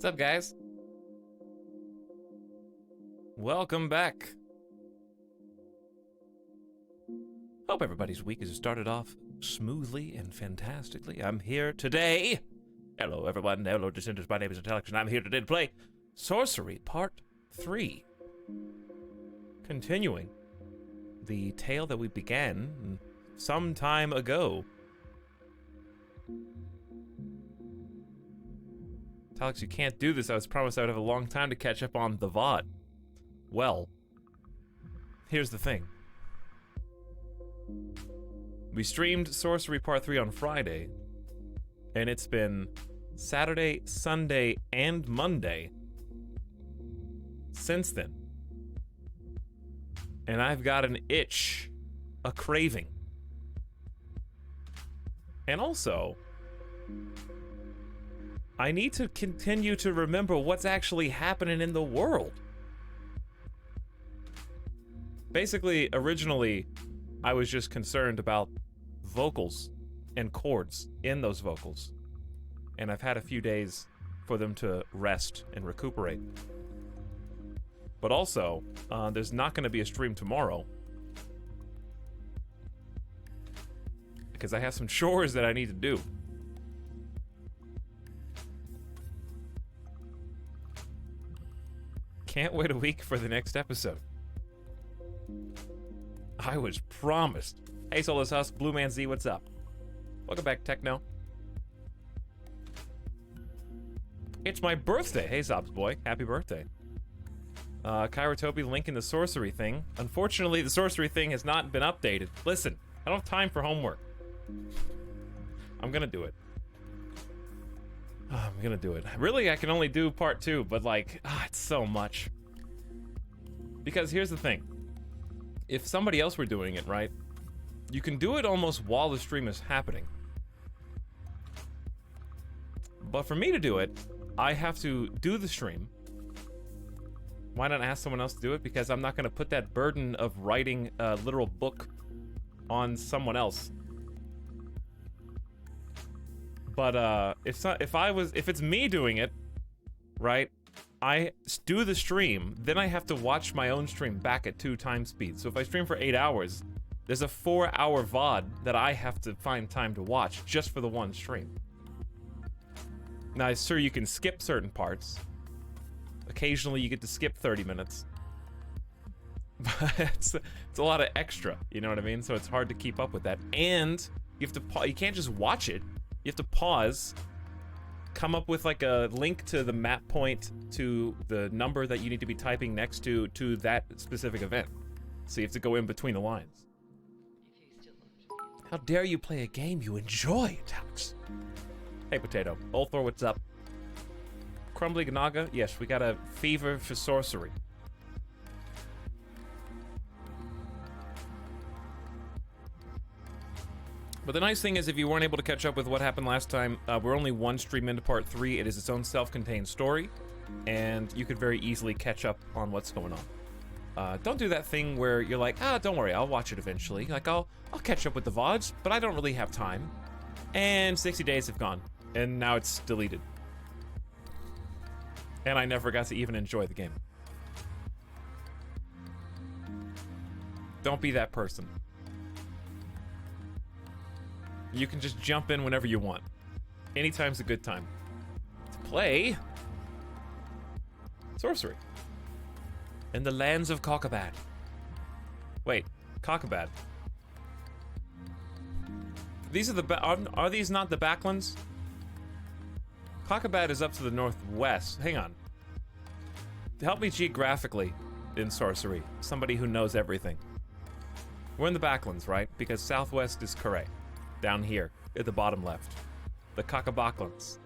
What's up, guys? Welcome back. Hope everybody's week has started off smoothly and fantastically. I'm here today. Hello, everyone. Hello, Descenders. My name is Etalyx, and I'm here today to play Sorcery Part 3. Continuing the tale that we began some time ago. Etalyx, you can't do this. I was promised I would have a long time to catch up on the VOD. Well, here's the thing. We streamed Sorcery Part 3 on Friday, and it's been Saturday, Sunday, and Monday since then. And I've got an itch, a craving. And also, I need to continue to remember what's actually happening in the world. Basically, originally, I was just concerned about vocals and chords in those vocals. And I've had a few days for them to rest and recuperate. But also, there's not going to be a stream tomorrow, because I have some chores that I need to do. Can't wait a week for the next episode. I was promised. Hey, Solus Husk, Blue Man Z, what's up? Welcome back, Techno. It's my birthday. Hey, Zobs boy, happy birthday. Kairotopi linking the sorcery thing. Unfortunately, the sorcery thing has not been updated. Listen, I don't have time for homework. I'm gonna do it. I'm gonna do it. Really, I can only do part 2, but like, it's so much. Because here's the thing. If somebody else were doing it, right, you can do it almost while the stream is happening. But for me to do it, I have to do the stream. Why not ask someone else to do it? Because I'm not going to put that burden of writing a literal book on someone else. But if it's me doing it, right? I do the stream, then I have to watch my own stream back at 2 times speed. So if I stream for 8 hours, there's a 4-hour VOD that I have to find time to watch just for the one stream. Now, sure, you can skip certain parts. Occasionally, you get to skip 30 minutes. But it's a lot of extra, you know what I mean? So it's hard to keep up with that. And you have to you can't just watch it. You have to pause, come up with like a link to the map point to the number that you need to be typing next to that specific event. So you have to go in between the lines. How dare you play a game you enjoy, Etalyx? Hey, Potato. Ulthor, what's up? Crumbly Gnaga? Yes, we got a fever for sorcery. But the nice thing is, if you weren't able to catch up with what happened last time, we're only one stream into part 3. It is its own self-contained story, and you could very easily catch up on what's going on. Don't do that thing where you're like, don't worry, I'll watch it eventually. Like, I'll catch up with the VODs, but I don't really have time. And 60 days have gone, and now it's deleted. And I never got to even enjoy the game. Don't be that person. You can just jump in whenever you want. Anytime's a good time to play Sorcery in the lands of Cockabad. Wait, Cockabad. These are are these not the backlands? Cockabad is up to the northwest. Hang on. Help me geographically in Sorcery. Somebody who knows everything. We're in the backlands, right? Because southwest is correct. Down here, at the bottom left. The Cockabaklands.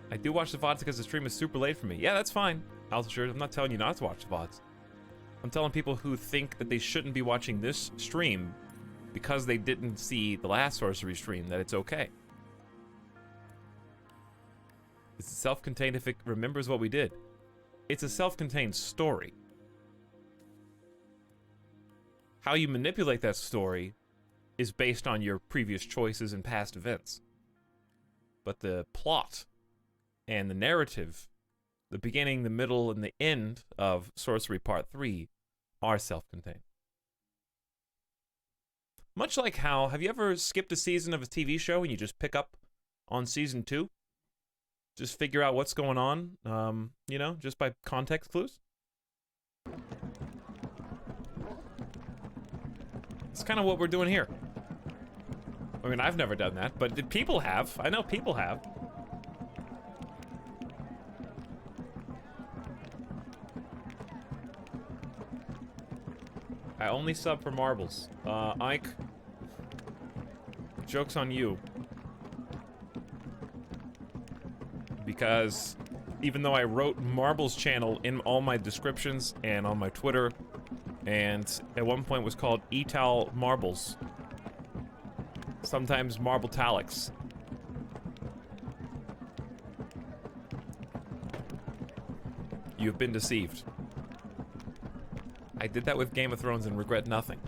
I do watch the VODs because the stream is super late for me. Yeah, that's fine. I'm not telling you not to watch the VODs. I'm telling people who think that they shouldn't be watching this stream because they didn't see the last Sorcery stream that it's okay. It's self-contained if it remembers what we did. It's a self-contained story. How you manipulate that story is based on your previous choices and past events. But the plot and the narrative, the beginning, the middle, and the end of Sorcery Part 3 are self-contained. Much like how, have you ever skipped a season of a TV show and you just pick up on season 2? Just figure out what's going on, you know, just by context clues? It's kind of what we're doing here. I mean, I've never done that, but people have. I know people have. I only sub for marbles. Ike, joke's on you. Because even though I wrote Marbles channel in all my descriptions and on my Twitter, and at one point was called Etal Marbles. Sometimes Marble Etalyx. You've been deceived. I did that with Game of Thrones and regret nothing.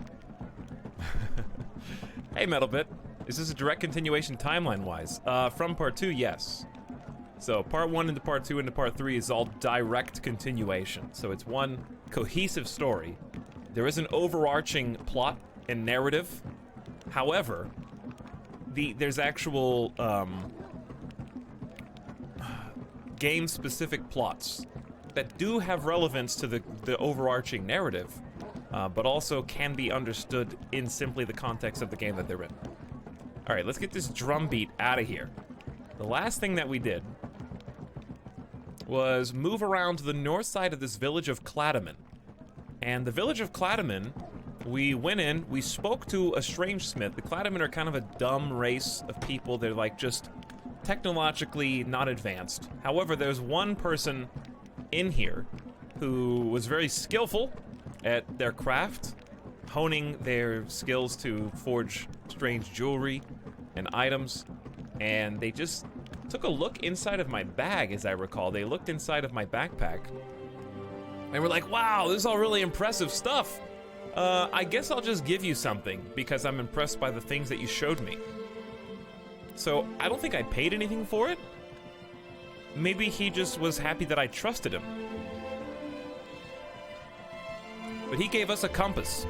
Hey, Metalbit. Is this a direct continuation timeline-wise? From Part 2, yes. So, Part 1 into Part 2 into Part 3 is all direct continuation. So it's one cohesive story. There is an overarching plot and narrative. However, there's actual game-specific plots that do have relevance to the overarching narrative, but also can be understood in simply the context of the game that they're in. Alright, let's get this drum beat out of here. The last thing that we did was move around to the north side of this village of Cladaman. And the village of Cladaman, we went in, we spoke to a strange smith. The Cladaman are kind of a dumb race of people. They're like just technologically not advanced. However, there's one person in here who was very skillful at their craft, honing their skills to forge strange jewelry and items, and they just took a look inside of my bag, as I recall. They looked inside of my backpack, and were like, wow, this is all really impressive stuff. I guess I'll just give you something, because I'm impressed by the things that you showed me. So, I don't think I paid anything for it. Maybe he just was happy that I trusted him. But he gave us a compass.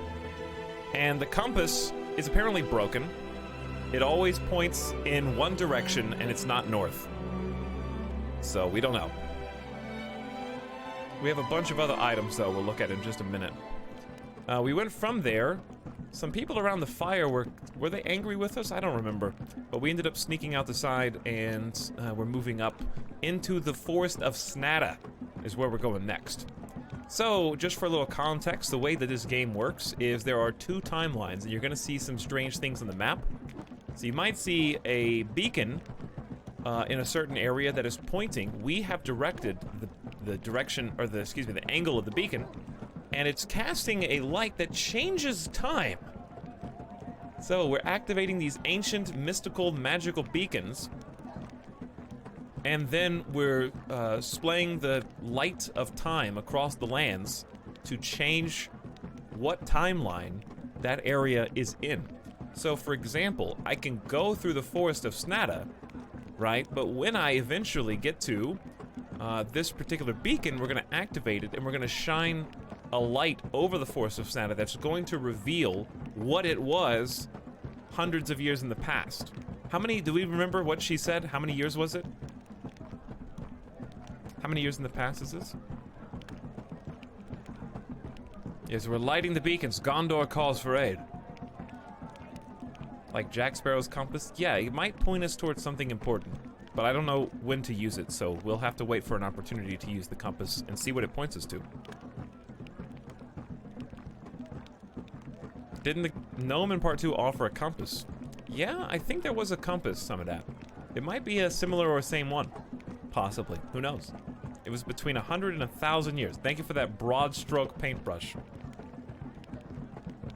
And the compass is apparently broken. It always points in one direction, and it's not north. So, we don't know. We have a bunch of other items, though, we'll look at in just a minute. We went from there. Some people around the fire were they angry with us? I don't remember. But we ended up sneaking out the side, and we're moving up into the forest of Snata, is where we're going next. So, just for a little context, the way that this game works is there are 2 timelines, and you're going to see some strange things on the map. So you might see a beacon in a certain area that is pointing. We have directed the direction, or the angle of the beacon, and it's casting a light that changes time. So we're activating these ancient, mystical, magical beacons, and then we're splaying the light of time across the lands to change what timeline that area is in. So, for example, I can go through the forest of Snata, right? But when I eventually get to this particular beacon, we're going to activate it, and we're going to shine a light over the forest of Snata that's going to reveal what it was hundreds of years in the past. How many, do we remember what she said? How many years was it? How many years in the past is this? Yes, we're lighting the beacons. Gondor calls for aid. Like Jack Sparrow's compass? Yeah, it might point us towards something important, but I don't know when to use it, so we'll have to wait for an opportunity to use the compass and see what it points us to. Didn't the gnome in Part 2 offer a compass? Yeah, I think there was a compass, some of that. It might be a similar or same one. Possibly. Who knows? It was between 100 and 1,000 years. Thank you for that broad stroke paintbrush.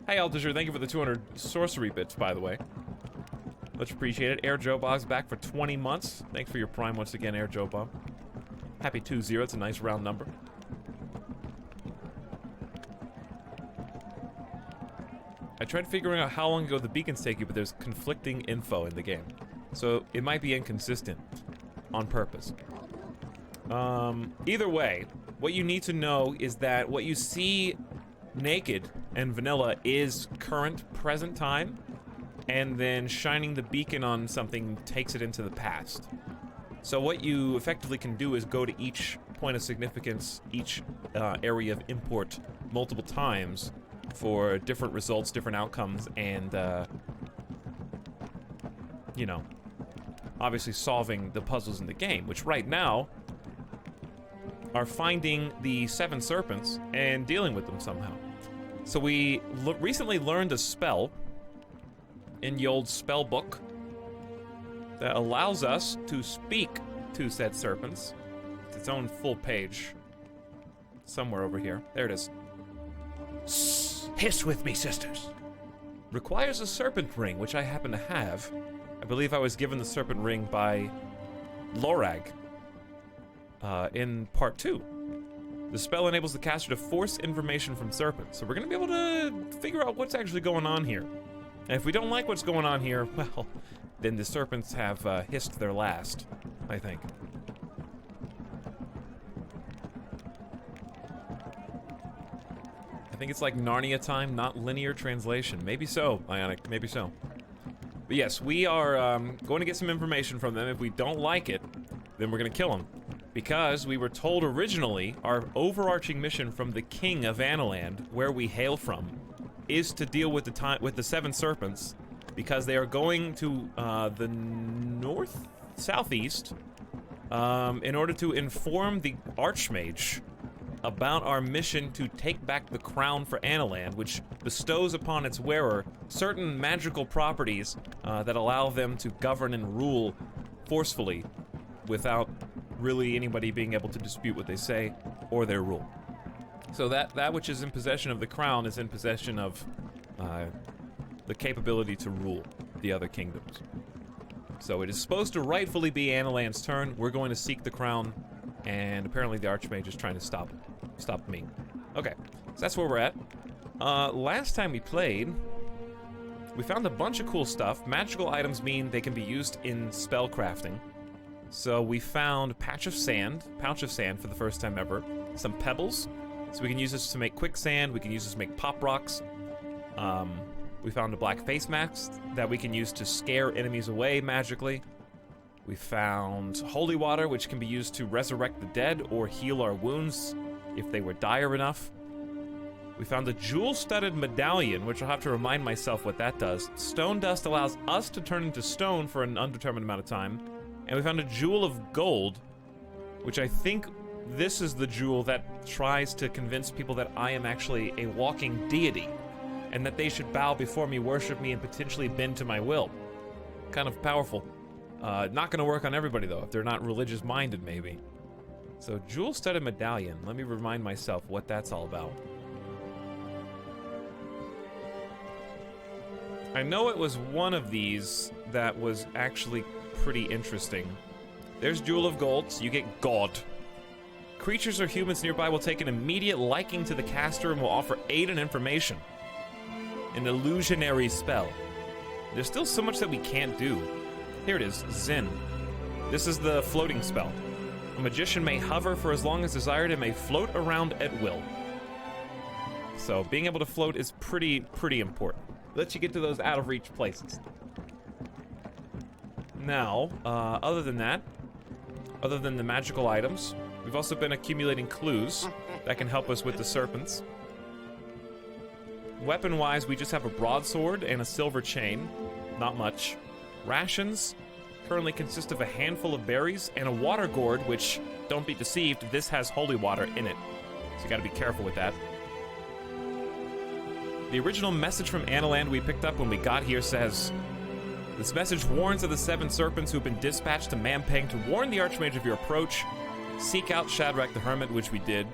Hey, Altair, thank you for the 200 sorcery bits, by the way. Much appreciated. Air Joe Bob's back for 20 months. Thanks for your prime once again, Air Joe Bob. Happy 2-0. It's a nice round number. I tried figuring out how long ago the beacons take you, but there's conflicting info in the game. So it might be inconsistent on purpose. Either way, what you need to know is that what you see naked and vanilla is current, present time, and then shining the beacon on something takes it into the past. So what you effectively can do is go to each point of significance, each area of import multiple times for different results, different outcomes, and, you know, obviously solving the puzzles in the game, which right now are finding the 7 serpents and dealing with them somehow. So we recently learned a spell in the old spell book that allows us to speak to said serpents. It's its own full page somewhere over here. There it is. Hiss with me, sisters. Requires a serpent ring, which I happen to have. I believe I was given the serpent ring by Lorag in part 2. The spell enables the caster to force information from serpents, so we're gonna be able to figure out what's actually going on here. And if we don't like what's going on here, well, then the serpents have hissed their last, I think. I think it's like Narnia time, not linear translation. Maybe so, Ionic, maybe so. But yes, we are going to get some information from them. If we don't like it, then we're gonna kill them. Because we were told originally, our overarching mission from the King of Analand, where we hail from, is to deal with the 7 serpents, because they are going to the southeast, in order to inform the Archmage about our mission to take back the crown for Analand, which bestows upon its wearer certain magical properties that allow them to govern and rule forcefully without really anybody being able to dispute what they say or their rule. So that which is in possession of the crown is in possession of the capability to rule the other kingdoms. So it is supposed to rightfully be Analand's turn. We're going to seek the crown, and apparently the Archmage is trying to stop me. Okay, so that's where we're at. Last time we played, we found a bunch of cool stuff. Magical items mean they can be used in spell crafting. So we found pouch of sand for the first time ever. Some pebbles, so we can use this to make quicksand. We can use this to make pop rocks. We found a black face mask that we can use to scare enemies away magically. We found holy water, which can be used to resurrect the dead or heal our wounds if they were dire enough. We found a jewel-studded medallion, which I'll have to remind myself what that does. Stone dust allows us to turn into stone for an undetermined amount of time. And we found a jewel of gold, which I think this is the jewel that tries to convince people that I am actually a walking deity, and that they should bow before me, worship me, and potentially bend to my will. Kind of powerful. Not gonna work on everybody though, if they're not religious-minded maybe. So, jewel-studded medallion. Let me remind myself what that's all about. I know it was one of these that was actually pretty interesting. There's Jewel of Gold, so you get God. Creatures or humans nearby will take an immediate liking to the caster and will offer aid and information. An illusionary spell. There's still so much that we can't do. Here it is, Zen. This is the floating spell. A magician may hover for as long as desired and may float around at will. So being able to float is pretty important. Lets you get to those out of reach places. Now, other than that, other than the magical items, we've also been accumulating clues that can help us with the serpents. Weapon-wise, we just have a broadsword and a silver chain. Not much. Rations currently consist of a handful of berries and a water gourd, which, don't be deceived, this has holy water in it. So you gotta be careful with that. The original message from Analand we picked up when we got here says, this message warns of the 7 serpents who have been dispatched to Mampang to warn the Archmage of your approach. Seek out Shadrach the Hermit, which we did.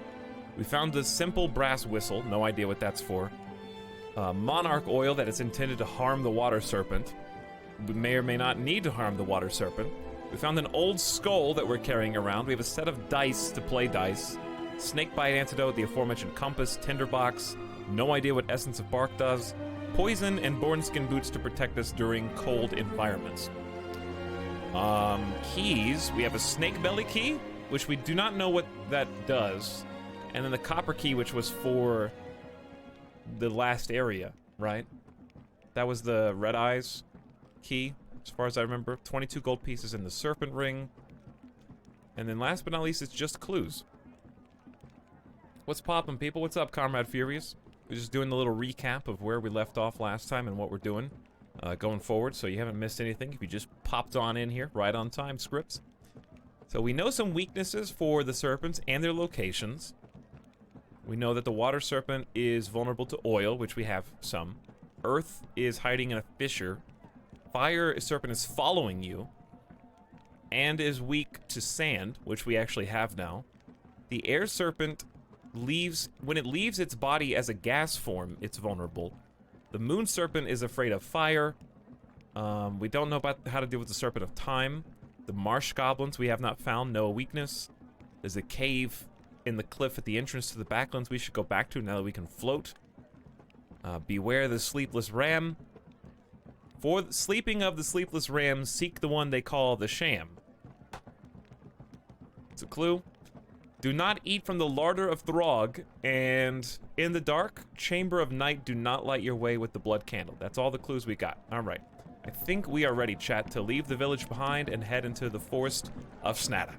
We found a simple brass whistle, no idea what that's for. Monarch oil that is intended to harm the water serpent. We may or may not need to harm the water serpent. We found an old skull that we're carrying around. We have a set of dice to play dice. Snakebite antidote, the aforementioned compass, tinderbox. No idea what essence of bark does. Poison and born skin boots to protect us during cold environments. Keys. We have a snake belly key which we do not know what that does, and then the copper key, which was for the last area, right? That was the red eyes key, as far as I remember. 22 gold pieces in the serpent ring. And then last but not least, it's just clues. What's poppin', people? What's up, Comrade Furious? We're just doing the little recap of where we left off last time and what we're doing going forward, so you haven't missed anything if you just popped on in here, right on time, scripts. So we know some weaknesses for the serpents and their locations. We know that the water serpent is vulnerable to oil, which we have some. Earth is hiding in a fissure. Fire serpent is following you and is weak to sand, which we actually have now. The air serpent leaves, when it leaves its body as a gas form, it's vulnerable. The moon serpent is afraid of fire. We don't know about how to deal with the serpent of time. The marsh goblins we have not found, no weakness. There's a cave in the cliff at the entrance to the backlands we should go back to now that we can float. Beware the sleepless ram. For the sleeping of the sleepless ram, seek the one they call the sham. It's a clue. Do not eat from the larder of Throg, and in the dark chamber of night, do not light your way with the blood candle. That's all the clues we got. All right. I think we are ready, chat, to leave the village behind and head into the forest of Snata.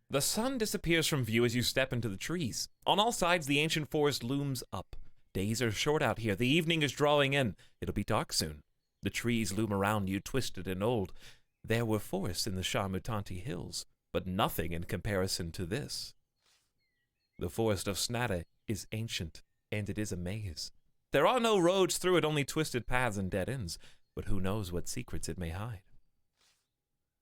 The sun disappears from view as you step into the trees. On all sides, the ancient forest looms up. Days are short out here. The evening is drawing in. It'll be dark soon. The trees loom around you, twisted and old. There were forests in the Shah Mutanti hills, but nothing in comparison to this. The forest of Snata is ancient, and it is a maze. There are no roads through it, only twisted paths and dead ends, but who knows what secrets it may hide.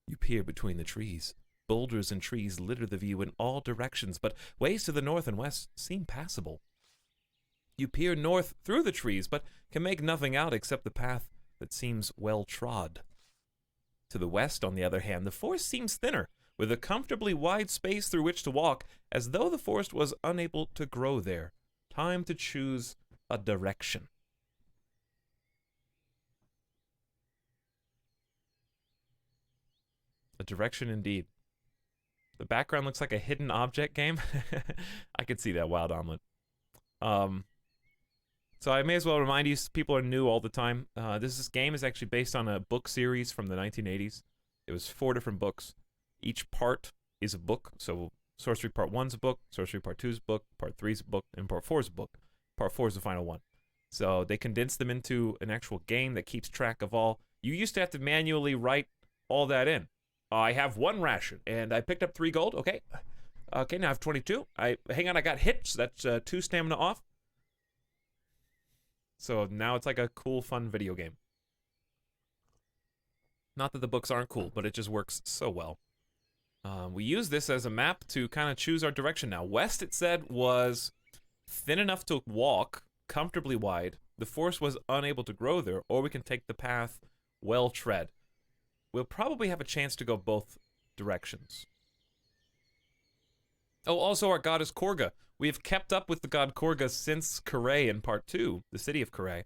You peer between the trees. Boulders and trees litter the view in all directions, but ways to the north and west seem passable. You peer north through the trees, but can make nothing out except the path that seems well trod. To the west, on the other hand, the forest seems thinner, with a comfortably wide space through which to walk, as though the forest was unable to grow there. Time to choose a direction. A direction indeed. The background looks like a hidden object game. I could see that, Wild Omelet. So I may as well remind you, people are new all the time. This game is actually based on a book series from the 1980s. It was 4 different books. Each part is a book. So Sorcery Part 1's a book, Sorcery Part 2's a book, Part 3's a book, and Part 4's a book. Part 4 is the final one. So they condensed them into an actual game that keeps track of all. You used to have to manually write all that in. I have 1 ration, and I picked up 3 gold. Okay. Okay, now I have 22. Hang on, I got hit, so that's 2 stamina off. So now it's like a cool, fun video game. Not that the books aren't cool, but it just works so well. We use this as a map to kind of choose our direction now. West, it said, was thin enough to walk, comfortably wide. The forest was unable to grow there, or we can take the path well tread. We'll probably have a chance to go both directions. Oh, also our god is Korga. We have kept up with the god Korga since Kuray in Part 2, the city of Kuray.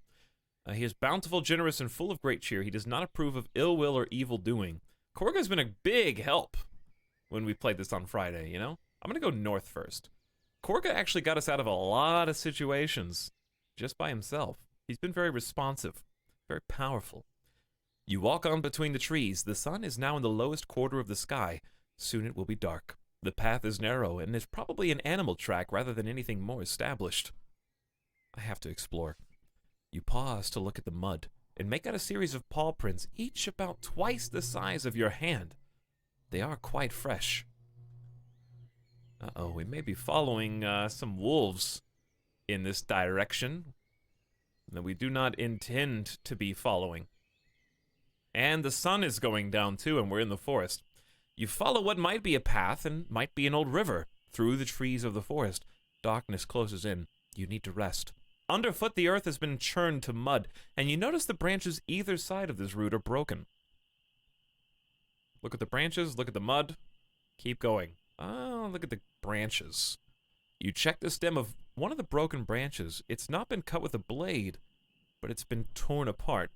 He is bountiful, generous, and full of great cheer. He does not approve of ill will or evil doing. Korga has been a big help when we played this on Friday, you know? I'm gonna go north first. Korga actually got us out of a lot of situations just by himself. He's been very responsive, very powerful. You walk on between the trees. The sun is now in the lowest quarter of the sky. Soon it will be dark. The path is narrow and is probably an animal track rather than anything more established. I have to explore. You pause to look at the mud and make out a series of paw prints, each about twice the size of your hand. They are quite fresh. Uh-oh, we may be following some wolves in this direction that we do not intend to be following. And the sun is going down too, and we're in the forest. You follow what might be a path and might be an old river through the trees of the forest. Darkness closes in. You need to rest. Underfoot, the earth has been churned to mud, and you notice the branches either side of this route are broken. Look at the branches, look at the mud. Keep going. Oh, look at the branches. You check the stem of one of the broken branches. It's not been cut with a blade, but it's been torn apart,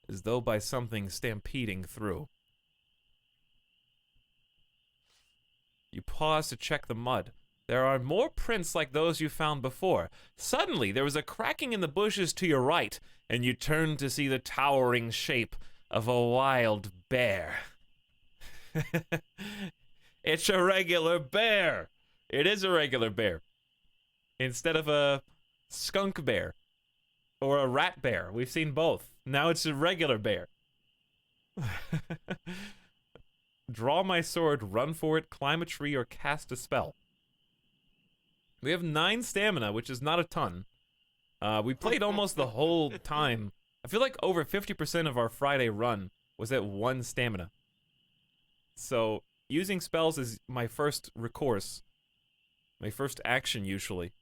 as though by something stampeding through. You pause to check the mud. There are more prints like those you found before. Suddenly, there was a cracking in the bushes to your right, and you turn to see the towering shape of a wild bear. It's a regular bear. It is a regular bear. Instead of a skunk bear or a rat bear. We've seen both. Now it's a regular bear. Draw my sword, run for it, climb a tree, or cast a spell. We have 9 stamina, which is not a ton. We played almost the whole time. I feel like over 50% of our Friday run was at 1 stamina. So, using spells is my first recourse. My first action, usually.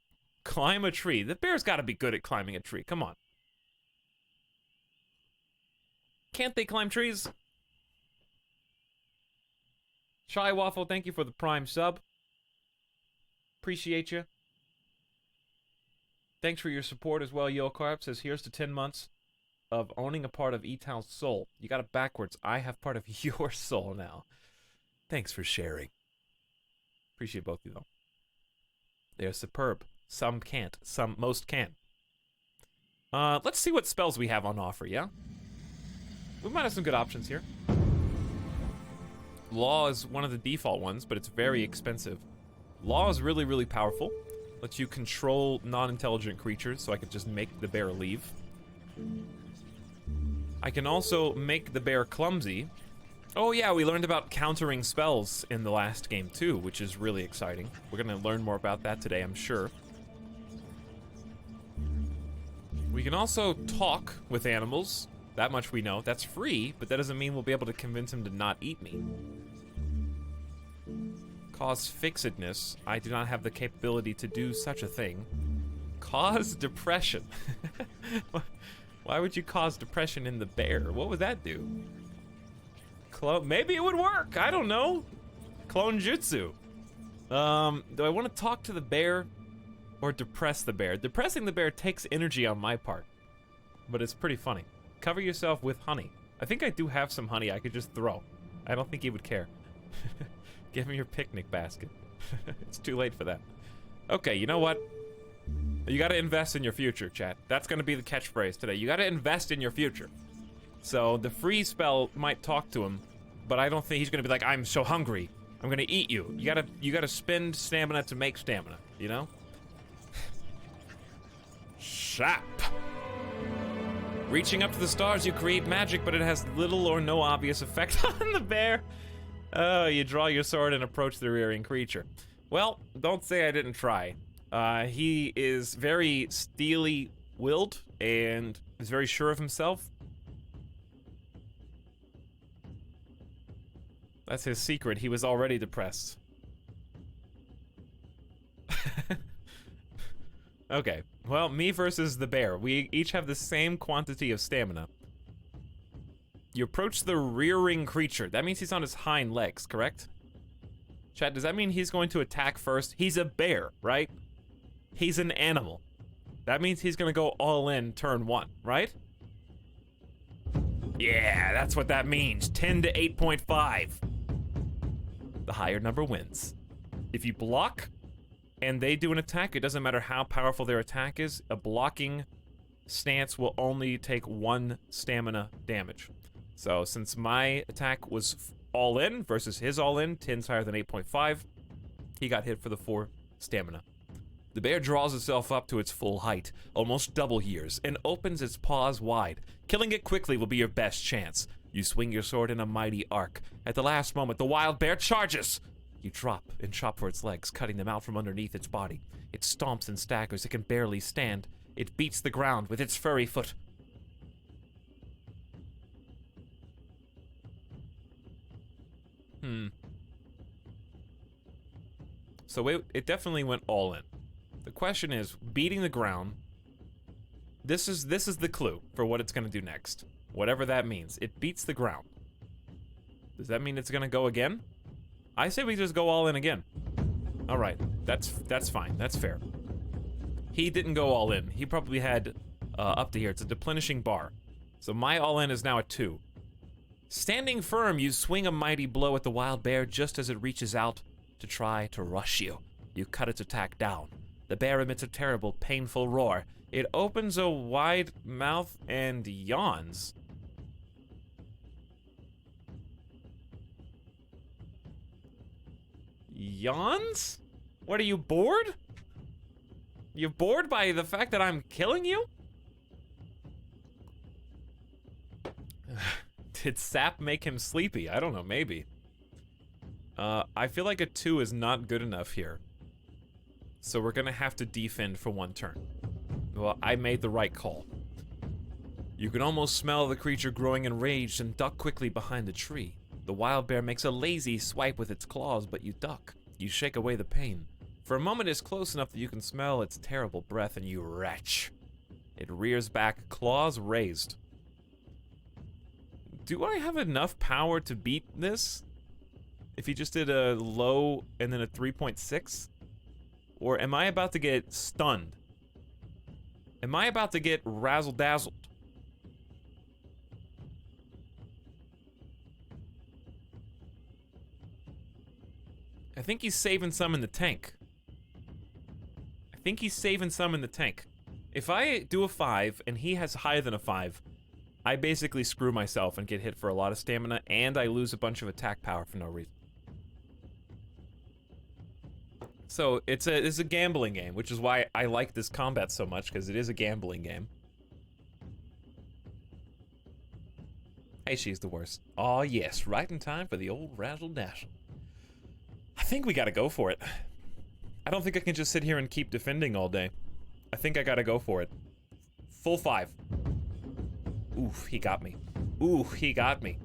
Climb a tree. The bear's gotta be good at climbing a tree. Come on. Can't they climb trees? Shy Waffle, thank you for the Prime sub. Appreciate you. Thanks for your support as well, Yo Carp says, here's to 10 months of owning a part of E-Town's soul. You got it backwards. I have part of your soul now. Thanks for sharing. Appreciate both of you, though. They're superb. Some can't. Most can. Let's see what spells we have on offer, yeah? We might have some good options here. Law is one of the default ones, but it's very expensive. Law is really, really powerful. Lets you control non-intelligent creatures, so I could just make the bear leave. I can also make the bear clumsy. Oh yeah, we learned about countering spells in the last game too, which is really exciting. We're gonna learn more about that today, I'm sure. We can also talk with animals. That much we know. That's free, but that doesn't mean we'll be able to convince him to not eat me. Cause fixedness. I do not have the capability to do such a thing. Cause depression. Why would you cause depression in the bear? What would that do? Maybe it would work. I don't know. Clone jutsu. Do I want to talk to the bear or depress the bear? Depressing the bear takes energy on my part, but it's pretty funny. Cover yourself with honey. I think I do have some honey I could just throw. I don't think he would care. Give him your picnic basket. It's too late for that. Okay, you know what? You gotta invest in your future, chat. That's gonna be the catchphrase today. You gotta invest in your future. So the free spell might talk to him, but I don't think he's gonna be like, I'm so hungry, I'm gonna eat you. You gotta spend stamina to make stamina, you know? Sap. Reaching up to the stars, you create magic, but it has little or no obvious effect on the bear. Oh, you draw your sword and approach the rearing creature. Well, don't say I didn't try. He is very steely-willed and is very sure of himself. That's his secret. He was already depressed. Okay, well, me versus the bear. We each have the same quantity of stamina. You approach the rearing creature. That means he's on his hind legs, correct? Chat, does that mean he's going to attack first? He's a bear, right? He's an animal. That means he's gonna go all in turn 1, right? Yeah, that's what that means. 10 to 8.5. The higher number wins. If you block and they do an attack, it doesn't matter how powerful their attack is, a blocking stance will only take 1 stamina damage. So since my attack was all in versus his all in, 10's higher than 8.5, he got hit for the 4 stamina. The bear draws itself up to its full height, almost double years, and opens its paws wide. Killing it quickly will be your best chance. You swing your sword in a mighty arc. At the last moment, the wild bear charges! You drop and chop for its legs, cutting them out from underneath its body. It stomps and staggers. It can barely stand. It beats the ground with its furry foot. So it definitely went all in. The question is, beating the ground, this is the clue for what it's gonna do next. Whatever that means. It beats the ground. Does that mean it's gonna go again? I say we just go all in again. Alright, that's fine, that's fair. He didn't go all in. He probably had up to here. It's a deplenishing bar. So my all in is now at 2. Standing firm, you swing a mighty blow at the wild bear just as it reaches out to try to rush you. You cut its attack down. The bear emits a terrible, painful roar. It opens a wide mouth and yawns. Yawns? What, are you bored? You bored by the fact that I'm killing you? Did sap make him sleepy? I don't know, maybe. I feel like a 2 is not good enough here. So we're gonna have to defend for 1 turn. Well, I made the right call. You can almost smell the creature growing enraged and duck quickly behind the tree. The wild bear makes a lazy swipe with its claws, but you duck. You shake away the pain. For a moment it's close enough that you can smell its terrible breath and you retch. It rears back, claws raised. Do I have enough power to beat this? If he just did a low and then a 3.6? Or am I about to get stunned? Am I about to get razzle-dazzled? I think he's saving some in the tank. If I do a 5 and he has higher than a 5, I basically screw myself and get hit for a lot of stamina, and I lose a bunch of attack power for no reason. So it's a gambling game, which is why I like this combat so much, because it is a gambling game. Hey, she's the worst. Aw, yes, right in time for the old razzle-dazzle. I think we gotta go for it. I don't think I can just sit here and keep defending all day. I think I gotta go for it. Full 5. Oof, he got me. Ooh, he got me.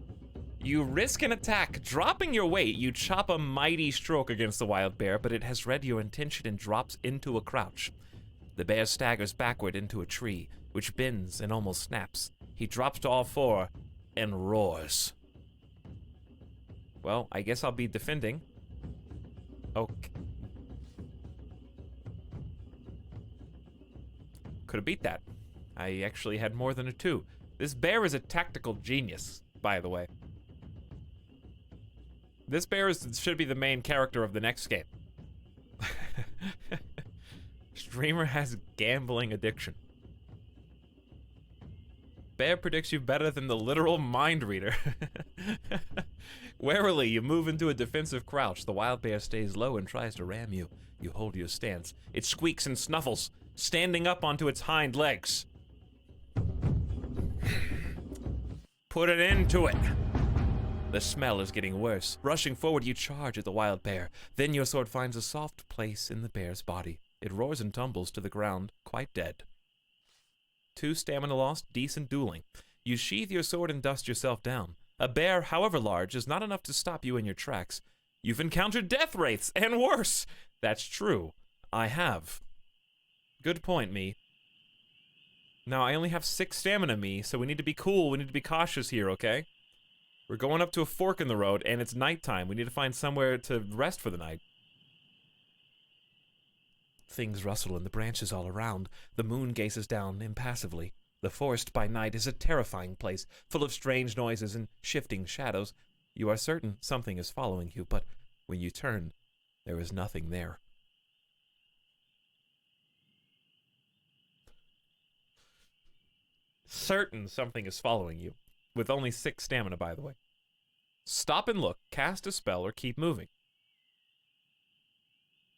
You risk an attack. Dropping your weight, you chop a mighty stroke against the wild bear, but it has read your intention and drops into a crouch. The bear staggers backward into a tree, which bends and almost snaps. He drops to all 4 and roars. Well, I guess I'll be defending. Okay. Could have beat that. I actually had more than a 2. This bear is a tactical genius, by the way. This bear should be the main character of the next game. Streamer has gambling addiction. Bear predicts you better than the literal mind reader. Warily, you move into a defensive crouch. The wild bear stays low and tries to ram you. You hold your stance. It squeaks and snuffles, standing up onto its hind legs. Put an end to it. The smell is getting worse. Rushing forward, you charge at the wild bear. Then your sword finds a soft place in the bear's body. It roars and tumbles to the ground, quite dead. 2 stamina lost, decent dueling. You sheathe your sword and dust yourself down. A bear, however large, is not enough to stop you in your tracks. You've encountered death wraiths, and worse. That's true. I have. Good point, me. Now, I only have 6 stamina, me, so we need to be cool. We need to be cautious here, okay? We're going up to a fork in the road, and it's nighttime. We need to find somewhere to rest for the night. Things rustle in the branches all around. The moon gazes down impassively. The forest by night is a terrifying place, full of strange noises and shifting shadows. You are certain something is following you, but when you turn, there is nothing there. Certain something is following you. With only 6 stamina, by the way. Stop and look, cast a spell, or keep moving.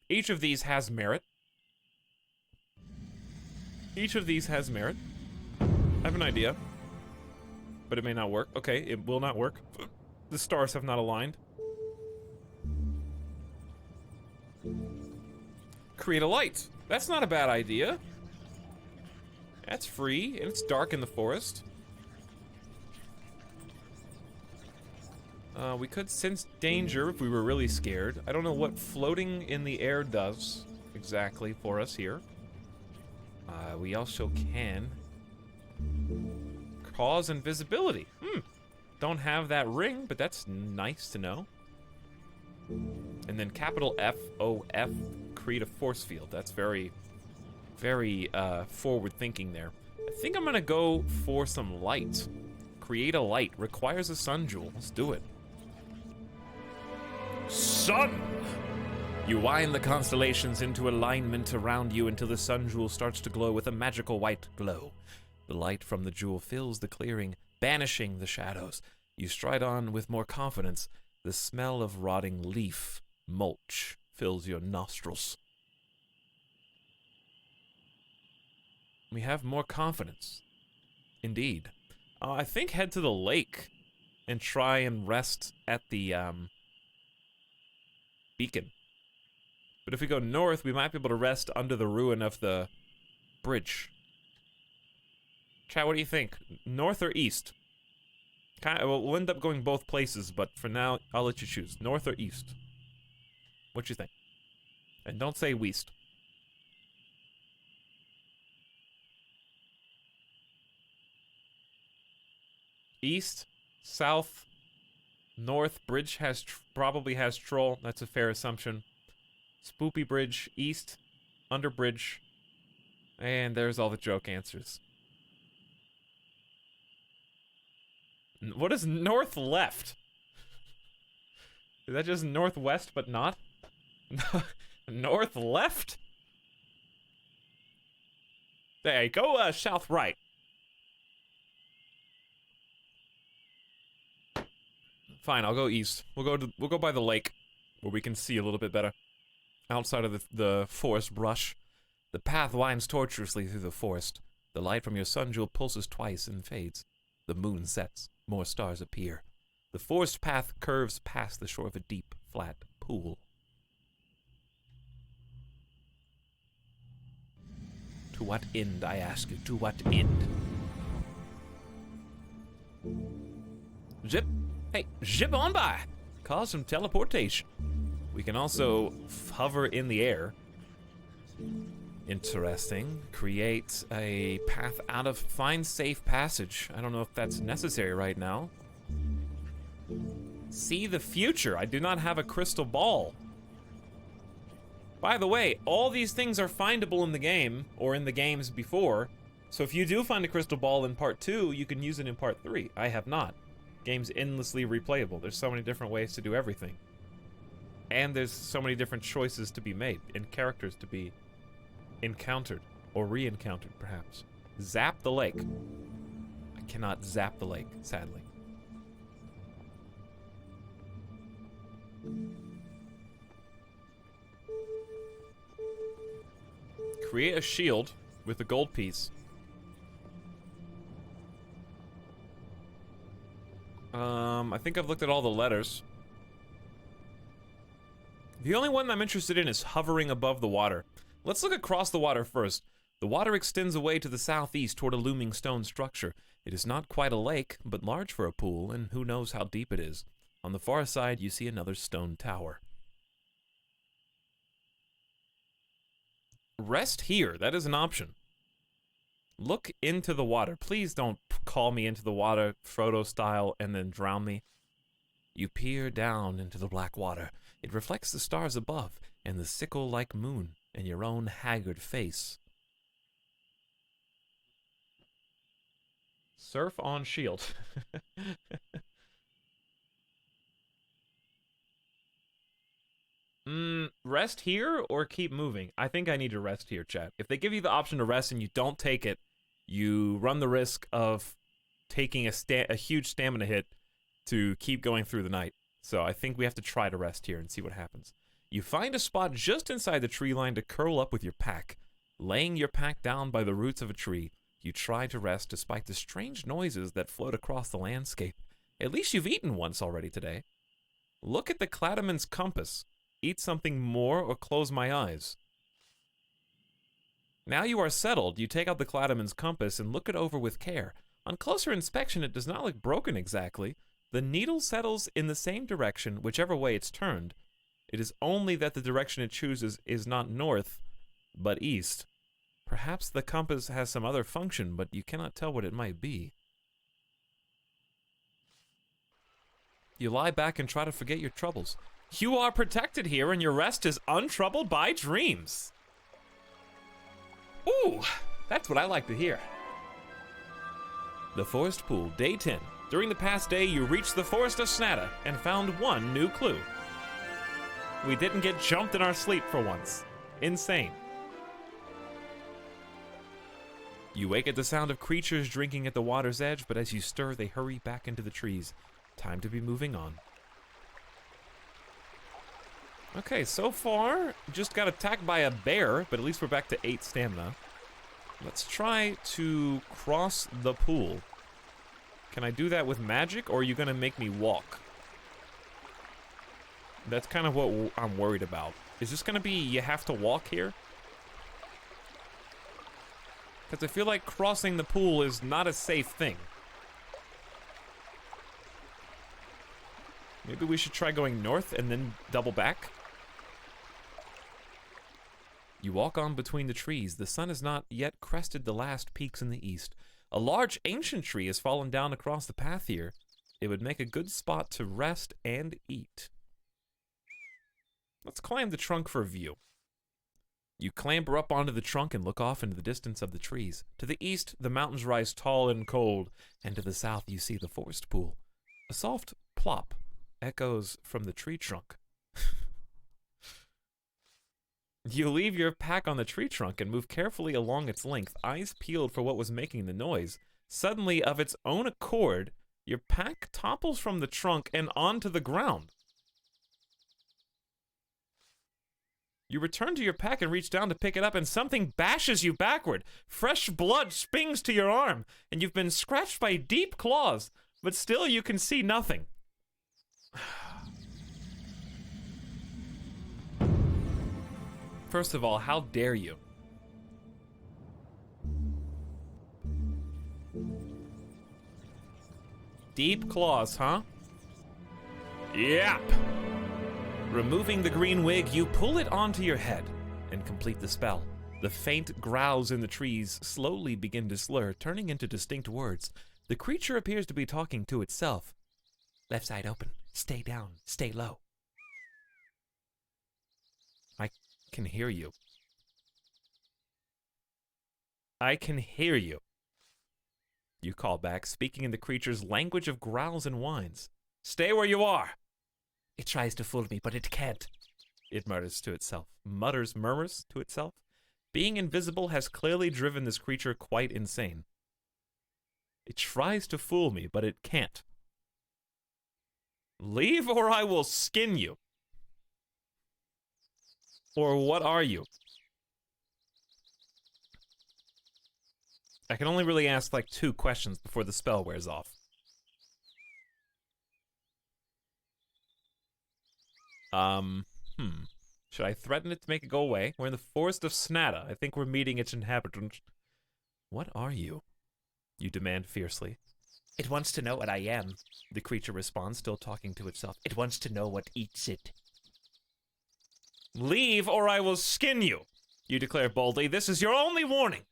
Each of these has merit. I have an idea. But it may not work. Okay, it will not work. The stars have not aligned. Create a light. That's not a bad idea. That's free, and it's dark in the forest. We could sense danger if we were really scared. I don't know what floating in the air does exactly for us here. We also can cause invisibility. Don't have that ring, but that's nice to know. And then capital F-O-F, create a force field. That's very, very forward thinking there. I think I'm gonna go for some light. Create a light. Requires a sun jewel. Let's do it. Sun! You wind the constellations into alignment around you until the sun jewel starts to glow with a magical white glow. The light from the jewel fills the clearing, banishing the shadows. You stride on with more confidence. The smell of rotting leaf, mulch, fills your nostrils. We have more confidence. Indeed. I think head to the lake and try and rest at the beacon. But if we go north, we might be able to rest under the ruin of the bridge. Chat, what do you think? North or east? We'll end up going both places, but for now, I'll let you choose. North or east? What you think? And don't say west. East, south, north. Bridge probably has troll. That's a fair assumption. Spoopy bridge, east, under bridge. And there's all the joke answers. What is north left? Is that just northwest but not? North left? There you go, south right. Fine, I'll go east. We'll go by the lake, where we can see a little bit better. Outside of the forest brush. The path winds tortuously through the forest. The light from your sun jewel pulses twice and fades. The moon sets. More stars appear. The forest path curves past the shore of a deep, flat pool. To what end, I ask you? To what end? Zip. Hey, zip on by. Cause some teleportation. We can also hover in the air. Interesting. Create a path out of... Find safe passage. I don't know if that's necessary right now. See the future. I do not have a crystal ball. By the way, all these things are findable in the game, or in the games before. So if you do find a crystal ball in part 2, you can use it in part 3. I have not. Game's endlessly replayable. There's so many different ways to do everything. And there's so many different choices to be made, and characters to be encountered, or re-encountered, perhaps. Zap the lake. I cannot zap the lake, sadly. Create a shield with a gold piece. I think I've looked at all the letters. The only one I'm interested in is hovering above the water. Let's look across the water first. The water extends away to the southeast toward a looming stone structure. It is not quite a lake, but large for a pool, and who knows how deep it is. On the far side, you see another stone tower. Rest here. That is an option. Look into the water. Please don't call me into the water, Frodo style, and then drown me. You peer down into the black water. It reflects the stars above, and the sickle-like moon, and your own haggard face. Surf on shield. Rest here or keep moving? I think I need to rest here, chat. If they give you the option to rest and you don't take it, you run the risk of taking a huge stamina hit to keep going through the night. So I think we have to try to rest here and see what happens. You find a spot just inside the tree line to curl up with your pack. Laying your pack down by the roots of a tree, you try to rest despite the strange noises that float across the landscape. At least you've eaten once already today. Look at the Cladaman's compass. Eat something more or close my eyes. Now you are settled, you take out the Cladaman's compass and look it over with care. On closer inspection, it does not look broken exactly. The needle settles in the same direction, whichever way it's turned. It is only that the direction it chooses is not north, but east. Perhaps the compass has some other function, but you cannot tell what it might be. You lie back and try to forget your troubles. You are protected here, and your rest is untroubled by dreams. Ooh, that's what I like to hear. The Forest Pool, Day 10. During the past day, you reached the Forest of Snata and found one new clue. We didn't get jumped in our sleep for once. Insane. You wake at the sound of creatures drinking at the water's edge, but as you stir, they hurry back into the trees. Time to be moving on. Okay, so far, just got attacked by a bear, but at least we're back to 8 stamina. Let's try to cross the pool. Can I do that with magic, or are you gonna make me walk? That's kind of what I'm worried about. Is this gonna be you have to walk here? Because I feel like crossing the pool is not a safe thing. Maybe we should try going north and then double back? You walk on between the trees. The sun has not yet crested the last peaks in the east. A large ancient tree has fallen down across the path here. It would make a good spot to rest and eat. Let's climb the trunk for a view. You clamber up onto the trunk and look off into the distance of the trees. To the east, the mountains rise tall and cold, and to the south you see the forest pool. A soft plop echoes from the tree trunk. You leave your pack on the tree trunk and move carefully along its length, eyes peeled for what was making the noise. Suddenly, of its own accord, your pack topples from the trunk and onto the ground. You return to your pack and reach down to pick it up, and something bashes you backward. Fresh blood stings to your arm, and you've been scratched by deep claws, but still you can see nothing. First of all, how dare you? Deep claws, huh? Yep. Removing the green wig, you pull it onto your head and complete the spell. The faint growls in the trees slowly begin to slur, turning into distinct words. The creature appears to be talking to itself. Left side open. Stay down. Stay low. I can hear you. I can hear you. You call back, speaking in the creature's language of growls and whines. Stay where you are. It tries to fool me, but it can't. It murmurs to itself. Murmurs to itself. Being invisible has clearly driven this creature quite insane. It tries to fool me, but it can't. Leave or I will skin you. Or what are you? I can only really ask like 2 questions before the spell wears off. Should I threaten it to make it go away? We're in the forest of Snata. I think we're meeting its inhabitants. What are you? You demand fiercely. It wants to know what I am, the creature responds, still talking to itself. It wants to know what eats it. Leave or I will skin you, you declare boldly. This is your only warning.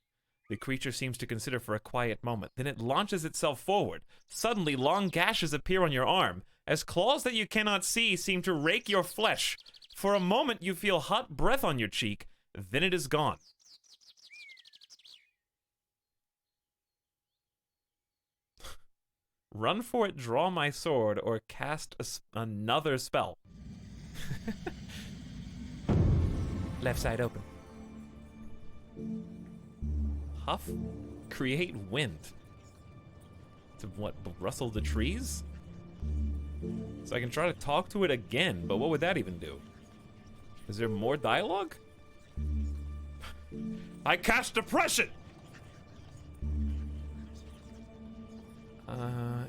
The creature seems to consider for a quiet moment. Then it launches itself forward. Suddenly, long gashes appear on your arm, as claws that you cannot see seem to rake your flesh. For a moment, you feel hot breath on your cheek. Then it is gone. Run for it, draw my sword, or cast another spell. Left side open. Huff, create wind. To what, rustle the trees? So I can try to talk to it again, but what would that even do? Is there more dialogue? I cast depression!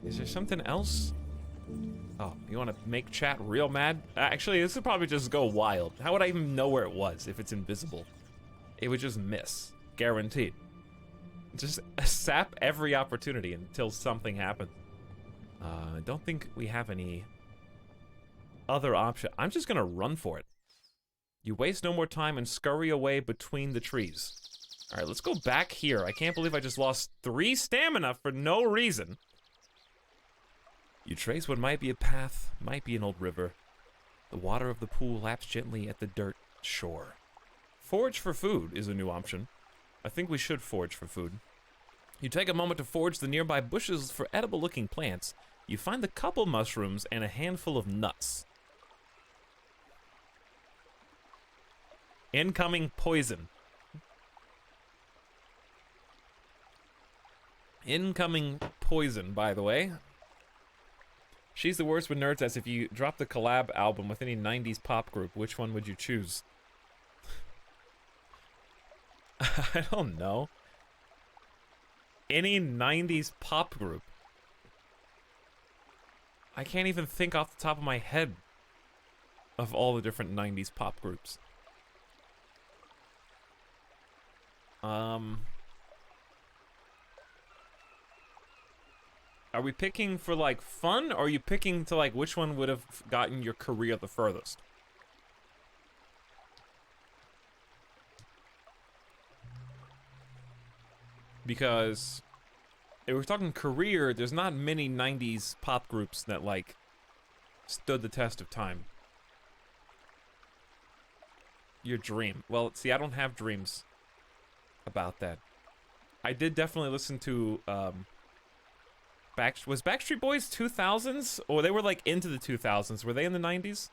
Is there something else? Oh, you want to make chat real mad? Actually, this would probably just go wild. How would I even know where it was if it's invisible? It would just miss. Guaranteed. Just sap every opportunity until something happens. I don't think we have any other option. I'm just gonna run for it. You waste no more time and scurry away between the trees. Alright, let's go back here. I can't believe I just lost 3 stamina for no reason. You trace what might be a path, might be an old river. The water of the pool laps gently at the dirt shore. Forage for food is a new option. I think we should forage for food. You take a moment to forage the nearby bushes for edible-looking plants. You find a couple mushrooms and a handful of nuts. Incoming poison. Incoming poison, by the way. She's the worst with nerds as if you dropped a collab album with any 90s pop group, which one would you choose? I don't know. Any 90s pop group. I can't even think off the top of my head of all the different 90s pop groups. Are we picking for, like, fun, or are you picking to, like, which one would have gotten your career the furthest? Because if we're talking career, there's not many 90s pop groups that, like, stood the test of time. Your dream. Well, see, I don't have dreams about that. I did definitely listen to, was Backstreet Boys 2000s? Or they were, like, into the 2000s. Were they in the 90s?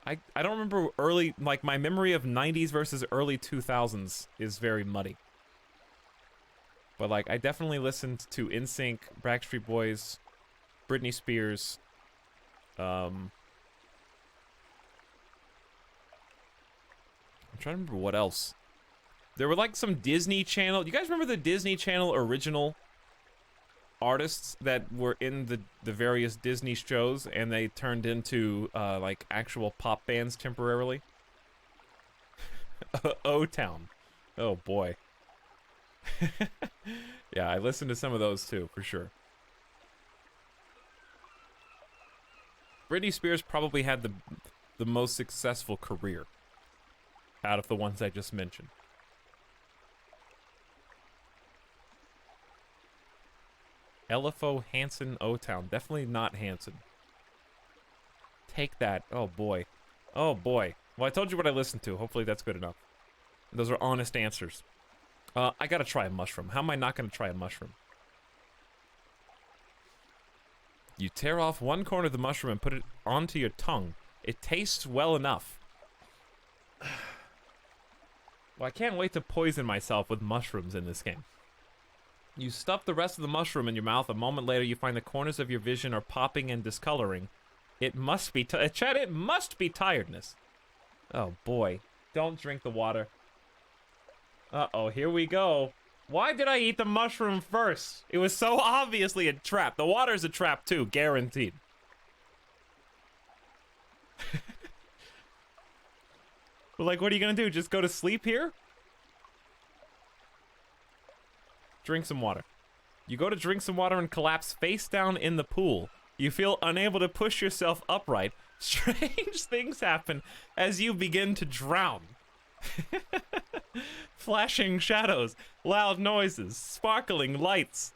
I don't remember early, like, my memory of 90s versus early 2000s is very muddy. But, like, I definitely listened to NSYNC, Backstreet Boys, Britney Spears, I'm trying to remember what else. There were, like, some Disney Channel... You guys remember the Disney Channel original artists that were in the various Disney shows, and they turned into, like, actual pop bands temporarily? O-Town. Oh, boy. Yeah, I listened to some of those, too, for sure. Britney Spears probably had the most successful career out of the ones I just mentioned. LFO Hanson O-Town. Definitely not Hanson. Take that. Oh, boy. Oh, boy. Well, I told you what I listened to. Hopefully that's good enough. Those are honest answers. I gotta try a mushroom. How am I not gonna try a mushroom? You tear off one corner of the mushroom and put it onto your tongue. It tastes well enough. Well, I can't wait to poison myself with mushrooms in this game. You stuff the rest of the mushroom in your mouth. A moment later, you find the corners of your vision are popping and discoloring. It must be... Chad, it must be tiredness. Oh, boy. Don't drink the water. Uh-oh, here we go. Why did I eat the mushroom first? It was so obviously a trap. The water's a trap, too. Guaranteed. Like, what are you gonna do? Just go to sleep here? Drink some water. You go to drink some water and collapse face down in the pool. You feel unable to push yourself upright. Strange things happen as you begin to drown. Flashing shadows, loud noises, sparkling lights.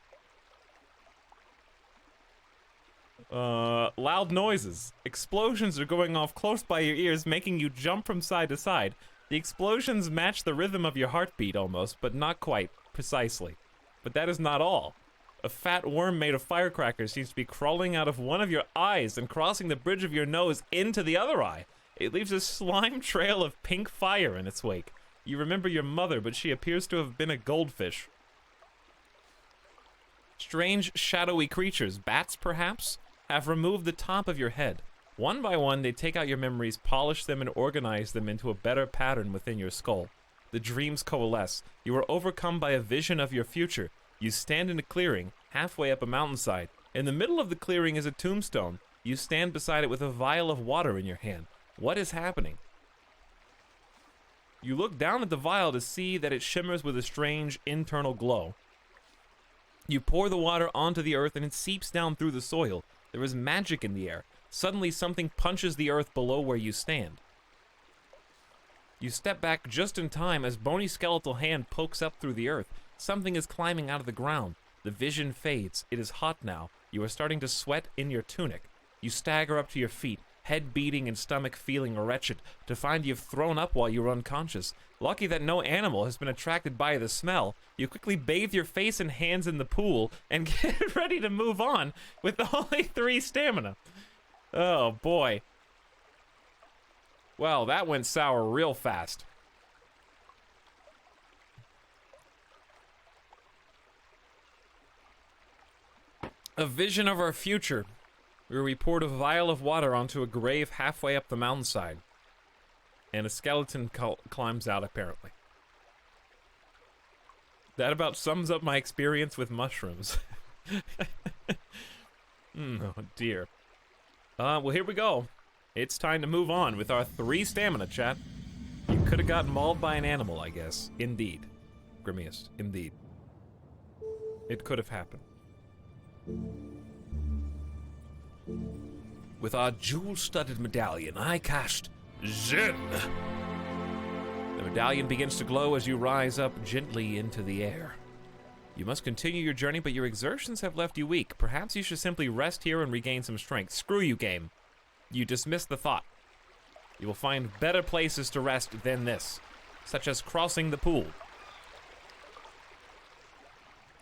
Loud noises. Explosions are going off close by your ears, making you jump from side to side. The explosions match the rhythm of your heartbeat almost, but not quite, precisely. But that is not all. A fat worm made of firecrackers seems to be crawling out of one of your eyes and crossing the bridge of your nose into the other eye. It leaves a slime trail of pink fire in its wake. You remember your mother, but she appears to have been a goldfish. Strange, shadowy creatures, bats perhaps, have removed the top of your head. One by one, they take out your memories, polish them, and organize them into a better pattern within your skull. The dreams coalesce. You are overcome by a vision of your future. You stand in a clearing, halfway up a mountainside. In the middle of the clearing is a tombstone. You stand beside it with a vial of water in your hand. What is happening? You look down at the vial to see that it shimmers with a strange internal glow. You pour the water onto the earth and it seeps down through the soil. There is magic in the air. Suddenly something punches the earth below where you stand. You step back just in time as bony skeletal hand pokes up through the earth. Something is climbing out of the ground. The vision fades. It is hot now. You are starting to sweat in your tunic. You stagger up to your feet, head beating and stomach feeling wretched, to find you've thrown up while you were unconscious. Lucky that no animal has been attracted by the smell, you quickly bathe your face and hands in the pool and get ready to move on with only 3 stamina. Oh, boy. Well, that went sour real fast. A vision of our future, where we poured a vial of water onto a grave halfway up the mountainside. And a skeleton climbs out, apparently. That about sums up my experience with mushrooms. Oh, dear. Well, here we go. It's time to move on with our 3 stamina, chat. You could have gotten mauled by an animal, I guess. Indeed. Grimiest, indeed. It could have happened. With our jewel-studded medallion, I cast Zen. The medallion begins to glow as you rise up gently into the air. You must continue your journey, but your exertions have left you weak. Perhaps you should simply rest here and regain some strength. Screw you, game. You dismiss the thought. You will find better places to rest than this, such as crossing the pool.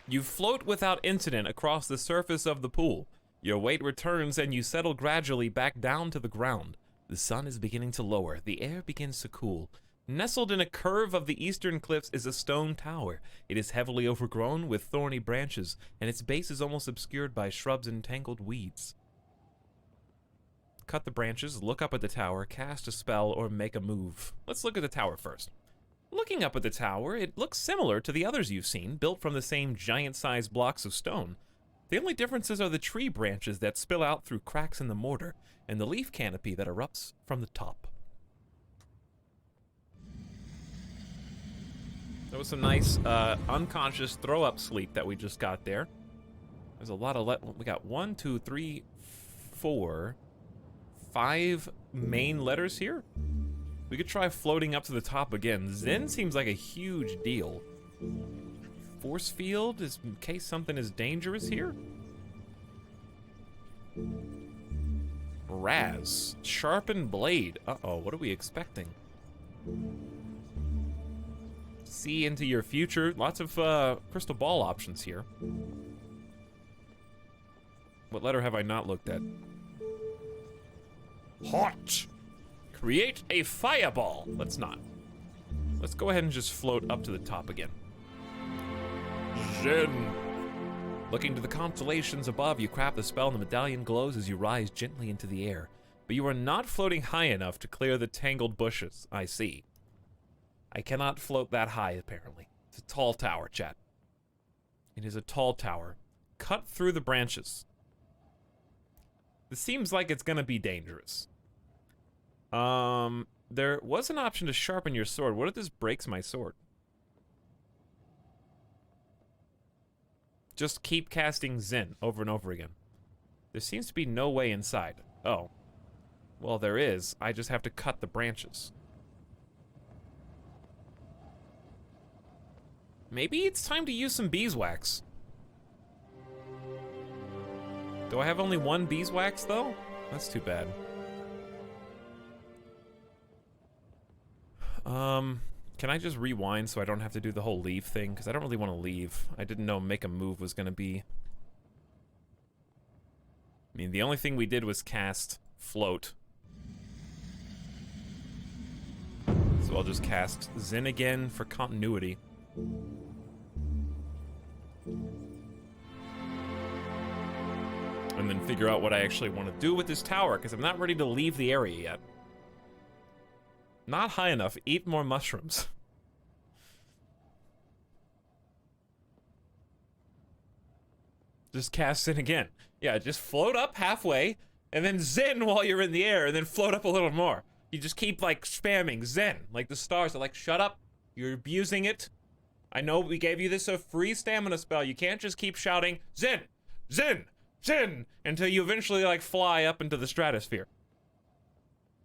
You float without incident across the surface of the pool. Your weight returns and you settle gradually back down to the ground. The sun is beginning to lower. The air begins to cool. Nestled in a curve of the eastern cliffs is a stone tower. It is heavily overgrown with thorny branches, and its base is almost obscured by shrubs and tangled weeds. Cut the branches, look up at the tower, cast a spell, or make a move. Let's look at the tower first. Looking up at the tower, it looks similar to the others you've seen, built from the same giant-sized blocks of stone. The only differences are the tree branches that spill out through cracks in the mortar, and the leaf canopy that erupts from the top. That was some nice, unconscious throw-up sleep that we just got there. There's a lot of we got 1, 2, 3, 4, 5 main letters here. We could try floating up to the top again. Zen seems like a huge deal. Force field is in case something is dangerous here. Raz. Sharpened blade. Uh-oh, what are we expecting? See into your future. Lots of crystal ball options here. What letter have I not looked at? Hot. Create a fireball. Let's not. Let's go ahead and just float up to the top again. Zen. Looking to the constellations above, you craft the spell and the medallion glows as you rise gently into the air. But you are not floating high enough to clear the tangled bushes, I see. I cannot float that high, apparently. It's a tall tower, chat. It is a tall tower. Cut through the branches. This seems like it's gonna be dangerous. There was an option to sharpen your sword. What if this breaks my sword? Just keep casting Zen over and over again. There seems to be no way inside. Oh. Well, there is. I just have to cut the branches. Maybe it's time to use some beeswax. Do I have only 1 beeswax, though? That's too bad. Can I just rewind so I don't have to do the whole leave thing? Because I don't really want to leave. I didn't know make a move was going to be... I mean, the only thing we did was cast float. So I'll just cast Zen again for continuity. And then figure out what I actually want to do with this tower, because I'm not ready to leave the area yet. Not high enough. Eat more mushrooms. Just cast Zen again. Yeah, just float up halfway, and then Zen while you're in the air, and then float up a little more. You just keep, like, spamming Zen. Like, the stars are like, shut up. You're abusing it. I know we gave you this a free stamina spell. You can't just keep shouting, Zen! Zen! Zen! Until you eventually, like, fly up into the stratosphere.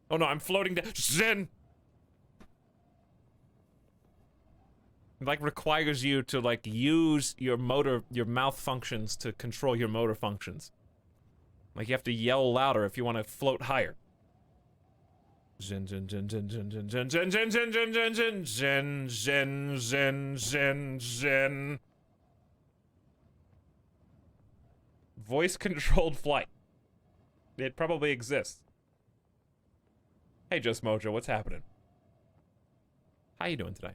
Oh no, I'm floating down. Zen! It, like, requires you to, like, use your mouth functions to control your motor functions. Like, you have to yell louder if you want to float higher. Zen, zen, zen, zen, zen, zen, zen, zen, zen, zen, zen, zen, zen, zen, zen, zen, zen, zen. Voice-controlled flight. It probably exists. Hey, Just Mojo, what's happening? How you doing today?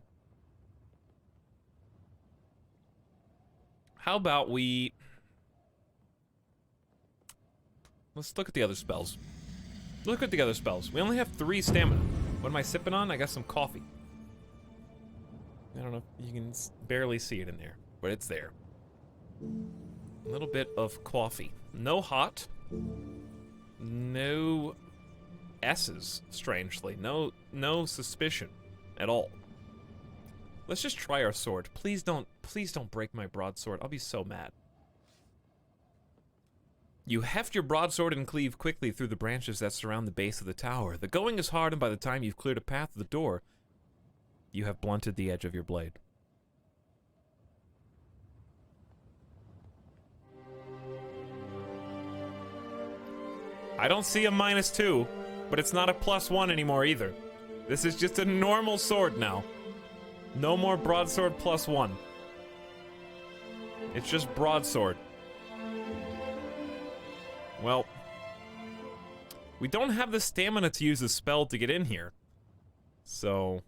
How about we... Let's look at the other spells. Look at the other spells. We only have 3 stamina. What am I sipping on? I got some coffee. I don't know if you can barely see it in there, but it's there. A little bit of coffee. No hot. No S's, strangely. No suspicion at all. Let's just try our sword. Please don't break my broadsword. I'll be so mad. You heft your broadsword and cleave quickly through the branches that surround the base of the tower. The going is hard, and by the time you've cleared a path to the door, you have blunted the edge of your blade. I don't see a -2, but it's not a +1 anymore either. This is just a normal sword now. No more broadsword +1. It's just broadsword. Well, we don't have the stamina to use a spell to get in here. So...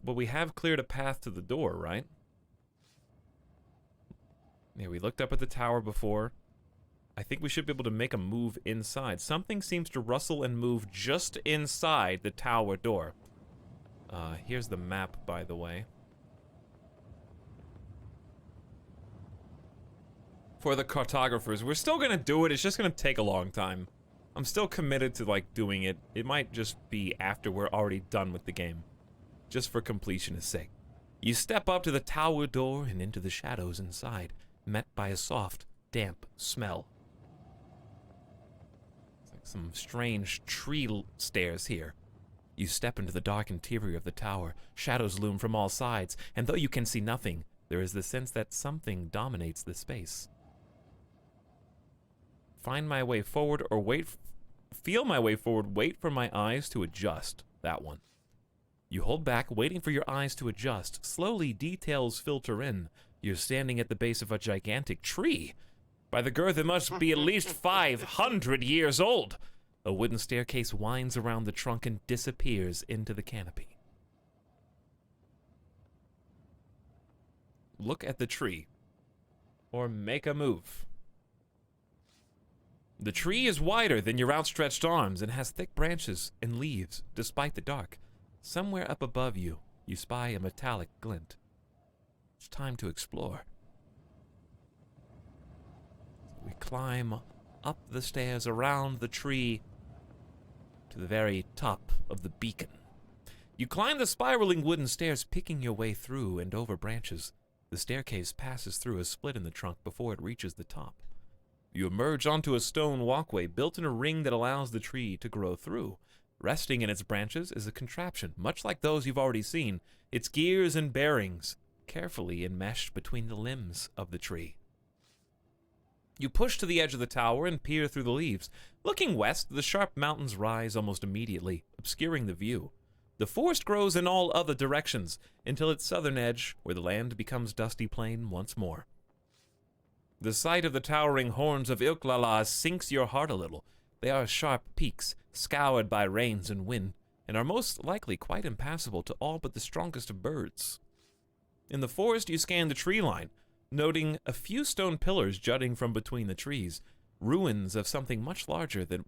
But we have cleared a path to the door, right? Yeah, we looked up at the tower before. I think we should be able to make a move inside. Something seems to rustle and move just inside the tower door. Here's the map, by the way. For the cartographers, we're still gonna do it. It's just gonna take a long time. I'm still committed to, like, doing it. It might just be after we're already done with the game. Just for completion's sake. You step up to the tower door and into the shadows inside, met by a soft, damp smell. It's like some strange tree stairs here. You step into the dark interior of the tower. Shadows loom from all sides, and though you can see nothing, there is the sense that something dominates the space. Find my way forward or feel my way forward, wait for my eyes to adjust. That one. You hold back, waiting for your eyes to adjust. Slowly, details filter in. You're standing at the base of a gigantic tree. By the girth, it must be at least 500 years old. A wooden staircase winds around the trunk and disappears into the canopy. Look at the tree. Or make a move. The tree is wider than your outstretched arms and has thick branches and leaves, despite the dark. Somewhere up above you, you spy a metallic glint. It's time to explore. We climb up the stairs around the tree to the very top of the beacon. You climb the spiraling wooden stairs, picking your way through and over branches. The staircase passes through a split in the trunk before it reaches the top. You emerge onto a stone walkway built in a ring that allows the tree to grow through. Resting in its branches is a contraption, much like those you've already seen, its gears and bearings carefully enmeshed between the limbs of the tree. You push to the edge of the tower and peer through the leaves. Looking west, the sharp mountains rise almost immediately, obscuring the view. The forest grows in all other directions, until its southern edge, where the land becomes dusty plain once more. The sight of the towering horns of Ilklala sinks your heart a little. They are sharp peaks, scoured by rains and wind, and are most likely quite impassable to all but the strongest of birds. In the forest, you scan the tree line, noting a few stone pillars jutting from between the trees, ruins of something much larger that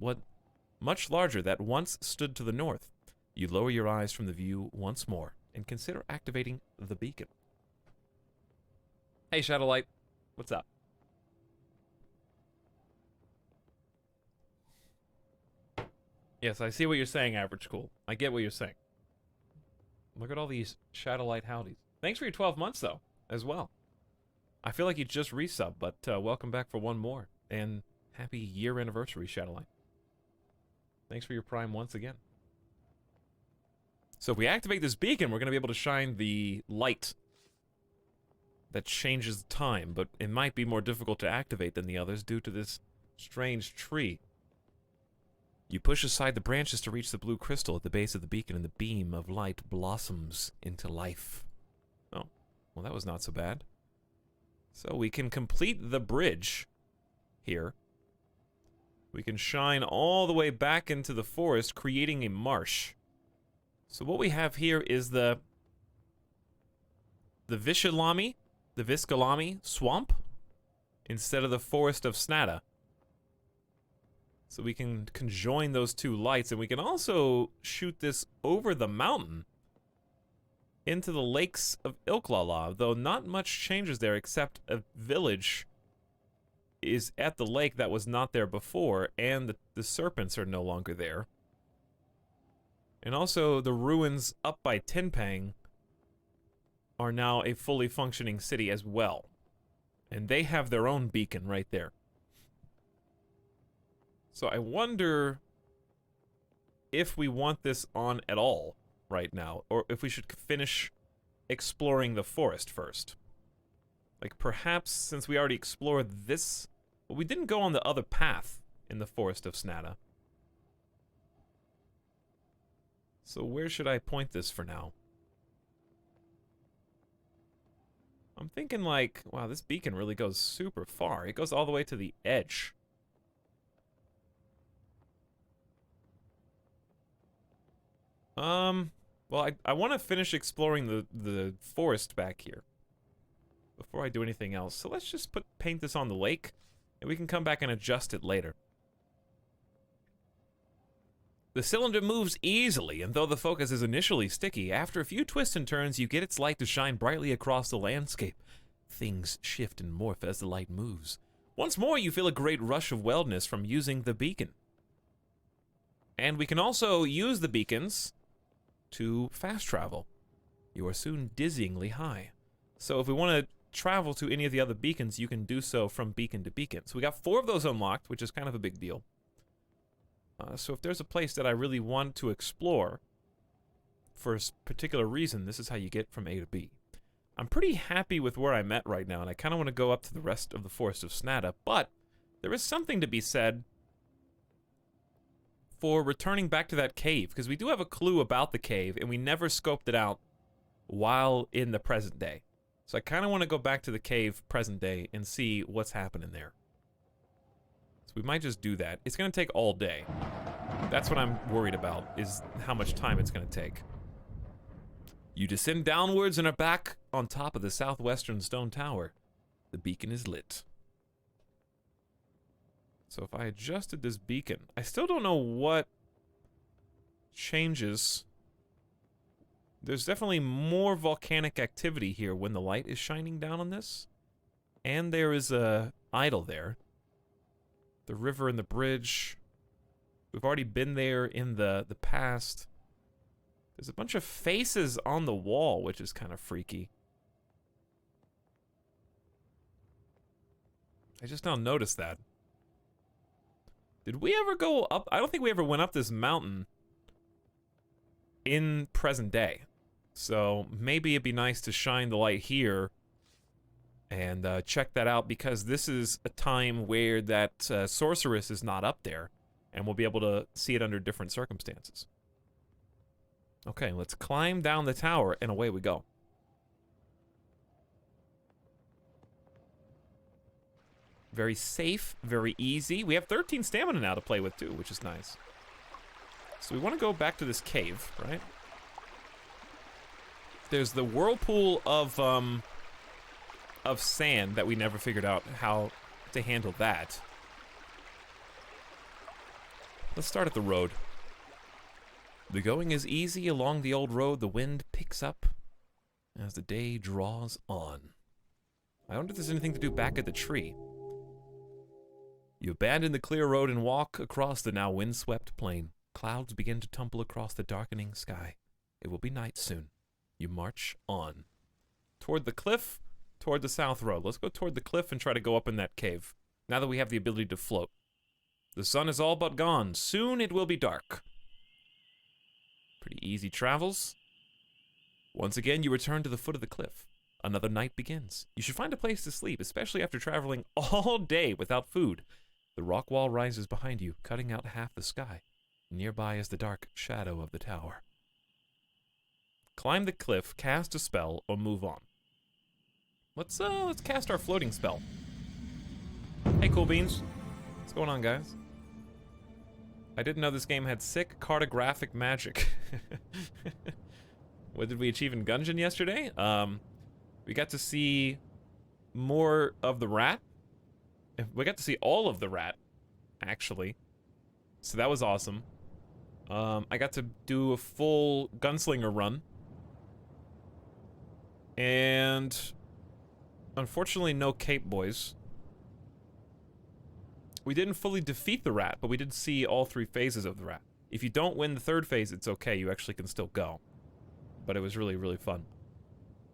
once stood to the north. You lower your eyes from the view once more and consider activating the beacon. Hey, Shadowlight, what's up? Yes, I see what you're saying, Average Cool. I get what you're saying. Look at all these Shadowlight howdies. Thanks for your 12 months, though, as well. I feel like you just resubbed, but welcome back for one more. And happy year anniversary, Shadowlight. Thanks for your Prime once again. So if we activate this beacon, we're going to be able to shine the light that changes time, but it might be more difficult to activate than the others due to this strange tree. You push aside the branches to reach the blue crystal at the base of the beacon, and the beam of light blossoms into life. Oh, well, that was not so bad. So we can complete the bridge here We can shine all the way back into the forest, creating a marsh. So what we have here is the Viskalami swamp instead of the forest of Snata. So we can conjoin those two lights, and we can also shoot this over the mountain into the lakes of Ilklala, though not much changes there except a village is at the lake that was not there before, and the serpents are no longer there. And also the ruins up by Tinpang are now a fully functioning city as well. And they have their own beacon right there. So I wonder if we want this on at all right now, or if we should finish exploring the forest first. Like, perhaps, since we already explored this, but we didn't go on the other path in the forest of Snata. So where should I point this for now? I'm thinking like, wow, this beacon really goes super far. It goes all the way to the edge. Well, I want to finish exploring the forest back here before I do anything else. So let's just paint this on the lake, and we can come back and adjust it later. The cylinder moves easily, and though the focus is initially sticky, after a few twists and turns, you get its light to shine brightly across the landscape. Things shift and morph as the light moves. Once more, you feel a great rush of wellness from using the beacon. And we can also use the beacons to fast travel. You are soon dizzyingly high. So if we want to travel to any of the other beacons, you can do so from beacon to beacon. So we got 4 of those unlocked, which is kind of a big deal. So if there's a place that I really want to explore for a particular reason, this is how you get from A to B. I'm pretty happy with where I'm at right now, and I kind of want to go up to the rest of the Forest of Snata, but there is something to be said for returning back to that cave, because we do have a clue about the cave, and we never scoped it out while in the present day. So I kind of want to go back to the cave present day and see what's happening there. So we might just do that. It's going to take all day. That's what I'm worried about, is how much time it's going to take. You descend downwards and are back on top of the southwestern stone tower. The beacon is lit. So if I adjusted this beacon, I still don't know what changes. There's definitely more volcanic activity here when the light is shining down on this. And there is a idol there. The river and the bridge. We've already been there in the past. There's a bunch of faces on the wall, which is kind of freaky. I just now noticed that. Did we ever go up? I don't think we ever went up this mountain in present day. So maybe it'd be nice to shine the light here and check that out, because this is a time where that sorceress is not up there, and we'll be able to see it under different circumstances. Okay, let's climb down the tower, and away we go. Very safe, very easy. We have 13 stamina now to play with, too, which is nice. So we want to go back to this cave, right? There's the whirlpool of sand that we never figured out how to handle that. Let's start at the road. The going is easy along the old road. The wind picks up as the day draws on. I wonder if there's anything to do back at the tree. You abandon the clear road and walk across the now windswept plain. Clouds begin to tumble across the darkening sky. It will be night soon. You march on. Toward the cliff, toward the south road. Let's go toward the cliff and try to go up in that cave, now that we have the ability to float. The sun is all but gone. Soon it will be dark. Pretty easy travels. Once again, you return to the foot of the cliff. Another night begins. You should find a place to sleep, especially after traveling all day without food. The rock wall rises behind you, cutting out half the sky. Nearby is the dark shadow of the tower. Climb the cliff, cast a spell, or move on. Let's cast our floating spell. Hey, Cool Beans. What's going on, guys? I didn't know this game had sick cartographic magic. What did we achieve in Gungeon yesterday? We got to see more of the rat. We got to see all of the rat, actually. So that was awesome. I got to do a full gunslinger run. And unfortunately, no Cape Boys. We didn't fully defeat the rat, but we did see all 3 phases of the rat. If you don't win the 3rd phase, it's okay. You actually can still go. But it was really, really fun.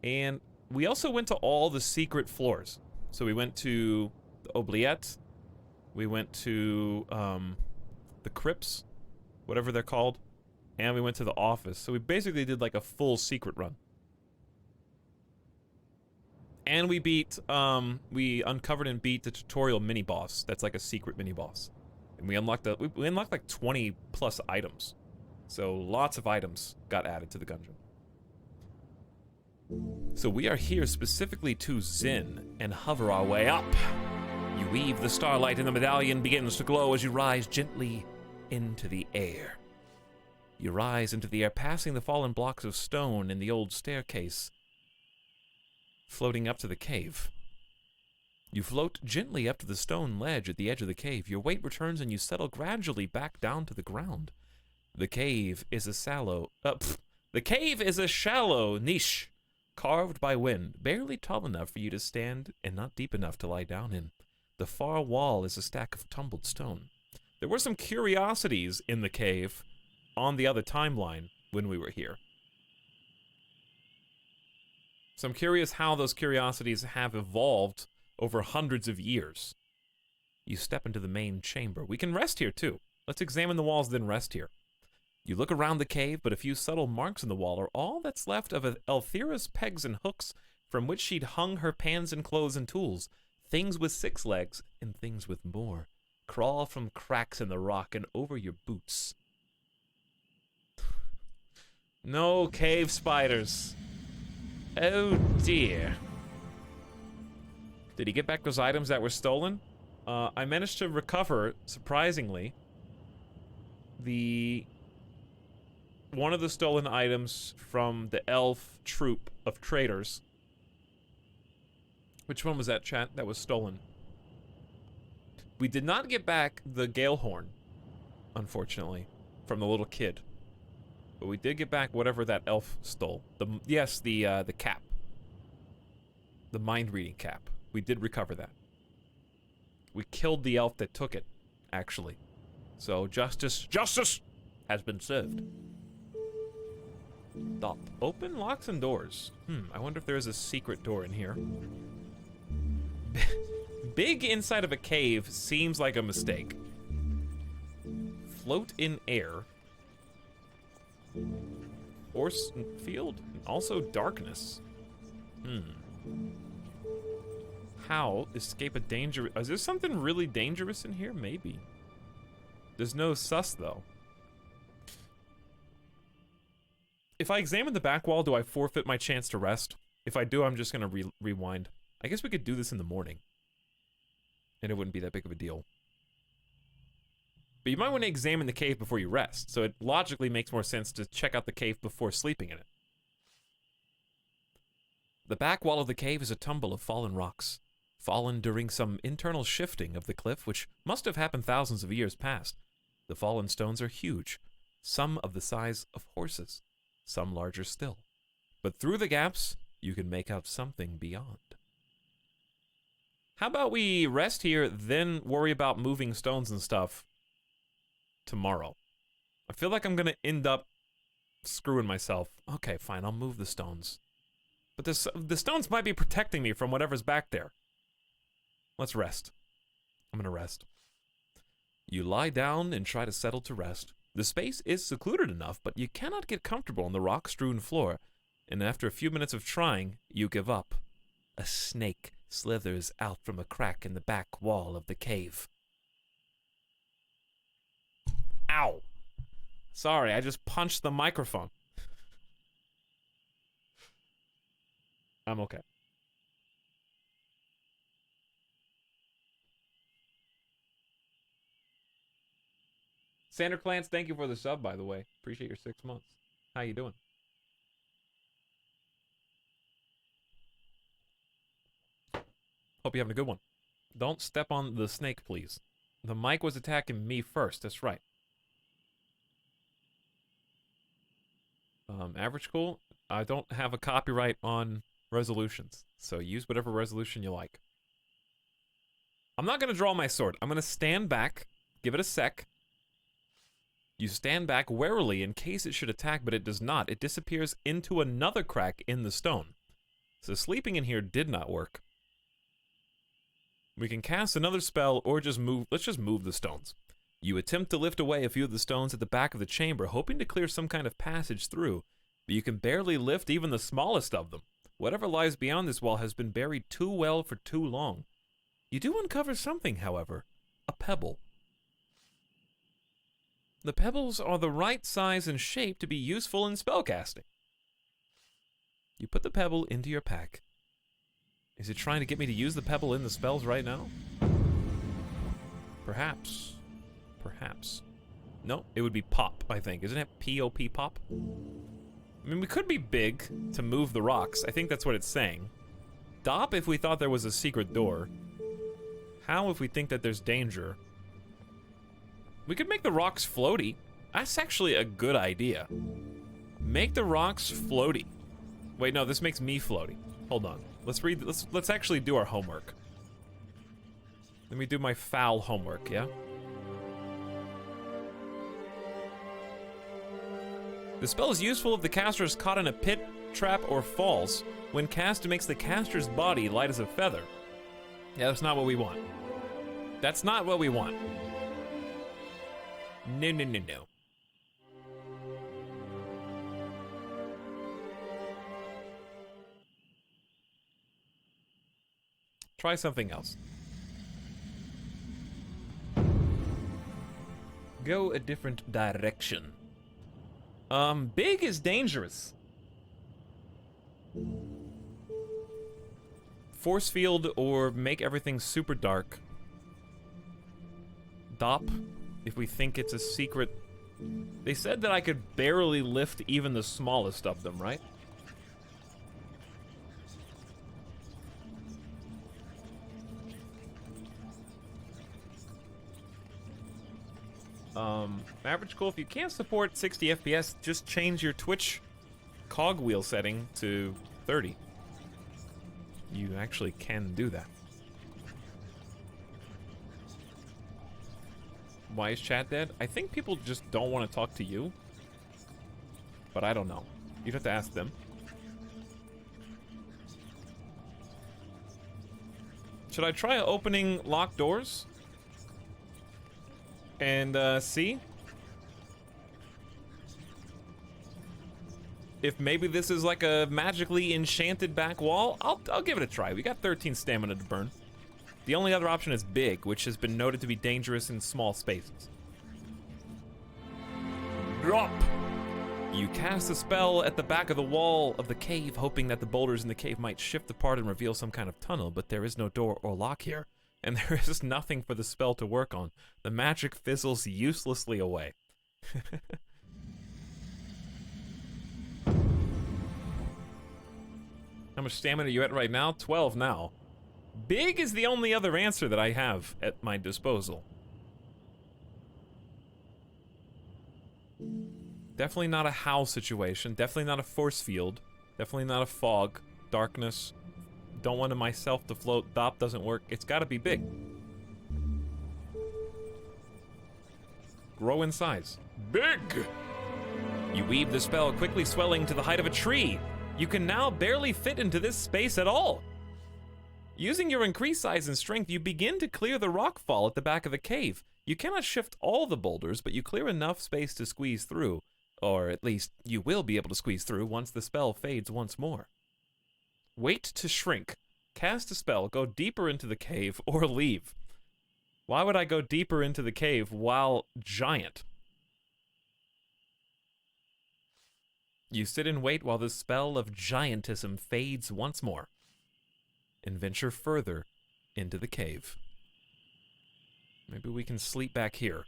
And we also went to all the secret floors. So we went to the oubliette. We went to the crypts, whatever they're called. And we went to the office. So we basically did like a full secret run. And we beat, we uncovered and beat the tutorial mini-boss. That's like a secret mini-boss. And we unlocked, we unlocked like 20 plus items. So lots of items got added to the gungeon. So we are here specifically to Zin and hover our way up. You weave the starlight and the medallion begins to glow as you rise gently into the air. You rise into the air, passing the fallen blocks of stone in the old staircase, floating up to the cave. You float gently up to the stone ledge at the edge of the cave. Your weight returns and you settle gradually back down to the ground. The cave is a shallow niche carved by wind, barely tall enough for you to stand and not deep enough to lie down in. The far wall is a stack of tumbled stone. There were some curiosities in the cave on the other timeline when we were here. So I'm curious how those curiosities have evolved over hundreds of years. You step into the main chamber. We can rest here too. Let's examine the walls, then rest here. You look around the cave, but a few subtle marks in the wall are all that's left of Elthira's pegs and hooks from which she'd hung her pans and clothes and tools. Things with 6 legs and things with more crawl from cracks in the rock and over your boots. No cave spiders. Oh dear. Did he get back those items that were stolen? I managed to recover, surprisingly, one of the stolen items from the elf troop of traders. Which one was that, chat, that was stolen? We did not get back the gale horn, unfortunately, from the little kid. But we did get back whatever that elf stole. The cap. The mind-reading cap. We did recover that. We killed the elf that took it, actually. So justice has been served. Stop. Open locks and doors. I wonder if there is a secret door in here. Big inside of a cave seems like a mistake. Float in air. Force field. Also darkness. How escape a danger? Is there something really dangerous in here? Maybe. There's no sus though. If I examine the back wall, do I forfeit my chance to rest? If I do, I'm just gonna rewind. I guess we could do this in the morning. And it wouldn't be that big of a deal. But you might want to examine the cave before you rest, so it logically makes more sense to check out the cave before sleeping in it. The back wall of the cave is a tumble of fallen rocks, fallen during some internal shifting of the cliff, which must have happened thousands of years past. The fallen stones are huge, some of the size of horses, some larger still. But through the gaps, you can make out something beyond. How about we rest here, then worry about moving stones and stuff tomorrow? I feel like I'm gonna end up screwing myself. Okay, fine, I'll move the stones. But the stones might be protecting me from whatever's back there. Let's rest. I'm gonna rest. You lie down and try to settle to rest. The space is secluded enough, but you cannot get comfortable on the rock-strewn floor. And after a few minutes of trying, you give up. A snake slithers out from a crack in the back wall of the cave. Ow! Sorry, I just punched the microphone. I'm okay. Sander Clance, thank you for the sub, by the way. Appreciate your 6 months. How you doing? Hope you're having a good one. Don't step on the snake, please. The mic was attacking me first, that's right. Average cool? I don't have a copyright on resolutions, so use whatever resolution you like. I'm not gonna draw my sword. I'm gonna stand back, give it a sec. You stand back warily in case it should attack, but it does not. It disappears into another crack in the stone. So sleeping in here did not work. We can cast another spell or just move. Let's just move the stones. You attempt to lift away a few of the stones at the back of the chamber, hoping to clear some kind of passage through, but you can barely lift even the smallest of them. Whatever lies beyond this wall has been buried too well for too long. You do uncover something, however, a pebble. The pebbles are the right size and shape to be useful in spellcasting. You put the pebble into your pack. Is it trying to get me to use the pebble in the spells right now? Perhaps. Perhaps. No, it would be pop, I think. Isn't it P-O-P, pop? I mean, we could be big to move the rocks. I think that's what it's saying. Dop if we thought there was a secret door. How if we think that there's danger? We could make the rocks floaty. That's actually a good idea. Make the rocks floaty. Wait, no, this makes me floaty. Hold on. Let's actually do our homework. Let me do my foul homework, yeah? The spell is useful if the caster is caught in a pit, trap, or falls. When cast, it makes the caster's body light as a feather. Yeah, that's not what we want. That's not what we want. No, no, no, no. Try something else. Go a different direction. Big is dangerous. Force field or make everything super dark. Dop, if we think it's a secret. They said that I could barely lift even the smallest of them, right? Average cool, if you can't support 60 FPS, just change your Twitch cogwheel setting to 30. You actually can do that. Why is chat dead? I think people just don't want to talk to you. But I don't know. You'd have to ask them. Should I try opening locked doors? And see if maybe this is like a magically enchanted back wall. I'll give it a try. We got 13 stamina to burn. The only other option is big, which has been noted to be dangerous in small spaces. Drop! You cast a spell at the back of the wall of the cave, hoping that the boulders in the cave might shift apart and reveal some kind of tunnel, but there is no door or lock here. And there is nothing for the spell to work on. The magic fizzles uselessly away. How much stamina are you at right now? 12 now. Big is the only other answer that I have at my disposal. Definitely not a howl situation. Definitely not a force field. Definitely not a fog. Darkness. Don't want myself to float. Dop doesn't work. It's gotta be big. Grow in size. Big! You weave the spell, quickly swelling to the height of a tree. You can now barely fit into this space at all. Using your increased size and strength, you begin to clear the rock fall at the back of the cave. You cannot shift all the boulders, but you clear enough space to squeeze through. Or at least, you will be able to squeeze through once the spell fades once more. Wait to shrink. Cast a spell, go deeper into the cave, or leave. Why would I go deeper into the cave while giant? You sit and wait while the spell of giantism fades once more, and venture further into the cave. Maybe we can sleep back here,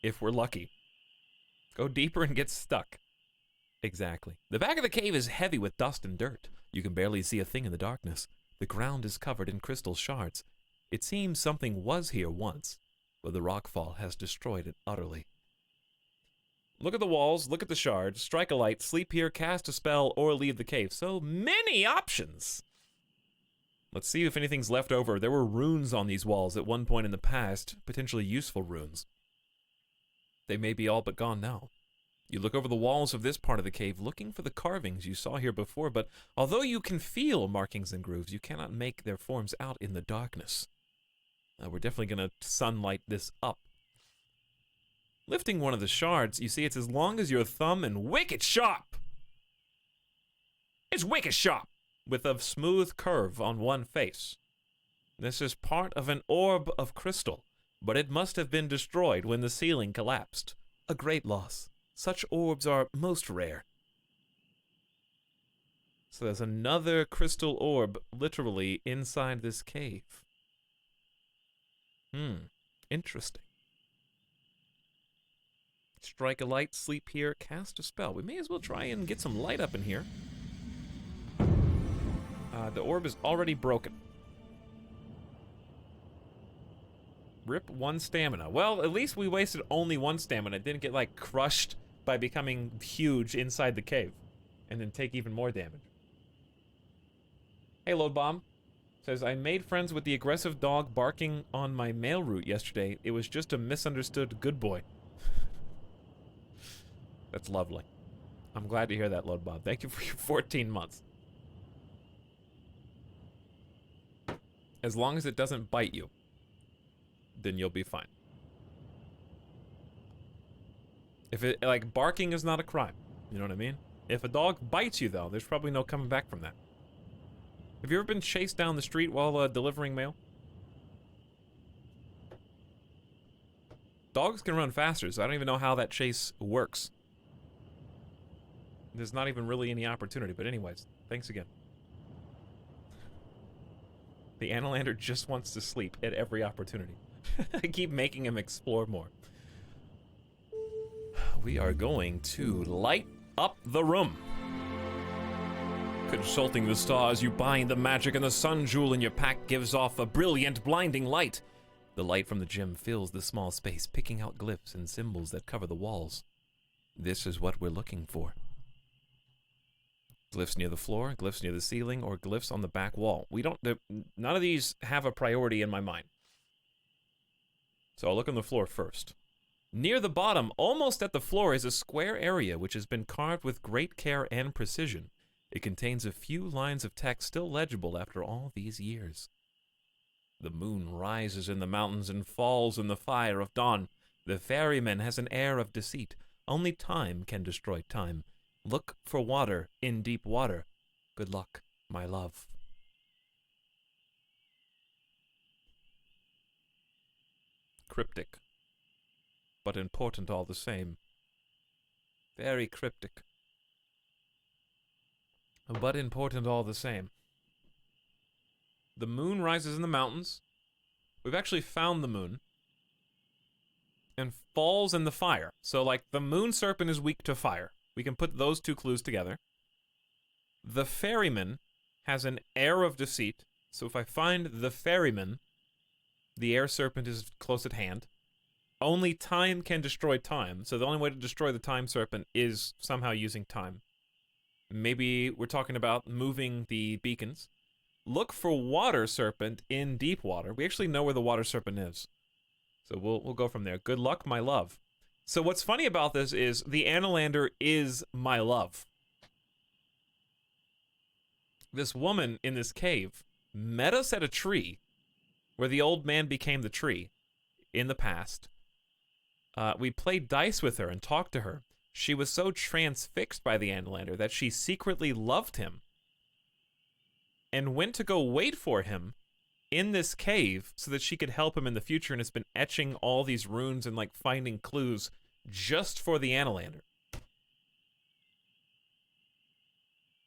if we're lucky. Go deeper and get stuck. Exactly. The back of the cave is heavy with dust and dirt. You can barely see a thing in the darkness. The ground is covered in crystal shards. It seems something was here once, but the rockfall has destroyed it utterly. Look at the walls, look at the shards, strike a light, sleep here, cast a spell, or leave the cave. So many options! Let's see if anything's left over. There were runes on these walls at one point in the past, potentially useful runes. They may be all but gone now. You look over the walls of this part of the cave, looking for the carvings you saw here before, but although you can feel markings and grooves, you cannot make their forms out in the darkness. We're definitely going to sunlight this up. Lifting one of the shards, you see it's as long as your thumb and wicked sharp! It's wicked sharp! With a smooth curve on one face. This is part of an orb of crystal, but it must have been destroyed when the ceiling collapsed. A great loss. Such orbs are most rare. So there's another crystal orb literally inside this cave. Interesting. Strike a light, sleep here, cast a spell. We may as well try and get some light up in here. The orb is already broken. Rip 1 stamina. Well, at least we wasted only 1 stamina. Didn't get, like, crushed by becoming huge inside the cave. And then take even more damage. Hey, Load Bomb. Says, I made friends with the aggressive dog barking on my mail route yesterday. It was just a misunderstood good boy. That's lovely. I'm glad to hear that, Load Bomb. Thank you for your 14 months. As long as it doesn't bite you, then you'll be fine. If it, like, barking is not a crime. You know what I mean? If a dog bites you, though, there's probably no coming back from that. Have you ever been chased down the street while delivering mail? Dogs can run faster, so I don't even know how that chase works. There's not even really any opportunity, but anyways, thanks again. The Analander just wants to sleep at every opportunity. I keep making him explore more. We are going to light up the room. Consulting the stars, you bind the magic, and the sun jewel in your pack gives off a brilliant, blinding light. The light from the gem fills the small space, picking out glyphs and symbols that cover the walls. This is what we're looking for. Glyphs near the floor, glyphs near the ceiling, or glyphs on the back wall. None of these have a priority in my mind. So I'll look on the floor first. Near the bottom, almost at the floor, is a square area which has been carved with great care and precision. It contains a few lines of text still legible after all these years. The moon rises in the mountains and falls in the fire of dawn. The ferryman has an air of deceit. Only time can destroy time. Look for water in deep water. Good luck, my love. Cryptic, but important all the same. Very cryptic, but important all the same. The moon rises in the mountains. We've actually found the moon. And falls in the fire. So, like, the moon serpent is weak to fire. We can put those two clues together. The ferryman has an air of deceit. So if I find the ferryman, the air serpent is close at hand. Only time can destroy time. So the only way to destroy the time serpent is somehow using time. Maybe we're talking about moving the beacons. Look for water serpent in deep water. We actually know where the water serpent is. So we'll go from there. Good luck, my love. So what's funny about this is the Analander is my love. This woman in this cave met us at a tree where the old man became the tree in the past. We played dice with her and talked to her. She was so transfixed by the Analander that she secretly loved him and went to go wait for him in this cave so that she could help him in the future, and has been etching all these runes and, like, finding clues just for the Analander.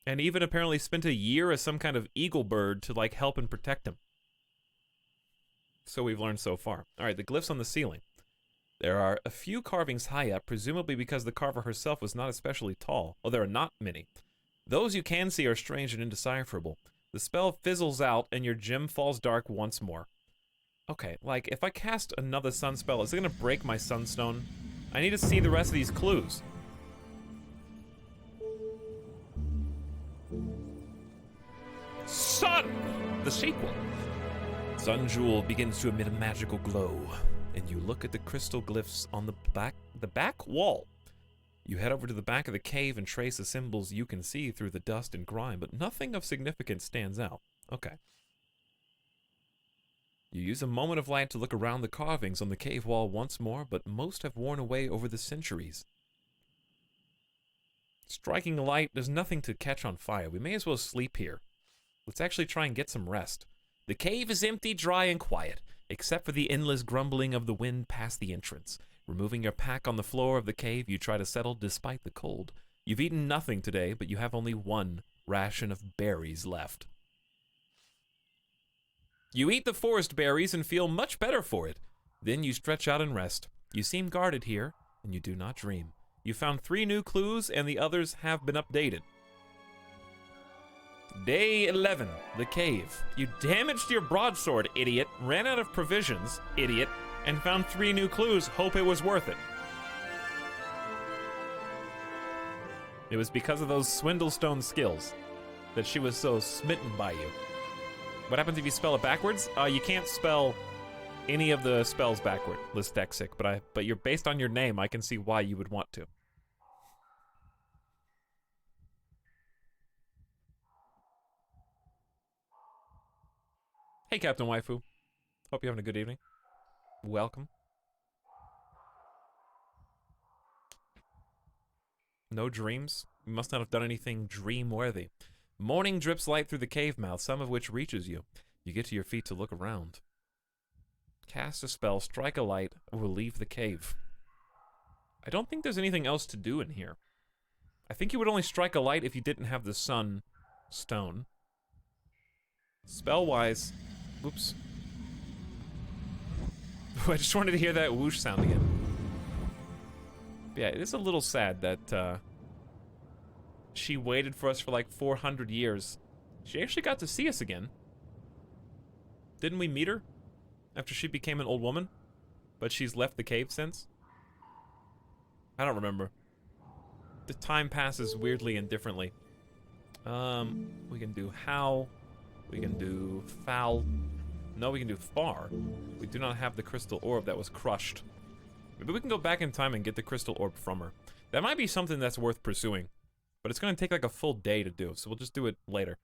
And even apparently spent a year as some kind of eagle bird to, like, help and protect him. So we've learned so far. All right, the glyphs on the ceiling. There are a few carvings high up, presumably because the carver herself was not especially tall. Oh, there are not many. Those you can see are strange and indecipherable. The spell fizzles out and your gem falls dark once more. Okay, like, if I cast another sun spell, is it gonna break my sunstone? I need to see the rest of these clues. Sun! The sequel. Sun Jewel begins to emit a magical glow, and you look at the crystal glyphs on the back wall. You head over to the back of the cave and trace the symbols you can see through the dust and grime, but nothing of significance stands out. Okay. You use a moment of light to look around the carvings on the cave wall once more, but most have worn away over the centuries. Striking a light, there's nothing to catch on fire. We may as well sleep here. Let's actually try and get some rest. The cave is empty, dry, and quiet, except for the endless grumbling of the wind past the entrance. Removing your pack on the floor of the cave, you try to settle despite the cold. You've eaten nothing today, but you have only one ration of berries left. You eat the forest berries and feel much better for it. Then you stretch out and rest. You seem guarded here, and you do not dream. You found 3 new clues, and the others have been updated. Day 11, the cave. You damaged your broadsword, idiot, ran out of provisions, idiot, and found 3 new clues. Hope it was worth it. It was because of those Swindlestone skills that she was so smitten by you. What happens if you spell it backwards? You can't spell any of the spells backward, Listexic, but you're based on your name, I can see why you would want to. Hey, Captain Waifu. Hope you're having a good evening. Welcome. No dreams? You must not have done anything dream-worthy. Morning drips light through the cave mouth, some of which reaches you. You get to your feet to look around. Cast a spell, strike a light, or leave the cave. I don't think there's anything else to do in here. I think you would only strike a light if you didn't have the sun stone. Spell-wise... Oops. I just wanted to hear that whoosh sound again. Yeah, it is a little sad that, she waited for us for like 400 years. She actually got to see us again. Didn't we meet her? After she became an old woman? But she's left the cave since? I don't remember. The time passes weirdly and differently. We can do how. We can do foul. No, we can do far. We do not have the crystal orb that was crushed. Maybe we can go back in time and get the crystal orb from her. That might be something that's worth pursuing. But it's going to take like a full day to do, so we'll just do it later.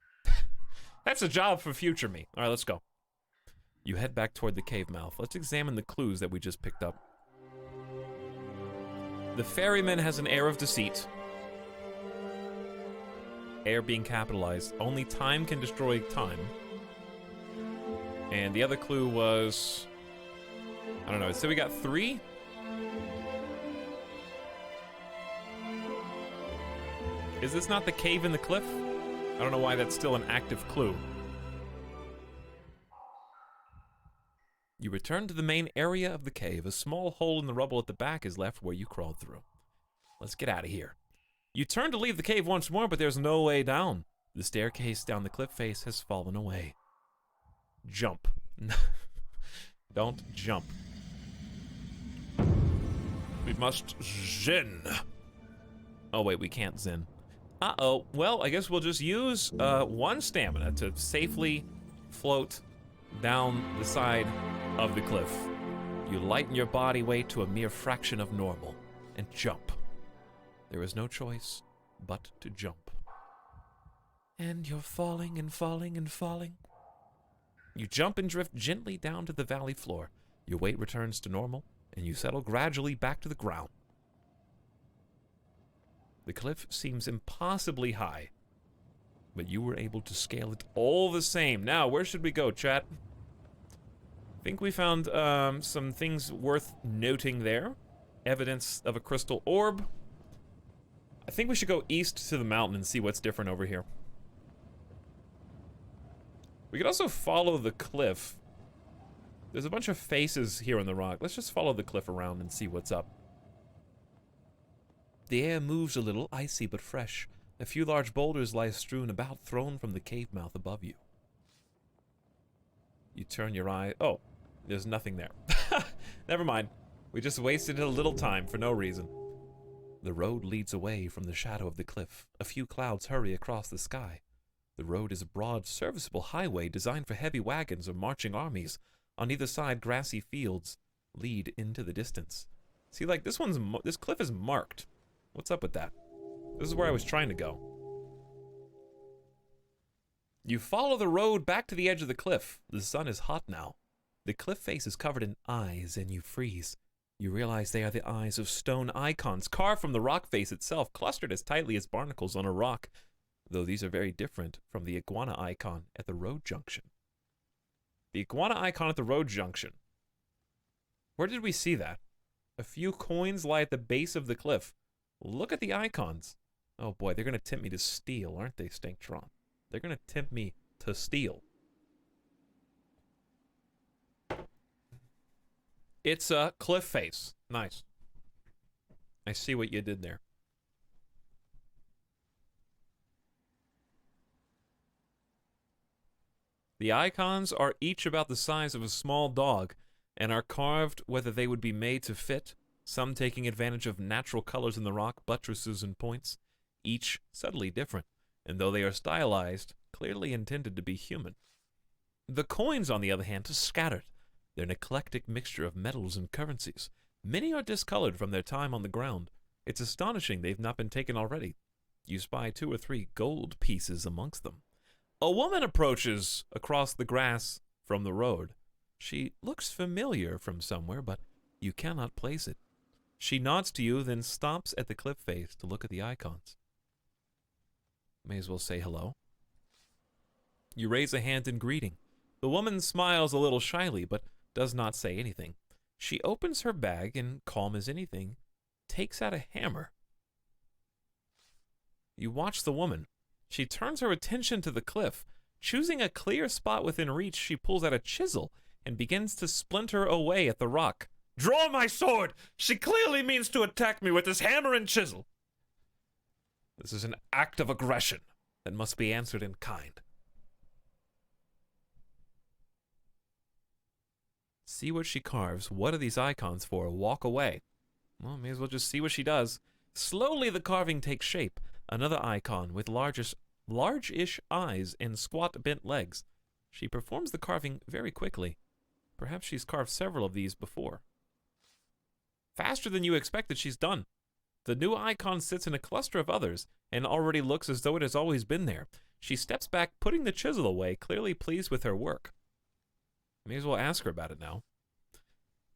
That's a job for future me. Alright, let's go. You head back toward the cave mouth. Let's examine the clues that we just picked up. The ferryman has an air of deceit. Air being capitalized. Only time can destroy time. And the other clue was... I don't know, so we got 3? Is this not the cave in the cliff? I don't know why that's still an active clue. You return to the main area of the cave. A small hole in the rubble at the back is left where you crawled through. Let's get out of here. You turn to leave the cave once more, but there's no way down. The staircase down the cliff face has fallen away. Jump. Don't jump. We must zen. Oh wait, we can't zen. Uh-oh. Well, I guess we'll just use 1 stamina to safely float down the side of the cliff. You lighten your body weight to a mere fraction of normal and jump. There is no choice but to jump. And you're falling and falling and falling. You jump and drift gently down to the valley floor. Your weight returns to normal, and you settle gradually back to the ground. The cliff seems impossibly high, but you were able to scale it all the same. Now, where should we go, chat? I think we found some things worth noting there. Evidence of a crystal orb. I think we should go east to the mountain and see what's different over here. We could also follow the cliff There's a bunch of faces here on the rock. Let's just follow the cliff around and see what's up. The air moves a little, icy but fresh. A few large boulders lie strewn about, thrown from the cave mouth above you. You turn your eye... Oh, there's nothing there. Never mind. We just wasted a little time for no reason. The road leads away from the shadow of the cliff. A few clouds hurry across the sky. The road is a broad, serviceable highway designed for heavy wagons or marching armies. On either side, grassy fields lead into the distance. See, like, this cliff is marked. What's up with that? This is where I was trying to go. You follow the road back to the edge of the cliff. The sun is hot now. The cliff face is covered in eyes, and you freeze. You realize they are the eyes of stone icons carved from the rock face itself, clustered as tightly as barnacles on a rock, though these are very different from the iguana icon at the road junction. The iguana icon at the road junction. Where did we see that? A few coins lie at the base of the cliff. Look at the icons. Oh boy, they're going to tempt me to steal, aren't they, Stinktron? They're going to tempt me to steal. It's a cliff face. Nice. I see what you did there. The icons are each about the size of a small dog and are carved whether they would be made to fit, some taking advantage of natural colors in the rock, buttresses and points, each subtly different, and though they are stylized, clearly intended to be human. The coins, on the other hand, are scattered. They're an eclectic mixture of metals and currencies. Many are discolored from their time on the ground. It's astonishing they've not been taken already. You spy 2 or 3 gold pieces amongst them. A woman approaches across the grass from the road. She looks familiar from somewhere, but you cannot place it. She nods to you, then stops at the cliff face to look at the icons. May as well say hello. You raise a hand in greeting. The woman smiles a little shyly, but does not say anything. She opens her bag and, calm as anything, takes out a hammer. You watch the woman. She turns her attention to the cliff. Choosing a clear spot within reach, she pulls out a chisel and begins to splinter away at the rock. Draw my sword! She clearly means to attack me with this hammer and chisel. This is an act of aggression that must be answered in kind. See what she carves. What are these icons for? Walk away. Well, may as well just see what she does. Slowly the carving takes shape. Another icon with large-ish eyes and squat bent legs. She performs the carving very quickly. Perhaps she's carved several of these before. Faster than you expected, she's done. The new icon sits in a cluster of others and already looks as though it has always been there. She steps back, putting the chisel away, clearly pleased with her work. May as well ask her about it now.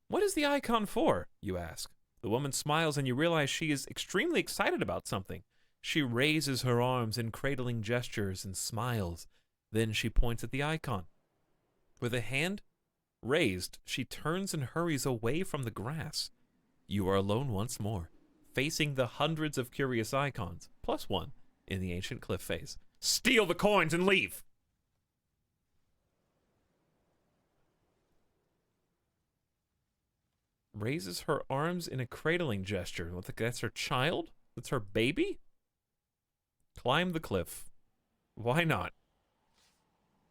What is the icon for? You ask. The woman smiles and you realize she is extremely excited about something. She raises her arms in cradling gestures and smiles. Then she points at the icon. With a hand raised, she turns and hurries away from the grass. You are alone once more, facing the hundreds of curious icons, plus one in the ancient cliff face. Steal the coins and leave! Raises her arms in a cradling gesture. That's her child? That's her baby? Climb the cliff. Why not?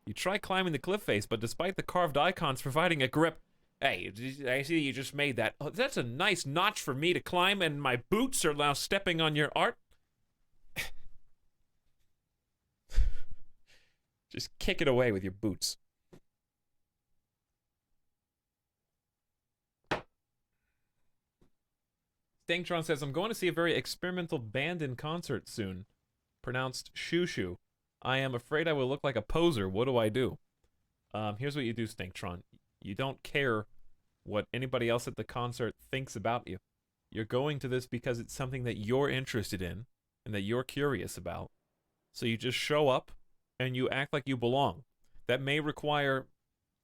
You try climbing the cliff face, but despite the carved icons providing a grip... Hey, I see you just made that. Oh, that's a nice notch for me to climb, and my boots are now stepping on your art. Just kick it away with your boots. Stangtron says, I'm going to see a very experimental band in concert soon. Pronounced shoo-shoo. I am afraid I will look like a poser. What do I do? Here's what you do, Stangtron. You don't care what anybody else at the concert thinks about you. You're going to this because it's something that you're interested in and that you're curious about. So you just show up and you act like you belong. That may require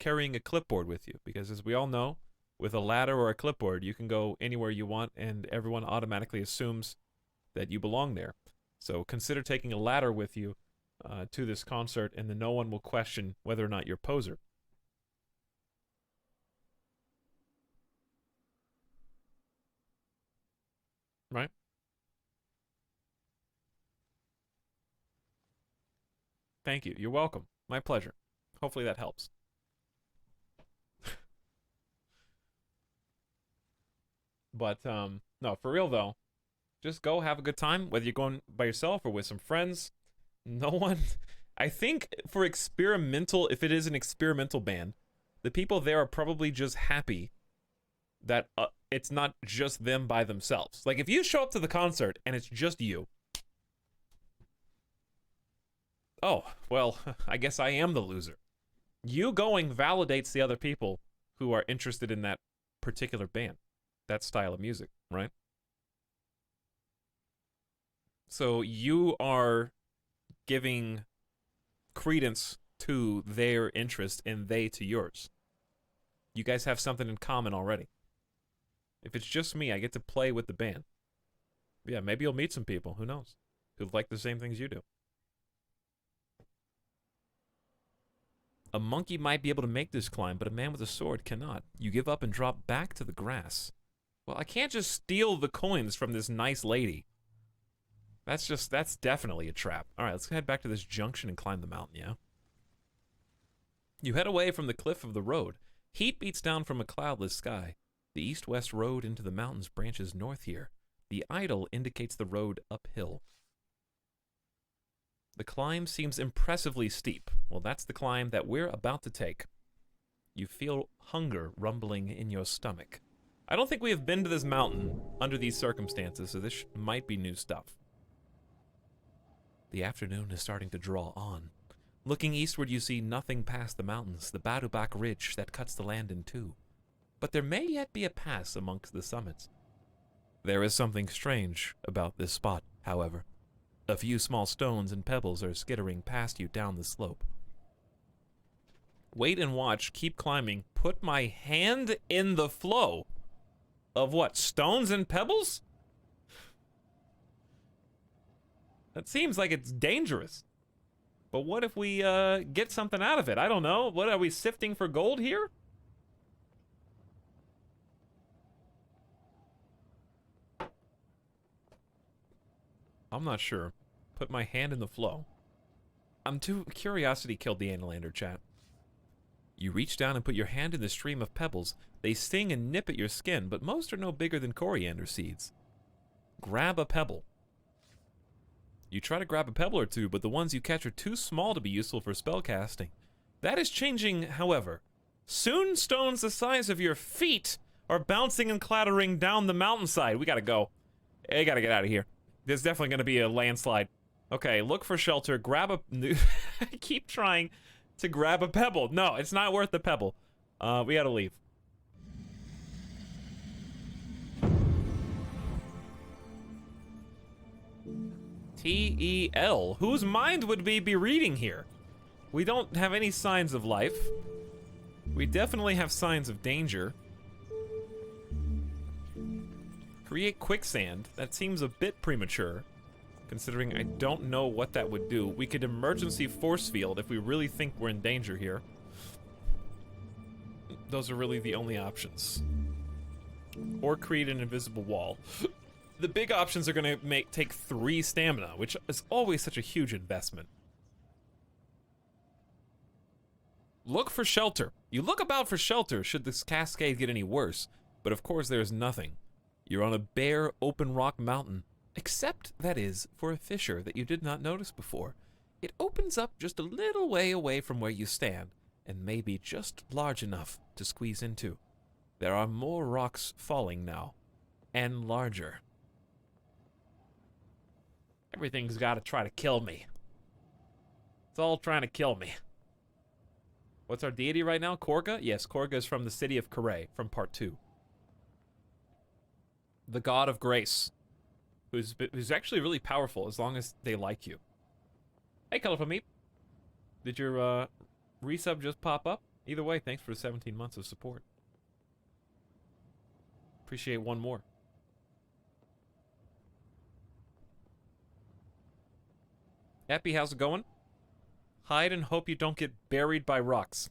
carrying a clipboard with you because, as we all know, with a ladder or a clipboard, you can go anywhere you want and everyone automatically assumes that you belong there. So consider taking a ladder with you to this concert, and then no one will question whether or not you're a poser. Thank you. You're welcome. My pleasure. Hopefully that helps. But, no, for real though, just go have a good time, whether you're going by yourself or with some friends. No one, I think for experimental, if it is an experimental band, the people there are probably just happy that it's not just them by themselves. Like, if you show up to the concert and it's just you, oh, well, I guess I am the loser. You going validates the other people who are interested in that particular band, that style of music, right? So you are giving credence to their interest and they to yours. You guys have something in common already. If it's just me, I get to play with the band. Yeah, maybe you'll meet some people, who knows, who like the same things you do. A monkey might be able to make this climb, but a man with a sword cannot. You give up and drop back to the grass. Well, I can't just steal the coins from this nice lady. That's definitely a trap. All right, let's head back to this junction and climb the mountain, yeah? You head away from the cliff of the road. Heat beats down from a cloudless sky. The east-west road into the mountains branches north here. The idol indicates the road uphill. The climb seems impressively steep. Well, that's the climb that we're about to take. You feel hunger rumbling in your stomach. I don't think we have been to this mountain under these circumstances, so this might be new stuff. The afternoon is starting to draw on. Looking eastward, you see nothing past the mountains, the Badubak Ridge that cuts the land in two. But there may yet be a pass amongst the summits. There is something strange about this spot, however. A few small stones and pebbles are skittering past you down the slope. Wait and watch, keep climbing. Put my hand in the flow. Of what, stones and pebbles? That seems like it's dangerous. But what if we get something out of it? I don't know. What, are we sifting for gold here? I'm not sure. Put my hand in the flow. Curiosity killed the Analander, chat. You reach down and put your hand in the stream of pebbles. They sting and nip at your skin, but most are no bigger than coriander seeds. Grab a pebble. You try to grab a pebble or two, but the ones you catch are too small to be useful for spellcasting. That is changing, however. Soon stones the size of your feet are bouncing and clattering down the mountainside. We gotta go. I gotta get out of here. There's definitely gonna be a landslide. Okay, look for shelter, grab a... I keep trying to grab a pebble. No, it's not worth the pebble. We gotta leave. T-E-L. Whose mind would we be reading here? We don't have any signs of life. We definitely have signs of danger. Create quicksand. That seems a bit premature, considering I don't know what that would do. We could emergency force field if we really think we're in danger here. Those are really the only options. Or create an invisible wall. The big options are gonna take 3 stamina, which is always such a huge investment. Look for shelter. You look about for shelter should this cascade get any worse, but of course there's nothing. You're on a bare, open rock mountain, except, that is, for a fissure that you did not notice before. It opens up just a little way away from where you stand, and may be just large enough to squeeze into. There are more rocks falling now, and larger. Everything's got to try to kill me. It's all trying to kill me. What's our deity right now? Korga? Yes, Korga is from the city of Kare, from part 2. The god of grace, who's actually really powerful as long as they like you. Hey, Colorful Meep. Did your resub just pop up? Either way, thanks for the 17 months of support. Appreciate one more. Epi, how's it going? Hide and hope you don't get buried by rocks.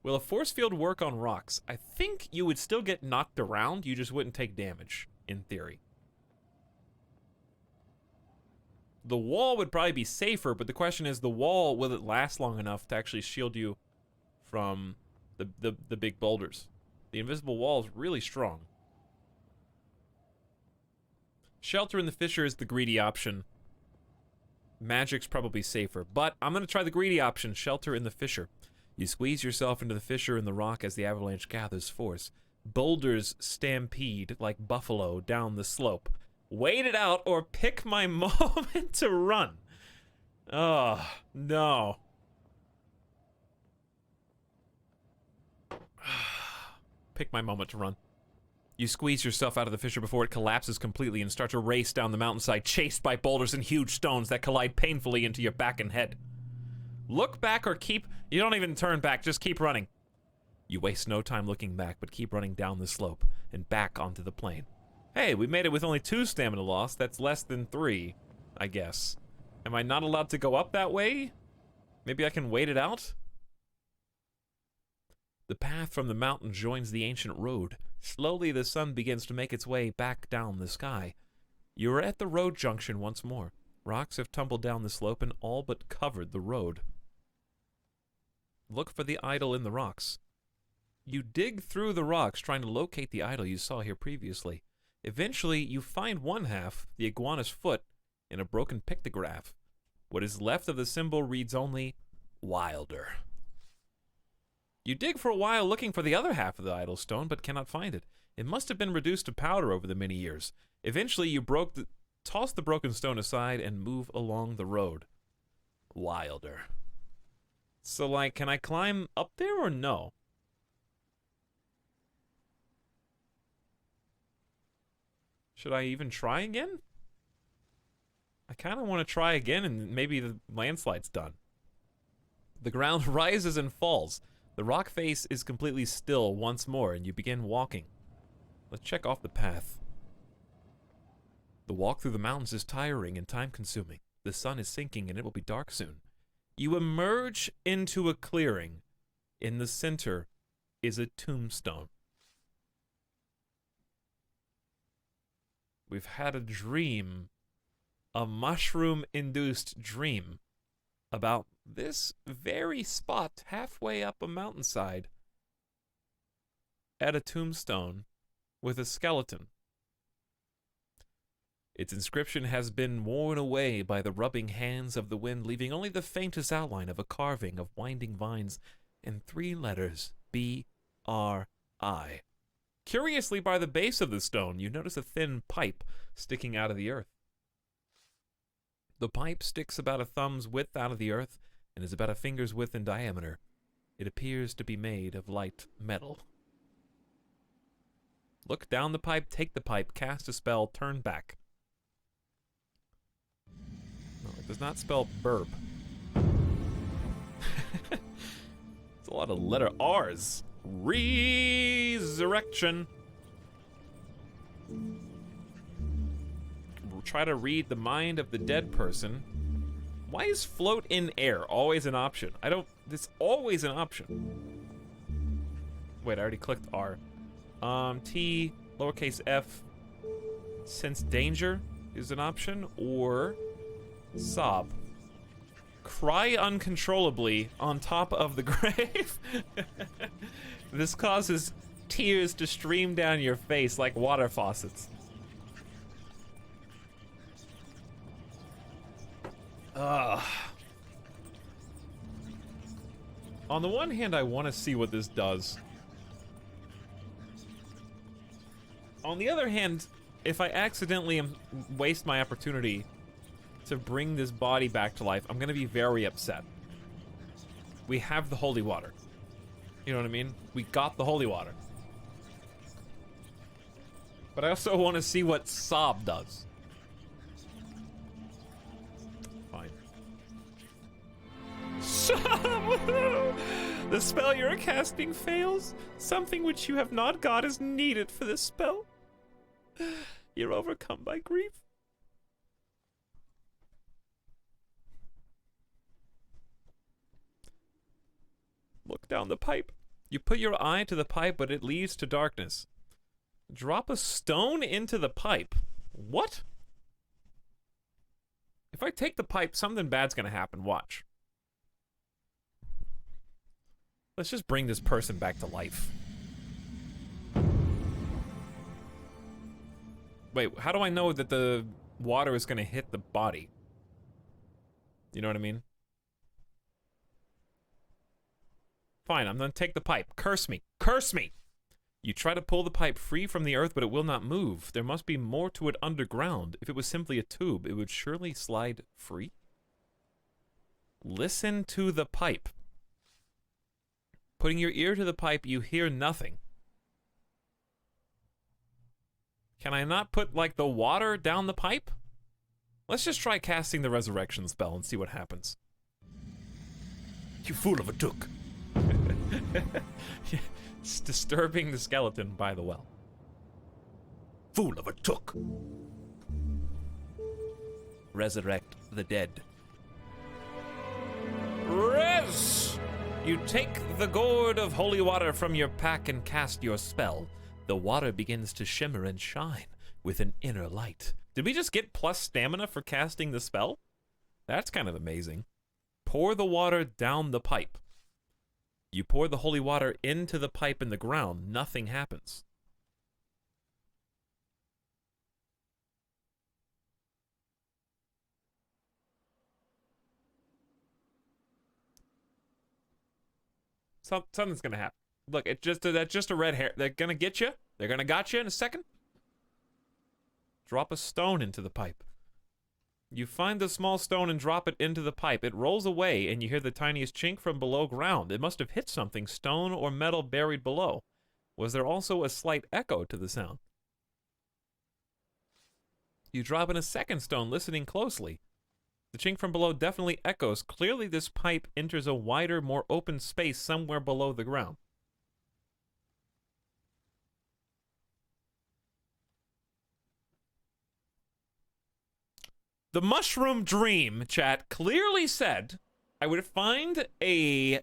Will a force field work on rocks? I think you would still get knocked around, you just wouldn't take damage, in theory. the wall would probably be safer, but the question is, the wall, will it last long enough to actually shield you from the big boulders? The invisible wall is really strong. Shelter in the fissure is the greedy option. Magic's probably safer, but I'm gonna try the greedy option, shelter in the fissure. You squeeze yourself into the fissure in the rock as the avalanche gathers force. Boulders stampede like buffalo down the slope. Wait it out or pick my moment to run. Oh, no. Pick my moment to run. You squeeze yourself out of the fissure before it collapses completely and start to race down the mountainside, chased by boulders and huge stones that collide painfully into your back and head. Look back or keep... You don't even turn back, just keep running. You waste no time looking back, but keep running down the slope and back onto the plain. Hey, we made it with only 2 stamina loss. That's less than 3, I guess. Am I not allowed to go up that way? Maybe I can wait it out? The path from the mountain joins the ancient road. Slowly, the sun begins to make its way back down the sky. You are at the road junction once more. Rocks have tumbled down the slope and all but covered the road. Look for the idol in the rocks. You dig through the rocks trying to locate the idol you saw here previously. Eventually, you find one half, the iguana's foot, in a broken pictograph. What is left of the symbol reads only, Wilder. You dig for a while looking for the other half of the idol stone, but cannot find it. It must have been reduced to powder over the many years. Eventually, you toss the broken stone aside and move along the road. Wilder. So, like, can I climb up there or no? Should I even try again? I kind of want to try again and maybe the landslide's done. The ground rises and falls. The rock face is completely still once more and you begin walking. Let's check off the path. The walk through the mountains is tiring and time-consuming. The sun is sinking and it will be dark soon. You emerge into a clearing. In the center is a tombstone. We've had a dream, a mushroom-induced dream, about this very spot halfway up a mountainside at a tombstone with a skeleton. Its inscription has been worn away by the rubbing hands of the wind, leaving only the faintest outline of a carving of winding vines and 3 letters, B-R-I. Curiously, by the base of the stone, you notice a thin pipe sticking out of the earth. The pipe sticks about a thumb's width out of the earth and is about a finger's width in diameter. It appears to be made of light metal. Look down the pipe, take the pipe, cast a spell, turn back. No, it does not spell burp. It's a lot of letter R's. Resurrection. We'll try to read the mind of the dead person. Why is float in air always an option? It's always an option. Wait, I already clicked R. T, lowercase f, sense danger is an option, or sob. Cry uncontrollably on top of the grave. This causes tears to stream down your face like water faucets. Ugh. On the one hand, I want to see what this does. On the other hand, if I accidentally waste my opportunity to bring this body back to life, I'm gonna be very upset. We have the holy water. You know what I mean? We got the holy water. But I also want to see what sob does. Fine. Sob! The spell you're casting fails. Something which you have not got is needed for this spell. You're overcome by grief. Look down the pipe. You put your eye to the pipe, but it leads to darkness. Drop a stone into the pipe. What? If I take the pipe, something bad's gonna happen. Watch. Let's just bring this person back to life. Wait, how do I know that the water is gonna hit the body? You know what I mean? Fine, I'm gonna take the pipe. Curse me. Curse me! You try to pull the pipe free from the earth, but it will not move. There must be more to it underground. If it was simply a tube, it would surely slide free. Listen to the pipe. Putting your ear to the pipe, you hear nothing. Can I not put, like, the water down the pipe? Let's just try casting the resurrection spell and see what happens. You fool of a took. It's disturbing the skeleton by the well. Fool of a took. Resurrect the dead. Res! You take the gourd of holy water from your pack and cast your spell. The water begins to shimmer and shine with an inner light. Did we just get plus stamina for casting the spell? That's kind of amazing. Pour the water down the pipe. You pour the holy water into the pipe in the ground. Nothing happens. Something's gonna happen. Look, that's just a red hair. They're gonna get you. They're gonna got you in a second. Drop a stone into the pipe. You find the small stone and drop it into the pipe. It rolls away, and you hear the tiniest chink from below ground. It must have hit something, stone or metal buried below. Was there also a slight echo to the sound? You drop in a second stone, listening closely. The chink from below definitely echoes. Clearly, this pipe enters a wider, more open space somewhere below the ground. The mushroom dream, chat, clearly said I would find a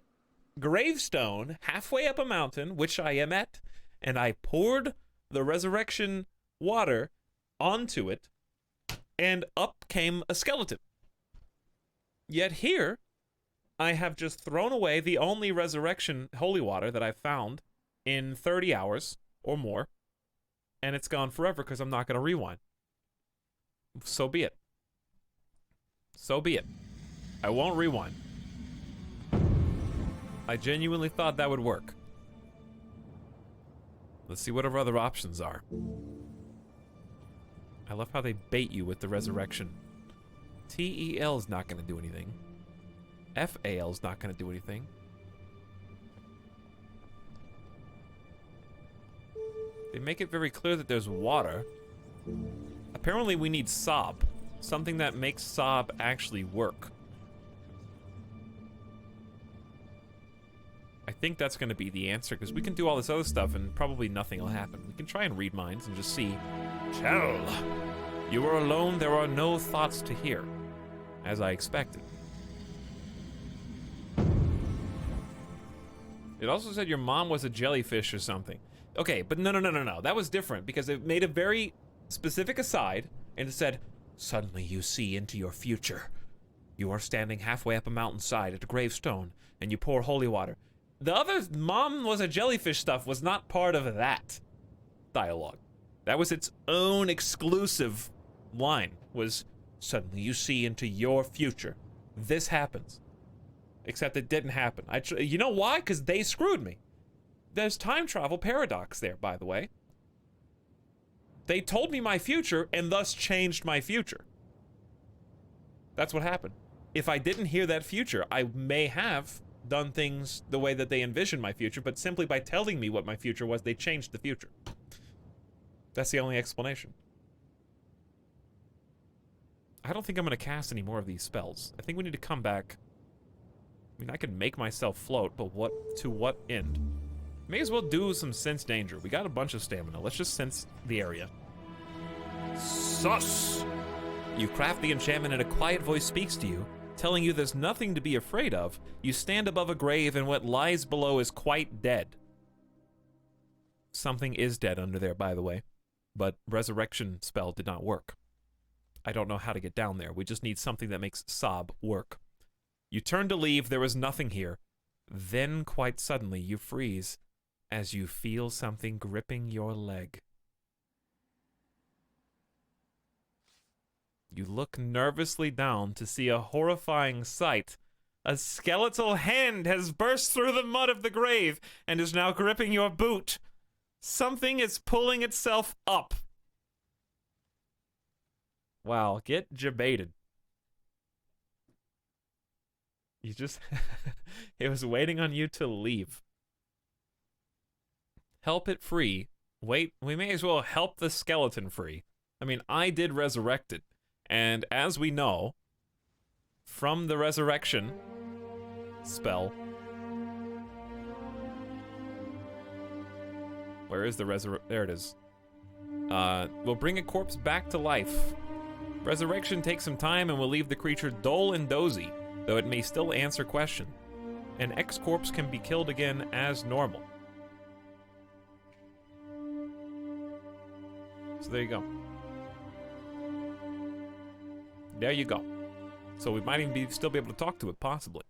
gravestone halfway up a mountain, which I am at, and I poured the resurrection water onto it, and up came a skeleton. Yet here, I have just thrown away the only resurrection holy water that I've found in 30 hours or more, and it's gone forever because I'm not going to rewind. So be it. So be it. I won't rewind. I genuinely thought that would work. Let's see what our other options are. I love how they bait you with the resurrection. TEL is not going to do anything. FAL is not going to do anything. They make it very clear that there's water. Apparently we need sob. Something that makes sob actually work. I think that's going to be the answer, because we can do all this other stuff and probably nothing will happen. We can try and read minds and just see. Tell. You are alone, there are no thoughts to hear. As I expected. It also said your mom was a jellyfish or something. Okay, but no. That was different, because it made a very specific aside, and it said, suddenly you see into your future. You are standing halfway up a mountainside at a gravestone, and you pour holy water. The other mom was a jellyfish stuff was not part of that dialogue. That was its own exclusive line, was suddenly you see into your future. This happens. Except it didn't happen. You know why? Because they screwed me. There's time travel paradox there, by the way. They told me my future and thus changed my future. That's what happened. If I didn't hear that future, I may have done things the way that they envisioned my future, but simply by telling me what my future was, they changed the future. That's the only explanation. I don't think I'm going to cast any more of these spells. I think we need to come back. I mean, I could make myself float, but to what end? May as well do some sense danger. We got a bunch of stamina. Let's just sense the area. Sus! You craft the enchantment and a quiet voice speaks to you, telling you there's nothing to be afraid of. You stand above a grave and what lies below is quite dead. Something is dead under there, by the way, but resurrection spell did not work. I don't know how to get down there. We just need something that makes Sob work. You turn to leave. There is nothing here. Then, quite suddenly, you freeze as you feel something gripping your leg. You look nervously down to see a horrifying sight. A skeletal hand has burst through the mud of the grave and is now gripping your boot. Something is pulling itself up. Wow, get jebaited. You just... It was waiting on you to leave. Help it free. Wait, we may as well help the skeleton free. I mean, I did resurrect it. And as we know, from the resurrection spell... Where is the there it is. We'll bring a corpse back to life. Resurrection takes some time and will leave the creature dull and dozy, though it may still answer question. An ex-corpse can be killed again as normal. So there you go. There you go. So we might even still be able to talk to it, possibly.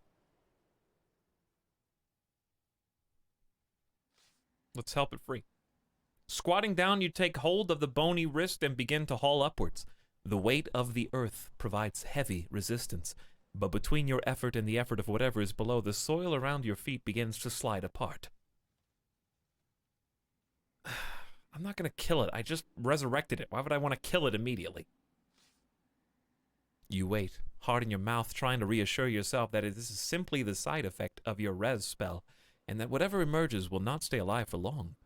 Let's help it free. Squatting down, you take hold of the bony wrist and begin to haul upwards. The weight of the earth provides heavy resistance, but between your effort and the effort of whatever is below, the soil around your feet begins to slide apart. I'm not going to kill it. I just resurrected it. Why would I want to kill it immediately? You wait, heart in your mouth, trying to reassure yourself that this is simply the side effect of your res spell, and that whatever emerges will not stay alive for long.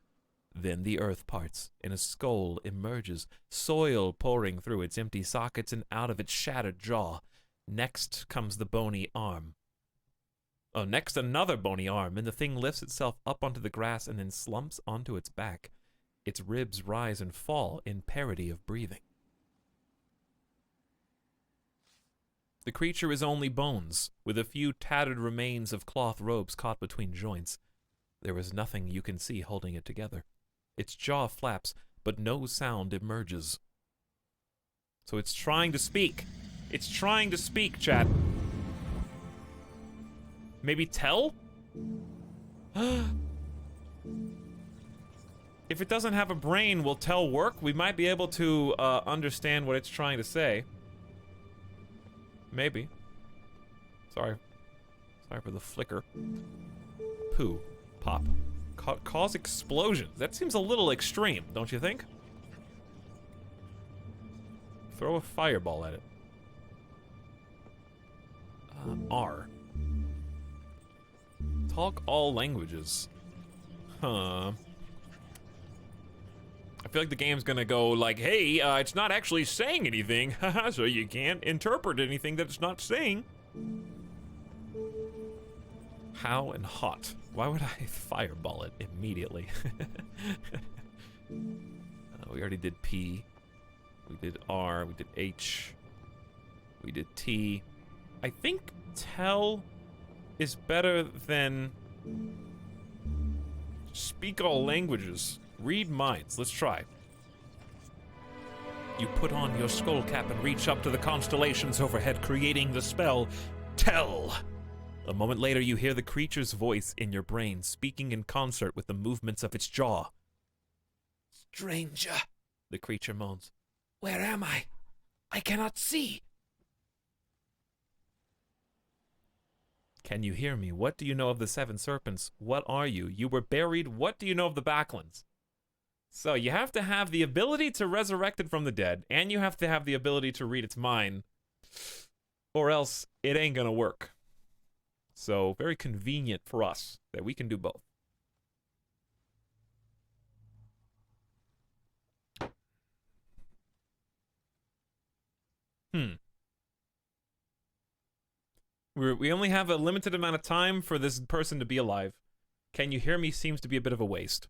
Then the earth parts, and a skull emerges, soil pouring through its empty sockets and out of its shattered jaw. Next comes the bony arm. Oh, next another bony arm, and the thing lifts itself up onto the grass and then slumps onto its back. Its ribs rise and fall in parody of breathing. The creature is only bones, with a few tattered remains of cloth robes caught between joints. There is nothing you can see holding it together. Its jaw flaps, but no sound emerges. So it's trying to speak. It's trying to speak, chat. Maybe tell? If it doesn't have a brain, will tell work? We might be able to understand what it's trying to say. Maybe. Sorry. Sorry for the flicker. Poo. Pop. Cause explosions. That seems a little extreme, don't you think? Throw a fireball at it. R. Talk all languages. Huh. I feel like the game's gonna go like, hey, it's not actually saying anything, haha, so you can't interpret anything that it's not saying. How and hot. Why would I fireball it immediately? We already did P. We did R. We did H. We did T. I think tell is better than speak all languages. Read minds. Let's try. You put on your skull cap and reach up to the constellations overhead, creating the spell, Tell. A moment later, you hear the creature's voice in your brain, speaking in concert with the movements of its jaw. Stranger, the creature moans. Where am I? I cannot see. Can you hear me? What do you know of the seven serpents? What are you? You were buried. What do you know of the backlands? So you have to have the ability to resurrect it from the dead, and you have to have the ability to read its mind, or else it ain't gonna work. So very convenient for us that we can do both. We only have a limited amount of time for this person to be alive. Can you hear me seems to be a bit of a waste.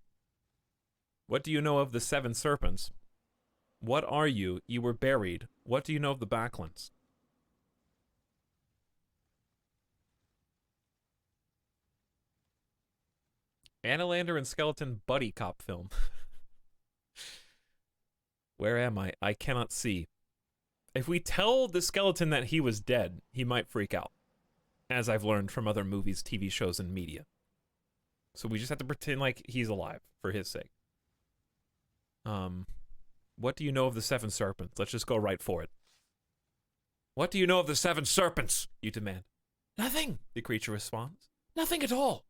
What do you know of the seven serpents? What are you? You were buried. What do you know of the backlands? Annalander and Skeleton buddy cop film. Where am I? I cannot see. If we tell the skeleton that he was dead, he might freak out, as I've learned from other movies, TV shows, and media. So we just have to pretend like he's alive for his sake. What do you know of the 7 serpents? Let's just go right for it. What do you know of the 7 serpents? You demand. Nothing, the creature responds. Nothing at all.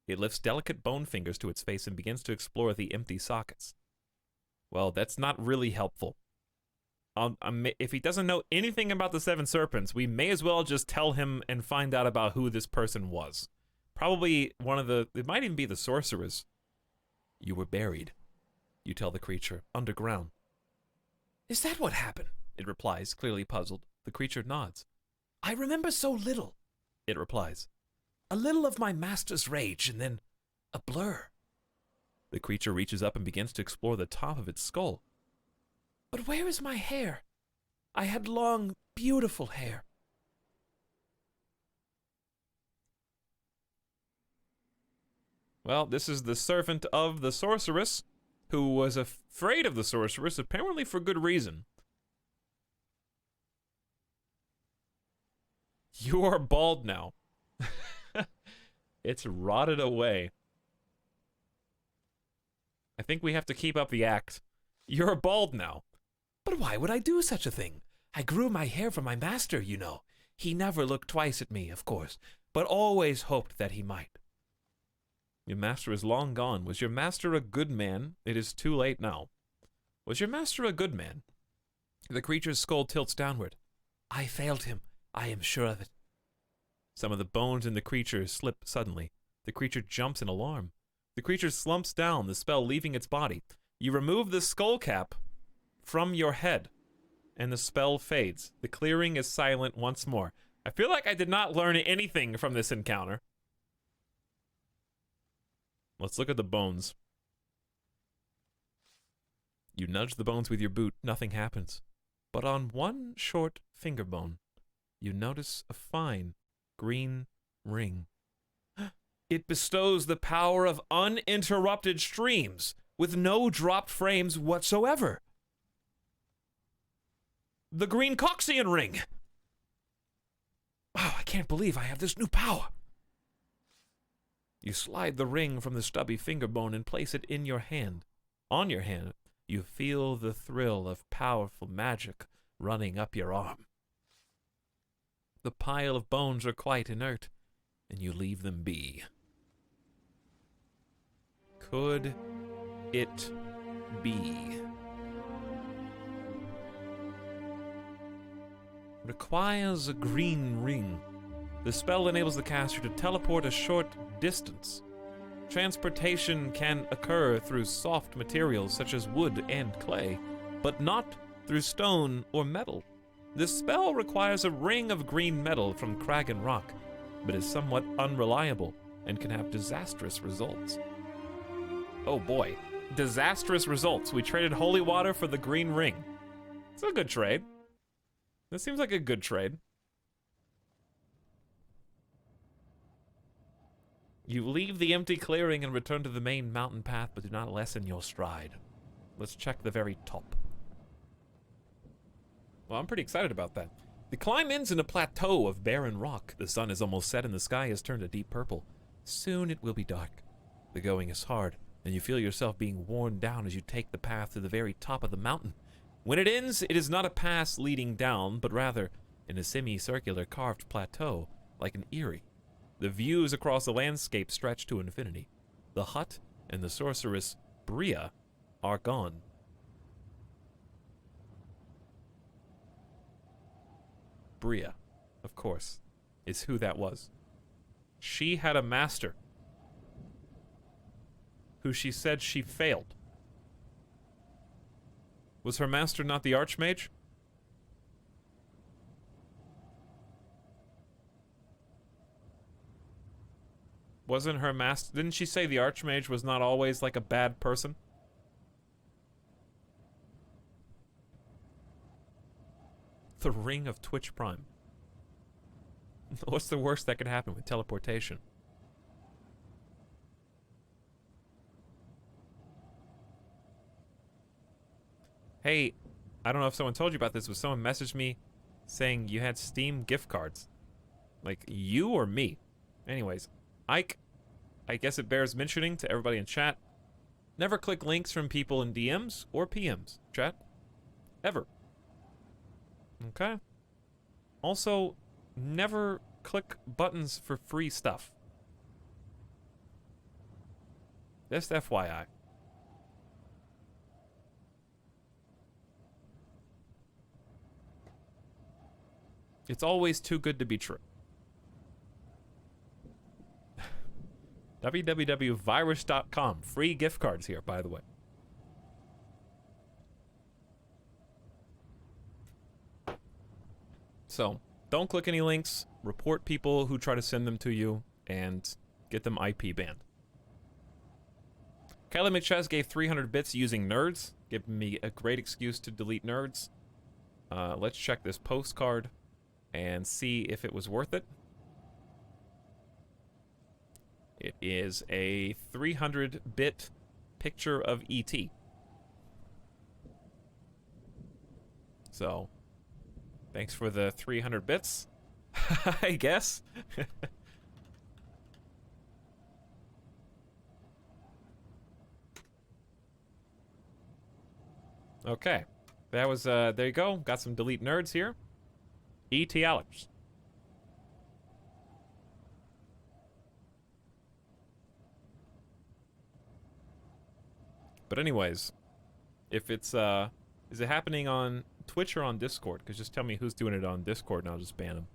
It lifts delicate bone fingers to its face and begins to explore the empty sockets. Well, that's not really helpful. If he doesn't know anything about the 7 serpents, we may as well just tell him and find out about who this person was. Probably it might even be the sorceress. You were buried, you tell the creature, underground. Is that what happened? It replies, clearly puzzled. The creature nods. I remember so little, it replies. A little of my master's rage, and then a blur. The creature reaches up and begins to explore the top of its skull. But where is my hair? I had long, beautiful hair. Well, this is the servant of the sorceress, who was afraid of the sorceress, apparently for good reason. You are bald now. It's rotted away. I think we have to keep up the act. You're bald now. But why would I do such a thing? I grew my hair for my master, you know. He never looked twice at me, of course, but always hoped that he might. Your master is long gone. Was your master a good man? It is too late now. Was your master a good man? The creature's skull tilts downward. I failed him. I am sure of it. Some of the bones in the creature slip suddenly. The creature jumps in alarm. The creature slumps down, the spell leaving its body. You remove the skull cap from your head, and the spell fades. The clearing is silent once more. I feel like I did not learn anything from this encounter. Let's look at the bones. You nudge the bones with your boot. Nothing happens. But on one short finger bone, you notice a fine green ring. It bestows the power of uninterrupted streams with no dropped frames whatsoever. The green Coxian ring. Oh, I can't believe I have this new power. You slide the ring from the stubby finger bone and place it in your hand. On your hand, you feel the thrill of powerful magic running up your arm. The pile of bones are quite inert, and you leave them be. Could it be? Requires a green ring. The spell enables the caster to teleport a short distance. Transportation can occur through soft materials such as wood and clay, but not through stone or metal. This spell requires a ring of green metal from crag and rock, but is somewhat unreliable and can have disastrous results. Oh boy, disastrous results. We traded holy water for the green ring. It's a good trade. That seems like a good trade. You leave the empty clearing and return to the main mountain path, but do not lessen your stride. Let's check the very top. Well, I'm pretty excited about that. The climb ends in a plateau of barren rock. The sun is almost set and the sky has turned a deep purple. Soon it will be dark. The going is hard, and you feel yourself being worn down as you take the path to the very top of the mountain. When it ends, it is not a pass leading down, but rather in a semicircular carved plateau, like an eyrie. The views across the landscape stretch to infinity. The hut and the sorceress, Bria, are gone. Bria, of course, is who that was. She had a master who she said she failed. Was her master not the Archmage? Wasn't her master... Didn't she say the Archmage was not always like a bad person? The Ring of Twitch Prime. What's the worst that could happen with teleportation? Hey, I don't know if someone told you about this, but someone messaged me saying you had Steam gift cards. Like, you or me? Anyways, Ike, I guess it bears mentioning to everybody in chat. Never click links from people in DMs or PMs, chat. Ever. Okay? Also, never click buttons for free stuff. Just FYI. It's always too good to be true. www.virus.com. Free gift cards here, by the way. So, don't click any links, report people who try to send them to you, and get them IP banned. Kylie McChess gave 300 bits using nerds, giving me a great excuse to delete nerds. Let's check this postcard and see if it was worth it. It is a 300-bit picture of E.T. So, thanks for the 300 bits, I guess. Okay, that was, there you go. Got some delete nerds here. Etalyx. But anyways, if it's, is it happening on Twitch or on Discord? Because just tell me who's doing it on Discord and I'll just ban them.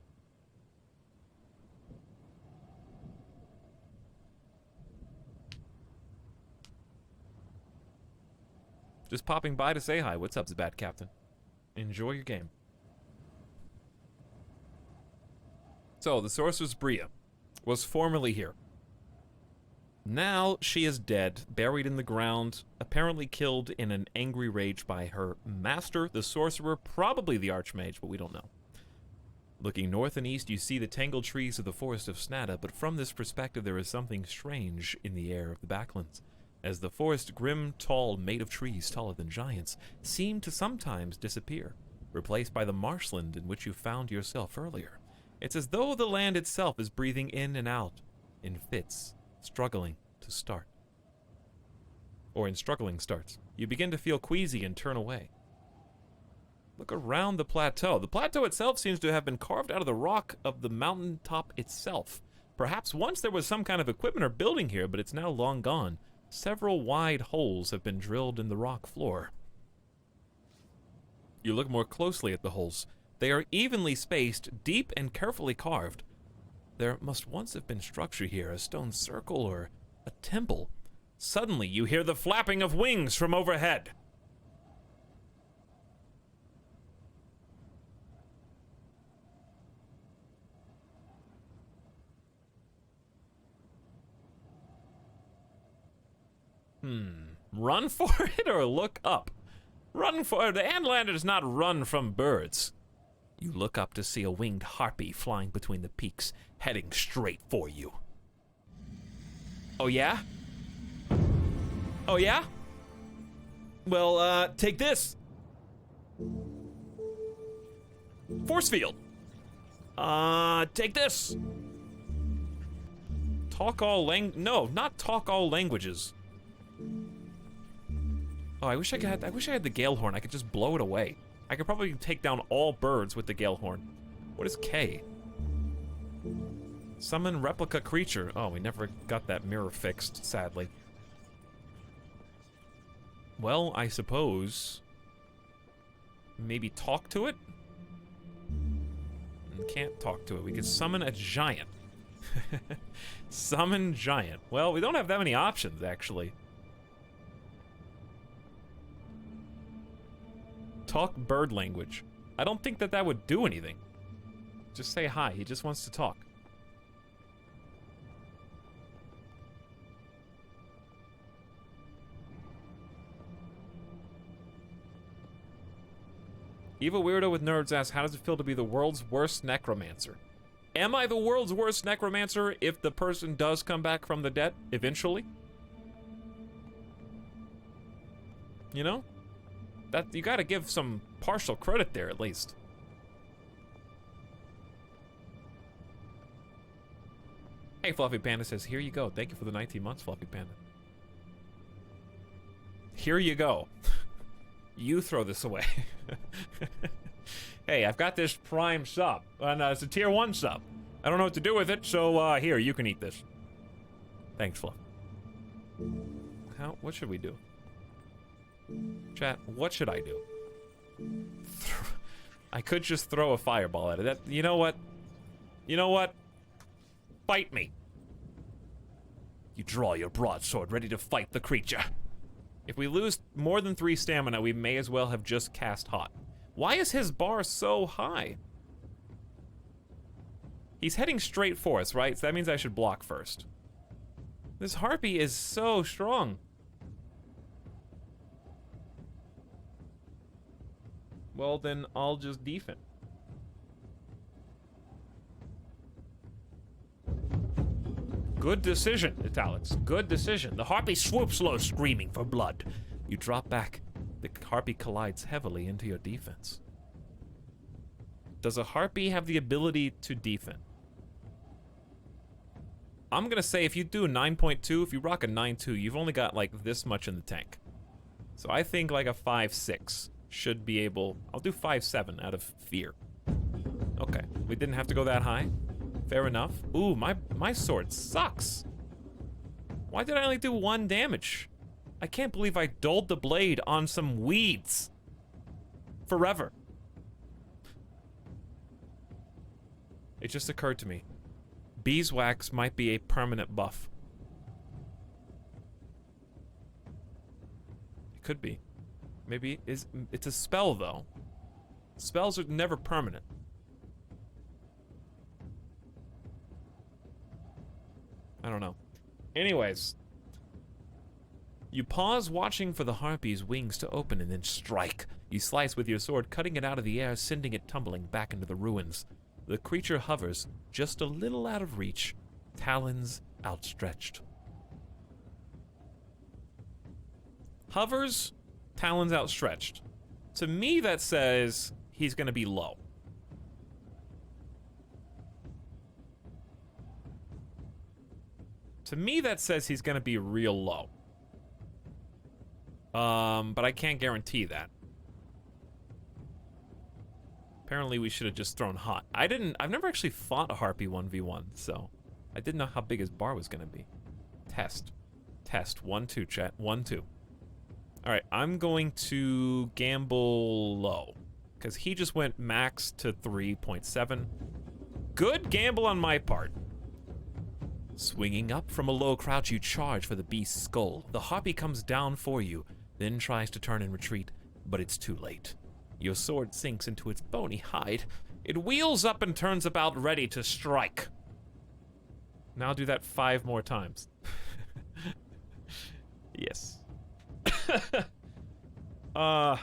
Just popping by to say hi. What's up, Zbat Captain? Enjoy your game. So, the Sorceress Bria was formerly here. Now, she is dead, buried in the ground, apparently killed in an angry rage by her master, the Sorcerer, probably the Archmage, but we don't know. Looking north and east, you see the tangled trees of the Forest of Snada, but from this perspective there is something strange in the air of the Backlands, as the forest, grim, tall, made of trees taller than giants, seem to sometimes disappear, replaced by the marshland in which you found yourself earlier. It's as though the land itself is breathing in and out, in fits, struggling to start. Or in struggling starts. You begin to feel queasy and turn away. Look around the plateau. The plateau itself seems to have been carved out of the rock of the mountaintop itself. Perhaps once there was some kind of equipment or building here, but it's now long gone. Several wide holes have been drilled in the rock floor. You look more closely at the holes. They are evenly spaced, deep and carefully carved. There must once have been structure here, a stone circle or a temple. Suddenly, you hear the flapping of wings from overhead. Run for it or look up? Run for it. The Andlander does not run from birds. You look up to see a winged harpy flying between the peaks, heading straight for you. Oh yeah? Oh yeah? Well, take this. Force field. Take this. Talk all no, not talk all languages. Oh, I wish I had the gale horn. I could just blow it away. I could probably take down all birds with the gale horn. What is K? Summon replica creature. Oh, we never got that mirror fixed, sadly. Well, I suppose maybe talk to it? Can't talk to it. We could summon a giant. Summon giant. Well, we don't have that many options, actually. Talk bird language. I don't think that would do anything. Just say hi. He just wants to talk. Evil Weirdo with Nerds asks, how does it feel to be the world's worst necromancer? Am I the world's worst necromancer if the person does come back from the dead, eventually? You know? That you gotta give some partial credit there, at least. Hey, Fluffy Panda says, here you go. Thank you for the 19 months, Fluffy Panda. Here you go. You throw this away. Hey, I've got this Prime sub, and it's a tier 1 sub. I don't know what to do with it, so here, you can eat this. Thanks, Fluff. What should we do? Chat, what should I do? I could just throw a fireball at it. You know what? You know what? Fight me. You draw your broadsword, ready to fight the creature. If we lose more than 3 stamina, we may as well have just cast hot. Why is his bar so high? He's heading straight for us, right? So that means I should block first. This harpy is so strong. Well, then I'll just defend. Good decision, Etalyx. Good decision. The harpy swoops low, screaming for blood. You drop back. The harpy collides heavily into your defense. Does a harpy have the ability to defend? I'm gonna say if you do a 9.2, if you rock a 9.2, you've only got like this much in the tank. So I think like a 5.6 should be able... I'll do 5.7 out of fear. Okay, we didn't have to go that high. Fair enough. Ooh, my sword sucks. Why did I only do 1 damage? I can't believe I dulled the blade on some weeds. Forever. It just occurred to me. Beeswax might be a permanent buff. It could be. Maybe it's a spell though. Spells are never permanent. I don't know. Anyways. You pause, watching for the harpy's wings to open and then strike. You slice with your sword, cutting it out of the air, sending it tumbling back into the ruins. The creature hovers, just a little out of reach, talons outstretched. Hovers, talons outstretched. To me, that says he's gonna be low. To me, that says he's gonna be real low. But I can't guarantee that. Apparently we should have just thrown hot. I've never actually fought a harpy 1v1, so I didn't know how big his bar was gonna be. Test. Test. 1-2, chat. 1-2. Alright, I'm going to gamble low. Because he just went max to 3.7. Good gamble on my part. Swinging up from a low crouch, you charge for the beast's skull. The harpy comes down for you, then tries to turn and retreat, but it's too late. Your sword sinks into its bony hide. It wheels up and turns about, ready to strike. Now do that 5 more times. Yes. How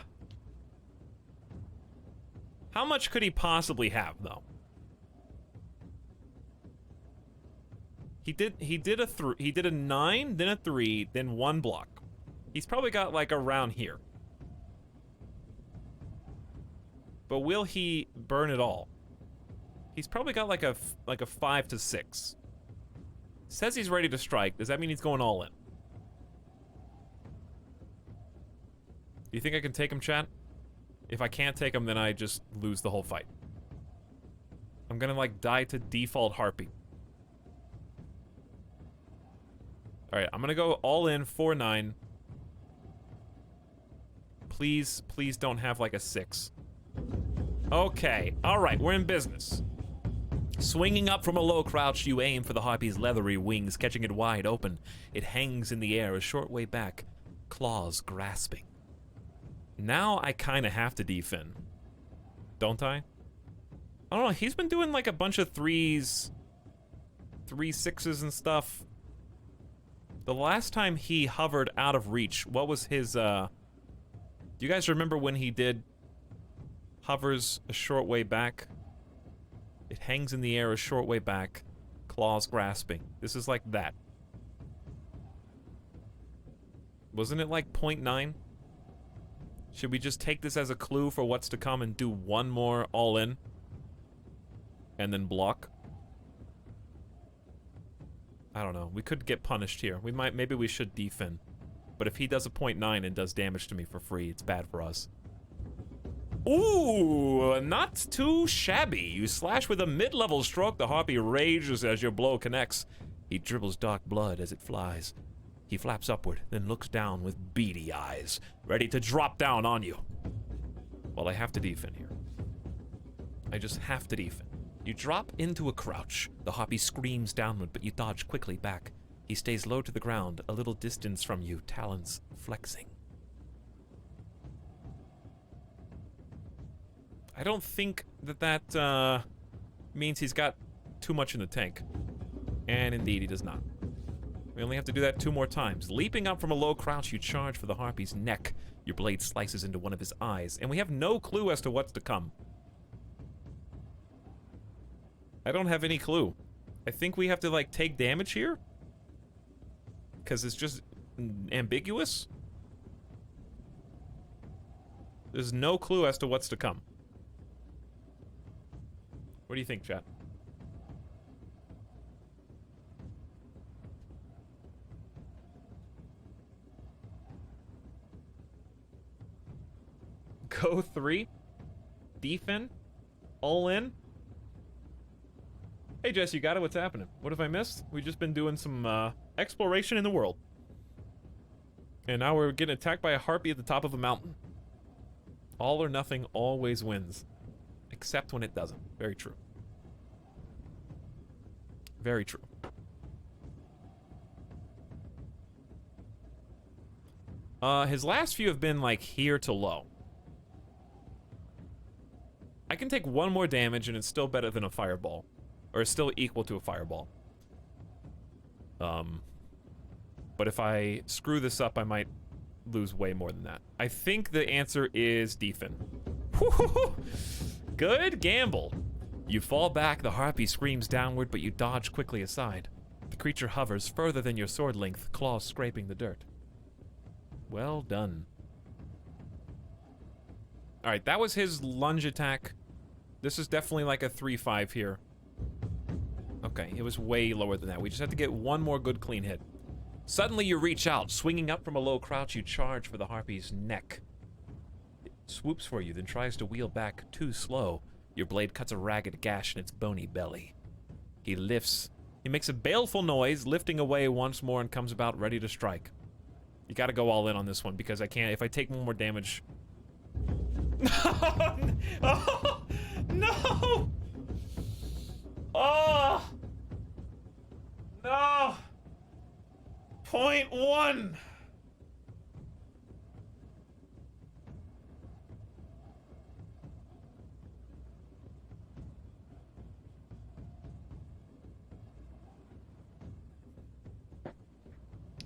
much could he possibly have, though? He did a 9, then a 3, then 1 block. He's probably got like around here. But will he burn it all? He's probably got like a 5 to 6. Says he's ready to strike. Does that mean he's going all in? Do you think I can take him, chat? If I can't take him, then I just lose the whole fight. I'm gonna like die to default harpy. Alright, I'm gonna go all in 4-9. Please, please don't have like a 6. Okay, alright, we're in business. Swinging up from a low crouch, you aim for the harpy's leathery wings, catching it wide open. It hangs in the air a short way back, claws grasping. Now I kinda have to defend. Don't I? I don't know, he's been doing like a bunch of 3s, 3 6s and stuff. The last time he hovered out of reach, what was his, do you guys remember when he did hovers a short way back? It hangs in the air a short way back, claws grasping. This is like that. Wasn't it like 0.9? Should we just take this as a clue for what's to come and do one more all-in? And then block? I don't know. We could get punished here. Maybe we should defend. But if he does a 0.9 and does damage to me for free, it's bad for us. Ooh, not too shabby. You slash with a mid-level stroke. The harpy rages as your blow connects. He dribbles dark blood as it flies. He flaps upward, then looks down with beady eyes, ready to drop down on you. Well, I have to defend here. I just have to defend. You drop into a crouch. The harpy screams downward, but you dodge quickly back. He stays low to the ground, a little distance from you, talons flexing. I don't think that means he's got too much in the tank. And indeed, he does not. We only have to do that 2 more times. Leaping up from a low crouch, you charge for the harpy's neck. Your blade slices into one of his eyes, and we have no clue as to what's to come. I don't have any clue. I think we have to, like, take damage here? Because it's just ambiguous? There's no clue as to what's to come. What do you think, chat? Go 3? Defend? All in? Hey Jess, you got it? What's happening? What have I missed? We've just been doing some exploration in the world. And now we're getting attacked by a harpy at the top of a mountain. All or nothing always wins. Except when it doesn't. Very true. Very true. His last few have been like here to low. I can take 1 more damage and it's still better than a fireball. Or it's still equal to a fireball. But if I screw this up, I might lose way more than that. I think the answer is defend. Good gamble. You fall back, the harpy screams downward, but you dodge quickly aside. The creature hovers further than your sword length, claws scraping the dirt. Well done. Alright, that was his lunge attack. This is definitely like a 3-5 here. Okay, it was way lower than that. We just have to get 1 more good clean hit. Suddenly you reach out, swinging up from a low crouch, you charge for the harpy's neck. It swoops for you, then tries to wheel back too slow. Your blade cuts a ragged gash in its bony belly. He lifts. He makes a baleful noise, lifting away once more and comes about ready to strike. You gotta go all in on this one because I can't. If I take 1 more damage. Oh, no! Oh! No! 0.1!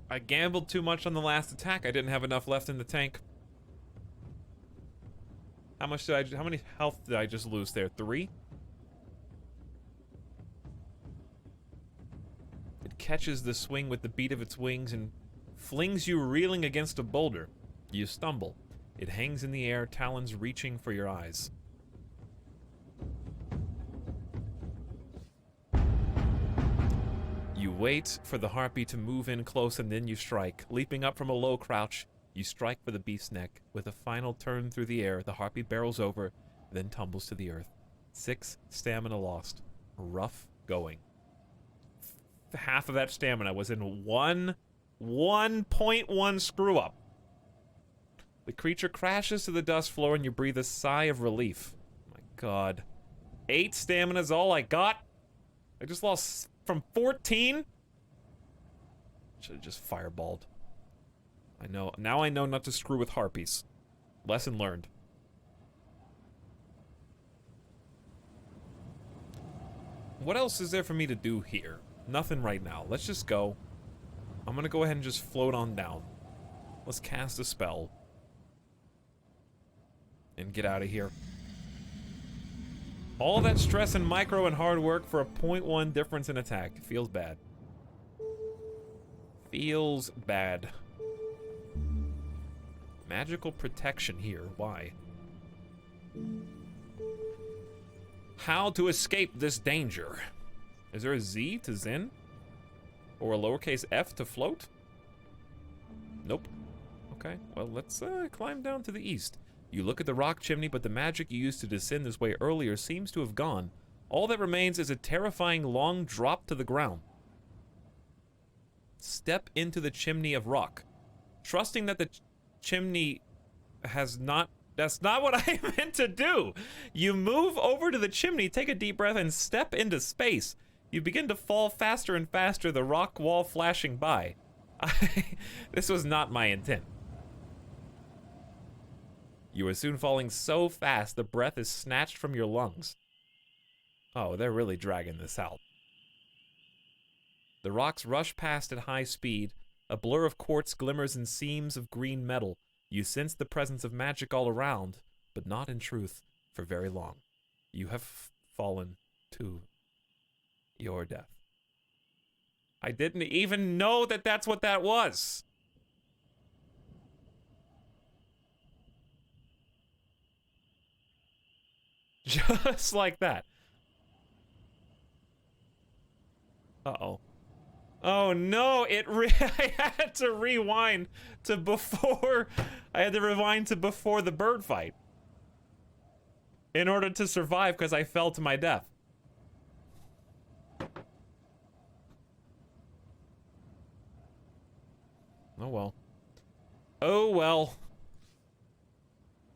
I gambled too much on the last attack. I didn't have enough left in the tank. How many health did I just lose there? 3? It catches the swing with the beat of its wings and flings you reeling against a boulder. You stumble. It hangs in the air, talons reaching for your eyes. You wait for the harpy to move in close and then you strike. Leaping up from a low crouch, you strike for the beast's neck. With a final turn through the air, the harpy barrels over, then tumbles to the earth. 6 stamina lost. Rough going. Half of that stamina was in 1.1 screw up. The creature crashes to the dust floor and you breathe a sigh of relief. Oh my god. 8 stamina is all I got? I just lost from 14? Should have just fireballed. I know. Now I know not to screw with harpies. Lesson learned. What else is there for me to do here? Nothing right now. Let's just go. I'm gonna go ahead and just float on down. Let's cast a spell. And get out of here. All that stress and micro and hard work for a 0.1 difference in attack. Feels bad. Feels bad. Magical protection here. Why? How to escape this danger. Is there a Z to Zen? Or a lowercase f to float? Nope. Okay, well, let's climb down to the east. You look at the rock chimney, but the magic you used to descend this way earlier seems to have gone. All that remains is a terrifying long drop to the ground. Step into the chimney of rock. Trusting that the chimney has not... That's not what I meant to do! You move over to the chimney, take a deep breath, and step into space. You begin to fall faster and faster, the rock wall flashing by. This was not my intent. You are soon falling so fast, the breath is snatched from your lungs. Oh, they're really dragging this out. The rocks rush past at high speed. A blur of quartz glimmers in seams of green metal. You sense the presence of magic all around, but not in truth for very long. You have fallen to your death. I didn't even know that that's what that was. Just like that. Uh-oh. Oh no, I had to rewind to before, I had to rewind to before the bird fight. In order to survive, because I fell to my death. Oh well. Oh well.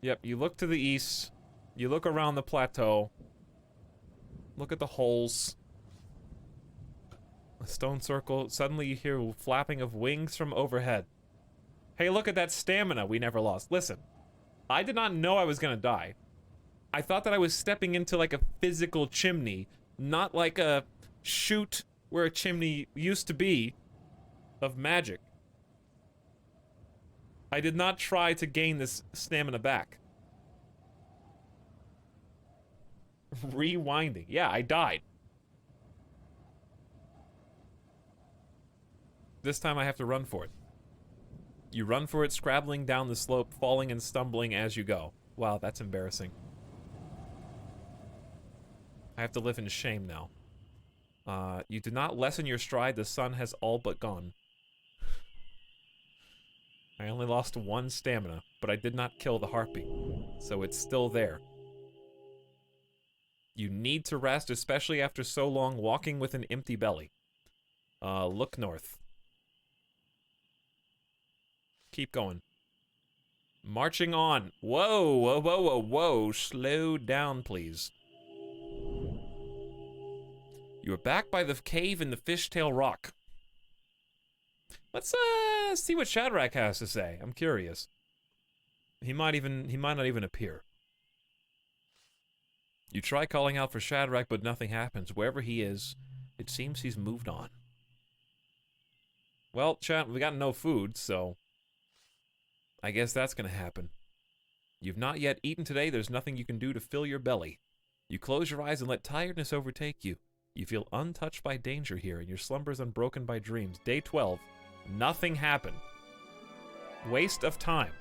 Yep, you look to the east. You look around the plateau. Look at the holes. A stone circle. Suddenly you hear flapping of wings from overhead. Hey, look at that stamina we never lost. Listen, I did not know I was gonna die. I thought that I was stepping into like a physical chimney, not like a chute where a chimney used to be of magic. I did not try to gain this stamina back. Rewinding. Yeah, I died. This time I have to run for it. You run for it, scrabbling down the slope, falling and stumbling as you go. Wow, that's embarrassing. I have to live in shame now. You do not lessen your stride, the sun has all but gone. I only lost 1 stamina, but I did not kill the harpy, so it's still there. You need to rest, especially after so long walking with an empty belly. Look north. Keep going. Marching on. Whoa, whoa, whoa, whoa, whoa. Slow down, please. You are back by the cave in the Fishtail Rock. Let's see what Shadrach has to say. I'm curious. He might not even appear. You try calling out for Shadrach, but nothing happens. Wherever he is, it seems he's moved on. Well, chat, we got no food, so I guess that's gonna happen. You've not yet eaten today. There's nothing you can do to fill your belly. You close your eyes and let tiredness overtake you. You feel untouched by danger here, and your slumbers unbroken by dreams. Day 12. Nothing happened. Waste of time.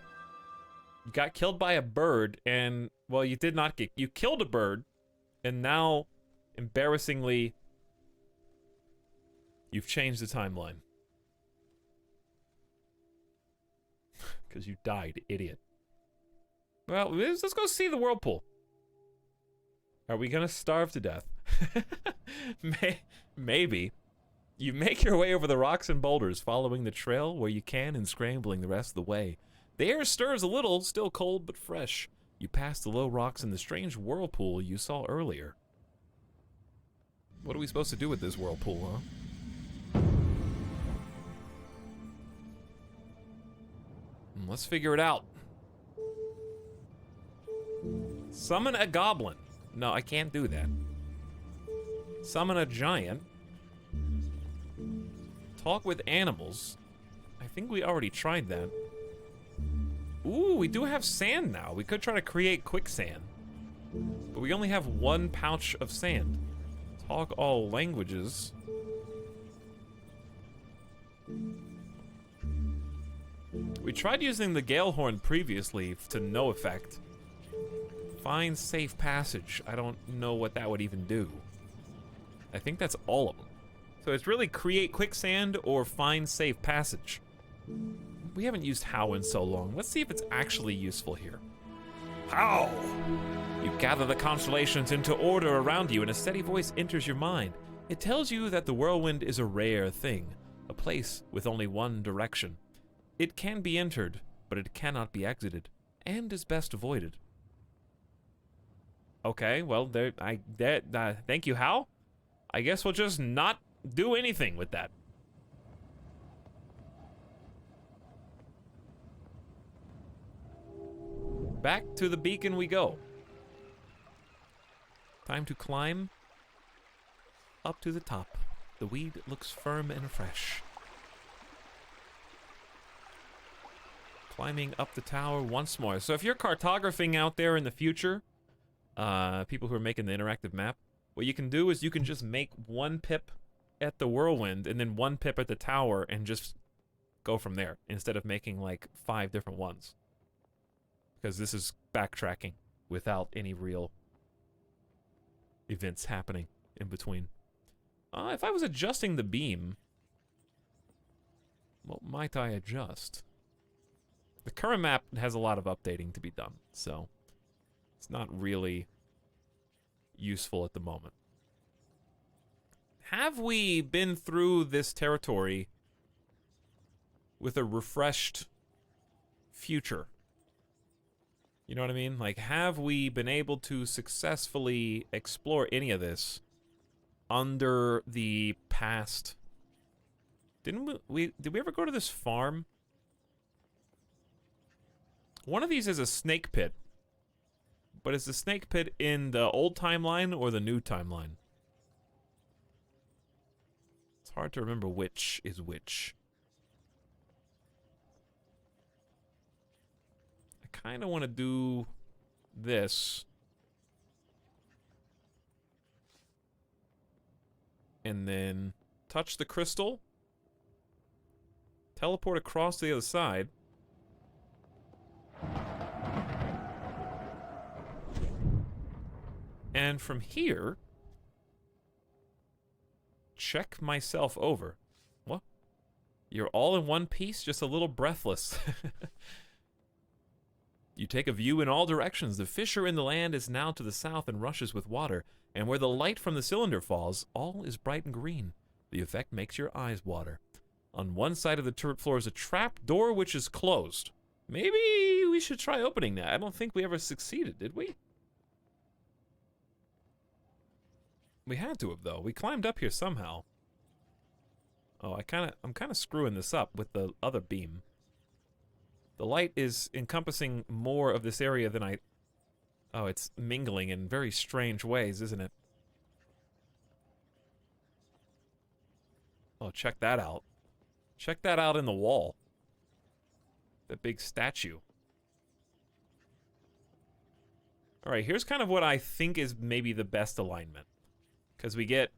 You got killed by a bird, and, well, you did not get... You killed a bird, and now, embarrassingly, you've changed the timeline. Because you died, idiot. Well, let's go see the whirlpool. Are we gonna starve to death? Maybe. You make your way over the rocks and boulders, following the trail where you can and scrambling the rest of the way. The air stirs a little, still cold but fresh. You pass the low rocks and the strange whirlpool you saw earlier. What are we supposed to do with this whirlpool, huh? Let's figure it out. Summon a goblin. No, I can't do that. Summon a giant. Talk with animals. I think we already tried that. Ooh, we do have sand now. We could try to create quicksand. But we only have 1 pouch of sand. Talk all languages. We tried using the Gale Horn previously to no effect. Find safe passage. I don't know what that would even do. I think that's all of them. So it's really create quicksand or find safe passage. We haven't used how in so long. Let's see if it's actually useful here. How? You gather the constellations into order around you and a steady voice enters your mind. It tells you that the whirlwind is a rare thing, a place with only one direction. It can be entered, but it cannot be exited, and is best avoided. Okay, well, thank you, Hal. I guess we'll just not do anything with that. Back to the beacon we go. Time to climb up to the top. The weed looks firm and fresh. Climbing up the tower once more. So if you're cartographing out there in the future, people who are making the interactive map, what you can do is you can just make one pip at the whirlwind and then one pip at the tower and just go from there instead of making like 5 different ones. Because this is backtracking without any real events happening in between. If I was adjusting the beam, what might I adjust? The current map has a lot of updating to be done, so it's not really useful at the moment. Have we been through this territory with a refreshed future? You know what I mean? Like, have we been able to successfully explore any of this under the past? Did we ever go to this farm? One of these is a snake pit. But is the snake pit in the old timeline or the new timeline? It's hard to remember which is which. I kind of want to do this. And then touch the crystal. Teleport across to the other side. And from here, check myself over. What? You're all in one piece, just a little breathless. You take a view in all directions. The fissure in the land is now to the south and rushes with water. And where the light from the cylinder falls, all is bright and green. The effect makes your eyes water. On one side of the turret floor is a trap door which is closed. Maybe we should try opening that. I don't think we ever succeeded, did we? We had to have, though. We climbed up here somehow. Oh, I'm kind of screwing this up with the other beam. The light is encompassing more of this area than I... Oh, it's mingling in very strange ways, isn't it? Oh, check that out. Check that out in the wall. The big statue. Alright, here's kind of what I think is maybe the best alignment. Because we get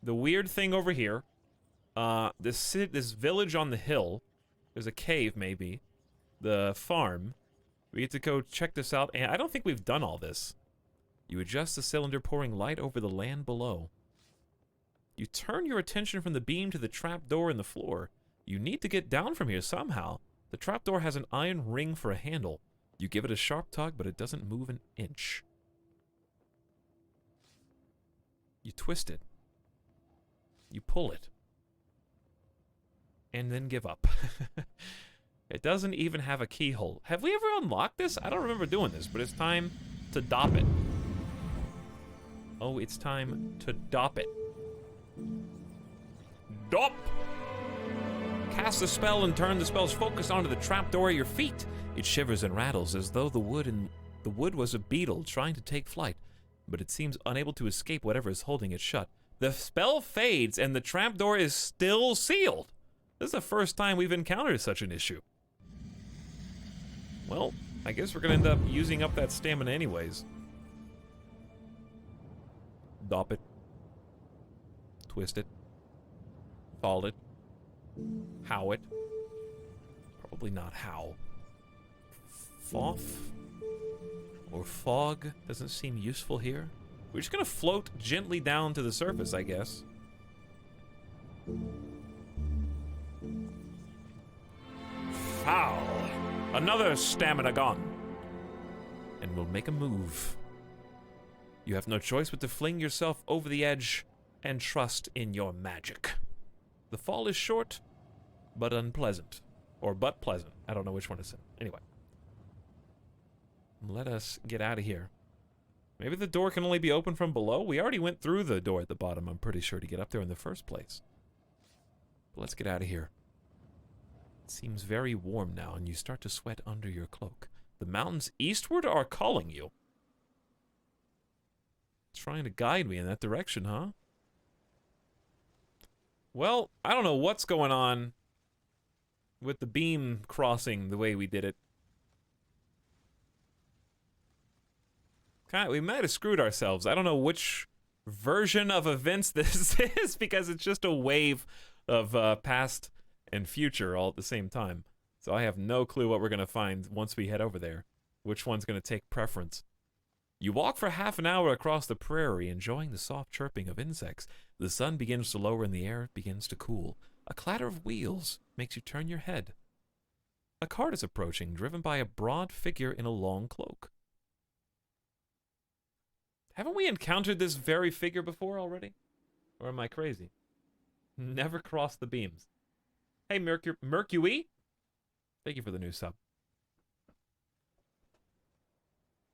the weird thing over here. This village on the hill. There's a cave, maybe. The farm. We get to go check this out, and I don't think we've done all this. You adjust the cylinder, pouring light over the land below. You turn your attention from the beam to the trapdoor in the floor. You need to get down from here somehow. The trapdoor has an iron ring for a handle. You give it a sharp tug, but it doesn't move an inch. You twist it. You pull it. And then give up. It doesn't even have a keyhole. Have we ever unlocked this? I don't remember doing this, but it's time to dop it. Oh, it's time to dop it. Dop! Cast the spell and turn the spell's focus onto the trapdoor at your feet. It shivers and rattles as though the wood was a beetle trying to take flight, but it seems unable to escape whatever is holding it shut. The spell fades and the trapdoor is still sealed. This is the first time we've encountered such an issue. Well, I guess we're gonna end up using up that stamina anyways. Dop it. Twist it. Fold it. How it. Probably not how. Foff? Or fog doesn't seem useful here. We're just gonna float gently down to the surface, I guess. Foul! Another stamina gone. And we'll make a move. You have no choice but to fling yourself over the edge and trust in your magic. The fall is short, but unpleasant. Or but pleasant. I don't know which one is it. Anyway. Let us get out of here. Maybe the door can only be opened from below? We already went through the door at the bottom, I'm pretty sure, to get up there in the first place. But let's get out of here. It seems very warm now, and you start to sweat under your cloak. The mountains eastward are calling you. Trying to guide me in that direction, huh? Well, I don't know what's going on with the beam crossing the way we did it. We might have screwed ourselves. I don't know which version of events this is, because it's just a wave of past and future all at the same time. So I have no clue what we're going to find once we head over there. Which one's going to take preference. You walk for half an hour across the prairie, enjoying the soft chirping of insects. The sun begins to lower and the air begins to cool. A clatter of wheels makes you turn your head. A cart is approaching, driven by a broad figure in a long cloak. Haven't we encountered this very figure before already? Or am I crazy? Never crossed the beams. Hey, Mercury? Thank you for the new sub.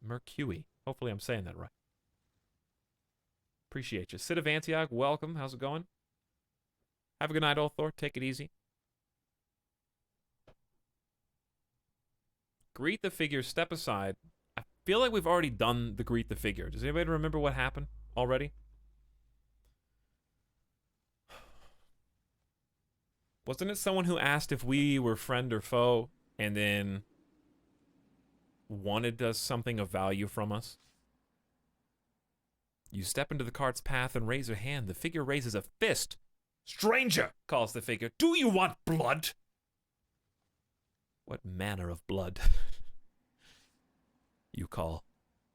Mercury. Hopefully I'm saying that right. Appreciate you. Sid of Antioch, welcome. How's it going? Have a good night, Ulthor. Take it easy. Greet the figure, step aside. I feel like we've already done the greet the figure. Does anybody remember what happened already? Wasn't it someone who asked if we were friend or foe, and then wanted us something of value from us? You step into the cart's path and raise your hand. The figure raises a fist. Stranger, calls the figure, do you want blood? What manner of blood? You call.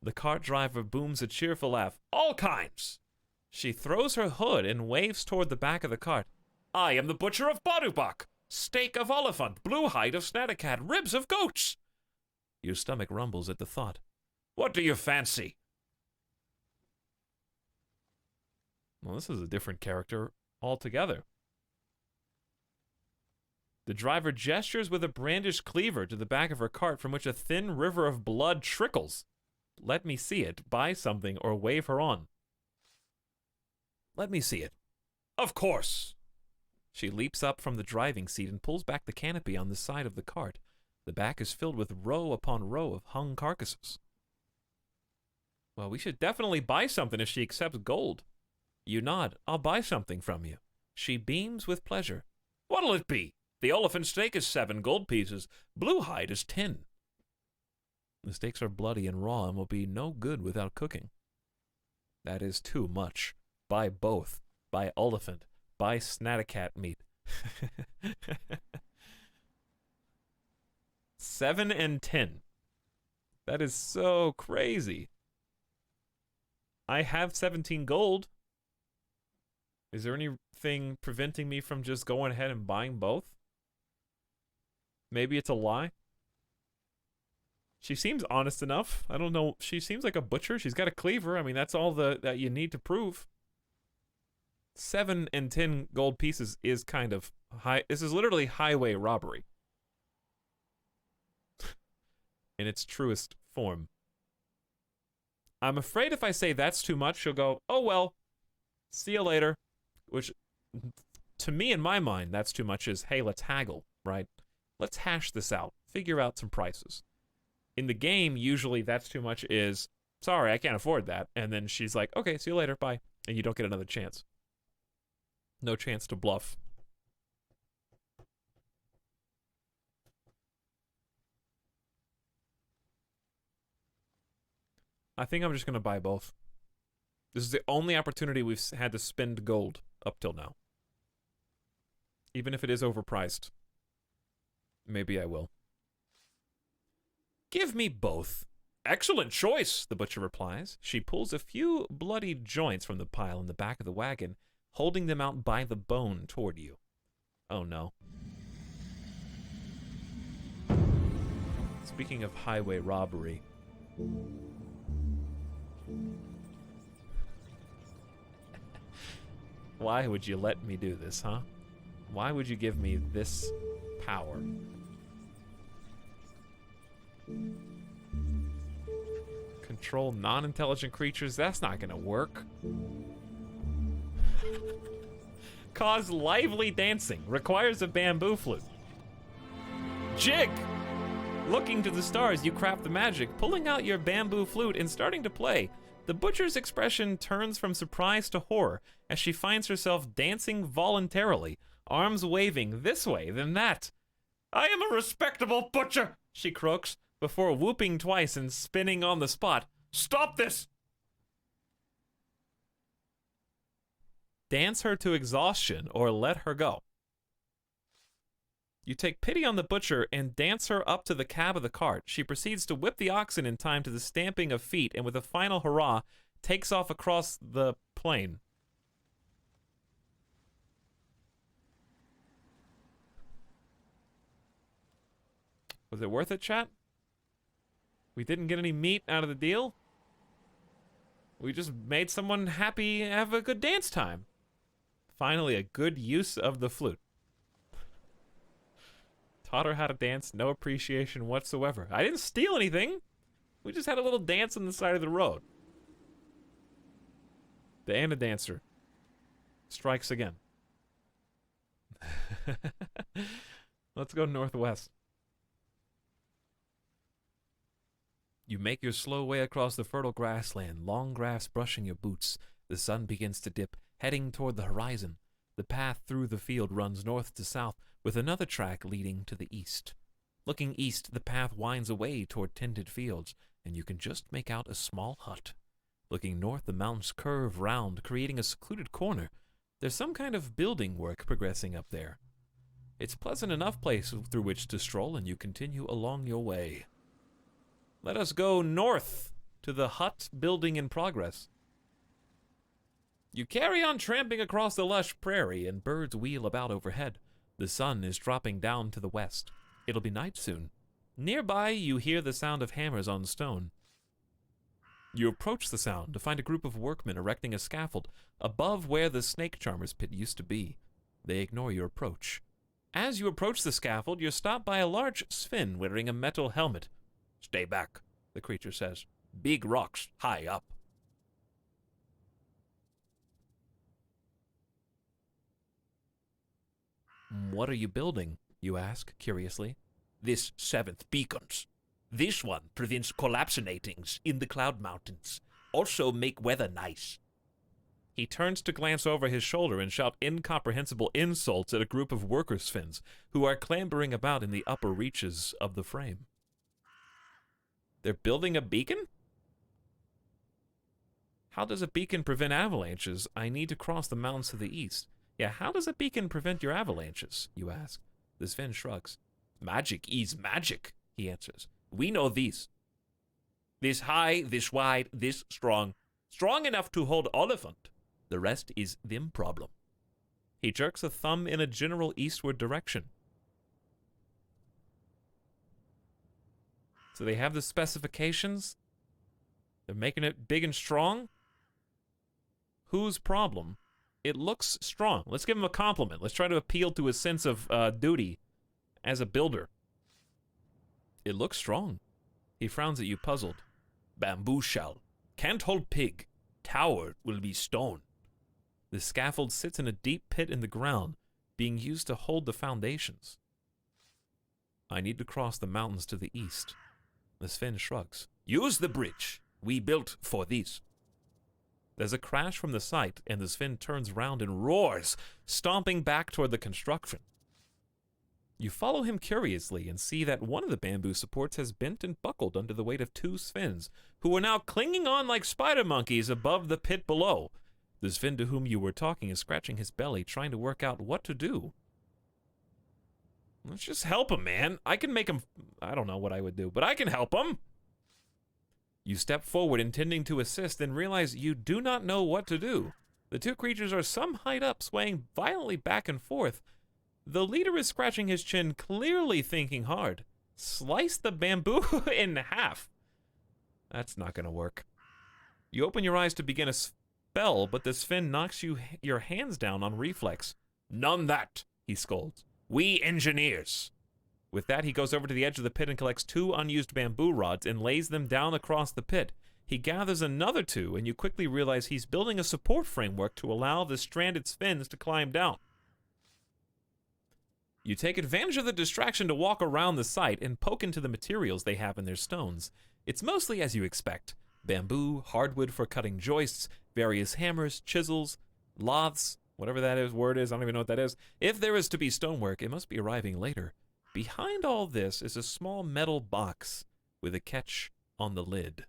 The cart driver booms a cheerful laugh. All kinds. She throws her hood and waves toward the back of the cart. I am the butcher of Bodubok. Steak of elephant, blue hide of snattercat, ribs of goats. Your stomach rumbles at the thought. What do you fancy? Well, this is a different character altogether. The driver gestures with a brandished cleaver to the back of her cart from which a thin river of blood trickles. Let me see it, buy something, or wave her on. Let me see it. Of course. She leaps up from the driving seat and pulls back the canopy on the side of the cart. The back is filled with row upon row of hung carcasses. Well, we should definitely buy something if she accepts gold. You nod. I'll buy something from you. She beams with pleasure. What'll it be? The elephant steak is 7 gold pieces. Blue hide is 10. The steaks are bloody and raw and will be no good without cooking. That is too much. Buy both. Buy elephant. Buy snattercat meat. 7 and 10. That is so crazy. I have 17 gold. Is there anything preventing me from just going ahead and buying both? Maybe it's a lie. She seems honest enough. I don't know. She seems like a butcher. She's got a cleaver. I mean, that's all that you need to prove. 7 and 10 gold pieces is kind of high. This is literally highway robbery. In its truest form. I'm afraid if I say that's too much, she'll go, oh well, see you later. Which, to me, in my mind, that's too much is, hey, let's haggle, right? Let's hash this out. Figure out some prices. In the game, usually that's too much is, sorry, I can't afford that. And then she's like, okay, see you later, bye. And you don't get another chance. No chance to bluff. I think I'm just going to buy both. This is the only opportunity we've had to spend gold up till now. Even if it is overpriced. Maybe I will. Give me both. Excellent choice, the butcher replies. She pulls a few bloody joints from the pile in the back of the wagon, holding them out by the bone toward you. Oh no. Speaking of highway robbery. Why would you let me do this, huh? Why would you give me this power? Control non-intelligent creatures? That's not gonna work. Cause lively dancing. Requires a bamboo flute. Jig! Looking to the stars, you craft the magic, pulling out your bamboo flute and starting to play. The butcher's expression turns from surprise to horror as she finds herself dancing voluntarily, arms waving this way, then that. I am a respectable butcher, she croaks, before whooping twice and spinning on the spot. Stop this! Dance her to exhaustion or let her go. You take pity on the butcher and dance her up to the cab of the cart. She proceeds to whip the oxen in time to the stamping of feet and with a final hurrah, takes off across the plain. Was it worth it, chat? We didn't get any meat out of the deal? We just made someone happy, have a good dance time. Finally, a good use of the flute. Taught her how to dance, no appreciation whatsoever. I didn't steal anything. We just had a little dance on the side of the road. The Anna dancer strikes again. Let's go northwest. You make your slow way across the fertile grassland, long grass brushing your boots. The sun begins to dip, heading toward the horizon. The path through the field runs north to south, with another track leading to the east. Looking east, the path winds away toward tended fields, and you can just make out a small hut. Looking north, the mountains curve round, creating a secluded corner. There's some kind of building work progressing up there. It's a pleasant enough place through which to stroll, and you continue along your way. Let us go north to the hut building in progress. You carry on tramping across the lush prairie, and birds wheel about overhead. The sun is dropping down to the west. It'll be night soon. Nearby, you hear the sound of hammers on stone. You approach the sound to find a group of workmen erecting a scaffold above where the snake charmer's pit used to be. They ignore your approach. As you approach the scaffold, you're stopped by a large Sven wearing a metal helmet. Stay back, the creature says. Big rocks high up. What are you building? You ask, curiously. This seventh beacons. This one prevents collapsinatings in the cloud mountains. Also make weather nice. He turns to glance over his shoulder and shout incomprehensible insults at a group of worker Svens who are clambering about in the upper reaches of the frame. They're building a beacon? How does a beacon prevent avalanches? I need to cross the mountains to the east. Yeah, how does a beacon prevent your avalanches? You ask. The Sven shrugs. Magic is magic, he answers. We know these. This high, this wide, this strong. Strong enough to hold elephant. The rest is them problem. He jerks a thumb in a general eastward direction. So they have the specifications. They're making it big and strong. Whose problem? It looks strong. Let's give him a compliment. Let's try to appeal to his sense of duty as a builder. It looks strong. He frowns at you, puzzled. Bamboo shell. Can't hold pig. Tower will be stone. The scaffold sits in a deep pit in the ground, being used to hold the foundations. I need to cross the mountains to the east. The Sven shrugs. Use the bridge. We built for this. There's a crash from the site, and the Sven turns round and roars, stomping back toward the construction. You follow him curiously and see that one of the bamboo supports has bent and buckled under the weight of two Svens, who are now clinging on like spider monkeys above the pit below. The Sven to whom you were talking is scratching his belly, trying to work out what to do. Let's just help him, man. I can make him... I don't know what I would do, but I can help him. You step forward intending to assist, then realize you do not know what to do. The two creatures are some height up, swaying violently back and forth. The leader is scratching his chin, clearly thinking hard. Slice the bamboo in half. That's not gonna work. You open your eyes to begin a spell, but the Sven knocks your hands down on reflex. None that, he scolds. We engineers. With that, he goes over to the edge of the pit and collects 2 unused bamboo rods and lays them down across the pit. He gathers another 2, and you quickly realize he's building a support framework to allow the stranded Svens to climb down. You take advantage of the distraction to walk around the site and poke into the materials they have in their stones. It's mostly as you expect. Bamboo, hardwood for cutting joists, various hammers, chisels, laths, whatever that word is, I don't even know what that is. If there is to be stonework, it must be arriving later. Behind all this is a small metal box with a catch on the lid.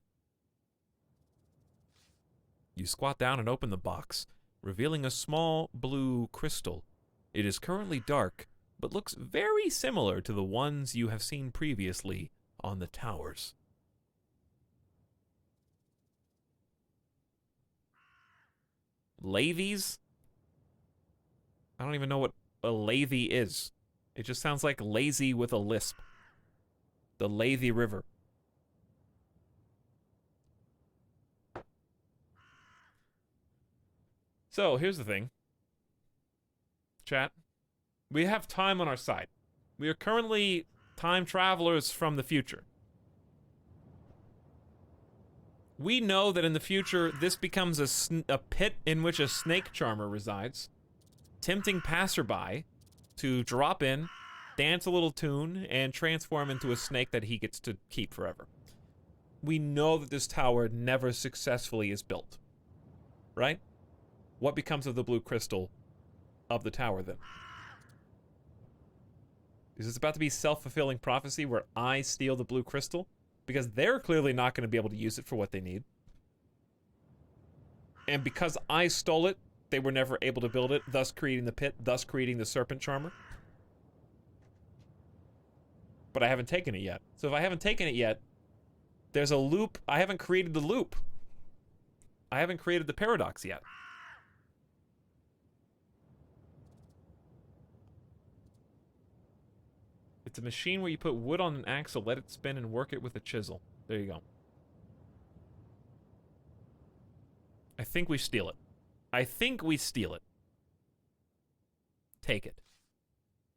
You squat down and open the box, revealing a small blue crystal. It is currently dark, but looks very similar to the ones you have seen previously on the towers. Latheys? I don't even know what a lathy is. It just sounds like lazy with a lisp. The Lathy River. So, here's the thing. Chat. We have time on our side. We are currently time travelers from the future. We know that in the future, this becomes a pit in which a snake charmer resides, tempting passerby to drop in, dance a little tune, and transform into a snake that he gets to keep forever. We know that this tower never successfully is built. Right? What becomes of the blue crystal of the tower, then? Is this about to be self-fulfilling prophecy where I steal the blue crystal? Because they're clearly not going to be able to use it for what they need. And because I stole it, they were never able to build it, thus creating the pit, thus creating the serpent charmer. But I haven't taken it yet. So if I haven't taken it yet, there's a loop. I haven't created the loop. I haven't created the paradox yet. It's a machine where you put wood on an axle, let it spin, and work it with a chisel. There you go. I think we steal it. I think we steal it. Take it.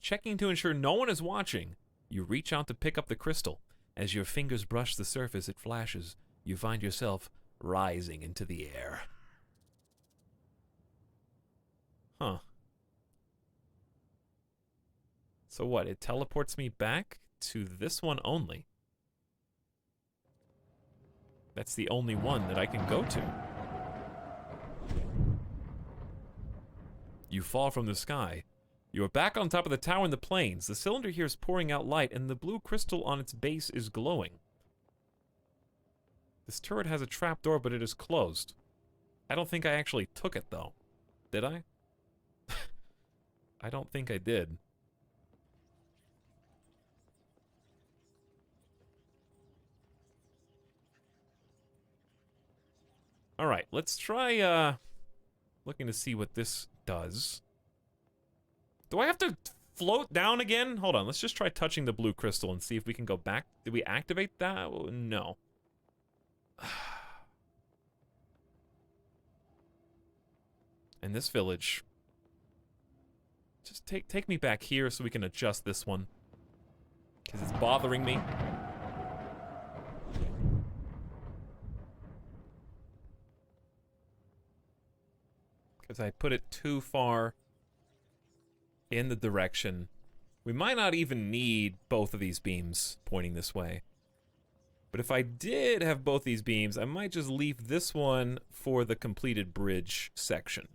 Checking to ensure no one is watching, you reach out to pick up the crystal. As your fingers brush the surface, it flashes. You find yourself rising into the air. Huh. So what, it teleports me back to this one only? That's the only one that I can go to. You fall from the sky. You are back on top of the tower in the plains. The cylinder here is pouring out light, and the blue crystal on its base is glowing. This turret has a trapdoor, but it is closed. I don't think I actually took it, though. Did I? I don't think I did. Alright, let's try, looking to see what this does. Do I have to float down again? Hold on, let's just try touching the blue crystal and see if we can go back. Did we activate that? No. And this village... Just take me back here so we can adjust this one. Because it's bothering me. Because I put it too far in the direction. We might not even need both of these beams pointing this way. But if I did have both these beams, I might just leave this one for the completed bridge section.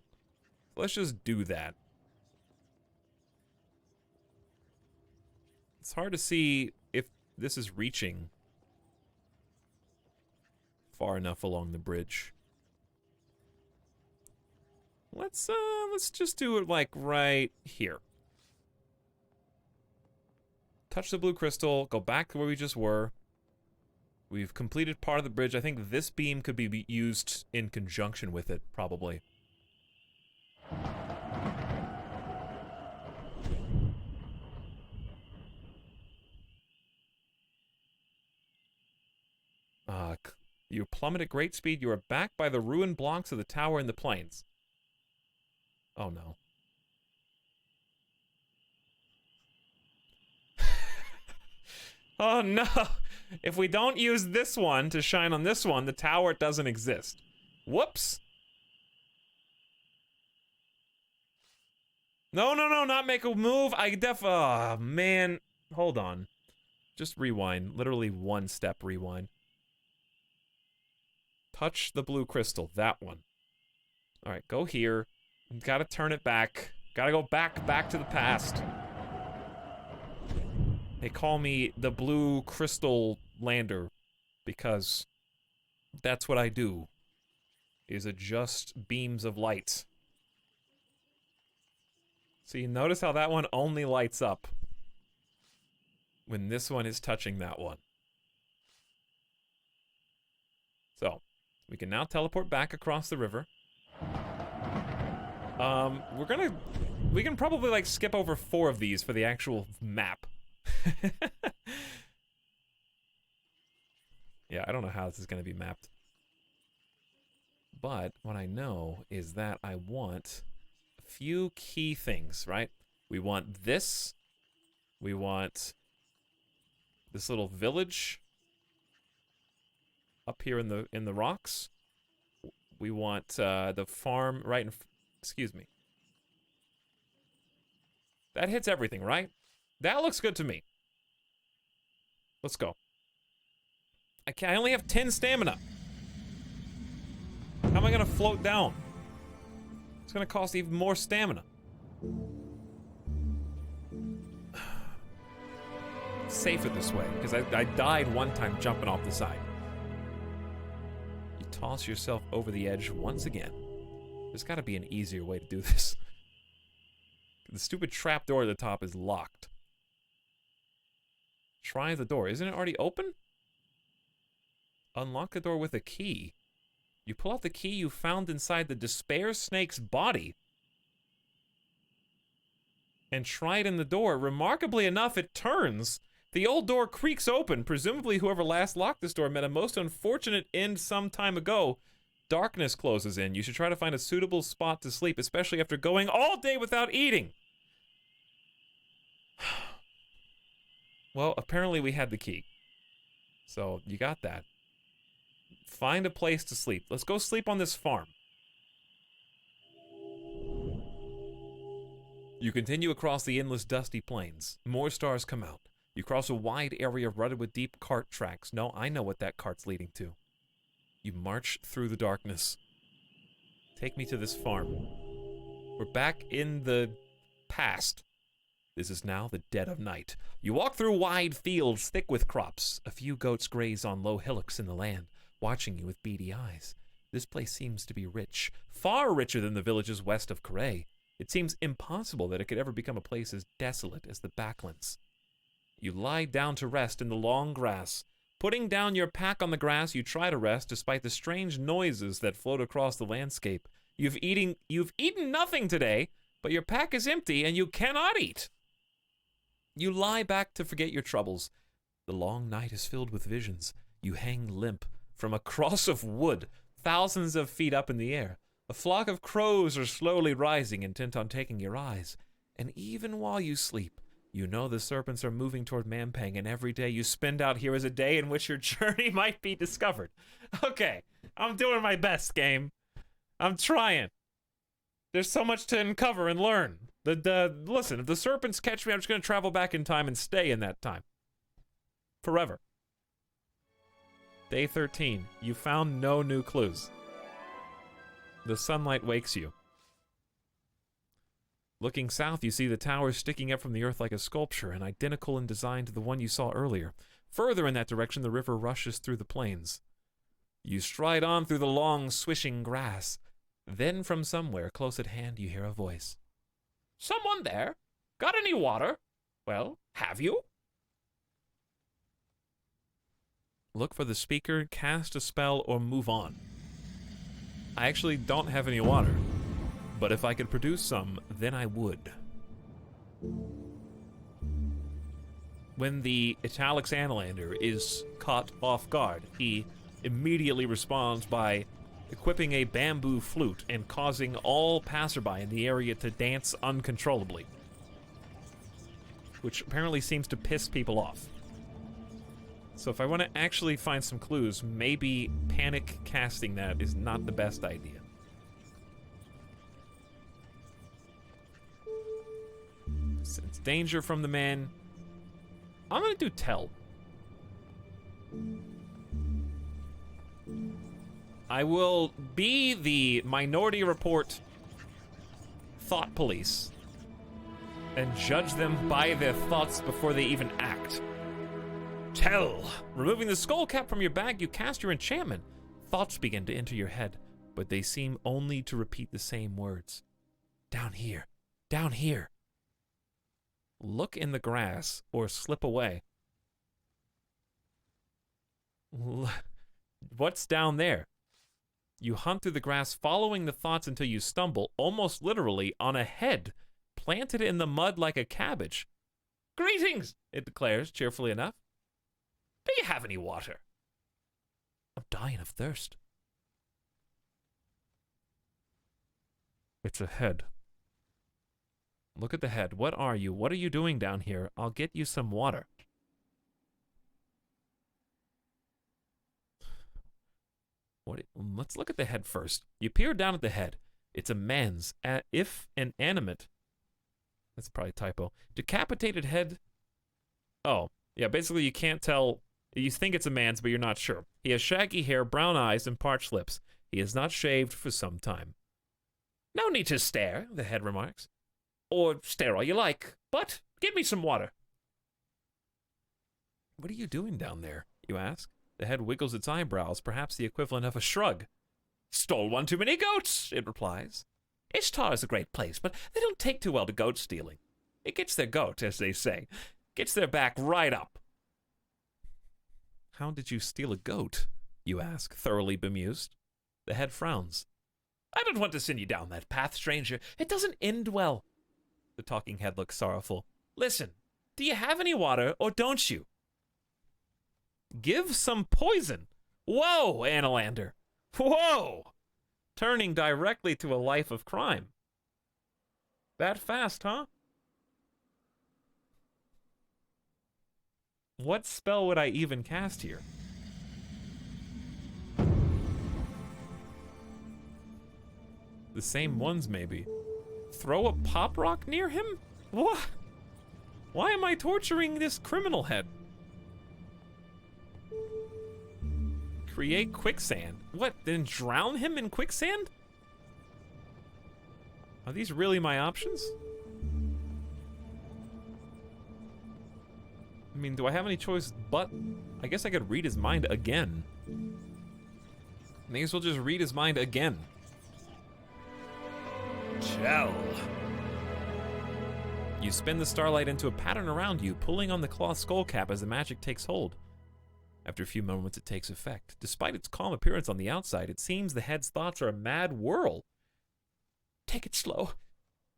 Let's just do that. It's hard to see if this is reaching far enough along the bridge. Let's just do it like right here. touch the blue crystal, go back to where we just were. We've completed part of the bridge. I think this beam could be used in conjunction with it, probably. You plummet at great speed. You are backed by the ruined blocks of the tower in the plains. Oh no. Oh no! If we don't use this one to shine on this one, the tower doesn't exist. Whoops! No, no, no, not make a move. Oh, man. Hold on. Just rewind. Literally one step rewind. Touch the blue crystal. That one. Alright, go here. Gotta turn it back. Gotta go back to the past. They call me the blue crystal lander because that's what I do, is adjust beams of light. See, notice how that one only lights up when this one is touching that one. So, we can now teleport back across the river. We can probably like skip over 4 of these for the actual map. Yeah, I don't know how this is going to be mapped. But what I know is that I want a few key things, right? We want this. We want this little village up here in the rocks. We want the farm right in... Excuse me. That hits everything, right? That looks good to me. Let's go. I only have 10 stamina. How am I gonna float down? It's gonna cost even more stamina. It's safer this way, because I died one time jumping off the side. You toss yourself over the edge once again. There's gotta be an easier way to do this. The stupid trapdoor at the top is locked. Try the door. Isn't it already open? Unlock the door with a key. You pull out the key you found inside the despair snake's body and try it in the door. Remarkably enough, it turns. The old door creaks open. Presumably whoever last locked this door met a most unfortunate end some time ago. Darkness closes in. You should try to find a suitable spot to sleep, especially after going all day without eating. Well, apparently we had the key. So, you got that. Find a place to sleep. Let's go sleep on this farm. You continue across the endless dusty plains. More stars come out. You cross a wide area rutted with deep cart tracks. No, I know what that cart's leading to. You march through the darkness. Take me to this farm. We're back in the past. This is now the dead of night. You walk through wide fields thick with crops. A few goats graze on low hillocks in the land, watching you with beady eyes. This place seems to be rich, far richer than the villages west of Corée. It seems impossible that it could ever become a place as desolate as the Backlands. You lie down to rest in the long grass. Putting down your pack on the grass, you try to rest despite the strange noises that float across the landscape. You've eaten nothing today, but your pack is empty and you cannot eat. You lie back to forget your troubles. The long night is filled with visions. You hang limp from a cross of wood, thousands of feet up in the air. A flock of crows are slowly rising, intent on taking your eyes. And even while you sleep, you know the serpents are moving toward Mampang, and every day you spend out here is a day in which your journey might be discovered. Okay, I'm doing my best, game. I'm trying. There's so much to uncover and learn. Listen, if the serpents catch me, I'm just going to travel back in time and stay in that time. Forever. Day 13. You found no new clues. The sunlight wakes you. Looking south, you see the tower sticking up from the earth like a sculpture, and identical in design to the one you saw earlier. Further in that direction, the river rushes through the plains. You stride on through the long, swishing grass. Then from somewhere close at hand, you hear a voice. Someone there? Got any water? Well, have you? Look for the speaker, cast a spell, or move on. I actually don't have any water, but if I could produce some, then I would. When the Etalyx Analander is caught off guard, he immediately responds by equipping a bamboo flute and causing all passerby in the area to dance uncontrollably, which apparently seems to piss people off. So if I want to actually find some clues, maybe panic casting that is not the best idea. Sense danger from the man. I'm gonna do tell. I will be the Minority Report thought police and judge them by their thoughts before they even act. Tell! Removing the skull cap from your bag, you cast your enchantment. Thoughts begin to enter your head, but they seem only to repeat the same words. Down here. Down here. Look in the grass or slip away. What's down there? You hunt through the grass, following the thoughts until you stumble, almost literally, on a head planted in the mud like a cabbage. Greetings, it declares, cheerfully enough. Do you have any water? I'm dying of thirst. It's a head. Look at the head. What are you? What are you doing down here? I'll get you some water. Let's look at the head first. You peer down at the head. It's a man's, if inanimate. That's probably a typo. Decapitated head. Oh, yeah, basically you can't tell. You think it's a man's, but you're not sure. He has shaggy hair, brown eyes, and parched lips. He is not shaved for some time. No need to stare, the head remarks. Or stare all you like, but give me some water. What are you doing down there, you ask? The head wiggles its eyebrows, perhaps the equivalent of a shrug. Stole one too many goats, it replies. Ishtar is a great place, but they don't take too well to goat stealing. It gets their goat, as they say. Gets their back right up. How did you steal a goat, you ask, thoroughly bemused. The head frowns. I don't want to send you down that path, stranger. It doesn't end well. The talking head looks sorrowful. Listen, do you have any water, or don't you? Give some poison. Whoa, Analander. Whoa! Turning directly to a life of crime. That fast, huh? What spell would I even cast here? The same ones, maybe. Throw a pop rock near him? What? Why am I torturing this criminal head? Create quicksand. What, then drown him in quicksand? Are these really my options? I mean, do I have any choice but... I guess I could read his mind again. May as well just read his mind again. Tell. You spin the starlight into a pattern around you, pulling on the cloth skull cap as the magic takes hold. After a few moments, it takes effect. Despite its calm appearance on the outside, it seems the head's thoughts are a mad whirl. Take it slow.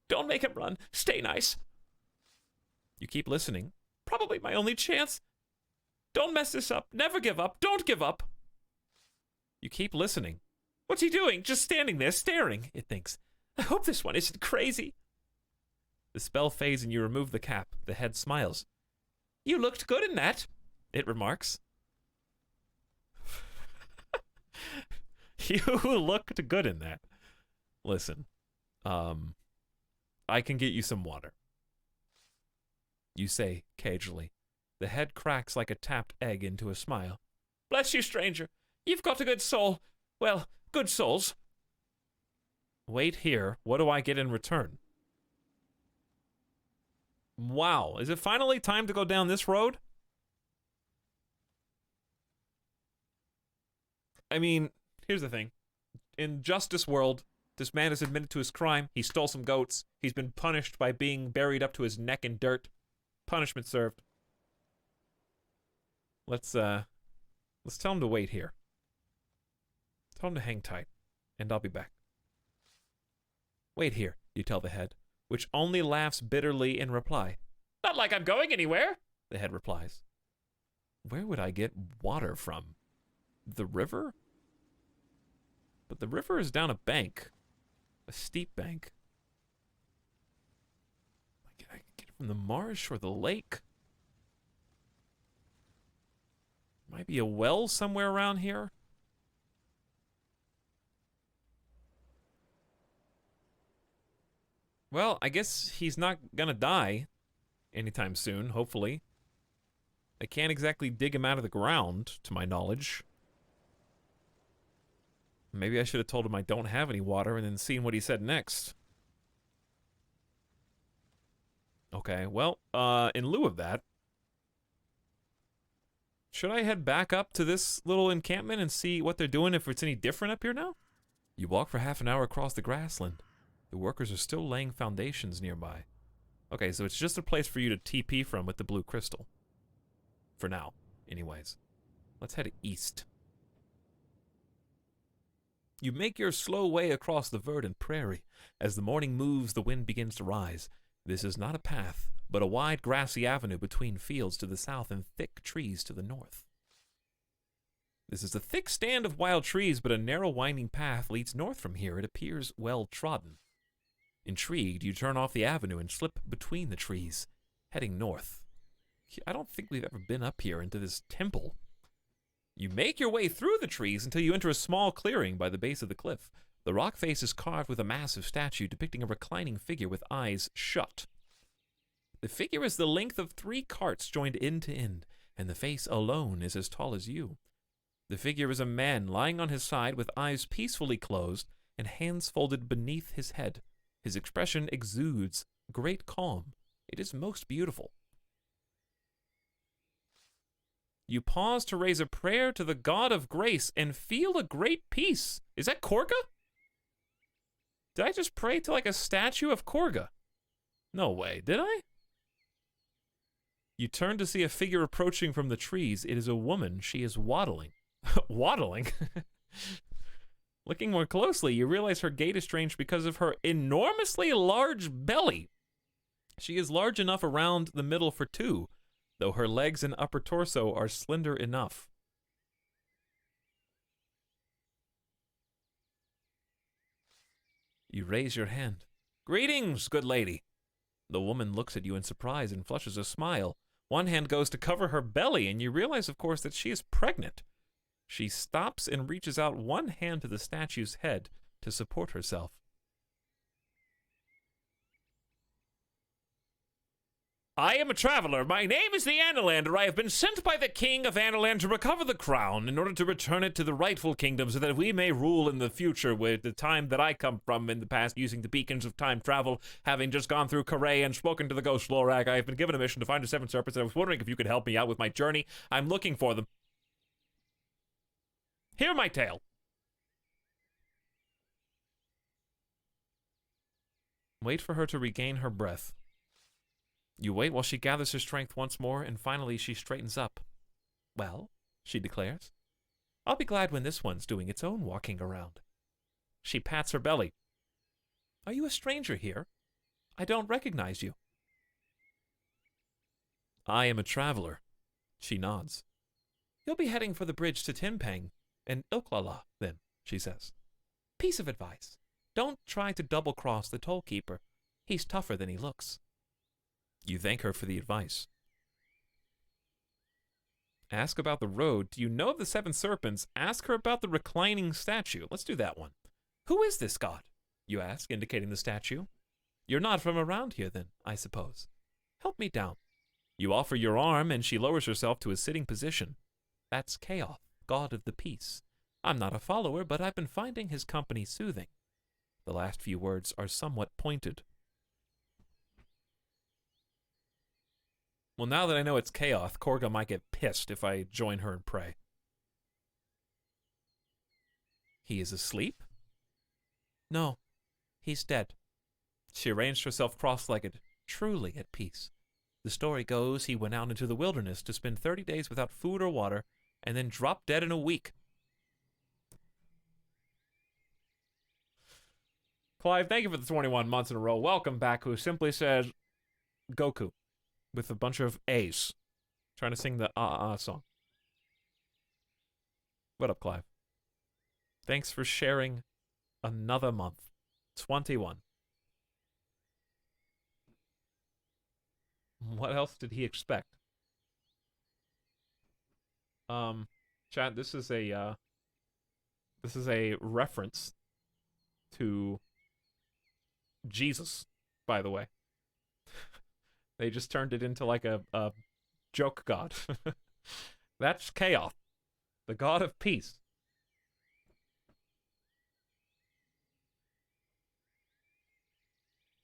Don't make him run. Stay nice. You keep listening. Probably my only chance. Don't mess this up. Never give up. Don't give up. You keep listening. What's he doing? Just standing there staring, it thinks. I hope this one isn't crazy. The spell fades and you remove the cap. The head smiles. You looked good in that, it remarks. You looked good in that. Listen, I can get you some water. You say cagily. The head cracks like a tapped egg into a smile. Bless you, stranger. You've got a good soul. Well, good souls. Wait here. What do I get in return? Wow. Is it finally time to go down this road? I mean, here's the thing. In Justice World, this man has admitted to his crime. He stole some goats. He's been punished by being buried up to his neck in dirt. Punishment served. Let's Let's tell him to wait here. Tell him to hang tight, and I'll be back. Wait here, you tell the head, which only laughs bitterly in reply. Not like I'm going anywhere, the head replies. Where would I get water from? The river? But the river is down a bank. A steep bank. I can get it from the marsh or the lake. Might be a well somewhere around here. Well, I guess he's not gonna die anytime soon, hopefully. I can't exactly dig him out of the ground, to my knowledge. Maybe I should have told him I don't have any water and then seen what he said next. Okay, well, in lieu of that, should I head back up to this little encampment and see what they're doing, if it's any different up here now? You walk for half an hour across the grassland. The workers are still laying foundations nearby. Okay, so it's just a place for you to TP from with the blue crystal. For now, anyways. Let's head east. You make your slow way across the verdant prairie. As the morning moves, the wind begins to rise. This is not a path, but a wide grassy avenue between fields to the south and thick trees to the north. This is a thick stand of wild trees, but a narrow winding path leads north from here. It appears well trodden. Intrigued, you turn off the avenue and slip between the trees, heading north. I don't think we've ever been up here into this temple. You make your way through the trees until you enter a small clearing by the base of the cliff. The rock face is carved with a massive statue depicting a reclining figure with eyes shut. The figure is the length of 3 carts joined end to end, and the face alone is as tall as you. The figure is a man lying on his side with eyes peacefully closed and hands folded beneath his head. His expression exudes great calm. It is most beautiful. You pause to raise a prayer to the God of grace and feel a great peace. Is that Korga? Did I just pray to like a statue of Korga? No way, did I? You turn to see a figure approaching from the trees. It is a woman. She is waddling. Waddling? Looking more closely, you realize her gait is strange because of her enormously large belly. She is large enough around the middle for 2, though her legs and upper torso are slender enough. You raise your hand. Greetings, good lady. The woman looks at you in surprise and flushes a smile. One hand goes to cover her belly, and you realize, of course, that she is pregnant. She stops and reaches out one hand to the statue's head to support herself. I am a traveler. My name is the Analander. I have been sent by the king of Analand to recover the crown in order to return it to the rightful kingdom so that we may rule in the future with the time that I come from in the past using the beacons of time travel. Having just gone through Karay and spoken to the ghost Lorak, I have been given a mission to find the 7 serpents, and I was wondering if you could help me out with my journey. I'm looking for them. Hear my tale. Wait for her to regain her breath. You wait while she gathers her strength once more, and finally she straightens up. Well, she declares, I'll be glad when this one's doing its own walking around. She pats her belly. Are you a stranger here? I don't recognize you. I am a traveler. She nods. You'll be heading for the bridge to Timpang and Ilklala, then, she says. Piece of advice. Don't try to double-cross the tollkeeper. He's tougher than he looks. You thank her for the advice. Ask about the road. Do you know of the 7 serpents? Ask her about the reclining statue. Let's do that one. Who is this god? You ask, indicating the statue. You're not from around here, then, I suppose. Help me down. You offer your arm, and she lowers herself to a sitting position. That's Chaos, god of the peace. I'm not a follower, but I've been finding his company soothing. The last few words are somewhat pointed. Well, now that I know it's Chaos, Korga might get pissed if I join her and pray. He is asleep? No, he's dead. She arranged herself cross-legged, truly at peace. The story goes he went out into the wilderness to spend 30 days without food or water, and then drop dead in a week. Clive, thank you for the 21 months in a row. Welcome back, who simply says Goku with a bunch of A's. Trying to sing the song. What up, Clive? Thanks for sharing another month. 21. What else did he expect? Chat, this is a reference to Jesus, by the way. They just turned it into like a joke god. That's Chaos, the god of peace.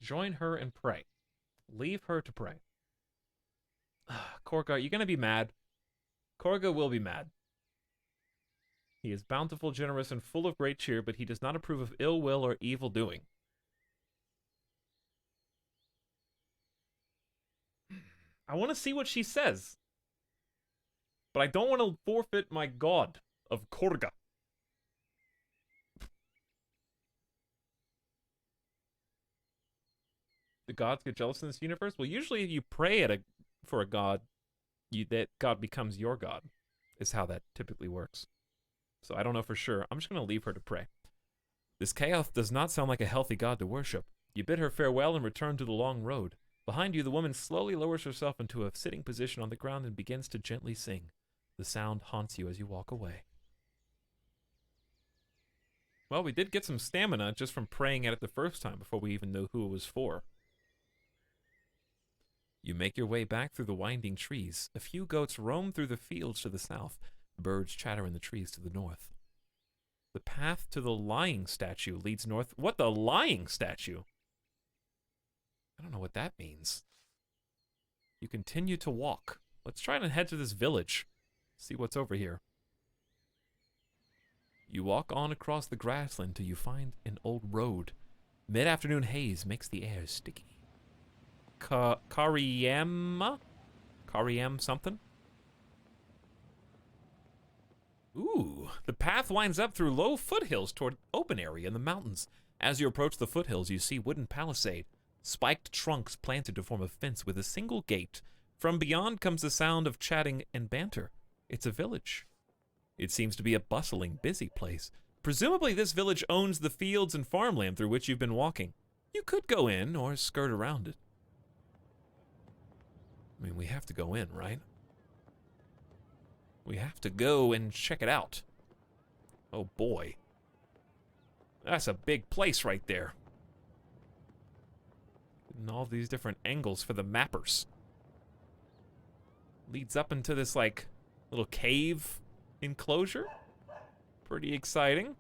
Join her and pray. Leave her to pray. Korga, you're gonna be mad. Korga will be mad. He is bountiful, generous, and full of great cheer, but he does not approve of ill will or evil doing. I want to see what she says. But I don't want to forfeit my god of Korga. The gods get jealous in this universe? Well, usually if you pray for a god, that god becomes your god, is how that typically works. So I don't know for sure. I'm just going to leave her to pray. This Chaos does not sound like a healthy god to worship. You bid her farewell and return to the long road. Behind you, the woman slowly lowers herself into a sitting position on the ground and begins to gently sing. The sound haunts you as you walk away. Well, we did get some stamina just from praying at it the first time before we even knew who it was for. You make your way back through the winding trees. A few goats roam through the fields to the south. Birds chatter in the trees to the north. The path to the lying statue leads north. What, the lying statue? I don't know what that means. You continue to walk. Let's try and head to this village. See what's over here. You walk on across the grassland till you find an old road. Mid-afternoon haze makes the air sticky. Kariyama? Kariyam something? Ooh, the path winds up through low foothills toward open area in the mountains. As you approach the foothills, you see wooden palisade, spiked trunks planted to form a fence with a single gate. From beyond comes the sound of chatting and banter. It's a village. It seems to be a bustling, busy place. Presumably this village owns the fields and farmland through which you've been walking. You could go in or skirt around it. I mean, we have to go in, right? We have to go and check it out. Oh boy. That's a big place right there. And all these different angles for the mappers. Leads up into this, like, little cave enclosure. Pretty exciting.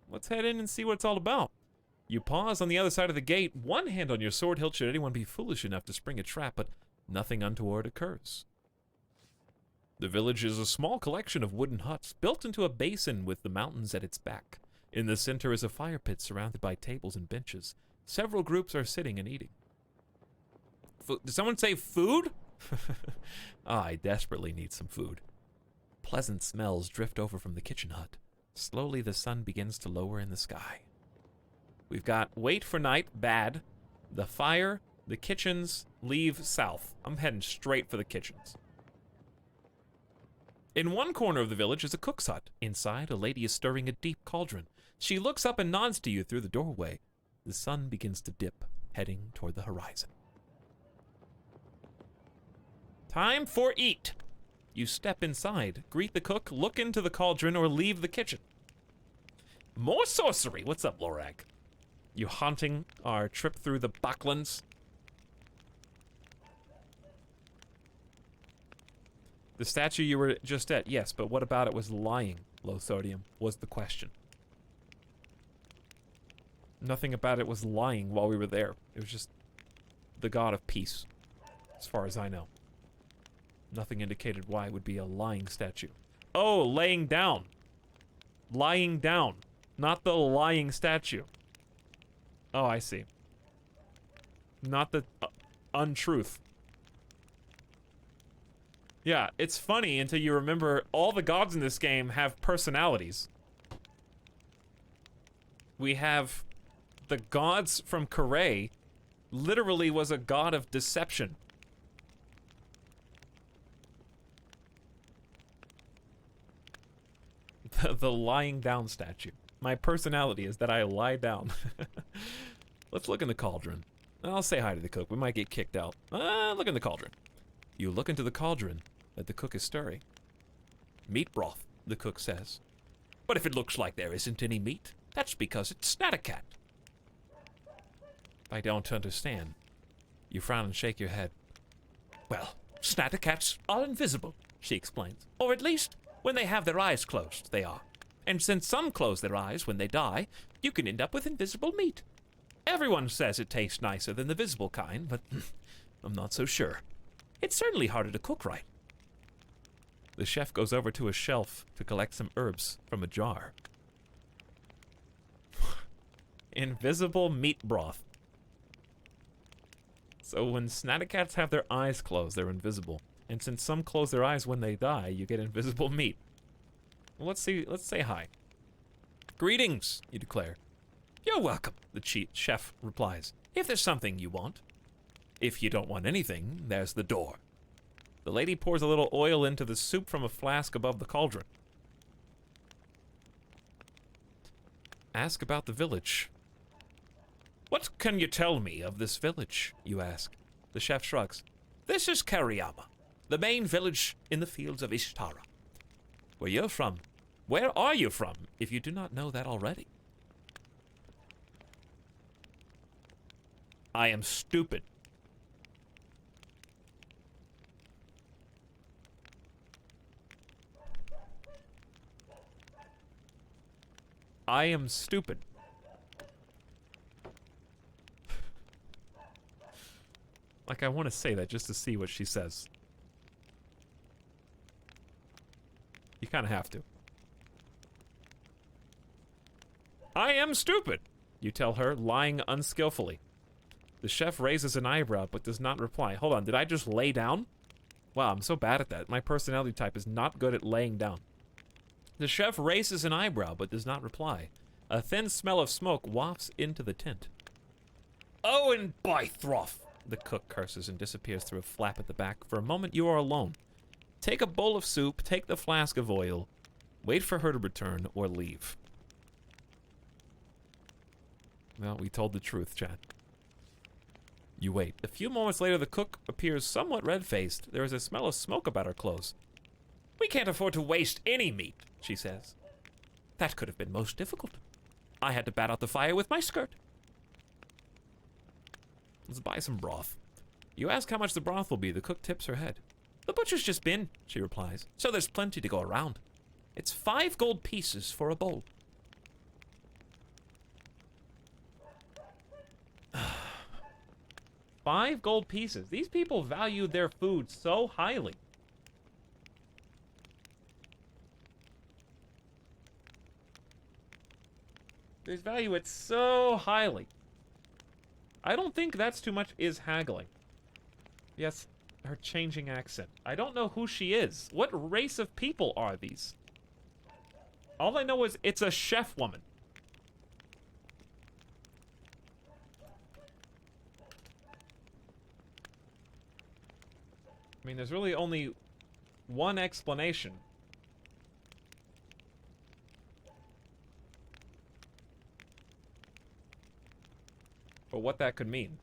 Let's head in and see what it's all about. You pause on the other side of the gate, one hand on your sword hilt should anyone be foolish enough to spring a trap, but nothing untoward occurs. The village is a small collection of wooden huts built into a basin with the mountains at its back. In the center is a fire pit surrounded by tables and benches. Several groups are sitting and eating. Did someone say food? I desperately need some food. Pleasant smells drift over from the kitchen hut. Slowly the sun begins to lower in the sky. We've got wait for night, bad. The fire, the kitchens, leave south. I'm heading straight for the kitchens. In one corner of the village is a cook's hut. Inside, a lady is stirring a deep cauldron. She looks up and nods to you through the doorway. The sun begins to dip, heading toward the horizon. Time for eat. You step inside, greet the cook, look into the cauldron, or leave the kitchen. More sorcery. What's up, Lorag? You haunting our trip through the Bucklands? The statue you were just at, yes, but what about it was lying, Lothodium, was the question. Nothing about it was lying while we were there. It was just the god of peace, as far as I know. Nothing indicated why it would be a lying statue. Oh, laying down. Lying down. Not the lying statue. Oh, I see. Not the untruth. Yeah, it's funny until you remember all the gods in this game have personalities. We have the gods from Corée literally was a god of deception. The lying down statue. My personality is that I lie down. Let's look in the cauldron. I'll say hi to the cook. We might get kicked out. Look in the cauldron. You look into the cauldron that the cook is stirring. Meat broth, the cook says. But if it looks like there isn't any meat, that's because it's Snatacat. I don't understand. You frown and shake your head. Well, Snatakats are invisible, she explains. Or at least, when they have their eyes closed, they are. And since some close their eyes when they die, you can end up with invisible meat. Everyone says it tastes nicer than the visible kind, but I'm not so sure. It's certainly harder to cook right. The chef goes over to a shelf to collect some herbs from a jar. Invisible meat broth. So when Snatakats have their eyes closed, they're invisible. And since some close their eyes when they die, you get invisible meat. Well, let's say hi. Greetings, you declare. You're welcome, the chef replies. If there's something you want. If you don't want anything, there's the door. The lady pours a little oil into the soup from a flask above the cauldron. Ask about the village. What can you tell me of this village, you ask? The chef shrugs. This is Kariyama, the main village in the fields of Ishtara. Where you're from. Where are you from, if you do not know that already? I am stupid. I am stupid. Like, I want to say that just to see what she says. You kind of have to. I am stupid, you tell her, lying unskillfully. The chef raises an eyebrow but does not reply. Hold on, did I just lay down? Wow, I'm so bad at that. My personality type is not good at laying down. The chef raises an eyebrow but does not reply. A thin smell of smoke wafts into the tent. Oh, and by Throff! The cook curses and disappears through a flap at the back. For a moment, you are alone. Take a bowl of soup, take the flask of oil, wait for her to return, or leave. Well, we told the truth, chat. You wait. A few moments later, the cook appears somewhat red-faced. There is a smell of smoke about her clothes. We can't afford to waste any meat, she says. That could have been most difficult. I had to bat out the fire with my skirt. Let's buy some broth. You ask how much the broth will be. The cook tips her head. The butcher's just been, she replies, so there's plenty to go around. It's 5 gold pieces for a bowl. $5 gold pieces. These people value their food so highly. They value it so highly. I don't think that's too much is haggling. Yes, her changing accent. I don't know who she is. What race of people are these? All I know is it's a chef woman. I mean, there's really only one explanation. For what that could mean.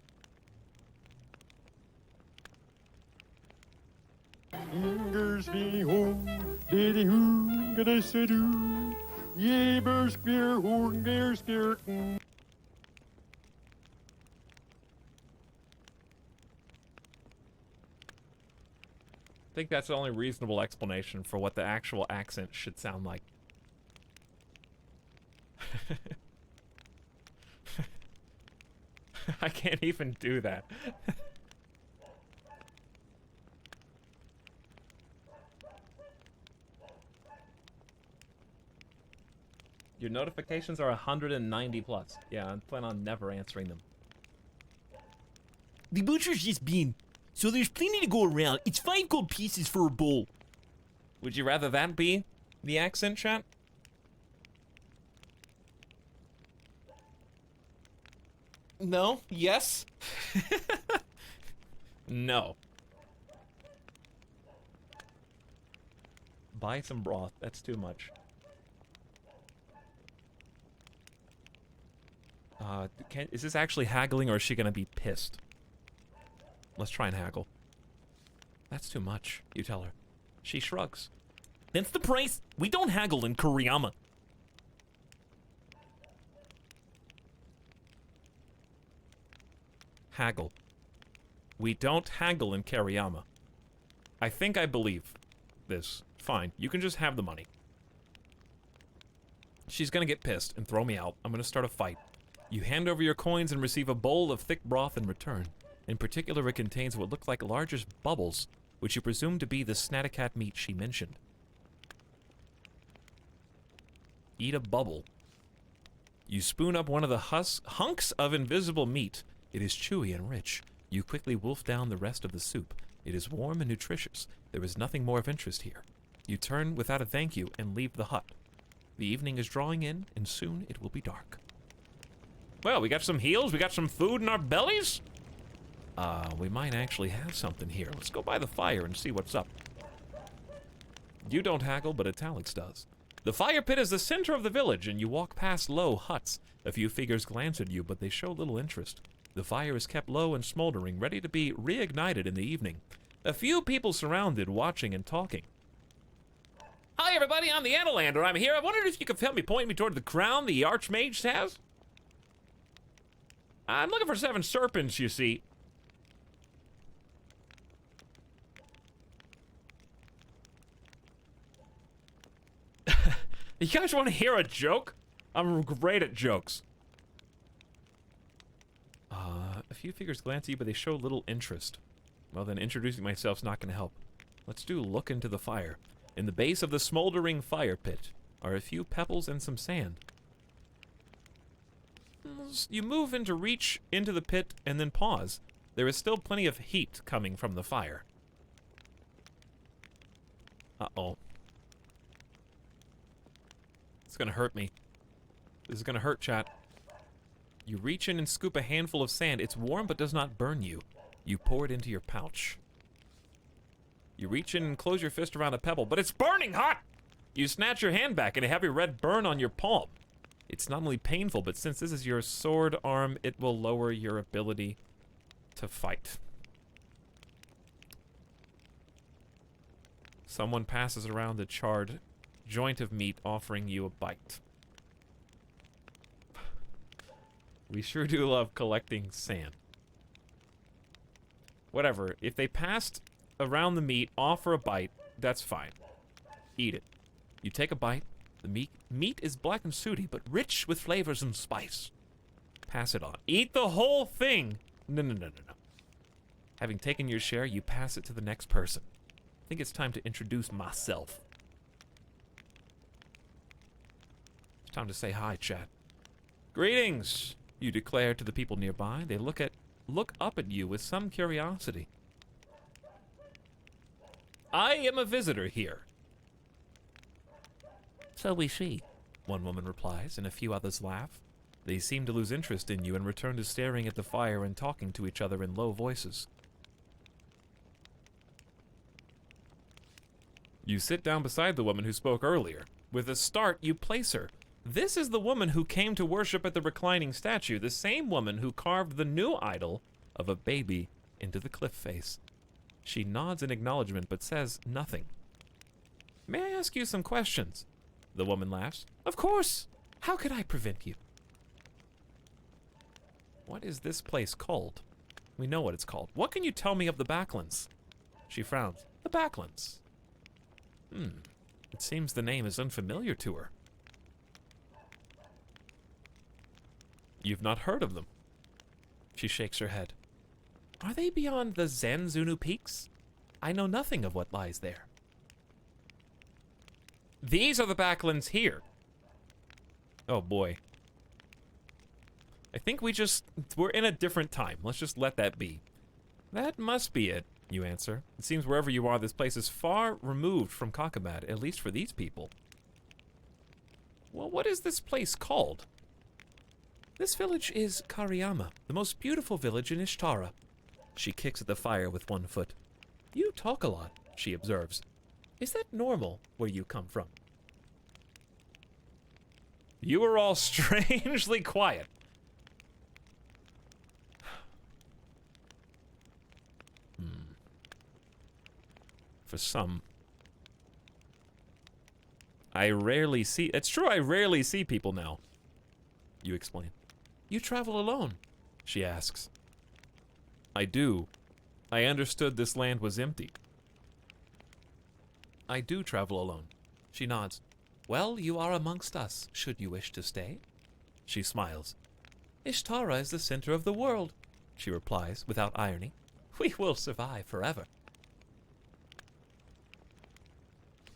I think that's the only reasonable explanation for what the actual accent should sound like. I can't even do that. Your notifications are 190 plus. Yeah, I plan on never answering them. The butcher's just been, so there's plenty to go around. It's 5 gold pieces for a bowl. Would you rather that be the accent, chat? No? Yes? No. Buy some broth. That's too much. Is this actually haggling, or is she gonna be pissed? Let's try and haggle. That's too much, you tell her. She shrugs. That's the price. We don't haggle in Kuriyama. Haggle. We don't haggle in Kariyama. I think I believe this. Fine, you can just have the money. She's gonna get pissed and throw me out. I'm gonna start a fight. You hand over your coins and receive a bowl of thick broth in return. In particular, it contains what look like largest bubbles, which you presume to be the snatacat meat she mentioned. Eat a bubble. You spoon up one of the hunks of invisible meat. It is chewy and rich. You quickly wolf down the rest of the soup. It is warm and nutritious. There is nothing more of interest here. You turn without a thank you and leave the hut. The evening is drawing in, and soon it will be dark. Well, we got some heals, we got some food in our bellies. We might actually have something here. Let's go by the fire and see what's up. You don't haggle, but Etalyx does. The fire pit is the center of the village, and you walk past low huts. A few figures glance at you, but they show little interest. The fire is kept low and smoldering, ready to be reignited in the evening. A few people surrounded, watching and talking. Hi everybody, I'm the Analander. I'm here. I wondered if you could help me point me toward the crown the Archmage has. I'm looking for 7 serpents, you see. You guys want to hear a joke? I'm great at jokes. A few figures glance at you, but they show little interest. Well, then introducing myself's not going to help. Let's do look into the fire. In the base of the smoldering fire pit are a few pebbles and some sand. You move in to reach into the pit and then pause. There is still plenty of heat coming from the fire. Uh-oh. It's gonna hurt me. This is gonna hurt, chat. You reach in and scoop a handful of sand. It's warm but does not burn you. You pour it into your pouch. You reach in and close your fist around a pebble, but it's burning hot! You snatch your hand back and a heavy red burn on your palm. It's not only painful, but since this is your sword arm, it will lower your ability to fight. Someone passes around the charred joint of meat, offering you a bite. We sure do love collecting sand. Whatever, if they passed around the meat, offer a bite, that's fine. Eat it. You take a bite. The meat is black and sooty, but rich with flavors and spice. Pass it on. Eat the whole thing! No. Having taken your share, you pass it to the next person. I think it's time to introduce myself. It's time to say hi, chat. Greetings, you declare to the people nearby. They look up at you with some curiosity. I am a visitor here. So we see, one woman replies, and a few others laugh. They seem to lose interest in you and return to staring at the fire and talking to each other in low voices. You sit down beside the woman who spoke earlier. With a start, you place her. This is the woman who came to worship at the reclining statue, the same woman who carved the new idol of a baby into the cliff face. She nods in acknowledgement but says nothing. May I ask you some questions? The woman laughs. Of course! How could I prevent you? What is this place called? We know what it's called. What can you tell me of the Backlands? She frowns. The Backlands. It seems the name is unfamiliar to her. You've not heard of them. She shakes her head. Are they beyond the Zanzunu Peaks? I know nothing of what lies there. These are the Backlands here. Oh boy. I think we're in a different time. Let's just let that be. That must be it, you answer. It seems wherever you are, this place is far removed from Kakabad, at least for these people. Well, what is this place called? This village is Kariyama, the most beautiful village in Ishtara. She kicks at the fire with one foot. You talk a lot, she observes. Is that normal where you come from? You are all strangely quiet. For some. I rarely see... It's true, I rarely see people now. You explain. You travel alone? She asks. I do. I understood this land was empty. I do travel alone. She nods. Well, you are amongst us, should you wish to stay. She smiles. Ishtara is the center of the world, she replies without irony. We will survive forever.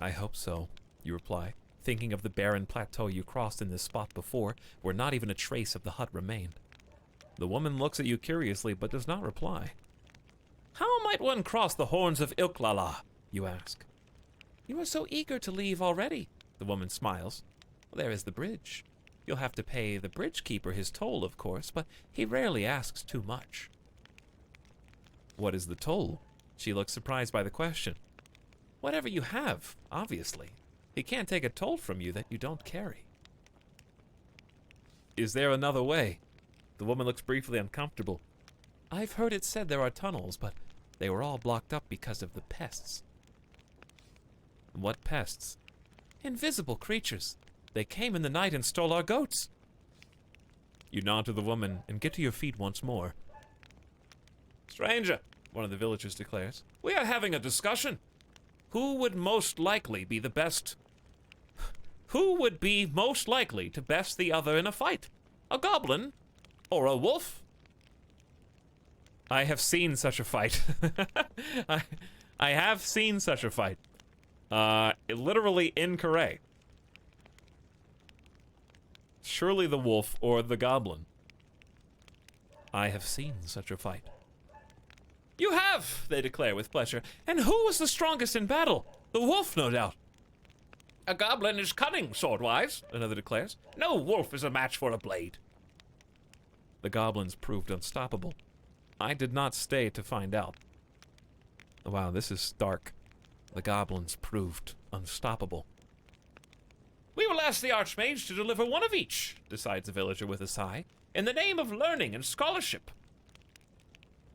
I hope so, you reply, thinking of the barren plateau you crossed in this spot before, where not even a trace of the hut remained. The woman looks at you curiously, but does not reply. How might one cross the horns of Ilklala? You ask. You are so eager to leave already, the woman smiles. Well, there is the bridge. You'll have to pay the bridge keeper his toll, of course, but he rarely asks too much. What is the toll? She looks surprised by the question. Whatever you have, obviously. He can't take a toll from you that you don't carry. Is there another way? The woman looks briefly uncomfortable. I've heard it said there are tunnels, but they were all blocked up because of the pests. What pests? Invisible creatures. They came in the night and stole our goats. You nod to the woman and get to your feet once more. Stranger, one of the villagers declares, we are having a discussion. Who would most likely be the best? Who would be most likely to best the other in a fight? A goblin or a wolf? I have seen such a fight. I have seen such a fight. Literally in Corée. Surely the wolf or the goblin. I have seen such a fight. You have, they declare with pleasure. And who was the strongest in battle? The wolf, no doubt. A goblin is cunning, sword-wise, another declares. No wolf is a match for a blade. The goblins proved unstoppable. I did not stay to find out. Wow, this is stark. The goblins proved unstoppable. We will ask the Archmage to deliver one of each, decides the villager with a sigh, in the name of learning and scholarship.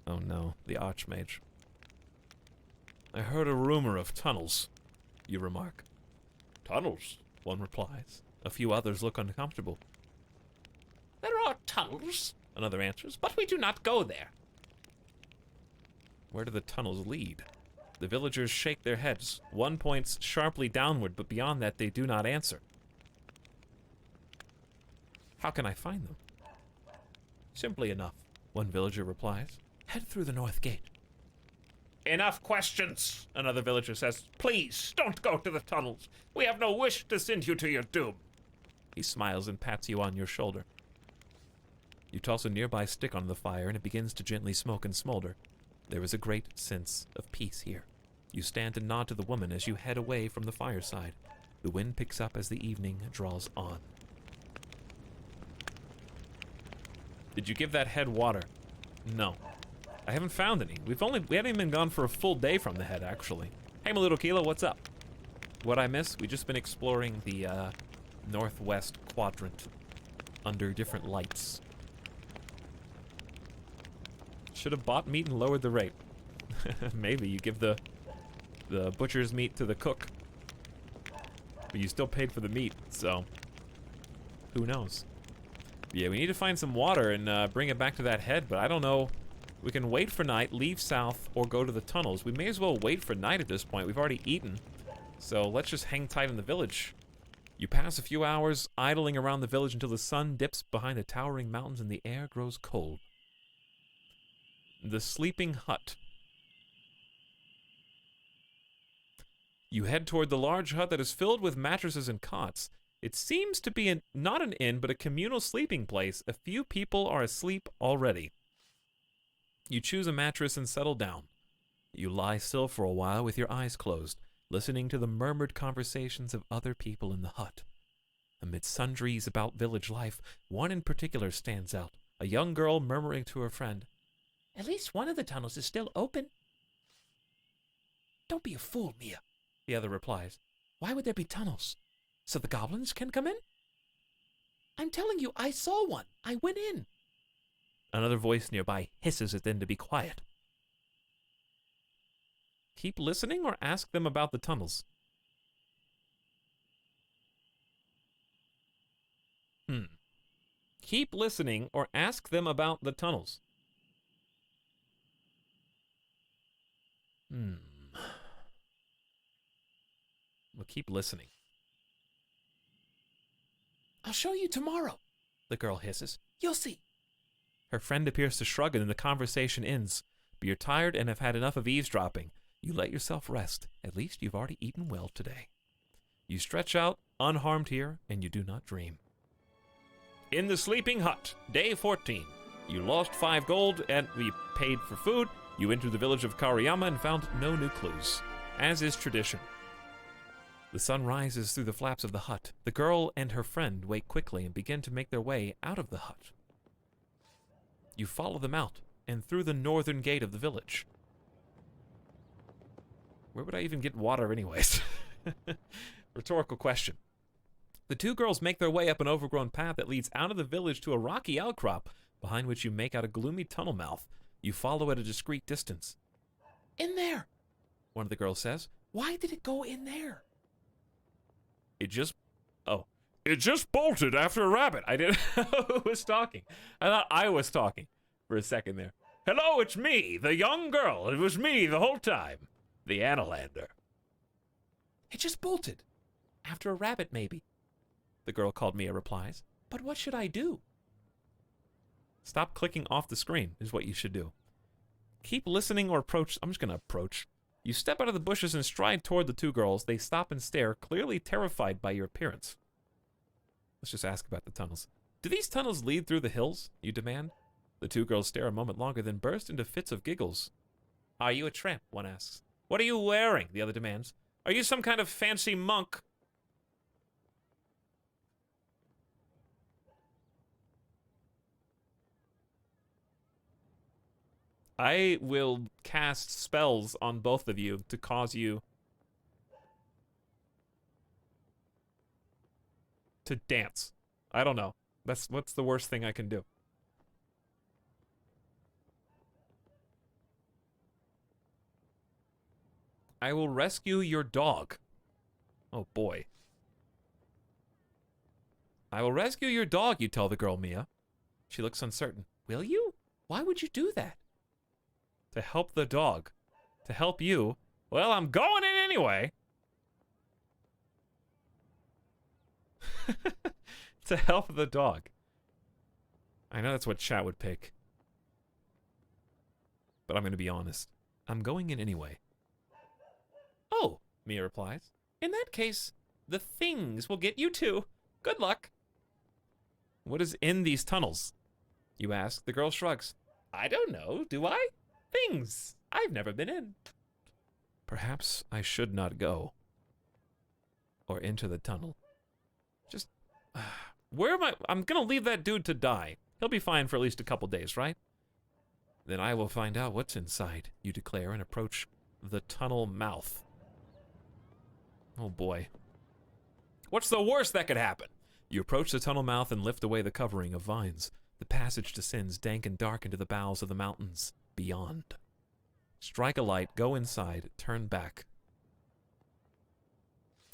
Oh no, the Archmage. I heard a rumor of tunnels, you remark. Tunnels, one replies. A few others look uncomfortable. There are tunnels, another answers, but we do not go there. Where do the tunnels lead? The villagers shake their heads. One points sharply downward, but beyond that they do not answer. How can I find them? Simply enough, one villager replies. Head through the north gate. Enough questions, another villager says. Please, don't go to the tunnels. We have no wish to send you to your doom. He smiles and pats you on your shoulder. You toss a nearby stick on the fire and it begins to gently smoke and smolder. There is a great sense of peace here. You stand and nod to the woman as you head away from the fireside. The wind picks up as the evening draws on. Did you give that head water? No. I haven't found any. We haven't even been gone for a full day from the head, actually. Hey, my little Kilo, what's up? What I miss? We've just been exploring the northwest quadrant under different lights. Should have bought meat and lowered the rate. Maybe you give the butcher's meat to the cook, but you still paid for the meat, so who knows? Yeah, we need to find some water and bring it back to that head, but I don't know. We can wait for night, leave south, or go to the tunnels. We may as well wait for night at this point. We've already eaten, so let's just hang tight in the village. You pass a few hours idling around the village until the sun dips behind the towering mountains and the air grows cold. The sleeping hut. You head toward the large hut that is filled with mattresses and cots. It seems to be not an inn, but a communal sleeping place. A few people are asleep already. You choose a mattress and settle down. You lie still for a while with your eyes closed, listening to the murmured conversations of other people in the hut. Amid sundries about village life, one in particular stands out, a young girl murmuring to her friend, At least one of the tunnels is still open. Don't be a fool, Mia. the other replies. Why would there be tunnels? So the goblins can come in? I'm telling you, I saw one. I went in. Another voice nearby hisses at them to be quiet. Keep listening or ask them about the tunnels? Keep listening or ask them about the tunnels? Well, keep listening. I'll show you tomorrow, the girl hisses. You'll see. Her friend appears to shrug and the conversation ends. But you're tired and have had enough of eavesdropping. You let yourself rest. At least you've already eaten well today. You stretch out, unharmed here, and you do not dream. In the sleeping hut, day 14. You lost 5 gold and you paid for food. You entered the village of Kariyama and found no new clues, as is tradition. The sun rises through the flaps of the hut. The girl and her friend wake quickly and begin to make their way out of the hut. You follow them out and through the northern gate of the village. Where would I even get water anyways? Rhetorical question. The two girls make their way up an overgrown path that leads out of the village to a rocky outcrop, behind which you make out a gloomy tunnel mouth. You follow at a discreet distance. In there, one of the girls says. Why did it go in there? It just bolted after a rabbit. I didn't know who was talking. I thought I was talking for a second there. Hello, it's me, the young girl. It was me the whole time. The Analander. It just bolted. After a rabbit, maybe. The girl called Mia replies. But what should I do? Stop clicking off the screen is what you should do. Keep listening or approach. I'm just going to approach. You step out of the bushes and stride toward the two girls. They stop and stare, clearly terrified by your appearance. Let's just ask about the tunnels. Do these tunnels lead through the hills? You demand. The two girls stare a moment longer, then burst into fits of giggles. Are you a tramp? One asks. What are you wearing? The other demands. Are you some kind of fancy monk? I will cast spells on both of you to cause you to dance. I don't know. What's the worst thing I can do? I will rescue your dog. Oh boy. I will rescue your dog, you tell the girl, Mia. She looks uncertain. Will you? Why would you do that? To help the dog. To help you. Well, I'm going in anyway. To help the dog. I know that's what chat would pick. But I'm going to be honest. I'm going in anyway. Oh, Mia replies. In that case, the things will get you too. Good luck. What is in these tunnels? You ask. The girl shrugs. I don't know, do I? Things I've never been in. Perhaps I should not go. Or into the tunnel. Just, where am I? I'm gonna leave that dude to die. He'll be fine for at least a couple days, right? Then I will find out what's inside, you declare, and approach the tunnel mouth. Oh boy. What's the worst that could happen? You approach the tunnel mouth and lift away the covering of vines. The passage descends dank and dark into the bowels of the mountains beyond. Strike a light, go inside, turn back.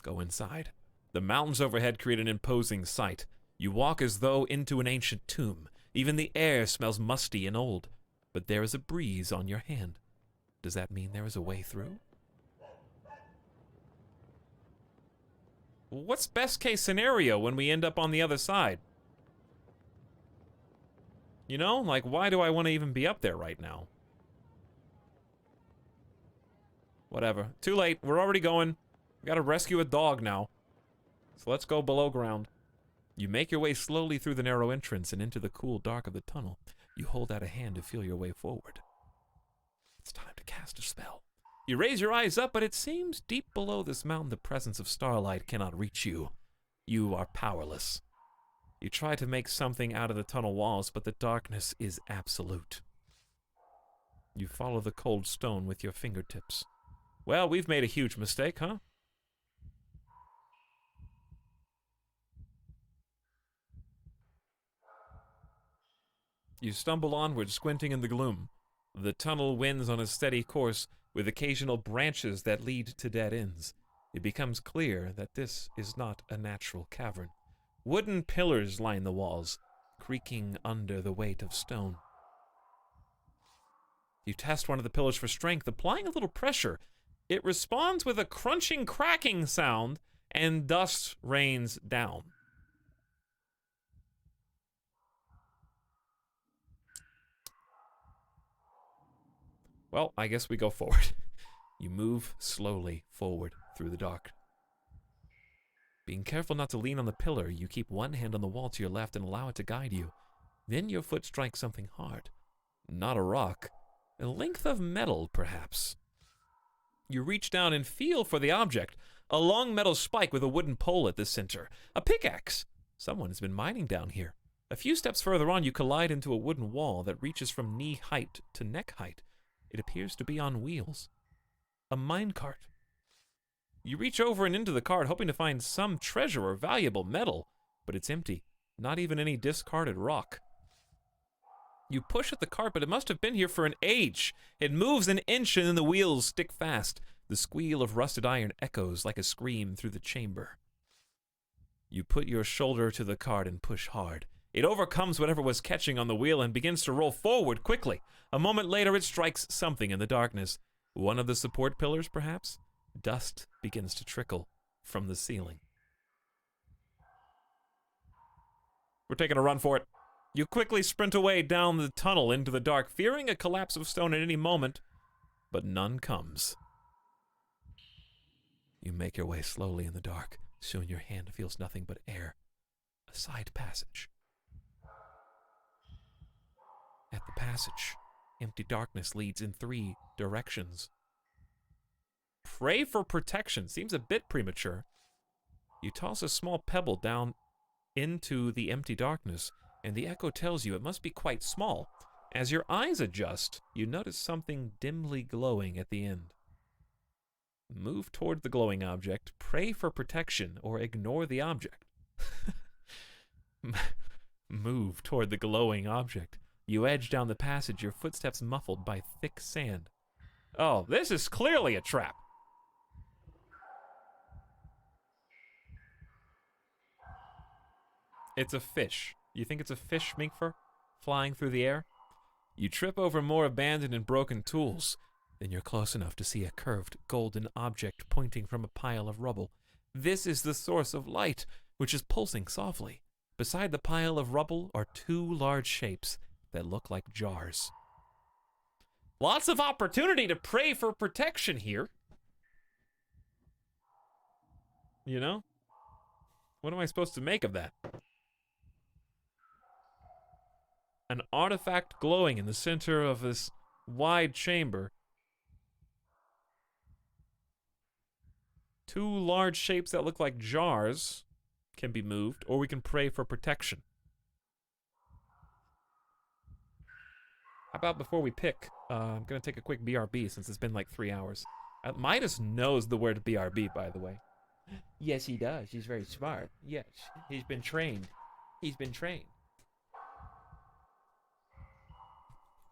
Go inside. The mountains overhead create an imposing sight. You walk as though into an ancient tomb. Even the air smells musty and old. But there is a breeze on your hand. Does that mean there is a way through? What's best case scenario when we end up on the other side? You know, like, why do I want to even be up there right now? Whatever. Too late. We're already going. We gotta rescue a dog now. So let's go below ground. You make your way slowly through the narrow entrance and into the cool dark of the tunnel. You hold out a hand to feel your way forward. cast a spell. You raise your eyes up, but it seems deep below this mountain the presence of starlight cannot reach you. You are powerless. You try to make something out of the tunnel walls, but the darkness is absolute. You follow the cold stone with your fingertips. Well, we've made a huge mistake, huh? You stumble onward, squinting in the gloom. The tunnel winds on a steady course, with occasional branches that lead to dead ends. It becomes clear that this is not a natural cavern. Wooden pillars line the walls, creaking under the weight of stone. You test one of the pillars for strength, applying a little pressure. It responds with a crunching, cracking sound, and dust rains down. Well, I guess we go forward. You move slowly forward through the dark. Being careful not to lean on the pillar, you keep one hand on the wall to your left and allow it to guide you. Then your foot strikes something hard. Not a rock. A length of metal, perhaps. You reach down and feel for the object. A long metal spike with a wooden pole at the center. A pickaxe. Someone has been mining down here. A few steps further on, you collide into a wooden wall that reaches from knee height to neck height. It appears to be on wheels. A minecart. You reach over and into the cart, hoping to find some treasure or valuable metal, but it's empty. Not even any discarded rock. You push at the cart, but it must have been here for an age. It moves an inch and then the wheels stick fast. The squeal of rusted iron echoes like a scream through the chamber. You put your shoulder to the cart and push hard. It overcomes whatever was catching on the wheel and begins to roll forward quickly. A moment later, it strikes something in the darkness. One of the support pillars, perhaps? Dust begins to trickle from the ceiling. We're taking a run for it. You quickly sprint away down the tunnel into the dark, fearing a collapse of stone at any moment, but none comes. You make your way slowly in the dark. Soon your hand feels nothing but air. A side passage. At the passage, empty darkness leads in 3 directions. Pray for protection seems a bit premature. You toss a small pebble down into the empty darkness, and the echo tells you it must be quite small. As your eyes adjust, you notice something dimly glowing at the end. Move toward the glowing object, pray for protection, or ignore the object. Move toward the glowing object. You edge down the passage, your footsteps muffled by thick sand. Oh, this is clearly a trap. It's a fish. You think it's a fish, Minkfer? Flying through the air? You trip over more abandoned and broken tools. Then you're close enough to see a curved golden object pointing from a pile of rubble. This is the source of light, which is pulsing softly. Beside the pile of rubble are 2 large shapes that look like jars. Lots of opportunity to pray for protection here. You know? What am I supposed to make of that? An artifact glowing in the center of this wide chamber. 2 large shapes that look like jars can be moved, or we can pray for protection. How about before we pick, I'm going to take a quick BRB since it's been like 3 hours. Midas knows the word BRB, by the way. Yes, he does. He's very smart. Yes, he's been trained. He's been trained.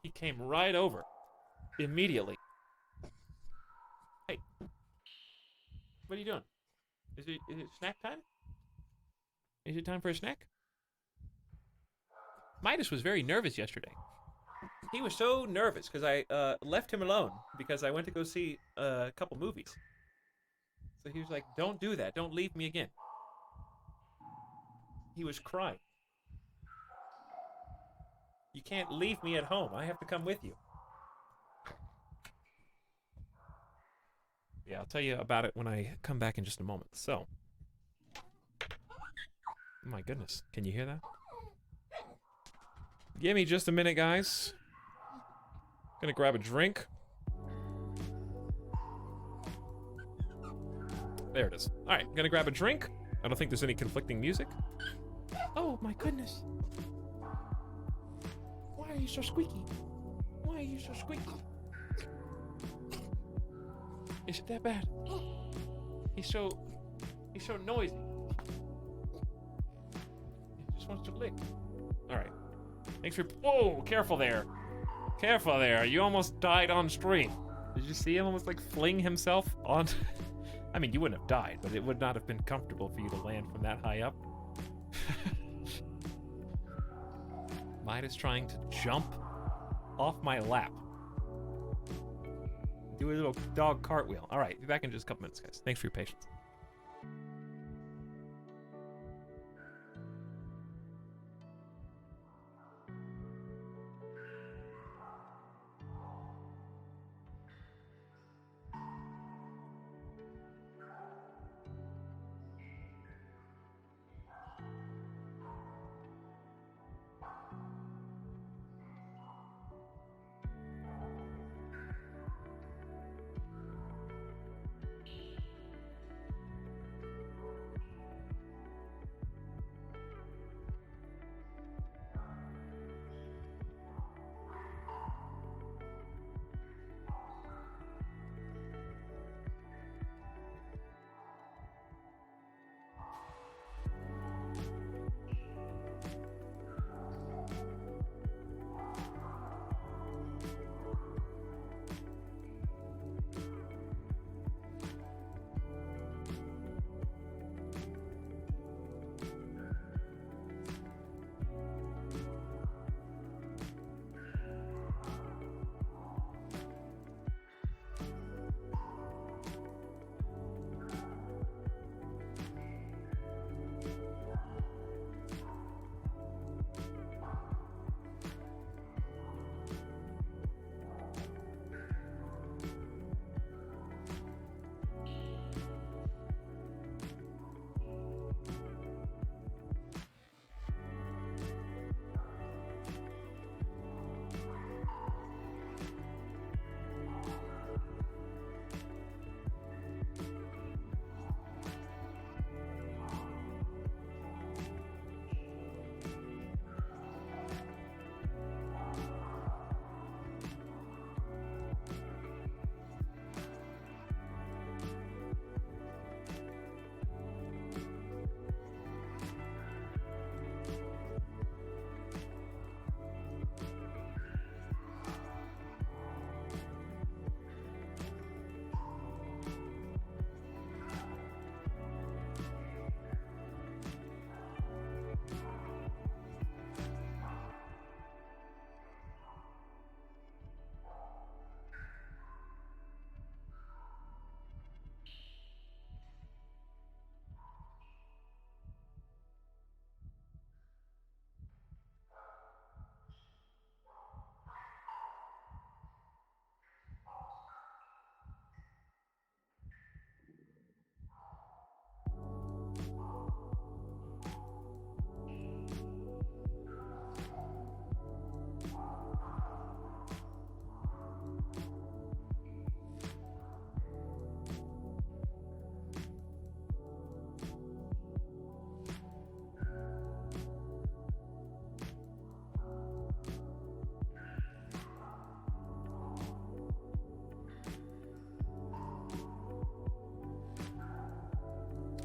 He came right over. Immediately. Hey. What are you doing? Is it snack time? Is it time for a snack? Midas was very nervous yesterday. He was so nervous because I left him alone because I went to go see a couple movies. So he was like, don't do that. Don't leave me again. He was crying. You can't leave me at home. I have to come with you. Yeah, I'll tell you about it when I come back in just a moment. So. Oh my goodness. Can you hear that? Give me just a minute, guys. Gonna grab a drink. There it is. All right, gonna grab a drink. I don't think there's any conflicting music. Oh my goodness. Why are you so squeaky? Why are you so squeaky? Is it that bad? He's so noisy. He just wants to lick. All right. Thanks for. Whoa, careful there. Careful there. You almost died on stream. Did you see him almost like fling himself on? I mean, you wouldn't have died, but it would not have been comfortable for you to land from that high up. Midas trying to jump off my lap. Do a little dog cartwheel. All right, be back in just a couple minutes, guys. Thanks for your patience.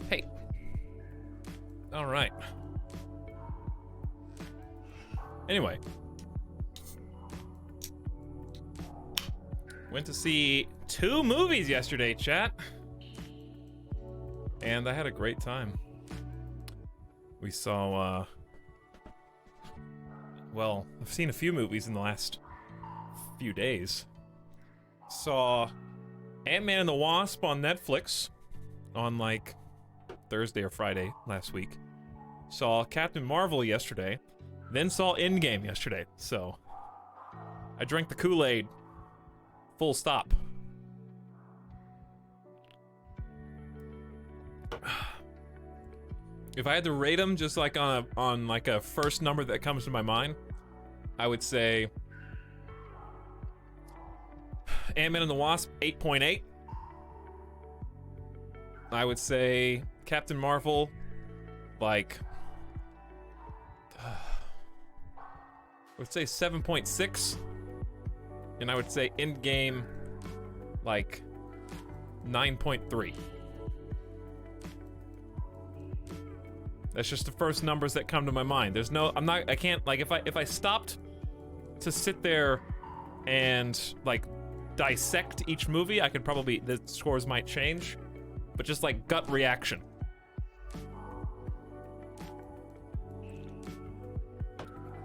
Hey. All right. Anyway. Went to see 2 movies yesterday, chat. And I had a great time. We saw, well, I've seen a few movies in the last few days. Saw Ant-Man and the Wasp on Netflix on, like, Thursday or Friday last week. Saw Captain Marvel yesterday. Then saw Endgame yesterday. So, I drank the Kool-Aid. Full stop. If I had to rate them just like on like a first number that comes to my mind, I would say Ant-Man and the Wasp 8.8. I would say Captain Marvel, like, I would say 7.6, and I would say Endgame, like 9.3. That's just the first numbers that come to my mind. There's no, I can't, like, if I stopped to sit there and, like, dissect each movie, I could probably, the scores might change, but just, like, gut reaction.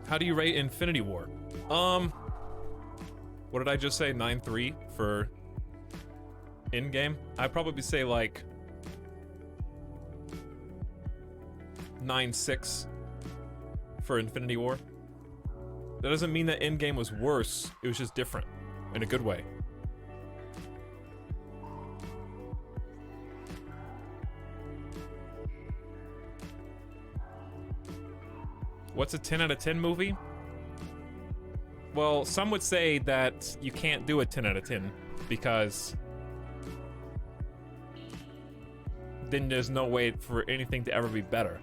How do you rate Infinity War? What did I just say? 9.3 for Endgame? I'd probably say, like, 9.6 for Infinity War. That doesn't mean that Endgame was worse, it was just different, in a good way. What's a 10 out of 10 movie? Well, some would say that you can't do a 10 out of 10 because then there's no way for anything to ever be better.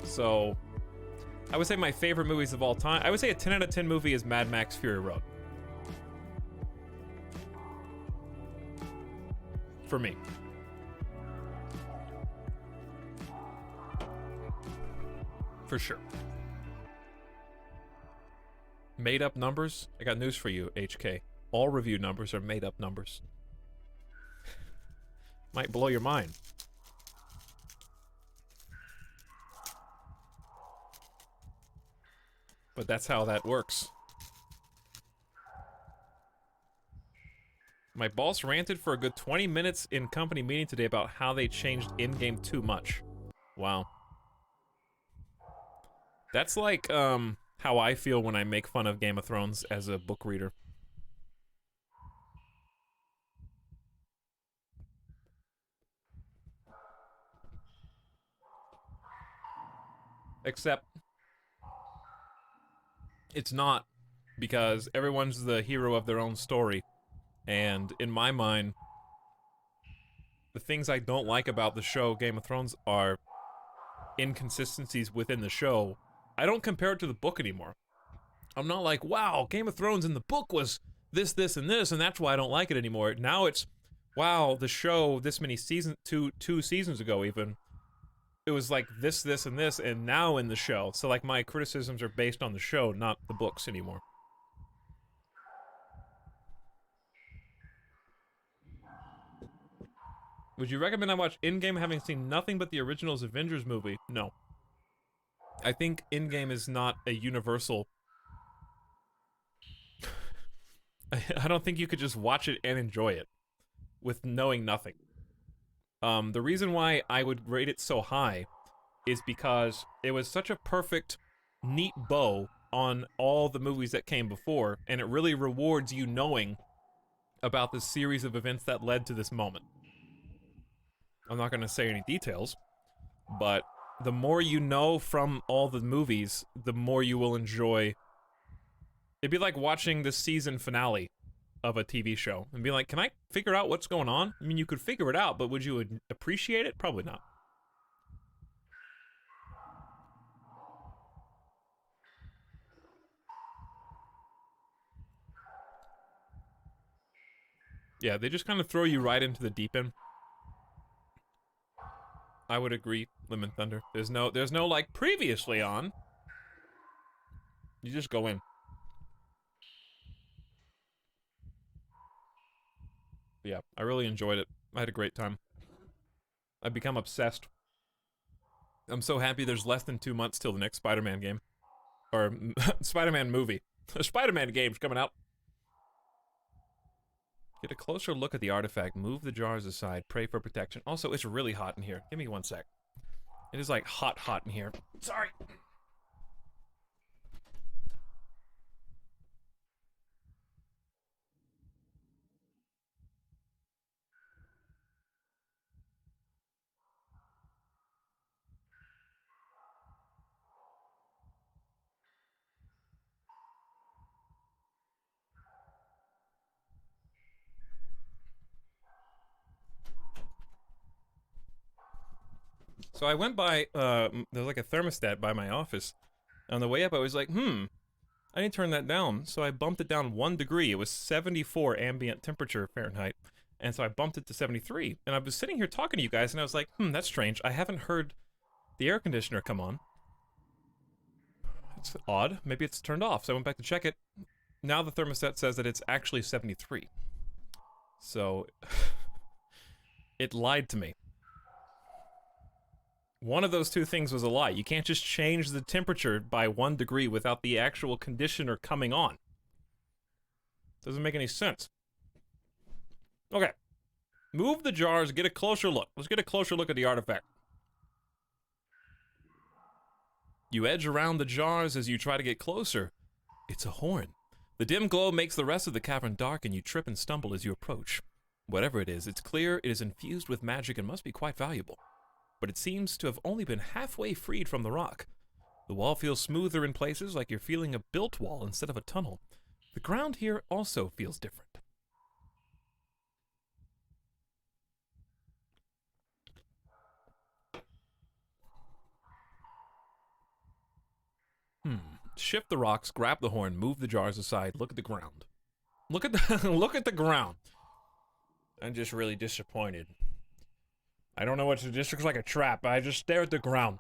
So I would say my favorite movies of all time, I would say a 10 out of 10 movie is Mad Max Fury Road. For me. For sure. Made up numbers? I got news for you, HK. All review numbers are made up numbers. Might blow your mind. But that's how that works. My boss ranted for a good 20 minutes in company meeting today about how they changed in-game too much. Wow. That's like, how I feel when I make fun of Game of Thrones as a book reader. Except, it's not, because everyone's the hero of their own story. And in my mind, the things I don't like about the show Game of Thrones are inconsistencies within the show. I don't compare it to the book anymore. I'm not like, wow, Game of Thrones in the book was this, this, and this, and that's why I don't like it anymore. Now it's, wow, the show this many seasons, two seasons ago even, it was like this, this, and this, and now in the show. So like my criticisms are based on the show, not the books anymore. Would you recommend I watch Endgame having seen nothing but the original's Avengers movie? No. I think Endgame is not a universal... I don't think you could just watch it and enjoy it with knowing nothing. The reason why I would rate it so high is because it was such a perfect, neat bow on all the movies that came before, and it really rewards you knowing about the series of events that led to this moment. I'm not going to say any details, but the more you know from all the movies, the more you will enjoy. It'd be like watching the season finale of a TV show and be like, can I figure out what's going on? I mean, you could figure it out, but would you appreciate it? Probably not. Yeah, they just kind of throw you right into the deep end. I would agree, Lemon Thunder. There's no like previously on. You just go in. Yeah, I really enjoyed it. I had a great time. I've become obsessed. I'm so happy there's less than 2 months till the next Spider-Man game. Or Spider-Man movie. A Spider-Man game's coming out. Get a closer look at the artifact. Move the jars aside. Pray for protection. Also, it's really hot in here. Give me 1 sec. It is like hot in here. Sorry. So I went by, there's like a thermostat by my office. On the way up, I was like, I need to turn that down. So I bumped it down 1 degree. It was 74 ambient temperature Fahrenheit. And so I bumped it to 73. And I was sitting here talking to you guys, and I was like, that's strange. I haven't heard the air conditioner come on. That's odd. Maybe it's turned off. So I went back to check it. Now the thermostat says that it's actually 73. So it lied to me. One of those two things was a lie. You can't just change the temperature by 1 degree without the actual conditioner coming on. Doesn't make any sense. Okay. Move the jars, get a closer look. Let's get a closer look at the artifact. You edge around the jars as you try to get closer. It's a horn. The dim glow makes the rest of the cavern dark, and you trip and stumble as you approach. Whatever it is, it's clear it is infused with magic and must be quite valuable. But it seems to have only been halfway freed from the rock. The wall feels smoother in places, like you're feeling a built wall instead of a tunnel. The ground here also feels different. Shift the rocks, grab the horn, move the jars aside, look at the ground. Look at the look at the ground. I'm just really disappointed. I don't know what to do. This looks like a trap. I just stare at the ground.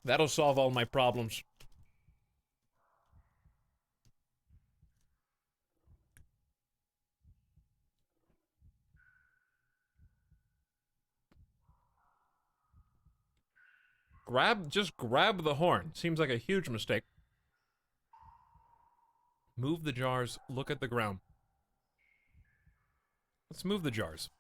That'll solve all my problems. Just grab the horn. Seems like a huge mistake. Move the jars, look at the ground. Let's move the jars.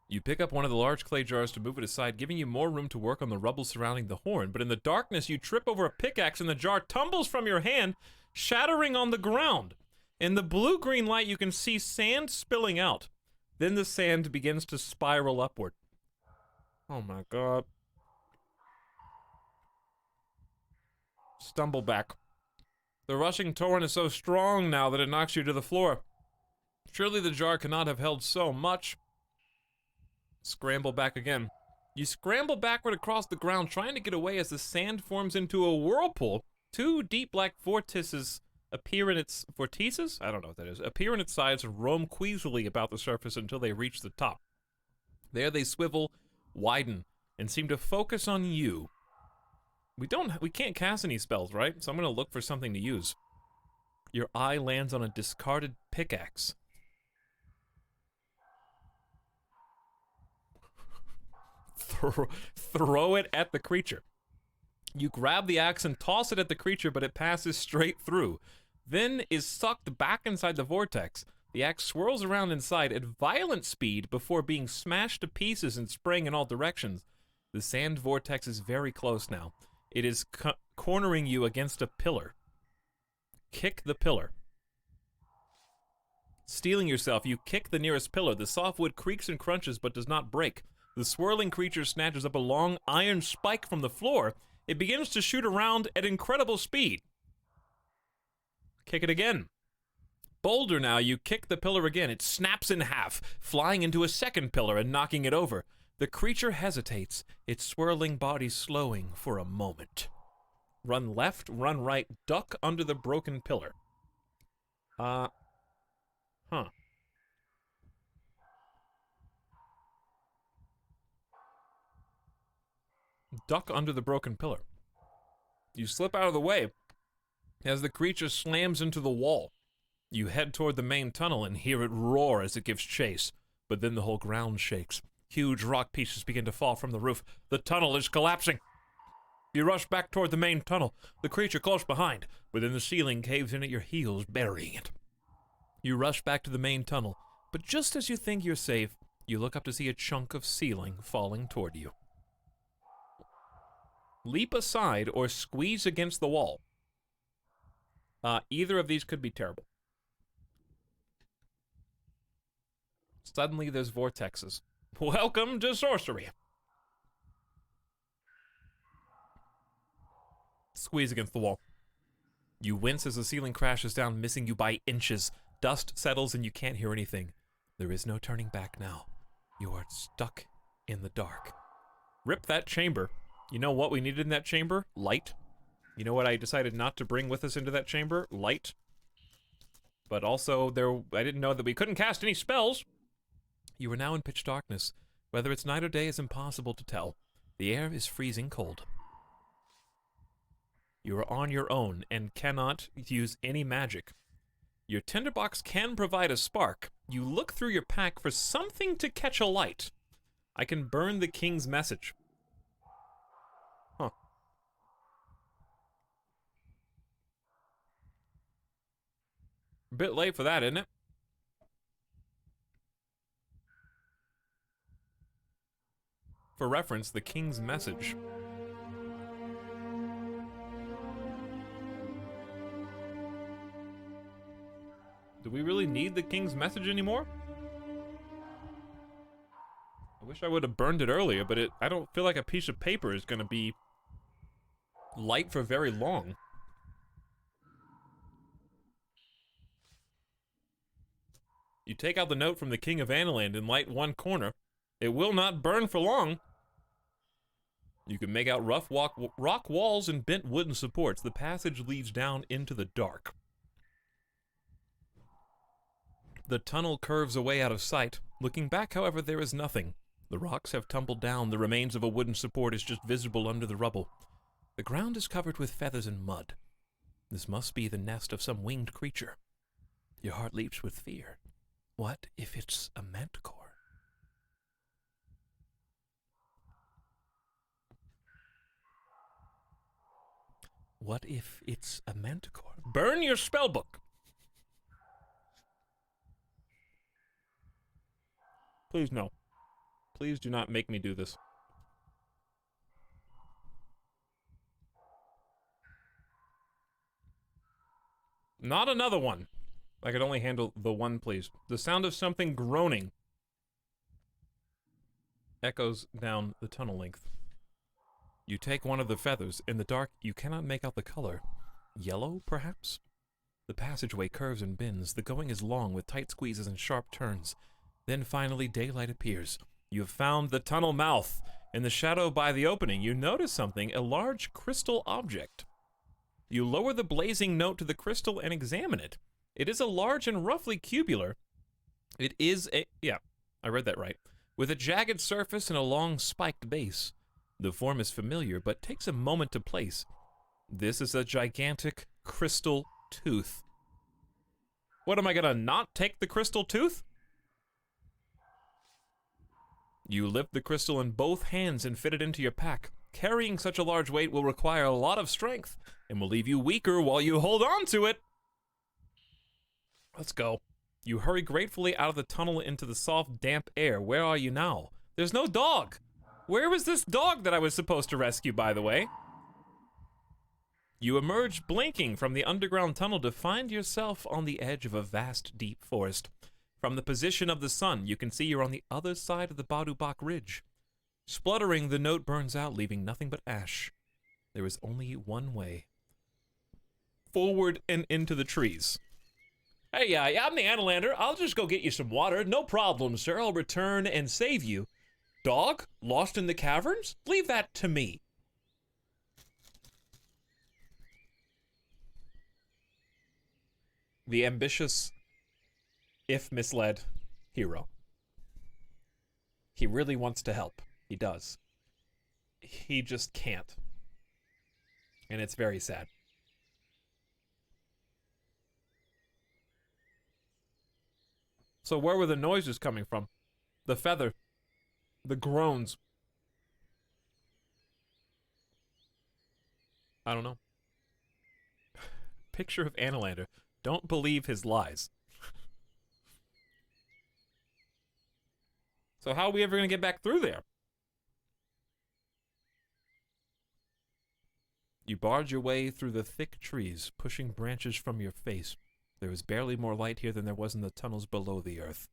You pick up one of the large clay jars to move it aside, giving you more room to work on the rubble surrounding the horn, but in the darkness you trip over a pickaxe and the jar tumbles from your hand, shattering on the ground. In the blue-green light you can see sand spilling out. Then the sand begins to spiral upward. Oh my god. Stumble back. The rushing torrent is so strong now that it knocks you to the floor. Surely the jar cannot have held so much. Scramble back again. You scramble backward across the ground, trying to get away as the sand forms into a whirlpool. 2 deep black vortices appear in its... Vortices? I don't know what that is. Appear in its sides and roam queasily about the surface until they reach the top. There they swivel, widen, and seem to focus on you. We can't cast any spells, right? So I'm gonna look for something to use. Your eye lands on a discarded pickaxe. Throw it at the creature. You grab the axe and toss it at the creature, but it passes straight through. Then is sucked back inside the vortex. The axe swirls around inside at violent speed before being smashed to pieces and spraying in all directions. The sand vortex is very close now. It is cornering you against a pillar. Kick the pillar. Steeling yourself, you kick the nearest pillar. The soft wood creaks and crunches but does not break. The swirling creature snatches up a long iron spike from the floor. It begins to shoot around at incredible speed. Kick it again. Bolder now, you kick the pillar again. It snaps in half, flying into a second pillar and knocking it over. The creature hesitates, its swirling body slowing for a moment. Run left, run right, duck under the broken pillar. Duck under the broken pillar. You slip out of the way as the creature slams into the wall. You head toward the main tunnel and hear it roar as it gives chase, but then the whole ground shakes. Huge rock pieces begin to fall from the roof. The tunnel is collapsing. You rush back toward the main tunnel, the creature close behind, but then the ceiling caves in at your heels, burying it. You rush back to the main tunnel, but just as you think you're safe, you look up to see a chunk of ceiling falling toward you. Leap aside or squeeze against the wall. Either of these could be terrible. Suddenly there's vortexes. Welcome to Sorcery. Squeeze against the wall. You wince as the ceiling crashes down, missing you by inches. Dust settles and you can't hear anything. There is no turning back now. You are stuck in the dark. Rip that chamber. You know what we needed in that chamber? Light. You know what I decided not to bring with us into that chamber? Light. But also, I didn't know that we couldn't cast any spells. You are now in pitch darkness. Whether it's night or day is impossible to tell. The air is freezing cold. You are on your own and cannot use any magic. Your tinderbox can provide a spark. You look through your pack for something to catch a light. I can burn the king's message. Huh. A bit late for that, isn't it? For reference, the king's message. Do we really need the king's message anymore? I wish I would have burned it earlier, but I don't feel like a piece of paper is going to be light for very long. You take out the note from the King of Analand and light one corner. It will not burn for long. You can make out rough rock walls and bent wooden supports. The passage leads down into the dark. The tunnel curves away out of sight. Looking back, however, there is nothing. The rocks have tumbled down. The remains of a wooden support is just visible under the rubble. The ground is covered with feathers and mud. This must be the nest of some winged creature. Your heart leaps with fear. What if it's a manticore? What if it's a manticore? Burn your spellbook! Please no. Please do not make me do this. Not another one. I could only handle the one, please. The sound of something groaning echoes down the tunnel length. You take one of the feathers. In the dark, you cannot make out the color. Yellow, perhaps? The passageway curves and bends. The going is long, with tight squeezes and sharp turns. Then finally, daylight appears. You have found the tunnel mouth. In the shadow by the opening, you notice something, a large crystal object. You lower the blazing note to the crystal and examine it. It is a large and roughly cubular. It is a... yeah, I read that right. With a jagged surface and a long spiked base. The form is familiar, but takes a moment to place. This is a gigantic crystal tooth. What, am I gonna not take the crystal tooth? You lift the crystal in both hands and fit it into your pack. Carrying such a large weight will require a lot of strength, and will leave you weaker while you hold on to it. Let's go. You hurry gratefully out of the tunnel into the soft, damp air. Where are you now? There's no dog. Where was this dog that I was supposed to rescue, by the way? You emerge blinking from the underground tunnel to find yourself on the edge of a vast, deep forest. From the position of the sun, you can see you're on the other side of the Badubak Ridge. Spluttering, the note burns out, leaving nothing but ash. There is only one way. Forward and into the trees. Hey, I'm the Analander. I'll just go get you some water. No problem, sir. I'll return and save you. Dog? Lost in the caverns? Leave that to me. The ambitious, if misled, hero. He really wants to help. He does. He just can't. And it's very sad. So where were the noises coming from? The feather. The groans. I don't know. Picture of Analander. Don't believe his lies. So how are we ever going to get back through there? You barge your way through the thick trees, pushing branches from your face. There is barely more light here than there was in the tunnels below the earth.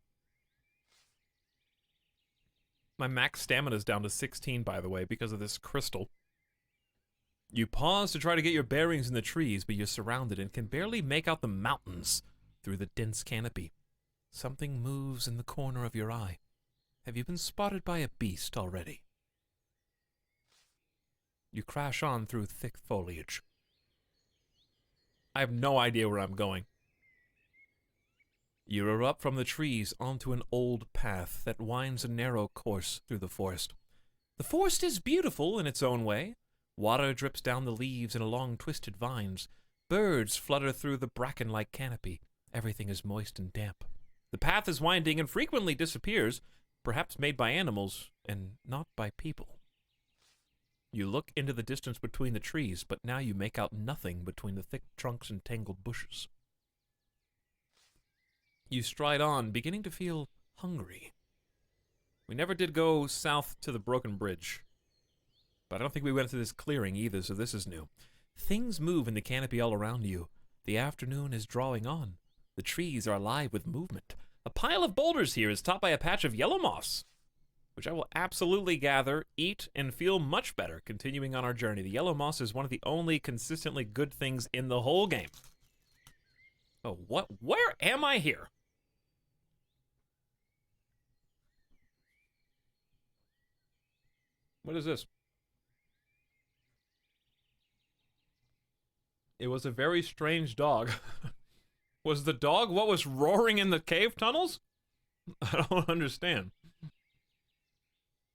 My max stamina is down to 16, by the way, because of this crystal. You pause to try to get your bearings in the trees, but you're surrounded and can barely make out the mountains through the dense canopy. Something moves in the corner of your eye. Have you been spotted by a beast already? You crash on through thick foliage. I have no idea where I'm going. You erupt from the trees onto an old path that winds a narrow course through the forest. The forest is beautiful in its own way. Water drips down the leaves and along twisted vines. Birds flutter through the bracken-like canopy. Everything is moist and damp. The path is winding and frequently disappears, perhaps made by animals and not by people. You look into the distance between the trees, but now you make out nothing between the thick trunks and tangled bushes. You stride on, beginning to feel hungry. We never did go south to the broken bridge, but I don't think we went to this clearing either, so this is new. Things move in the canopy all around you. The afternoon is drawing on. The trees are alive with movement. A pile of boulders here is topped by a patch of yellow moss, which I will absolutely gather, eat, and feel much better continuing on our journey. The yellow moss is one of the only consistently good things in the whole game. Oh, what? Where am I here? What is this? It was a very strange dog. Was the dog what was roaring in the cave tunnels? I don't understand.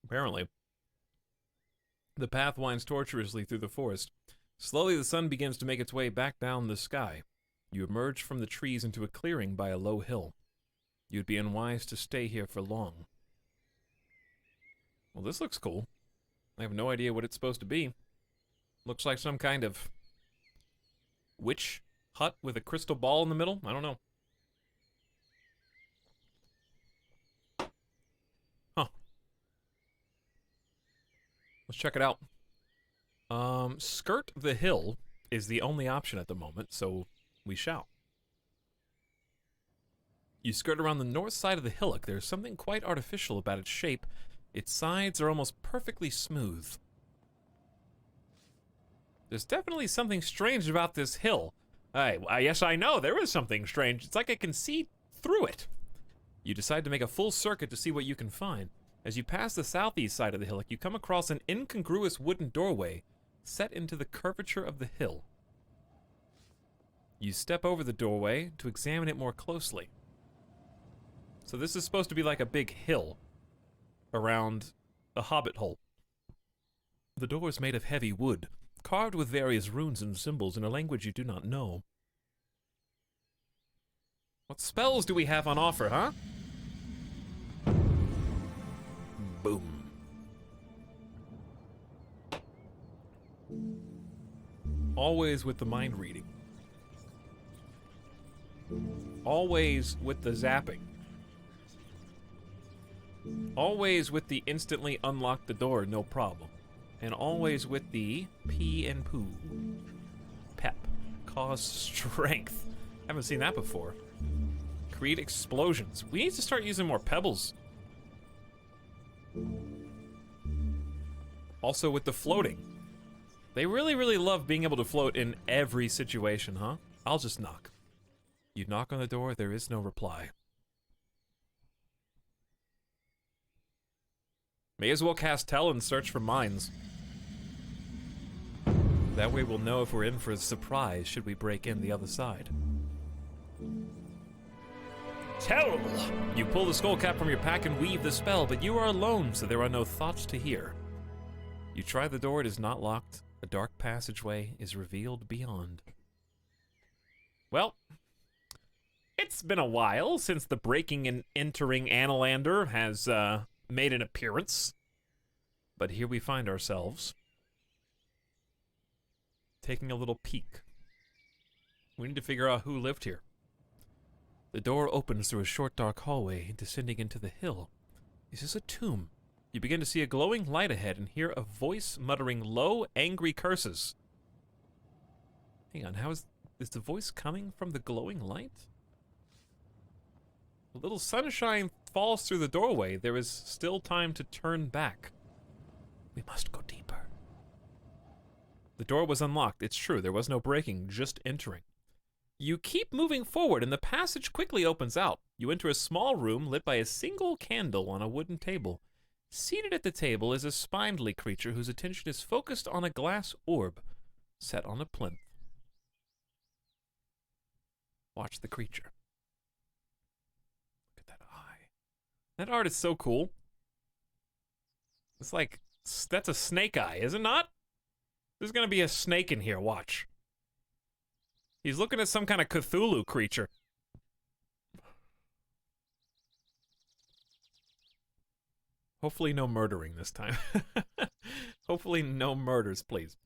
Apparently. The path winds tortuously through the forest. Slowly the sun begins to make its way back down the sky. You emerge from the trees into a clearing by a low hill. You'd be unwise to stay here for long. Well, this looks cool. I have no idea what it's supposed to be. Looks like some kind of witch hut with a crystal ball in the middle. I don't know. Huh. Let's check it out. Skirt the hill is the only option at the moment, so we shall. You skirt around the north side of the hillock. There's something quite artificial about its shape. Its sides are almost perfectly smooth. There's definitely something strange about this hill. Yes, I know, there is something strange. It's like I can see through it. You decide to make a full circuit to see what you can find. As you pass the southeast side of the hillock, you come across an incongruous wooden doorway set into the curvature of the hill. You step over the doorway to examine it more closely. So this is supposed to be like a big hill around a hobbit hole. The door is made of heavy wood, carved with various runes and symbols in a language you do not know. What spells do we have on offer, huh? Boom. Always with the mind reading. Always with the zapping. Always with the instantly unlock the door, no problem. And always with the pee and poo. Pep. Cause strength. Haven't seen that before. Create explosions. We need to start using more pebbles. Also with the floating. They really love being able to float in every situation, huh? I'll just knock. You knock on the door, there is no reply. May as well cast Tell and search for mines. That way we'll know if we're in for a surprise should we break in the other side. Tell! You pull the skull cap from your pack and weave the spell, but you are alone, so there are no thoughts to hear. You try the door, it is not locked. A dark passageway is revealed beyond. Well, it's been a while since the breaking and entering Analander has, made an appearance. But here we find ourselves. Taking a little peek. We need to figure out who lived here. The door opens through a short dark hallway, descending into the hill. Is this a tomb? You begin to see a glowing light ahead and hear a voice muttering low, angry curses. Hang on, how is the voice coming from the glowing light? A little sunshine falls through the doorway. There is still time to turn back. We must go deeper. The door was unlocked. It's true, there was no breaking, just entering. You keep moving forward, and the passage quickly opens out. You enter a small room lit by a single candle on a wooden table. Seated at the table is a spindly creature whose attention is focused on a glass orb set on a plinth. Watch the creature. Look at that eye. That art is so cool. It's like, that's a snake eye, is it not? There's gonna be a snake in here, watch. He's looking at some kind of Cthulhu creature. Hopefully no murdering this time. Hopefully no murders, please.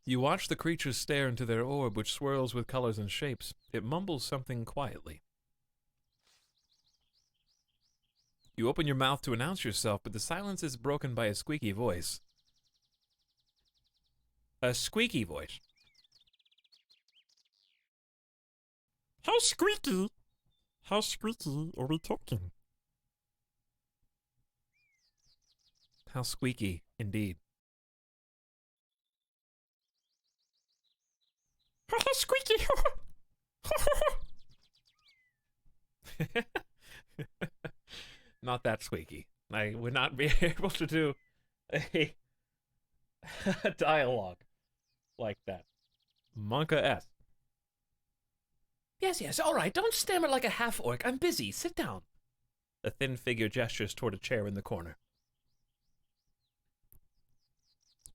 You watch the creatures stare into their orb, which swirls with colors and shapes. It mumbles something quietly. You open your mouth to announce yourself, but the silence is broken by a squeaky voice. A squeaky voice. How squeaky? How squeaky are we talking? How squeaky, indeed. How squeaky! Not that squeaky. I would not be able to do a dialogue like that. Monka S. Yes, all right. Don't stammer like a half-orc. I'm busy. Sit down. The thin figure gestures toward a chair in the corner.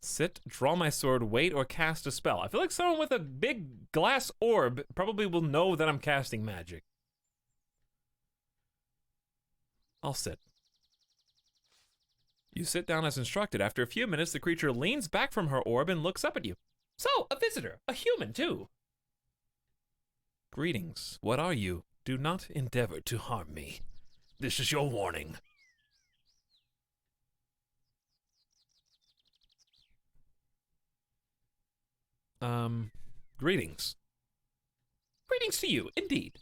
Sit, draw my sword, wait, or cast a spell. I feel like someone with a big glass orb probably will know that I'm casting magic. I'll sit. You sit down as instructed. After a few minutes, the creature leans back from her orb and looks up at you. So, a visitor. A human, too. Greetings. What are you? Do not endeavor to harm me. This is your warning. Greetings. Greetings to you, indeed.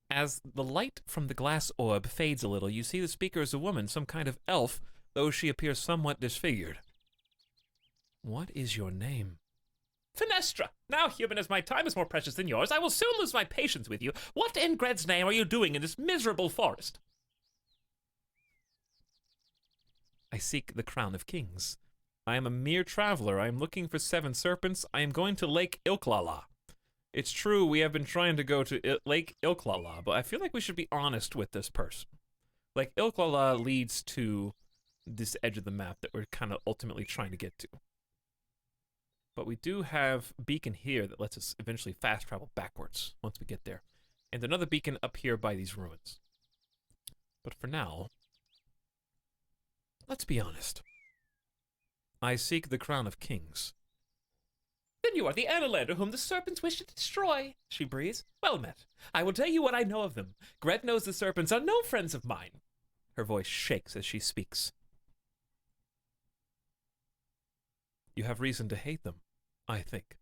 As the light from the glass orb fades a little, you see the speaker is a woman, some kind of elf, though she appears somewhat disfigured. What is your name? Fenestra. Now, human, as my time is more precious than yours, I will soon lose my patience with you. What in Gred's name are you doing in this miserable forest? I seek the crown of kings. I am a mere traveler. I am looking for 7 serpents. I am going to Lake Ilklala. It's true, we have been trying to go to Lake Ilklala, but I feel like we should be honest with this person. Lake Ilklala leads to this edge of the map that we're kind of ultimately trying to get to. But we do have a beacon here that lets us eventually fast travel backwards once we get there. And another beacon up here by these ruins. But for now, let's be honest. I seek the crown of kings. Then you are the Annilander whom the serpents wish to destroy, she breathes. Well met. I will tell you what I know of them. Gred knows the serpents are no friends of mine. Her voice shakes as she speaks. You have reason to hate them, I think.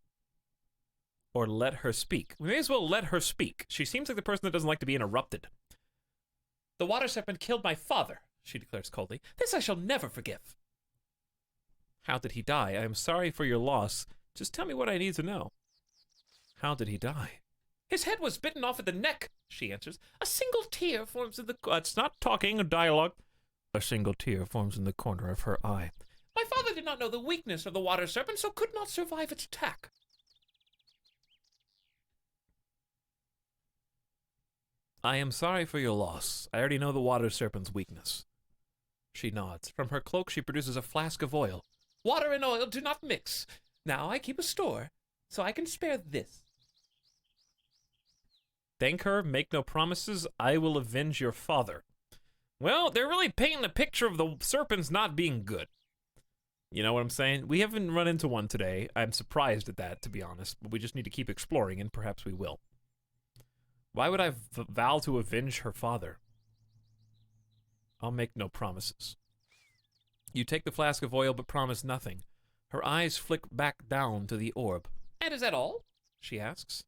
Or let her speak. We may as well let her speak. She seems like the person that doesn't like to be interrupted. The water serpent killed my father, she declares coldly. This I shall never forgive. How did he die? I am sorry for your loss. Just tell me what I need to know. How did he die? His head was bitten off at the neck, she answers. A single tear forms in the... It's not talking or dialogue. A single tear forms in the corner of her eye. My father did not know the weakness of the water serpent, so could not survive its attack. I am sorry for your loss. I already know the water serpent's weakness. She nods. From her cloak, she produces a flask of oil. Water and oil do not mix. Now I keep a store, so I can spare this. Thank her, make no promises, I will avenge your father. Well, they're really painting a picture of the serpents not being good. You know what I'm saying? We haven't run into one today. I'm surprised at that, to be honest, but we just need to keep exploring, and perhaps we will. Why would I vow to avenge her father? I'll make no promises. You take the flask of oil, but promise nothing. Her eyes flick back down to the orb. And is that all? She asks.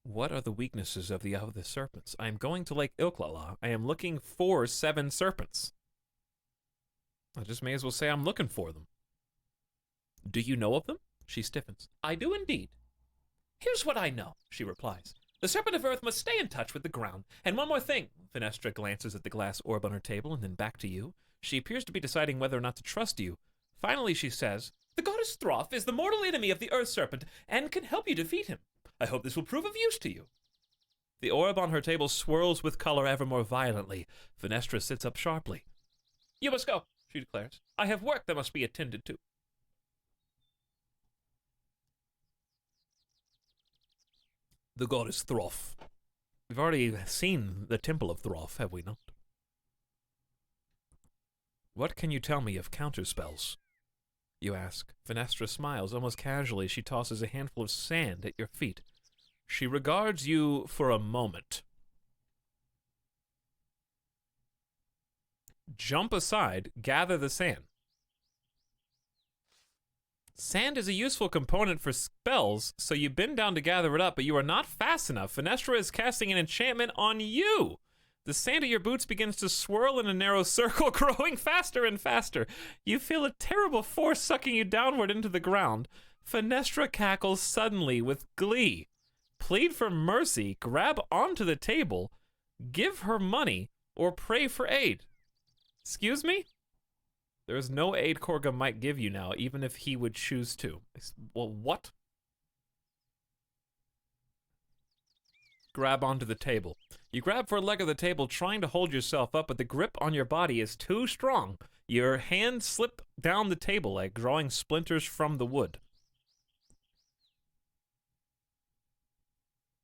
What are the weaknesses of the other serpents? I am going to Lake Ilklala. I am looking for 7 serpents. I just may as well say I'm looking for them. Do you know of them? She stiffens. I do indeed. Here's what I know, she replies. The The Serpent of Earth must stay in touch with the ground. And one more thing. Fenestra glances at the glass orb on her table and then back to you. She appears to be deciding whether or not to trust you. Finally, she says, the goddess Throth is the mortal enemy of the Earth Serpent and can help you defeat him. I hope this will prove of use to you. The orb on her table swirls with color ever more violently. Fenestra sits up sharply. You must go, she declares. I have work that must be attended to. The goddess Throth. We've already seen the Temple of Throth, have we not? What can you tell me of counterspells? You ask. Fenestra smiles almost casually. She tosses a handful of sand at your feet. She regards you for a moment. Jump aside, gather the sand. Sand is a useful component for spells, so you bend down to gather it up, but you are not fast enough. Fenestra is casting an enchantment on you. The sand at your boots begins to swirl in a narrow circle, growing faster and faster. You feel a terrible force sucking you downward into the ground. Fenestra cackles suddenly with glee. Plead for mercy, grab onto the table, give her money, or pray for aid. Excuse me? There is no aid Korga might give you now, even if he would choose to. Well, what? Grab onto the table. You grab for a leg of the table, trying to hold yourself up, but the grip on your body is too strong. Your hands slip down the table leg, drawing splinters from the wood.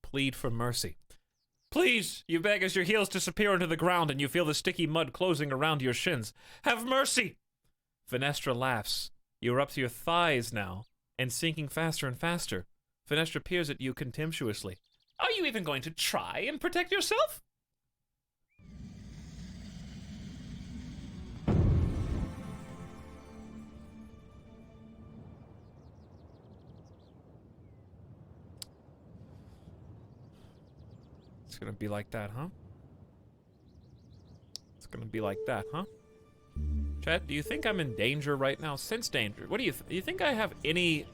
Plead for mercy. Please, you beg as your heels disappear into the ground and you feel the sticky mud closing around your shins. Have mercy! Fenestra laughs. You're up to your thighs now, and sinking faster and faster. Fenestra peers at you contemptuously. Are you even going to try and protect yourself? It's gonna be like that, huh? It's gonna be like that, huh? Chat, do you think I'm in danger right now? Sense danger. What do you you think I have any...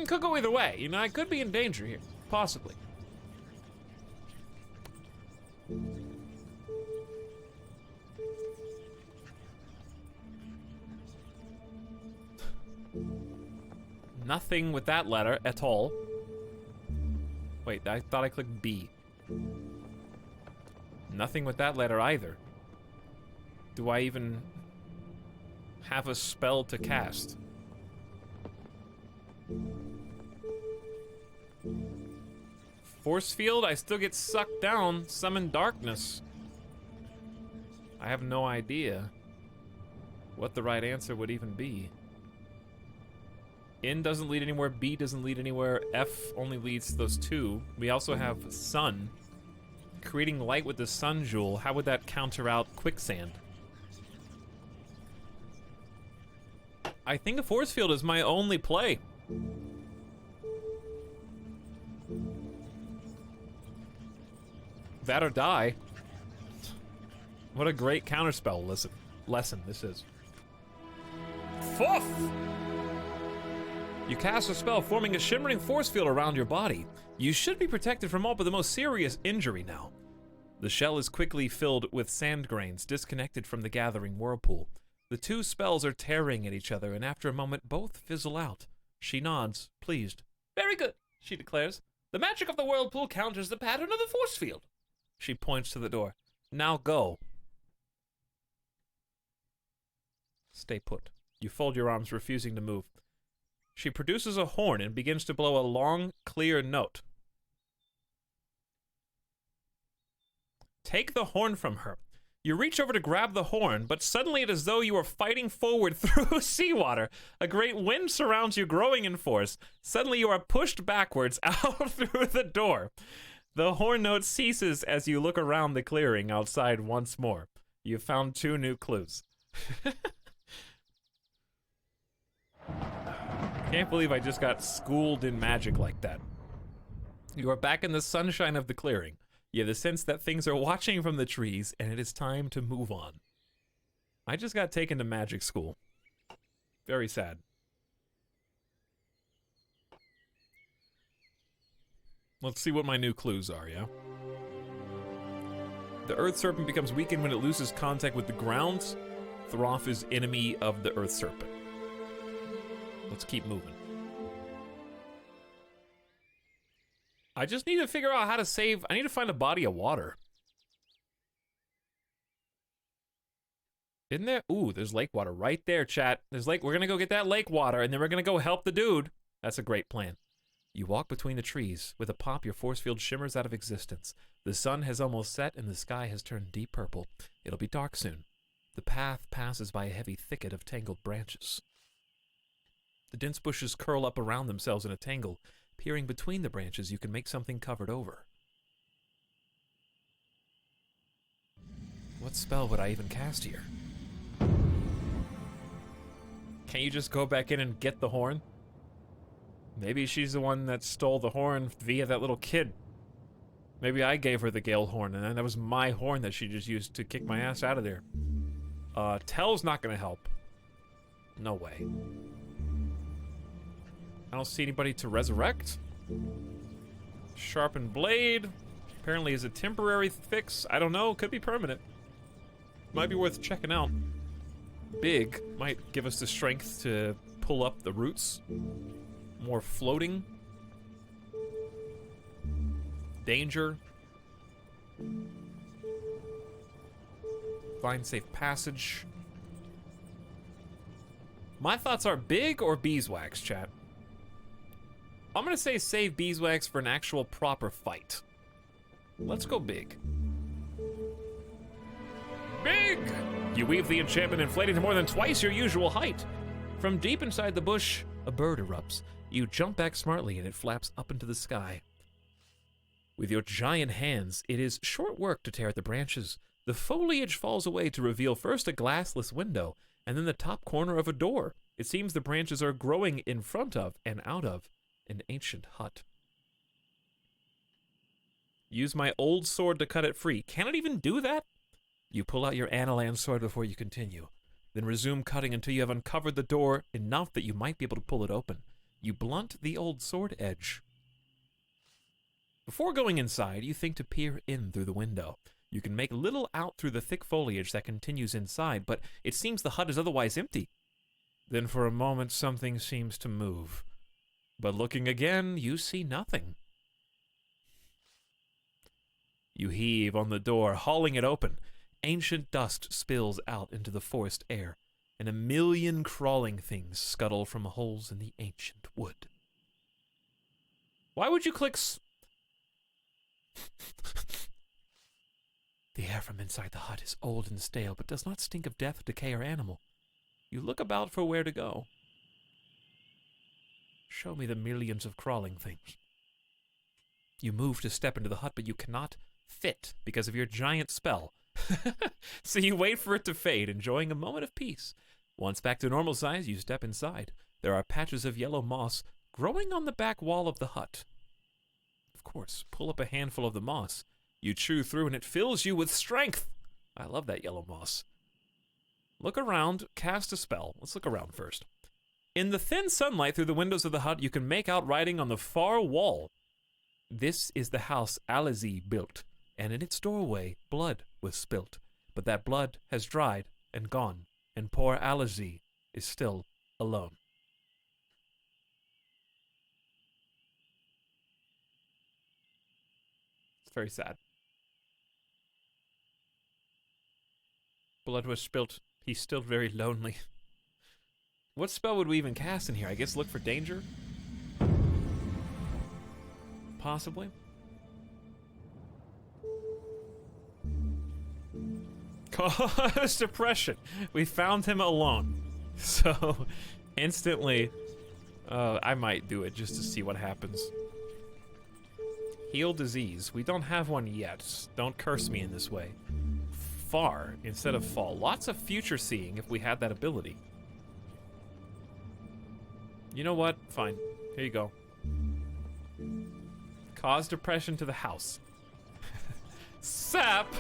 could go either way. You know, I could be in danger here. Possibly. Nothing with that letter at all. Wait, I thought I clicked B. Nothing with that letter either. Do I even have a spell to cast? Force field? I still get sucked down. Summon darkness. I have no idea what the right answer would even be. N doesn't lead anywhere, B doesn't lead anywhere, F only leads to those two. We also have sun. Creating light with the sun jewel, how would that counter out quicksand? I think a force field is my only play. That or die. What a great counterspell lesson this is. Foof! You cast a spell, forming a shimmering force field around your body. You should be protected from all but the most serious injury now. The shell is quickly filled with sand grains, disconnected from the gathering whirlpool. The two spells are tearing at each other, and after a moment, both fizzle out. She nods, pleased. Very good, she declares. The magic of the whirlpool counters the pattern of the force field. She points to the door. Now go. Stay put. You fold your arms, refusing to move. She produces a horn and begins to blow a long, clear note. Take the horn from her. You reach over to grab the horn, but suddenly it is as though you are fighting forward through seawater. A great wind surrounds you, growing in force. Suddenly you are pushed backwards out through the door. The horn note ceases as you look around the clearing outside once more. You've found 2 new clues. Can't believe I just got schooled in magic like that. You are back in the sunshine of the clearing. You have the sense that things are watching from the trees, and it is time to move on. I just got taken to magic school. Very sad. Let's see what my new clues are, yeah? The Earth Serpent becomes weakened when it loses contact with the ground. Throth is enemy of the Earth Serpent. Let's keep moving. I just need to figure out how to save. I need to find a body of water. Isn't there? Ooh, there's lake water right there, chat. There's lake. We're gonna go get that lake water, and then we're gonna go help the dude. That's a great plan. You walk between the trees. With a pop, your force field shimmers out of existence. The sun has almost set, and the sky has turned deep purple. It'll be dark soon. The path passes by a heavy thicket of tangled branches. The dense bushes curl up around themselves in a tangle. Peering between the branches, you can make something covered over. What spell would I even cast here? Can't you just go back in and get the horn? Maybe she's the one that stole the horn via that little kid. Maybe I gave her the Gale horn, and then that was my horn that she just used to kick my ass out of there. Tell's not gonna help. No way. I don't see anybody to resurrect. Sharpened blade. Apparently is a temporary fix. I don't know. Could be permanent. Might be worth checking out. Big might give us the strength to pull up the roots. More floating. Danger. Find safe passage. My thoughts are big or beeswax, chat. I'm gonna say save beeswax for an actual proper fight. Let's go big. Big! You weave the enchantment, inflating to more than twice your usual height. From deep inside the bush, a bird erupts. You jump back smartly and it flaps up into the sky. With your giant hands, it is short work to tear at the branches. The foliage falls away to reveal first a glassless window, and then the top corner of a door. It seems the branches are growing in front of and out of an ancient hut. Use my old sword to cut it free. Can it even do that? You pull out your Analan sword before you continue. Then resume cutting until you have uncovered the door enough that you might be able to pull it open. You blunt the old sword edge. Before going inside, you think to peer in through the window. You can make little out through the thick foliage that continues inside, but it seems the hut is otherwise empty. Then for a moment, something seems to move. But looking again, you see nothing. You heave on the door, hauling it open. Ancient dust spills out into the forest air, and a million crawling things scuttle from holes in the ancient wood. Why would you click The air from inside the hut is old and stale, but does not stink of death, decay, or animal. You look about for where to go. Show me the millions of crawling things. You move to step into the hut, but you cannot fit because of your giant spell. So you wait for it to fade, enjoying a moment of peace. Once back to normal size, you step inside. There are patches of yellow moss growing on the back wall of the hut. Of course, pull up a handful of the moss. You chew through and it fills you with strength. I love that yellow moss. Look around, cast a spell. Let's look around first. In the thin sunlight through the windows of the hut, you can make out writing on the far wall. This is the house Etalyx built, and in its doorway, blood was spilt. But that blood has dried and gone, and poor Etalyx is still alone. It's very sad. Blood was spilt. He's still very lonely. What spell would we even cast in here? I guess look for danger? Possibly. Cause depression. We found him alone. So, instantly, I might do it just to see what happens. Heal disease. We don't have one yet. Don't curse me in this way. Far instead of fall. Lots of future seeing if we had that ability. You know what? Fine. Here you go. Cause depression to the house. Sap!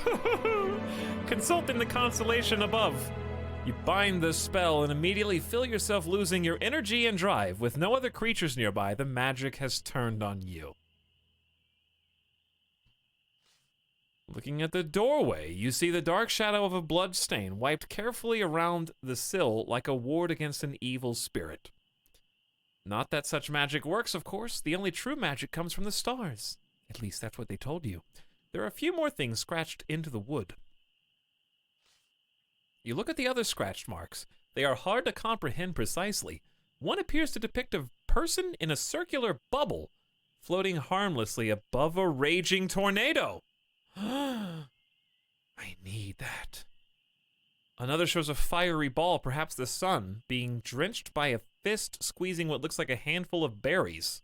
Consulting the constellation above. You bind the spell and immediately feel yourself losing your energy and drive. With no other creatures nearby, the magic has turned on you. Looking at the doorway, you see the dark shadow of a blood stain wiped carefully around the sill like a ward against an evil spirit. Not that such magic works, of course. The only true magic comes from the stars. At least that's what they told you. There are a few more things scratched into the wood. You look at the other scratched marks. They are hard to comprehend precisely. One appears to depict a person in a circular bubble, floating harmlessly above a raging tornado. I need that. Another shows a fiery ball, perhaps the sun, being drenched by a fist squeezing what looks like a handful of berries.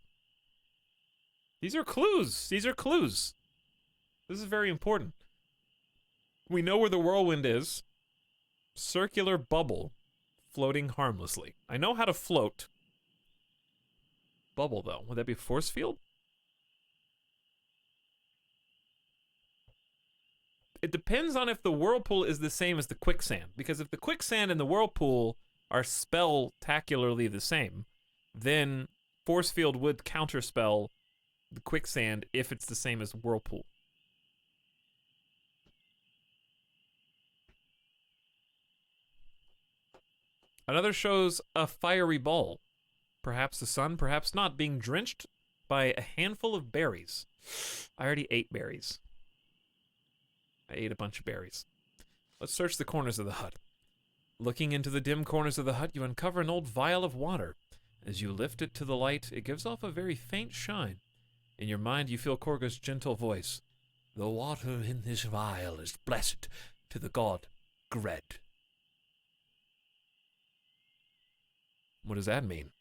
These are clues. These are clues. This is very important. We know where the whirlwind is. Circular bubble floating harmlessly. I know how to float. Bubble, though. Would that be force field? It depends on if the whirlpool is the same as the quicksand. Because if the quicksand and the whirlpool are spell-tacularly the same, then force field would counterspell the quicksand if it's the same as whirlpool. Another shows a fiery ball. Perhaps the sun, perhaps not, being drenched by a handful of berries. I already ate berries. I ate a bunch of berries. Let's search the corners of the hut. Looking into the dim corners of the hut, you uncover an old vial of water. As you lift it to the light, it gives off a very faint shine. In your mind, you feel Korga's gentle voice. The water in this vial is blessed to the god Gred. What does that mean?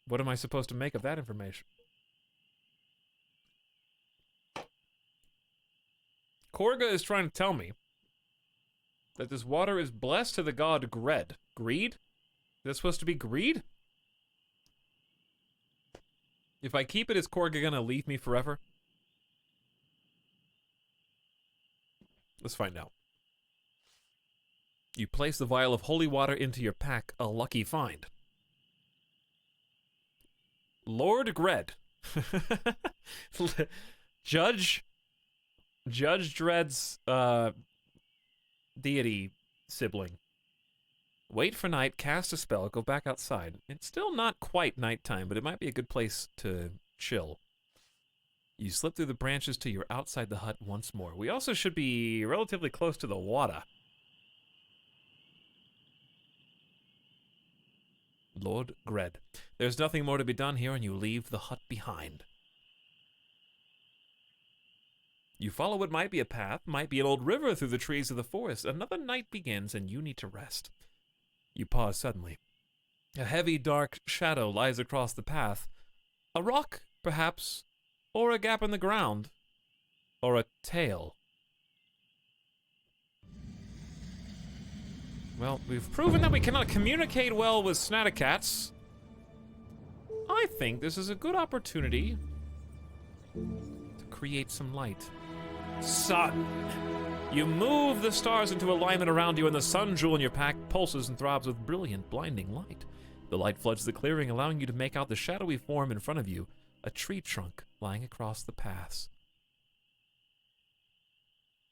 What am I supposed to make of that information? Korga is trying to tell me that this water is blessed to the god Gred. Greed? Is that supposed to be greed? If I keep it, is Korga gonna leave me forever? Let's find out. You place the vial of holy water into your pack, a lucky find. Lord Gred. Judge Dredd's deity sibling. Wait for night, cast a spell, go back outside. It's still not quite nighttime, but it might be a good place to chill. You slip through the branches till you're outside the hut once more. We also should be relatively close to the water. Lord Gred. There's nothing more to be done here, and you leave the hut behind. You follow what might be a path, might be an old river through the trees of the forest. Another night begins, and you need to rest. You pause suddenly. A heavy, dark shadow lies across the path. A rock, perhaps, or a gap in the ground, or a tail. Well, we've proven that we cannot communicate well with Snaticats. I think this is a good opportunity to create some light. Sun! You move the stars into alignment around you, and the sun jewel in your pack pulses and throbs with brilliant, blinding light. The light floods the clearing, allowing you to make out the shadowy form in front of you, a tree trunk lying across the paths.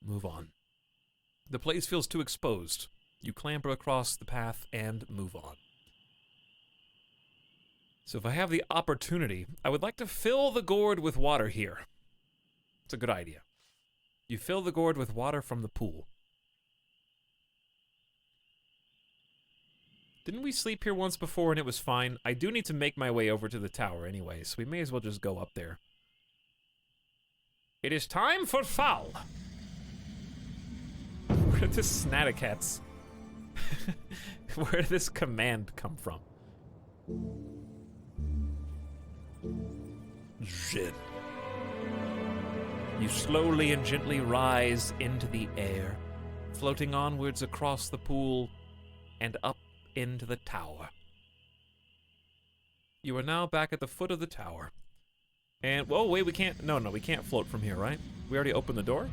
Move on. The place feels too exposed. You clamber across the path and move on. So if I have the opportunity, I would like to fill the gourd with water here. It's a good idea. You fill the gourd with water from the pool. Didn't we sleep here once before and it was fine? I do need to make my way over to the tower anyway, so we may as well just go up there. It is time for foul! Where did this Snaticats... Where did this command come from? Jin. You slowly and gently rise into the air, floating onwards across the pool and up into the tower. You are now back at the foot of the tower. And, oh wait, we can't, no, we can't float from here, right? We already opened the door?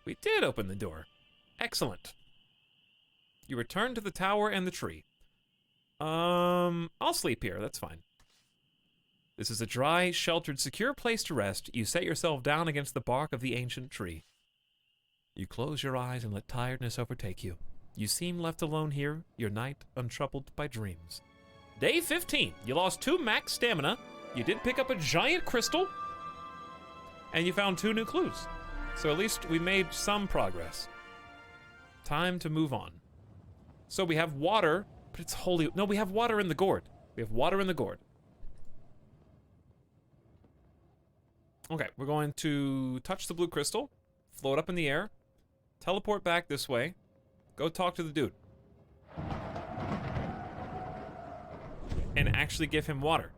We did open the door. Excellent. You return to the tower and the tree. I'll sleep here, that's fine. This is a dry, sheltered, secure place to rest. You set yourself down against the bark of the ancient tree. You close your eyes and let tiredness overtake you. You seem left alone here, your night untroubled by dreams. Day 15. You lost 2 max stamina. You did pick up a giant crystal. And you found 2 new clues. So at least we made some progress. Time to move on. So we have water, but it's holy... No, we have water in the gourd. We have water in the gourd. Okay, we're going to touch the blue crystal, float up in the air, teleport back this way, go talk to the dude. And actually give him water.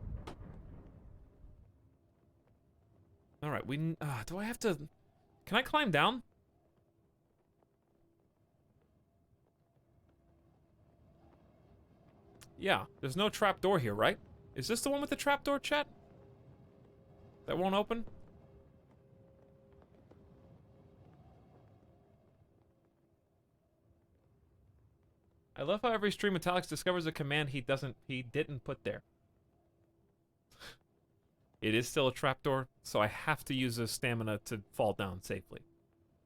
Alright, do I have to... Can I climb down? Yeah, there's no trapdoor here, right? Is this the one with the trapdoor, chat? That won't open? I love how every stream Etalyx discovers a command he didn't put there. It is still a trapdoor, so I have to use a stamina to fall down safely.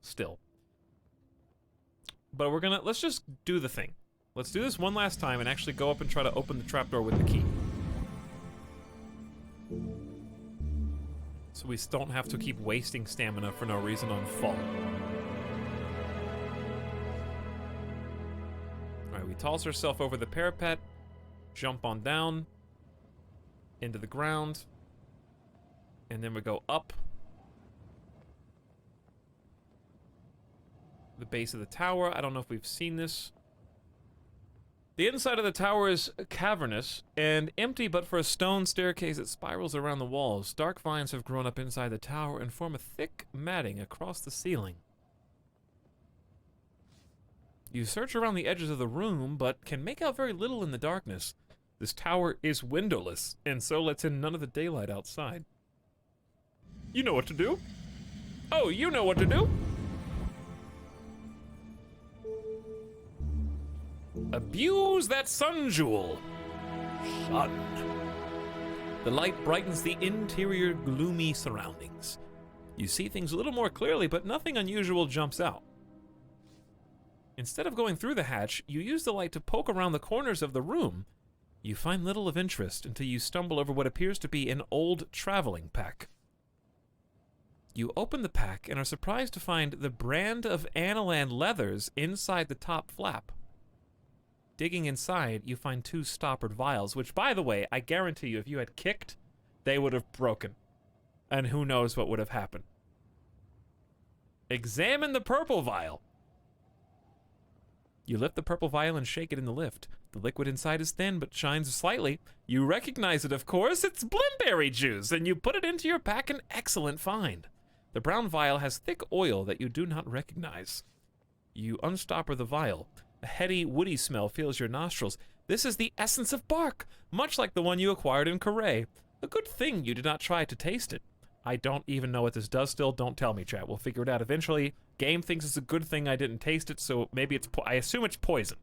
Still. But let's just do the thing. Let's do this one last time and actually go up and try to open the trapdoor with the key. So we don't have to keep wasting stamina for no reason on fall. Alright, we toss ourselves over the parapet, jump on down, into the ground, and then we go up the base of the tower. I don't know if we've seen this. The inside of the tower is cavernous and empty, but for a stone staircase that spirals around the walls. Dark vines have grown up inside the tower and form a thick matting across the ceiling. You search around the edges of the room, but can make out very little in the darkness. This tower is windowless, and so lets in none of the daylight outside. You know what to do? Oh, you know what to do? Abuse that sun jewel. Sun. The light brightens the interior gloomy surroundings. You see things a little more clearly, but nothing unusual jumps out. Instead of going through the hatch, you use the light to poke around the corners of the room. You find little of interest until you stumble over what appears to be an old traveling pack. You open the pack and are surprised to find the brand of Analand leathers inside the top flap. Digging inside, you find 2 stoppered vials, which, by the way, I guarantee you, if you had kicked, they would have broken. And who knows what would have happened. Examine the purple vial. You lift the purple vial and shake it in the lift. The liquid inside is thin, but shines slightly. You recognize it, of course. It's blimberry juice, and you put it into your pack, an excellent find. The brown vial has thick oil that you do not recognize. You unstopper the vial. A heady, woody smell fills your nostrils. This is the essence of bark, much like the one you acquired in Corée. A good thing you did not try to taste it. I don't even know what this does still. Don't tell me, chat. We'll figure it out eventually. Game thinks it's a good thing I didn't taste it, so maybe it's... I assume it's poison.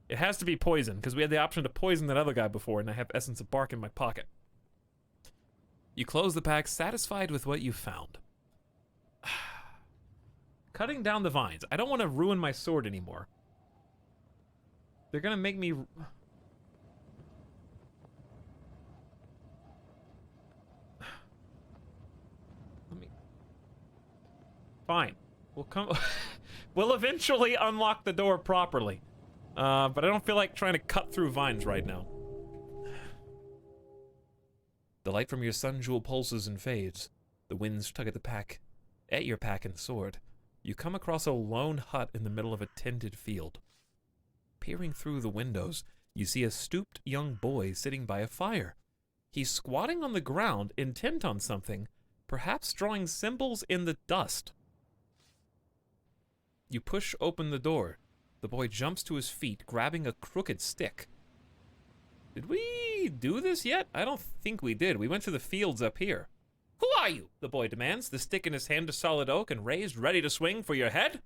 It has to be poison, because we had the option to poison that other guy before, and I have essence of bark in my pocket. You close the pack, satisfied with what you found. Cutting down the vines. I don't want to ruin my sword anymore. They're gonna make me... Fine. We'll come... We'll eventually unlock the door properly. But I don't feel like trying to cut through vines right now. The light from your sun jewel pulses and fades. The winds tug at the pack. At your pack and sword. You come across a lone hut in the middle of a tented field. Peering through the windows, you see a stooped young boy sitting by a fire. He's squatting on the ground, intent on something, perhaps drawing symbols in the dust. You push open the door. The boy jumps to his feet, grabbing a crooked stick. Did we do this yet? I don't think we did. We went to the fields up here. Who are you? The boy demands, the stick in his hand to solid oak and raised, ready to swing for your head.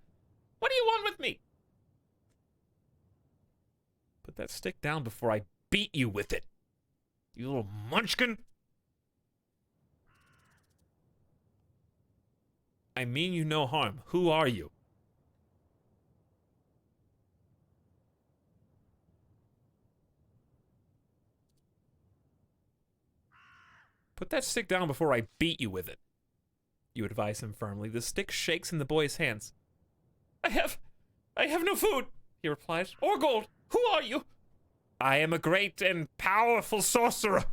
What do you want with me? Put that stick down before I beat you with it. You little munchkin. I mean you no harm. Who are you? Put that stick down before I beat you with it. You advise him firmly. The stick shakes in the boy's hands. I have no food, he replies, or gold. Who are you? I am a great and powerful sorcerer.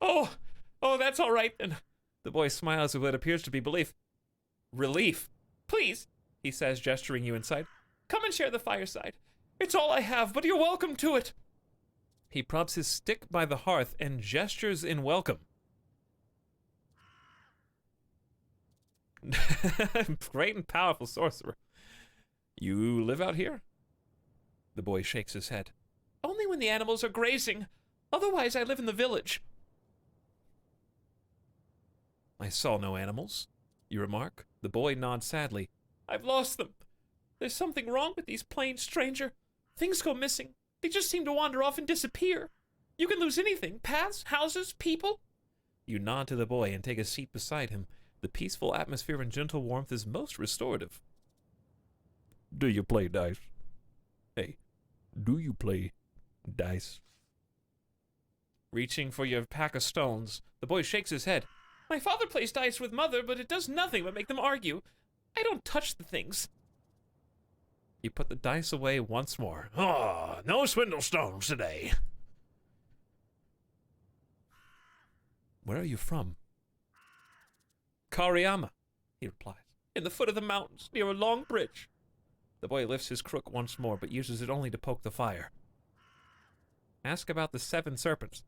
Oh, that's all right then. The boy smiles with what appears to be relief. Please, he says, gesturing you inside. Come and share the fireside. It's all I have, but you're welcome to it. He props his stick by the hearth and gestures in welcome. Great and powerful sorcerer. You live out here? The boy shakes his head. Only when the animals are grazing. Otherwise, I live in the village. I saw no animals, you remark. The boy nods sadly. I've lost them. There's something wrong with these plains, stranger. Things go missing. They just seem to wander off and disappear. You can lose anything. Paths, houses, people. You nod to the boy and take a seat beside him. The peaceful atmosphere and gentle warmth is most restorative. Do you play dice? Hey, do you play dice? Reaching for your pack of stones, the boy shakes his head. My father plays dice with mother, but it does nothing but make them argue. I don't touch the things. You put the dice away once more. Oh, no swindle stones today. Where are you from? Kariyama, he replies. In the foot of the mountains, near a long bridge. The boy lifts his crook once more, but uses it only to poke the fire. Ask about the 7 serpents.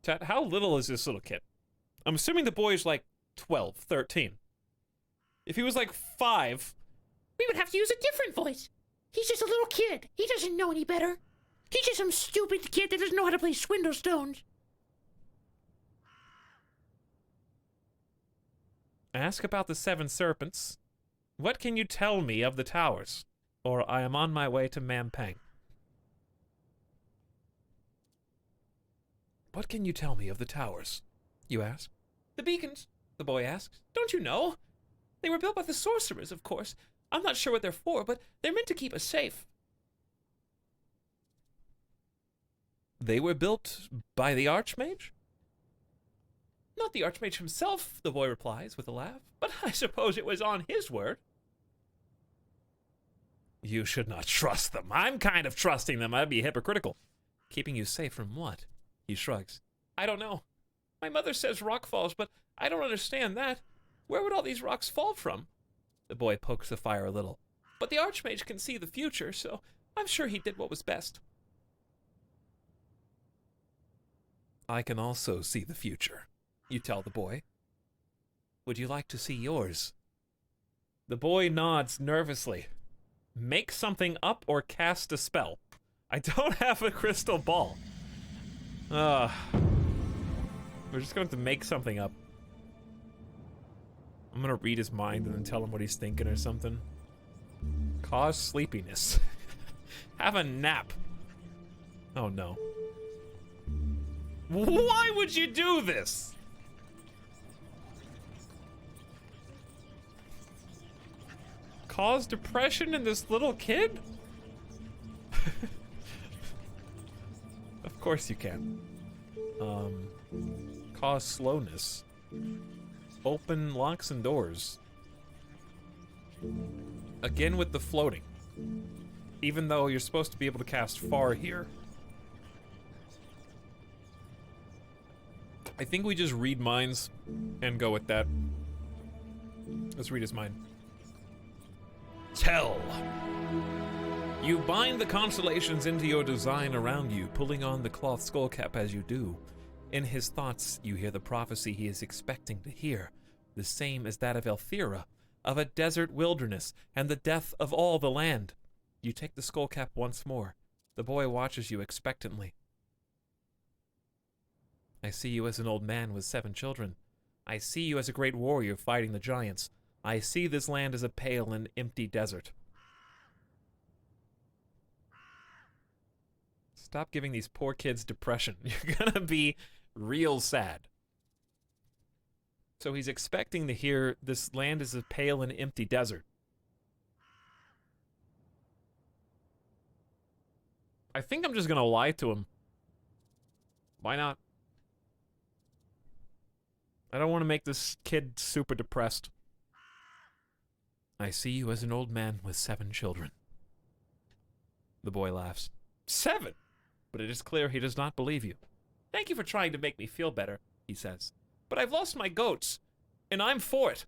Chat, how little is this little kid? I'm assuming the boy is like 12, 13. If he was like 5... We would have to use a different voice. He's just a little kid. He doesn't know any better. He's just some stupid kid that doesn't know how to play swindle stones. Ask about the 7 serpents. What can you tell me of the towers? Or I am on my way to Mampang. What can you tell me of the towers? You ask. The beacons, the boy asks. Don't you know? They were built by the sorcerers, of course. I'm not sure what they're for, but they're meant to keep us safe. They were built by the Archmage? Not the Archmage himself, the boy replies with a laugh, but I suppose it was on his word. You should not trust them. I'm kind of trusting them. I'd be hypocritical. Keeping you safe from what? He shrugs. I don't know. My mother says rock falls, but I don't understand that. Where would all these rocks fall from? The boy pokes the fire a little. But the Archmage can see the future, so I'm sure he did what was best. I can also see the future, you tell the boy. Would you like to see yours? The boy nods nervously. Make something up or cast a spell. I don't have a crystal ball. We're just going to make something up. I'm gonna read his mind and then tell him what he's thinking or something. Cause sleepiness. Have a nap. Oh no. Why would you do this? Cause depression in this little kid? Of course you can. Cause slowness. Open locks and doors. Again with the floating. Even though you're supposed to be able to cast far here. I think we just read minds and go with that. Let's read his mind. Tell. You bind the constellations into your design around you, pulling on the cloth skullcap as you do. In his thoughts, you hear the prophecy he is expecting to hear, the same as that of Elthira, of a desert wilderness and the death of all the land. You take the skullcap once more. The boy watches you expectantly. I see you as an old man with 7 children. I see you as a great warrior fighting the giants. I see this land as a pale and empty desert. Stop giving these poor kids depression. You're gonna be real sad. So he's expecting to hear this land is a pale and empty desert. I think I'm just gonna lie to him. Why not? I don't want to make this kid super depressed. I see you as an old man with 7 children. The boy laughs. 7? But it is clear he does not believe you. Thank you for trying to make me feel better, he says. But I've lost my goats, and I'm for it.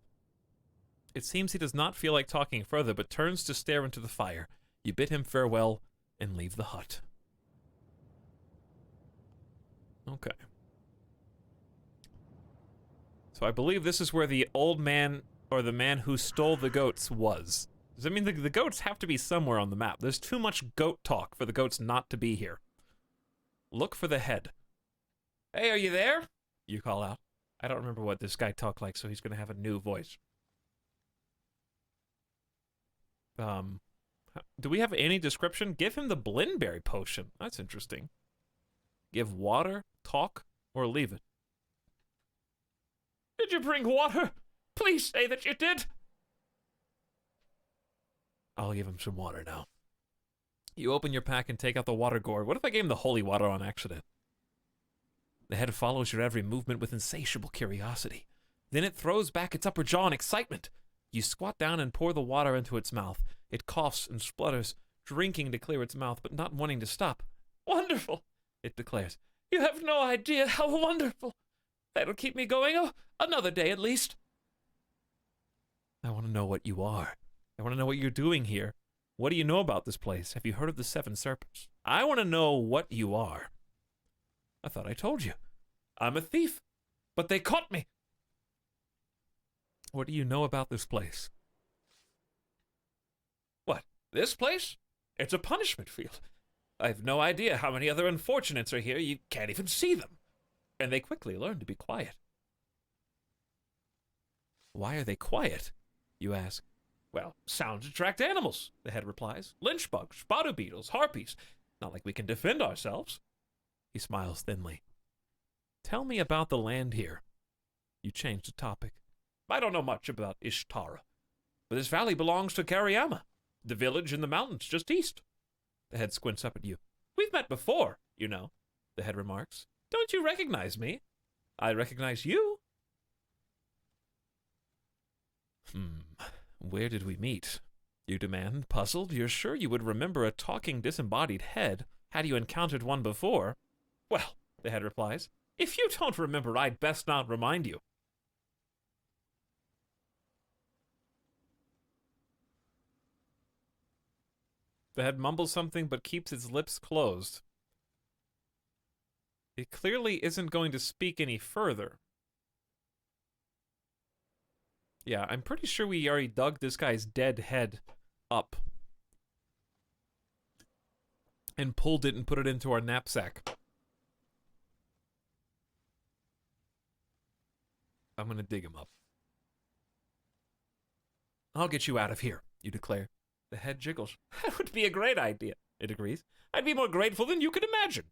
It seems he does not feel like talking further, but turns to stare into the fire. You bid him farewell and leave the hut. Okay. So I believe this is where the old man, or the man who stole the goats, was. Does that mean the goats have to be somewhere on the map? There's too much goat talk for the goats not to be here. Look for the head. Hey, are you there? You call out. I don't remember what this guy talked like, so he's going to have a new voice. Do we have any description? Give him the Blinberry potion. That's interesting. Give water, talk, or leave it. Did you bring water? Please say that you did. I'll give him some water now. You open your pack and take out the water gourd. What if I gave him the holy water on accident? The head follows your every movement with insatiable curiosity. Then it throws back its upper jaw in excitement. You squat down and pour the water into its mouth. It coughs and splutters, drinking to clear its mouth, but not wanting to stop. Wonderful, it declares. You have no idea how wonderful. That'll keep me going another day at least. I want to know what you are. I want to know what you're doing here. What do you know about this place? Have you heard of the 7 serpents? I want to know what you are. I thought I told you. I'm a thief, but they caught me. What do you know about this place? What, this place? It's a punishment field. I have no idea how many other unfortunates are here. You can't even see them. And they quickly learn to be quiet. Why are they quiet? You ask. Well, sounds attract animals, the head replies. Lynch bugs, spotted beetles, harpies. Not like we can defend ourselves. He smiles thinly. Tell me about the land here. You change the topic. I don't know much about Ishtara, but this valley belongs to Kariyama, the village in the mountains just east. The head squints up at you. We've met before, you know, the head remarks. Don't you recognize me? I recognize you. Where did we meet? You demand, puzzled. You're sure you would remember a talking disembodied head had you encountered one before? Well, the head replies, if you don't remember, I'd best not remind you. The head mumbles something but keeps its lips closed. It clearly isn't going to speak any further. Yeah, I'm pretty sure we already dug this guy's dead head up and pulled it and put it into our knapsack. I'm gonna dig him up. I'll get you out of here, you declare. The head jiggles. That would be a great idea, it agrees. I'd be more grateful than you can imagine.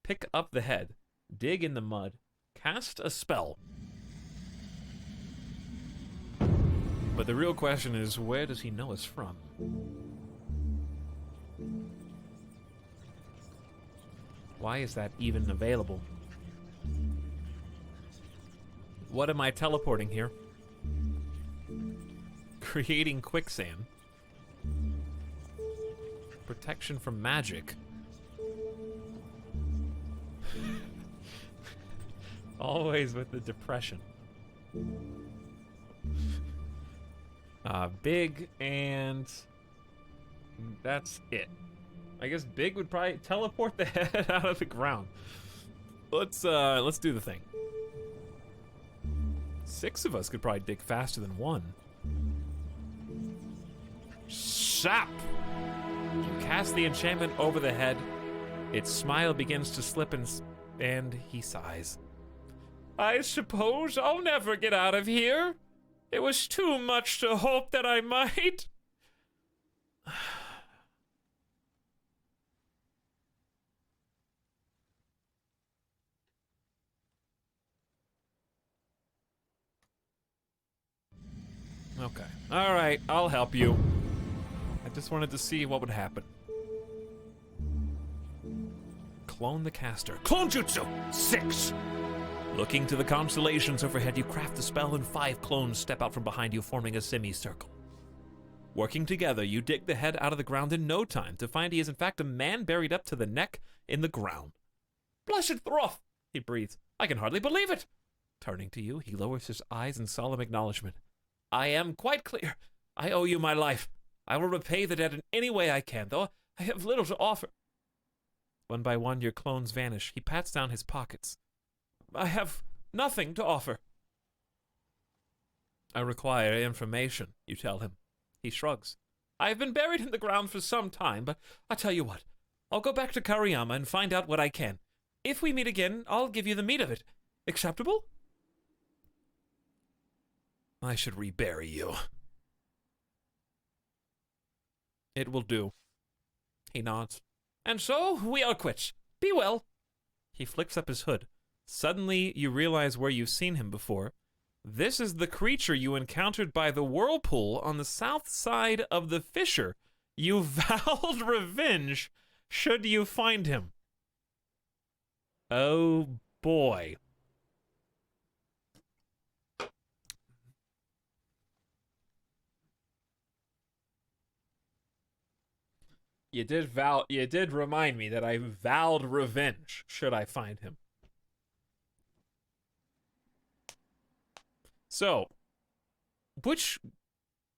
Pick up the head, dig in the mud, cast a spell. But the real question is, where does he know us from? Why is that even available? What am I teleporting here? Creating quicksand. Protection from magic. Always with the depression. Big, and that's it. I guess Big would probably teleport the head out of the ground. Let's do the thing. 6 of us could probably dig faster than 1. Sap! You cast the enchantment over the head. Its smile begins to slip and he sighs. I suppose I'll never get out of here. It was too much to hope that I might. Okay. Alright, I'll help you. I just wanted to see what would happen. Clone the caster. Clone jutsu! 6! Looking to the constellations overhead, you craft the spell and 5 clones step out from behind you, forming a semicircle. Working together, you dig the head out of the ground in no time to find he is in fact a man buried up to the neck in the ground. Blessed Throth, he breathes. I can hardly believe it. Turning to you, he lowers his eyes in solemn acknowledgement. I am quite clear. I owe you my life. I will repay the debt in any way I can, though I have little to offer. One by one, your clones vanish. He pats down his pockets. I have nothing to offer. I require information, you tell him. He shrugs. I have been buried in the ground for some time, but I'll tell you what. I'll go back to Kariyama and find out what I can. If we meet again, I'll give you the meat of it. Acceptable? I should rebury you. It will do. He nods. And so, we are quits. Be well. He flicks up his hood. Suddenly, you realize where you've seen him before. This is the creature you encountered by the whirlpool on the south side of the fissure. You vowed revenge should you find him. Oh, boy. You did remind me that I vowed revenge should I find him. So, wasn't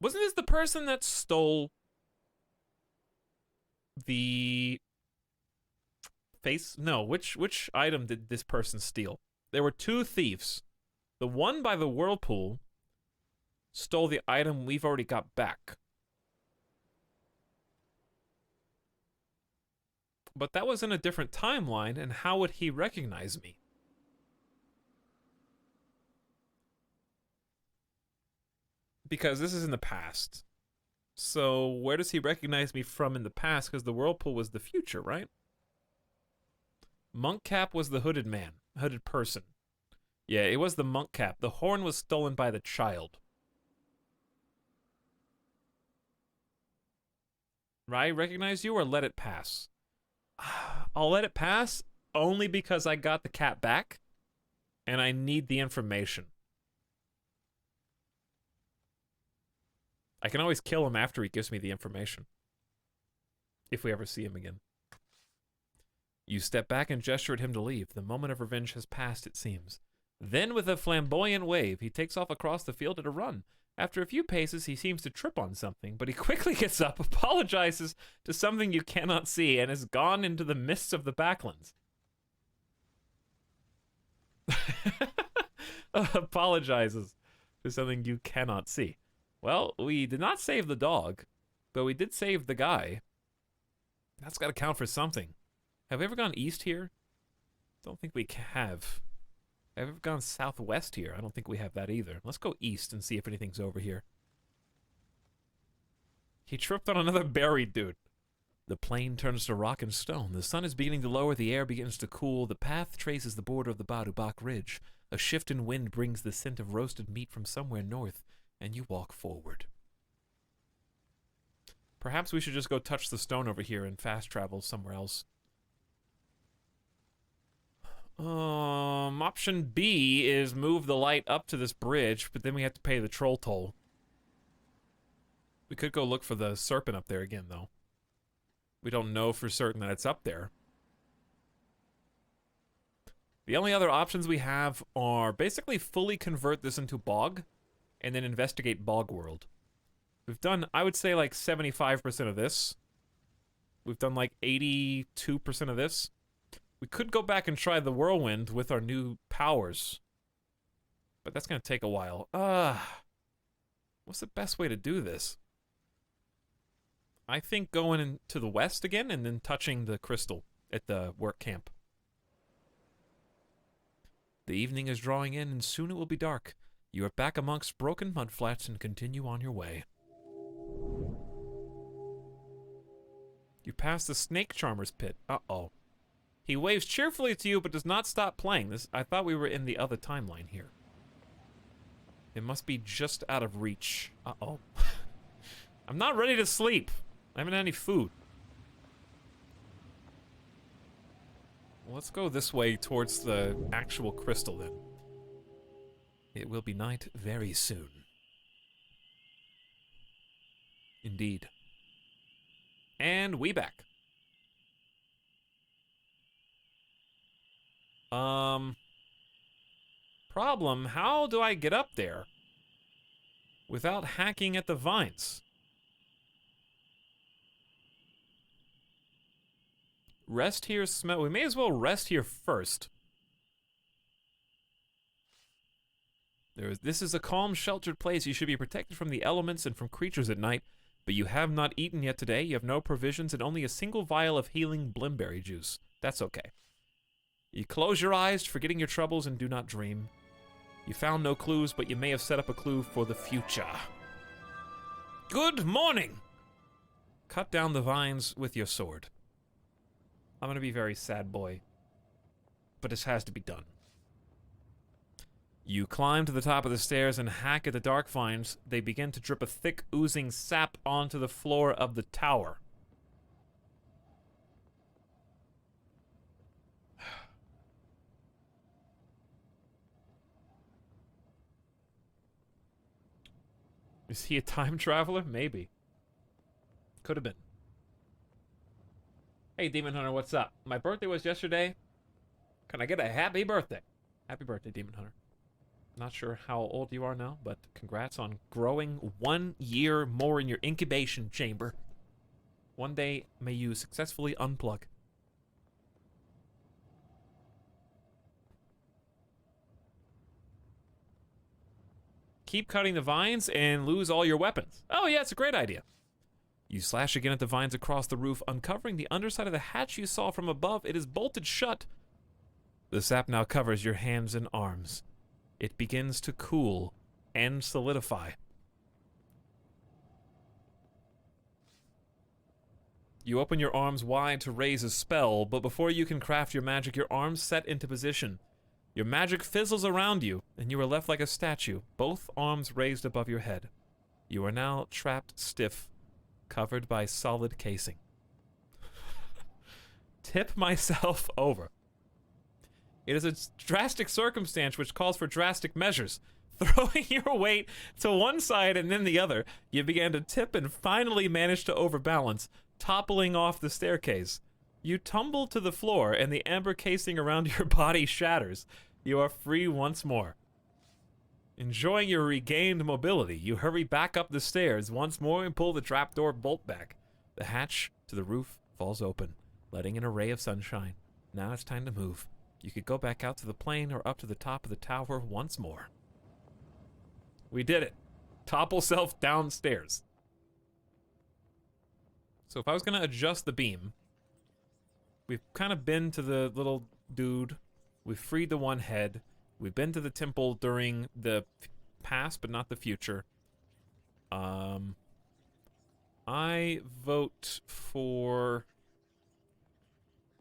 this the person that stole the face? No, which item did this person steal? There were 2 thieves. The one by the whirlpool stole the item we've already got back. But that was in a different timeline, and how would he recognize me? Because this is in the past. So where does he recognize me from in the past? Because the whirlpool was the future, right? Monk cap was the hooded man, hooded person. Yeah, it was the monk cap. The horn was stolen by the child. Right? Recognize you or let it pass? I'll let it pass only because I got the cat back and I need the information. I can always kill him after he gives me the information. If we ever see him again. You step back and gesture at him to leave. The moment of revenge has passed, it seems. Then, with a flamboyant wave, he takes off across the field at a run. After a few paces, he seems to trip on something, but he quickly gets up, apologizes to something you cannot see, and is gone into the mists of the backlands. Apologizes to something you cannot see. Well, we did not save the dog, but we did save the guy. That's got to count for something. Have we ever gone east here? Don't think we have. Have we ever gone southwest here? I don't think we have that either. Let's go east and see if anything's over here. He tripped on another buried dude. The plain turns to rock and stone. The sun is beginning to lower. The air begins to cool. The path traces the border of the Badubak Ridge. A shift in wind brings the scent of roasted meat from somewhere north, and you walk forward. Perhaps we should just go touch the stone over here and fast travel somewhere else. Option B is move the light up to this bridge, but then we have to pay the troll toll. We could go look for the serpent up there again, though. We don't know for certain that it's up there. The only other options we have are basically fully convert this into bog, and then investigate Bog World. We've done, I would say, like 75% of this. We've done like 82% of this. We could go back and try the Whirlwind with our new powers. But that's going to take a while. What's the best way to do this? I think going to the west again and then touching the crystal at the work camp. The evening is drawing in and soon it will be dark. You are back amongst broken mudflats and continue on your way. You pass the Snake Charmer's pit. Uh-oh. He waves cheerfully to you but does not stop playing. I thought we were in the other timeline here. It must be just out of reach. Uh-oh. I'm not ready to sleep. I haven't had any food. Well, let's go this way towards the actual crystal then. It will be night very soon. Indeed. And we back. Problem, how do I get up there without hacking at the vines? Rest here, smell. We may as well rest here first. This is a calm, sheltered place. You should be protected from the elements and from creatures at night, but you have not eaten yet today. You have no provisions and only a single vial of healing blimberry juice. That's okay. You close your eyes, forgetting your troubles, and do not dream. You found no clues, but you may have set up a clue for the future. Good morning! Cut down the vines with your sword. I'm gonna be very sad boy, but this has to be done. You climb to the top of the stairs and hack at the dark vines. They begin to drip a thick, oozing sap onto the floor of the tower. Is he a time traveler? Maybe. Could have been. Hey, Demon Hunter, what's up? My birthday was yesterday. Can I get a happy birthday? Happy birthday, Demon Hunter. Not sure how old you are now, but congrats on growing 1 year more in your incubation chamber. One day, may you successfully unplug. Keep cutting the vines and lose all your weapons. Oh yeah, it's a great idea. You slash again at the vines across the roof, uncovering the underside of the hatch you saw from above. It is bolted shut. The sap now covers your hands and arms. It begins to cool and solidify. You open your arms wide to raise a spell, but before you can craft your magic, your arms set into position. Your magic fizzles around you, and you are left like a statue, both arms raised above your head. You are now trapped stiff, covered by solid casing. Tip myself over. It is a drastic circumstance which calls for drastic measures. Throwing your weight to one side and then the other, you begin to tip and finally manage to overbalance, toppling off the staircase. You tumble to the floor, and the amber casing around your body shatters. You are free once more. Enjoying your regained mobility, you hurry back up the stairs once more and pull the trapdoor bolt back. The hatch to the roof falls open, letting in a ray of sunshine. Now it's time to move. You could go back out to the plain or up to the top of the tower once more. We did it. Topple self downstairs. So if I was going to adjust the beam, we've kind of been to the little dude. We've freed the one head. We've been to the temple during the past, but not the future. I vote for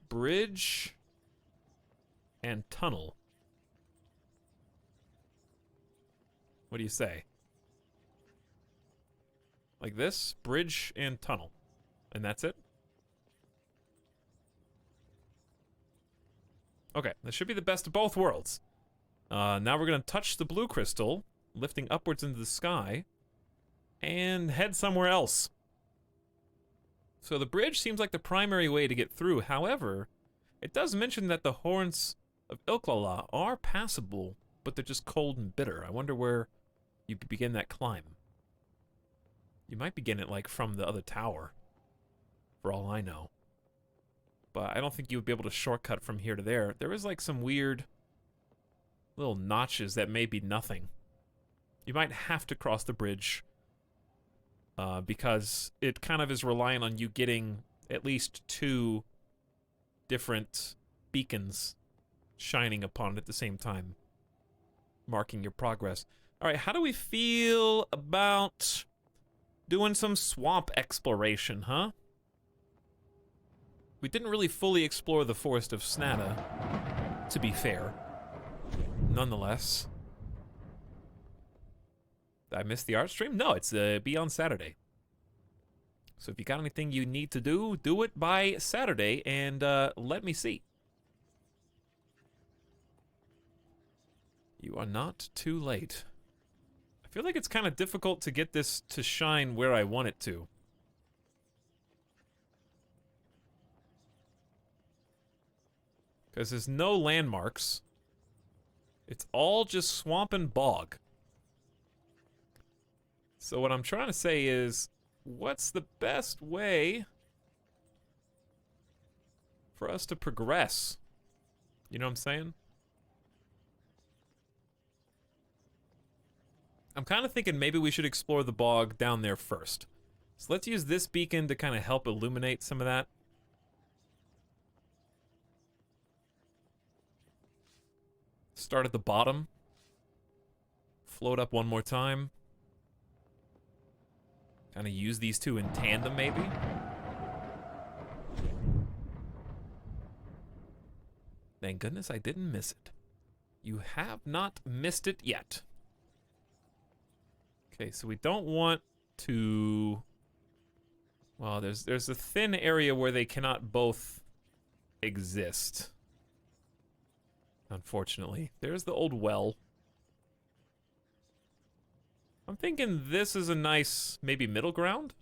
bridge and tunnel. What do you say? Like this? Bridge and tunnel. And that's it? Okay, this should be the best of both worlds. Now we're going to touch the blue crystal, lifting upwards into the sky, and head somewhere else. So the bridge seems like the primary way to get through. However, it does mention that the horns of Ilklala are passable, but they're just cold and bitter. I wonder where you begin that climb. You might begin it, like, from the other tower, for all I know. But I don't think you would be able to shortcut from here to there. There is, like, some weird little notches that may be nothing. You might have to cross the bridge, because it kind of is reliant on you getting at least 2 different beacons shining upon it at the same time, marking your progress. All right, how do we feel about doing some swamp exploration, huh? We didn't really fully explore the forest of Snata, to be fair. Nonetheless. Did I miss the art stream? No, it's be on Saturday. So if you got anything you need to do, do it by Saturday and let me see. You are not too late. I feel like it's kind of difficult to get this to shine where I want it to. Because there's no landmarks. It's all just swamp and bog. So what I'm trying to say is, what's the best way for us to progress? You know what I'm saying? I'm kind of thinking maybe we should explore the bog down there first. So let's use this beacon to kind of help illuminate some of that. Start at the bottom. Float up one more time. Kind of use these two in tandem, maybe. Thank goodness I didn't miss it. You have not missed it yet. Okay, so we don't want to... Well, there's a thin area where they cannot both exist. Unfortunately. There's the old well. I'm thinking this is a nice, maybe middle ground?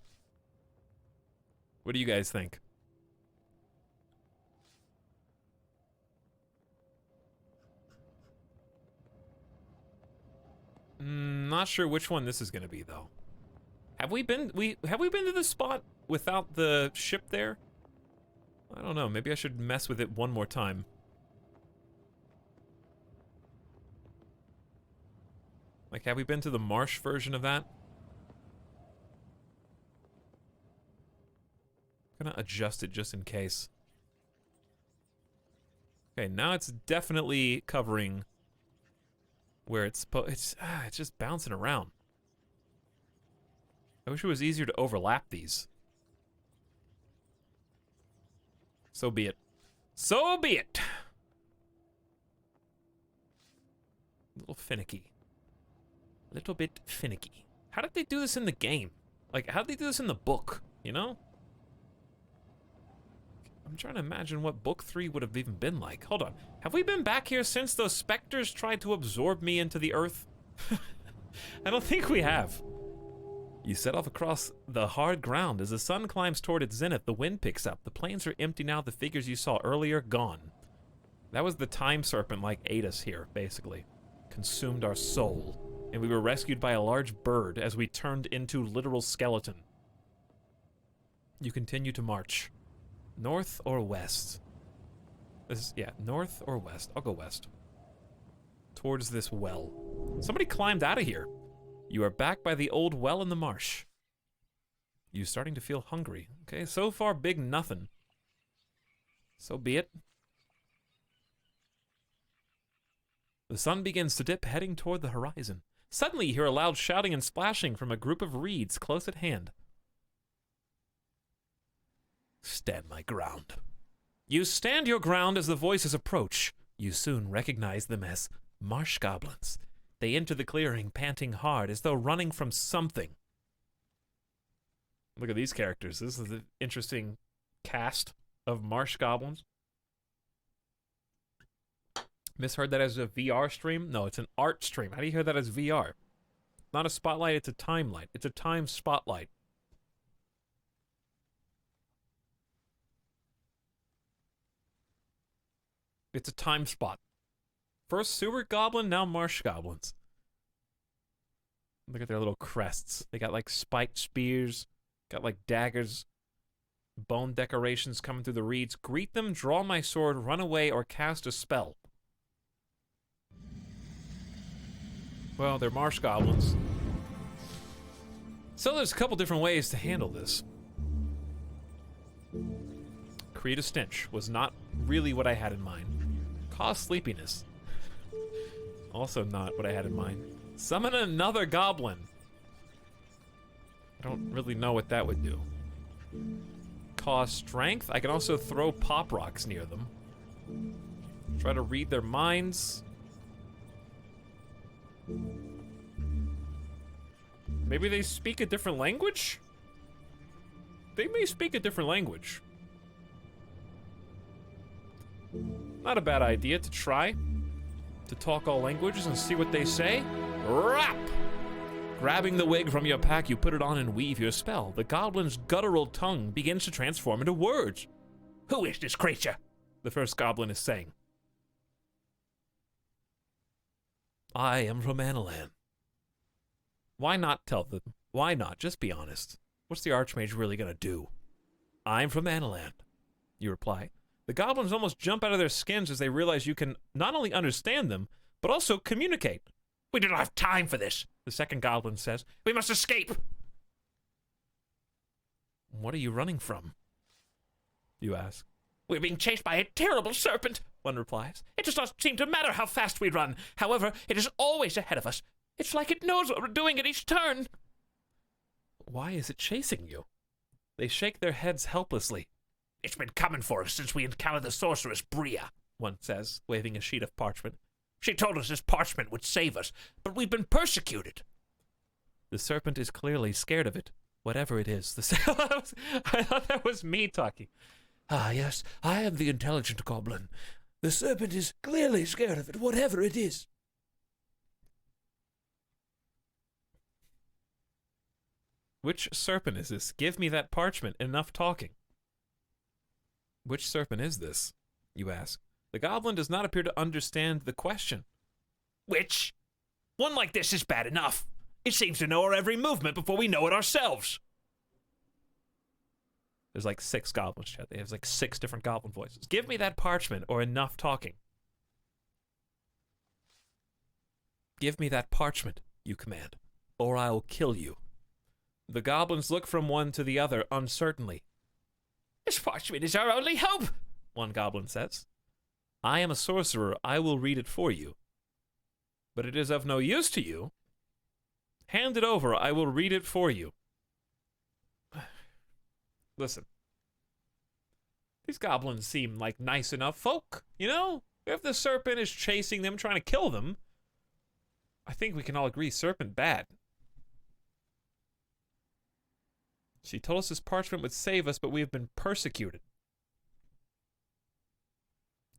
What do you guys think? Not sure which one this is gonna be, though. Have we been to this spot without the ship there? I don't know, maybe I should mess with it one more time. Like, have we been to the marsh version of that? I'm gonna adjust it just in case. Okay, now it's definitely covering where it's just bouncing around. I wish it was easier to overlap these. So be it. So be it! A little finicky. A little bit finicky. How did they do this in the game? Like, how did they do this in the book, you know? I'm trying to imagine what book 3 would have even been like. Hold on. Have we been back here since those specters tried to absorb me into the earth? I don't think we have. You set off across the hard ground. As the sun climbs toward its zenith, the wind picks up. The plains are empty now. The figures you saw earlier, gone. That was the time serpent, like, ate us here, basically. Consumed our soul. And we were rescued by a large bird as we turned into literal skeleton. You continue to march. North or west? Yeah, north or west. I'll go west. Towards this well. Somebody climbed out of here. You are back by the old well in the marsh. You starting to feel hungry. Okay, so far big nothing. So be it. The sun begins to dip, heading toward the horizon. Suddenly you hear a loud shouting and splashing from a group of reeds close at hand. Stand my ground. You stand your ground as the voices approach. You soon recognize them as marsh goblins. They enter the clearing, panting hard, as though running from something. Look at these characters. This is an interesting cast of marsh goblins. Misheard that as a VR stream? No, it's an art stream. How do you hear that as VR? Not a spotlight, it's a time light. It's a time spotlight. It's a time spot. First sewer goblin, now marsh goblins. Look at their little crests. They got like spiked spears, got like daggers, bone decorations coming through the reeds. Greet them, draw my sword, run away, or cast a spell. Well, they're marsh goblins. So there's a couple different ways to handle this. Create a stench was not really what I had in mind. Cause sleepiness. Also not what I had in mind. Summon another goblin. I don't really know what that would do. Cause strength. I can also throw pop rocks near them. Try to read their minds. Maybe they speak a different language? They may speak a different language. Not a bad idea to try to talk all languages and see what they say. Rap! Grabbing the wig from your pack, you put it on and weave your spell. The goblin's guttural tongue begins to transform into words. Who is this creature? The first goblin is saying. I am from Analan. Why not tell them? Why not? Just be honest. What's the Archmage really gonna do? I'm from Analan, you reply. The goblins almost jump out of their skins as they realize you can not only understand them, but also communicate. We do not have time for this, the second goblin says. We must escape. What are you running from? You ask. We're being chased by a terrible serpent, one replies. It does not seem to matter how fast we run. However, it is always ahead of us. It's like it knows what we're doing at each turn. Why is it chasing you? They shake their heads helplessly. It's been coming for us since we encountered the sorceress Bria, one says, waving a sheet of parchment. She told us this parchment would save us, but we've been persecuted. The serpent is clearly scared of it, whatever it is. I thought that was me talking. Ah, yes, I am the intelligent goblin. The serpent is clearly scared of it, whatever it is. Which serpent is this? Give me that parchment. Enough talking. Which serpent is this? You ask. The goblin does not appear to understand the question. Which? One like this is bad enough. It seems to know our every movement before we know it ourselves. There's like 6 goblins, Chad. They have like 6 different goblin voices. Give me that parchment or enough talking. Give me that parchment, you command, or I will kill you. The goblins look from one to the other uncertainly. This parchment is our only hope, one goblin says. I am a sorcerer. I will read it for you. But it is of no use to you. Hand it over. I will read it for you. Listen. These goblins seem like nice enough folk, you know? If the serpent is chasing them, trying to kill them, I think we can all agree serpent bad. She told us this parchment would save us, but we have been persecuted.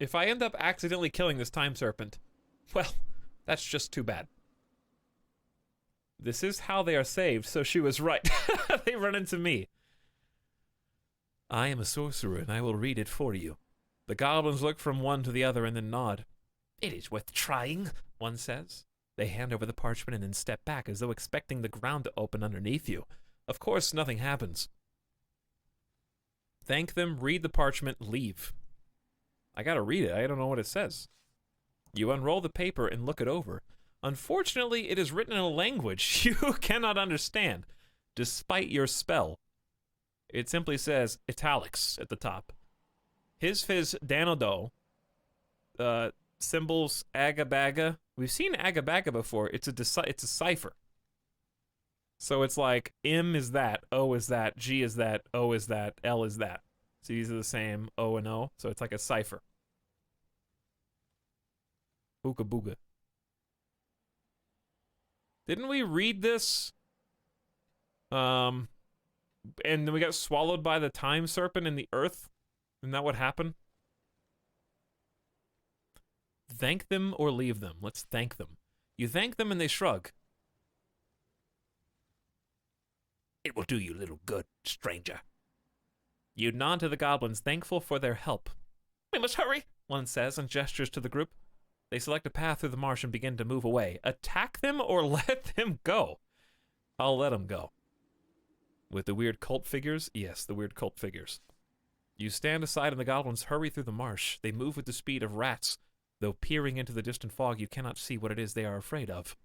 If I end up accidentally killing this time serpent, well, that's just too bad. This is how they are saved, so she was right. They run into me. I am a sorcerer, and I will read it for you. The goblins look from one to the other and then nod. It is worth trying, one says. They hand over the parchment and then step back as though expecting the ground to open underneath you. Of course, nothing happens. Thank them, read the parchment, leave. I gotta read it. I don't know what it says. You unroll the paper and look it over. Unfortunately, it is written in a language you cannot understand, despite your spell. It simply says Etalyx at the top. His Fizz Danodo. Symbols Agabaga. We've seen Agabaga before. It's a cipher. So it's like M is that, O is that, G is that, O is that, L is that. So these are the same O and O. So it's like a cipher. Ooga booga. Didn't we read this? And then we got swallowed by the time serpent in the earth? Isn't that what happened? Thank them or leave them. Let's thank them. You thank them and they shrug. It will do you little good, stranger. You nod to the goblins, thankful for their help. We must hurry, one says and gestures to the group. They select a path through the marsh and begin to move away. Attack them or let them go? I'll let them go. With the weird cult figures? Yes, the weird cult figures. You stand aside and the goblins hurry through the marsh. They move with the speed of rats. Though peering into the distant fog, you cannot see what it is they are afraid of.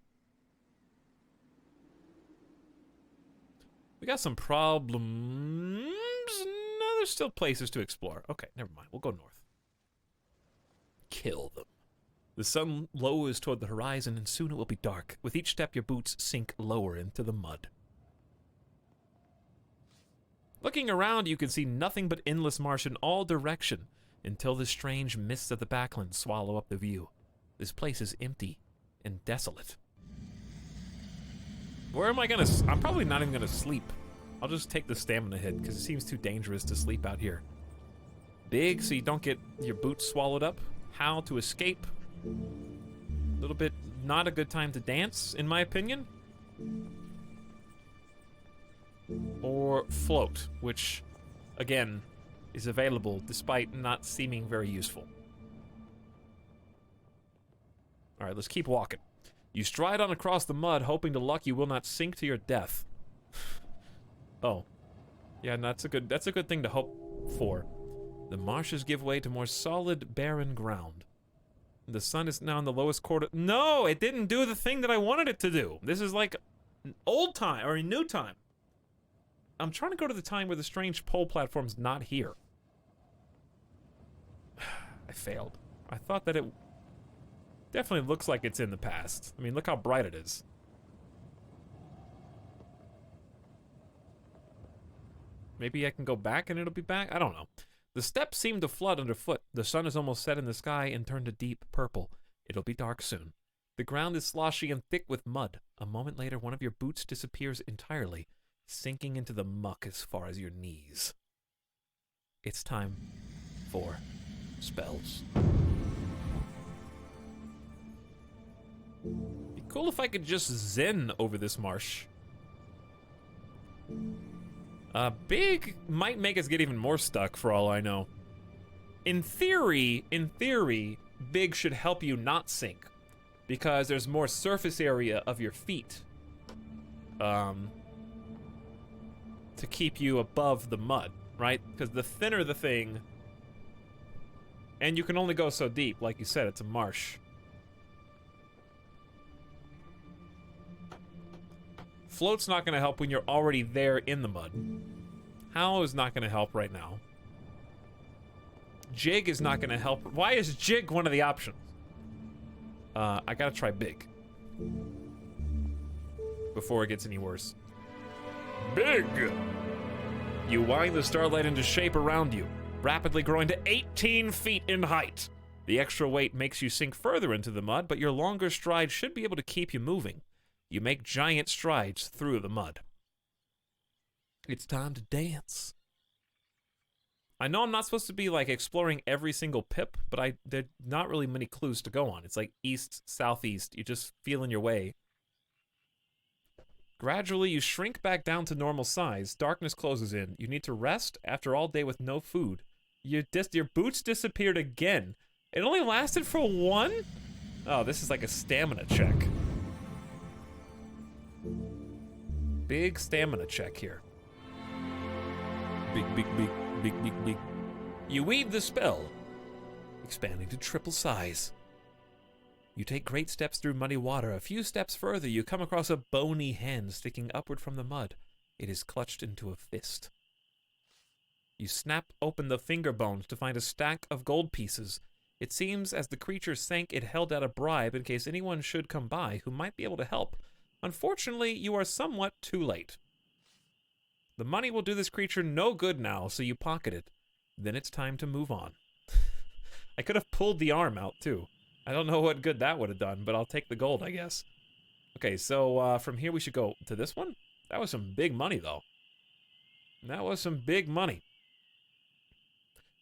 We got some problems. No, there's still places to explore. Okay, never mind. We'll go north. Kill them. The sun lowers toward the horizon, and soon it will be dark. With each step, your boots sink lower into the mud. Looking around, you can see nothing but endless marsh in all direction, until the strange mists of the backland swallow up the view. This place is empty and desolate. Where am I gonna... I'm probably not even gonna sleep. I'll just take the stamina hit, because it seems too dangerous to sleep out here. Big, so you don't get your boots swallowed up. How to escape. A little bit not a good time to dance, in my opinion. Or float, which, again, is available despite not seeming very useful. Alright, let's keep walking. You stride on across the mud, hoping to luck you will not sink to your death. Oh. Yeah, that's a good thing to hope for. The marshes give way to more solid, barren ground. The sun is now in the lowest quarter. No, it didn't do the thing that I wanted it to do. This is like an old time, or a new time. I'm trying to go to the time where the strange pole platform's not here. I failed. I thought that it definitely looks like it's in the past. I mean, look how bright it is. Maybe I can go back and it'll be back? I don't know. The steps seem to flood underfoot. The sun is almost set in the sky and turned a deep purple. It'll be dark soon. The ground is sloshy and thick with mud. A moment later, one of your boots disappears entirely, sinking into the muck as far as your knees. It's time for spells. Be cool if I could just zen over this marsh. Big might make us get even more stuck for all I know. In theory, Big should help you not sink, because there's more surface area of your feet to keep you above the mud, right? Because the thinner the thing, and you can only go so deep, like you said, it's a marsh. Float's not gonna help when you're already there in the mud. Howl is not gonna help right now. Jig is not gonna help. Why is Jig one of the options? I gotta try Big before it gets any worse. Big! You wind the starlight into shape around you, rapidly growing to 18 feet in height. The extra weight makes you sink further into the mud, but your longer stride should be able to keep you moving. You make giant strides through the mud. It's time to dance. I know I'm not supposed to be like exploring every single pip, but there's not really many clues to go on. It's like east, southeast. You're just feeling your way. Gradually, you shrink back down to normal size. Darkness closes in. You need to rest after all day with no food. Your boots disappeared again. It only lasted for one? Oh, this is like a stamina check. Big stamina check here. Big. You weave the spell, expanding to triple size. You take great steps through muddy water. A few steps further, you come across a bony hand sticking upward from the mud. It is clutched into a fist. You snap open the finger bones to find a stack of gold pieces. It seems as the creature sank, it held out a bribe in case anyone should come by who might be able to help. Unfortunately, you are somewhat too late. The money will do this creature no good now, so you pocket it. Then it's time to move on. I could have pulled the arm out, too. I don't know what good that would have done, but I'll take the gold, I guess. Okay, so from here we should go to this one. That was some big money, though. That was some big money.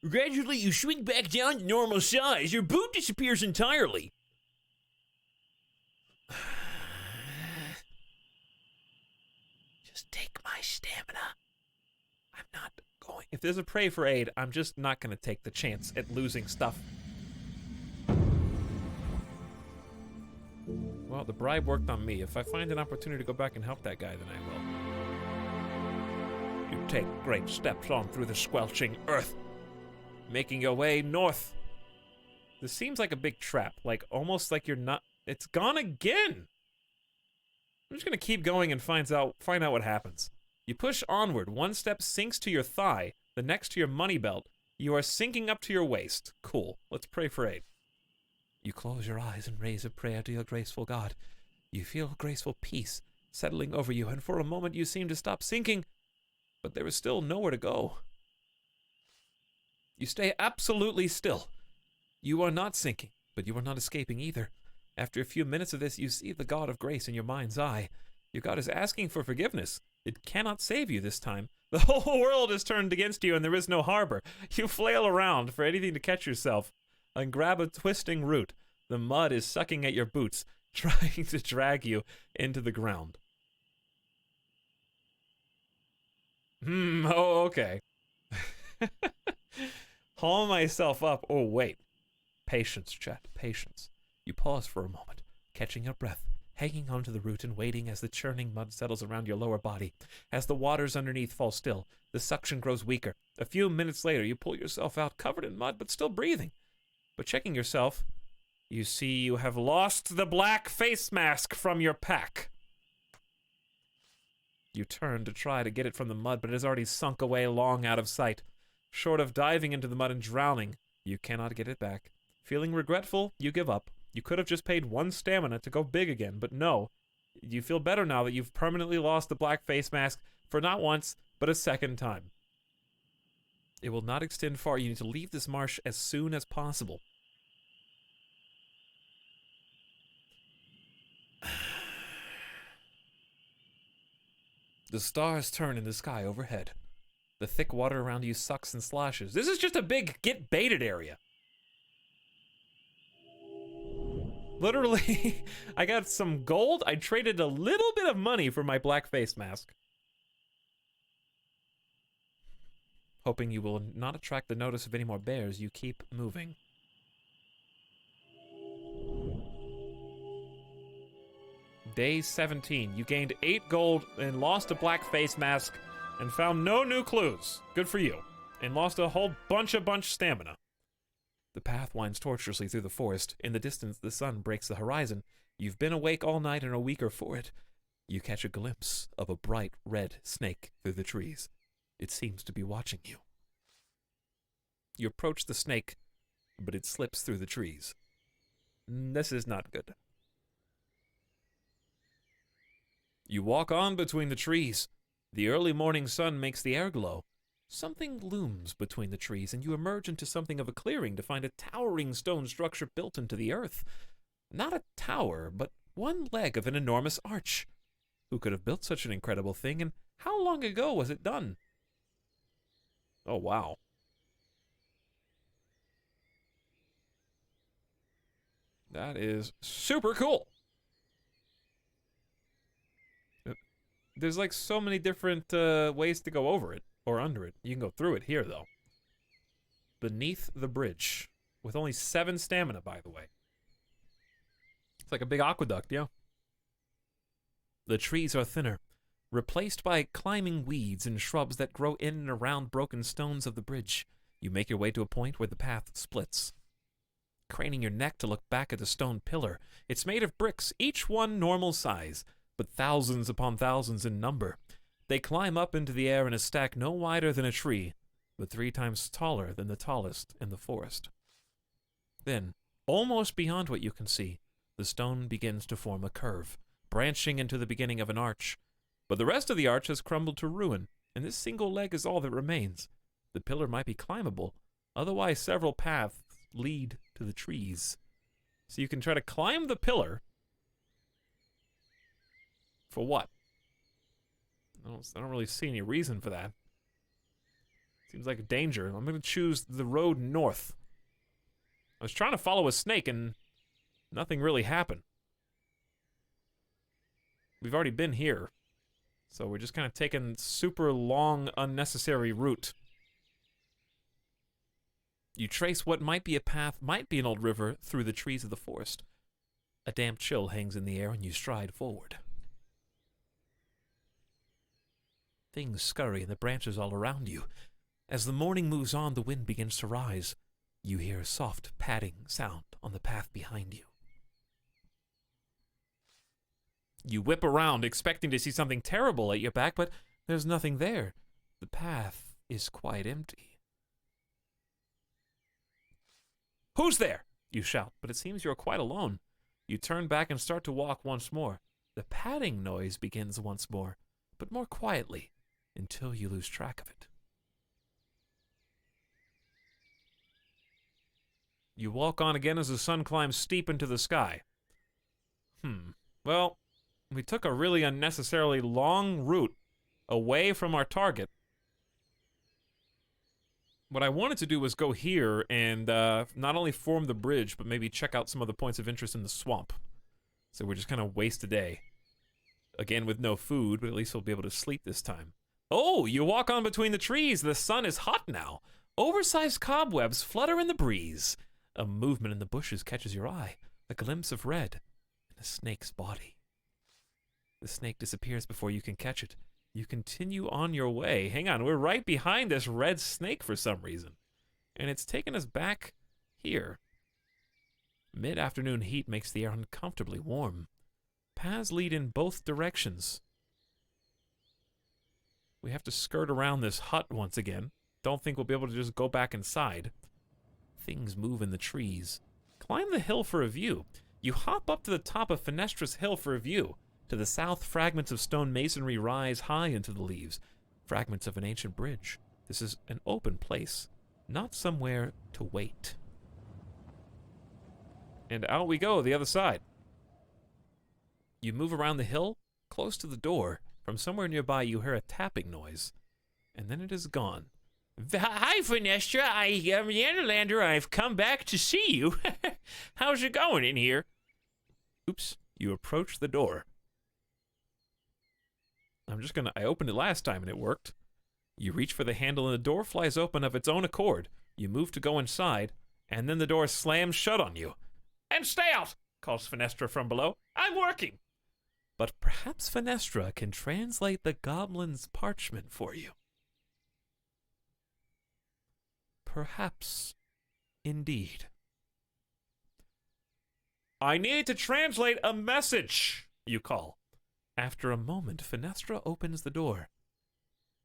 Gradually, you shrink back down to normal size. Your boot disappears entirely. Just take my stamina. I'm not going. If there's a pray for aid, I'm just not going to take the chance at losing stuff. Well, the bribe worked on me. If I find an opportunity to go back and help that guy, then I will. You take great steps on through the squelching earth, making your way north. This seems like a big trap, like almost like you're not. It's gone again. I'm just gonna keep going and find out what happens. You push onward. One step sinks to your thigh, the next to your money belt. You are sinking up to your waist. Cool. Let's pray for aid. You close your eyes and raise a prayer to your graceful God. You feel graceful peace settling over you, and for a moment you seem to stop sinking, but there is still nowhere to go. You stay absolutely still. You are not sinking, but you are not escaping either. After a few minutes of this, you see the God of grace in your mind's eye. Your god is asking for forgiveness. It cannot save you this time. The whole world is turned against you and there is no harbor. You flail around for anything to catch yourself and grab a twisting root. The mud is sucking at your boots, trying to drag you into the ground. Oh, okay. Haul myself up. Oh, wait. Patience, chat, patience. You pause for a moment, catching your breath, hanging onto the root and waiting as the churning mud settles around your lower body. As the waters underneath fall still, the suction grows weaker. A few minutes later, you pull yourself out, covered in mud, but still breathing. But checking yourself, you see you have lost the black face mask from your pack. You turn to try to get it from the mud, but it has already sunk away long out of sight. Short of diving into the mud and drowning, you cannot get it back. Feeling regretful, you give up. You could have just paid 1 stamina to go big again, but no. You feel better now that you've permanently lost the black face mask for not once, but a second time. It will not extend far. You need to leave this marsh as soon as possible. The stars turn in the sky overhead. The thick water around you sucks and sloshes. This is just a big get baited area. Literally, I got some gold. I traded a little bit of money for my black face mask. Hoping you will not attract the notice of any more bears, you keep moving. Day 17. You gained 8 gold and lost a black face mask and found no new clues. Good for you. And lost a whole bunch stamina. The path winds tortuously through the forest. In the distance, the sun breaks the horizon. You've been awake all night and are weaker for it. You catch a glimpse of a bright red snake through the trees. It seems to be watching you. You approach the snake, but it slips through the trees. This is not good. You walk on between the trees. The early morning sun makes the air glow. Something looms between the trees, and you emerge into something of a clearing to find a towering stone structure built into the earth. Not a tower, but one leg of an enormous arch. Who could have built such an incredible thing, and how long ago was it done? Oh, wow. That is super cool. There's like so many different ways to go over it, or under it. You can go through it here, though. Beneath the bridge. With only 7 stamina, by the way. It's like a big aqueduct, yeah. The trees are thinner, replaced by climbing weeds and shrubs that grow in and around broken stones of the bridge. You make your way to a point where the path splits. Craning your neck to look back at the stone pillar. It's made of bricks, each one normal size, but thousands upon thousands in number. They climb up into the air in a stack no wider than a tree, but 3 times taller than the tallest in the forest. Then, almost beyond what you can see, the stone begins to form a curve, branching into the beginning of an arch. But the rest of the arch has crumbled to ruin, and this single leg is all that remains. The pillar might be climbable, otherwise several paths lead to the trees. So you can try to climb the pillar. For what? I don't really see any reason for that. Seems like a danger. I'm going to choose the road north. I was trying to follow a snake and nothing really happened. We've already been here. So we're just kind of taking super long, unnecessary route. You trace what might be a path, might be an old river, through the trees of the forest. A damp chill hangs in the air and you stride forward. Things scurry in the branches all around you. As the morning moves on, the wind begins to rise. You hear a soft padding sound on the path behind you. You whip around, expecting to see something terrible at your back, but there's nothing there. The path is quite empty. "Who's there?" you shout, but it seems you're quite alone. You turn back and start to walk once more. The padding noise begins once more, but more quietly, until you lose track of it. You walk on again as the sun climbs steep into the sky. Well, We took a really unnecessarily long route away from our target. What I wanted to do was go here and not only form the bridge, but maybe check out some other points of interest in the swamp. So we're just kind of waste a day. Again, with no food, but at least we'll be able to sleep this time. Oh, you walk on between the trees. The sun is hot now. Oversized cobwebs flutter in the breeze. A movement in the bushes catches your eye. A glimpse of red in a snake's body. The snake disappears before you can catch it. You continue on your way. Hang on, we're right behind this red snake for some reason. And it's taken us back here. Mid-afternoon heat makes the air uncomfortably warm. Paths lead in both directions. We have to skirt around this hut once again. Don't think we'll be able to just go back inside. Things move in the trees. Climb the hill for a view. You hop up to the top of Fenestra's Hill for a view. To the south, fragments of stone masonry rise high into the leaves. Fragments of an ancient bridge. This is an open place, not somewhere to wait. And out we go, the other side. You move around the hill, close to the door. From somewhere nearby, you hear a tapping noise, and then it is gone. Hi, Fenestra. I am the Enderlander. I've come back to see you. How's it going in here? Oops, you approach the door. I opened it last time and it worked. You reach for the handle and the door flies open of its own accord. You move to go inside, and then the door slams shut on you. And stay out, calls Fenestra from below. I'm working. But perhaps Fenestra can translate the goblin's parchment for you. Perhaps, indeed. I need to translate a message, you call. After a moment, Fenestra opens the door.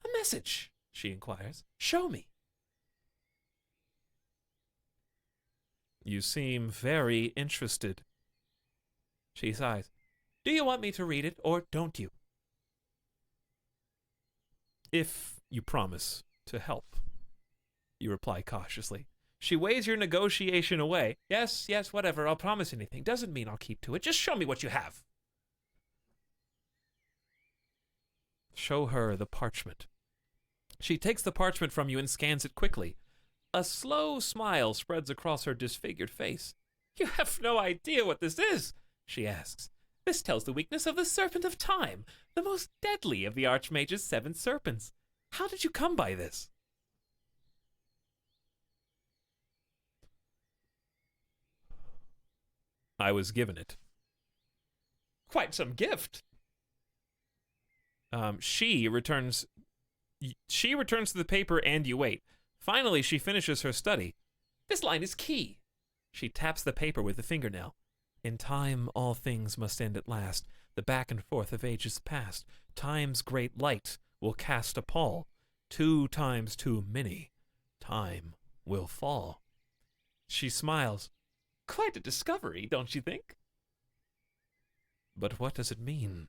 A message, she inquires. Show me. You seem very interested. She sighs. Do you want me to read it, or don't you? If you promise to help, you reply cautiously. She weighs your negotiation away. Yes, whatever. I'll promise anything. Doesn't mean I'll keep to it. Just show me what you have. Show her the parchment. She takes the parchment from you and scans it quickly. A slow smile spreads across her disfigured face. You have no idea what this is, she asks. This tells the weakness of the Serpent of Time, the most deadly of the Archmage's 7 serpents. How did you come by this? I was given it. Quite some gift. She returns to the paper and you wait. Finally, she finishes her study. This line is key. She taps the paper with a fingernail. In time, all things must end at last. The back and forth of ages past. Time's great light will cast a pall. 2 times too many. Time will fall. She smiles. Quite a discovery, don't you think? But what does it mean?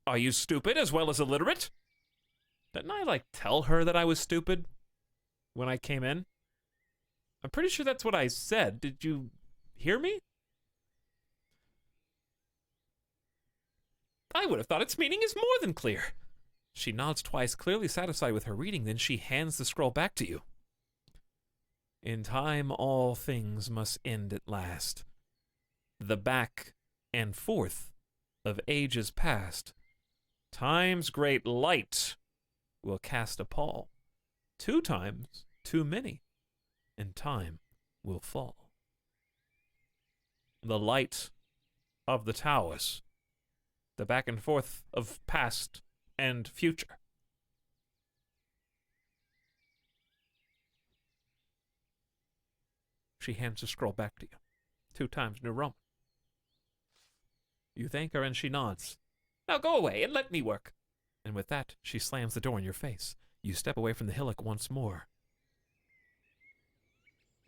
Are you stupid as well as illiterate? Didn't I, tell her that I was stupid when I came in? I'm pretty sure that's what I said. Did you hear me? I would have thought its meaning is more than clear. She nods twice, clearly satisfied with her reading, then she hands the scroll back to you. In time, all things must end at last. The back and forth of ages past. Time's great light will cast a pall. 2 times too many, and time will fall. The light of the towers. The back and forth of past and future. She hands the scroll back to you. 2 times New Roman. You thank her and she nods. Now go away and let me work. And with that, she slams the door in your face. You step away from the hillock once more.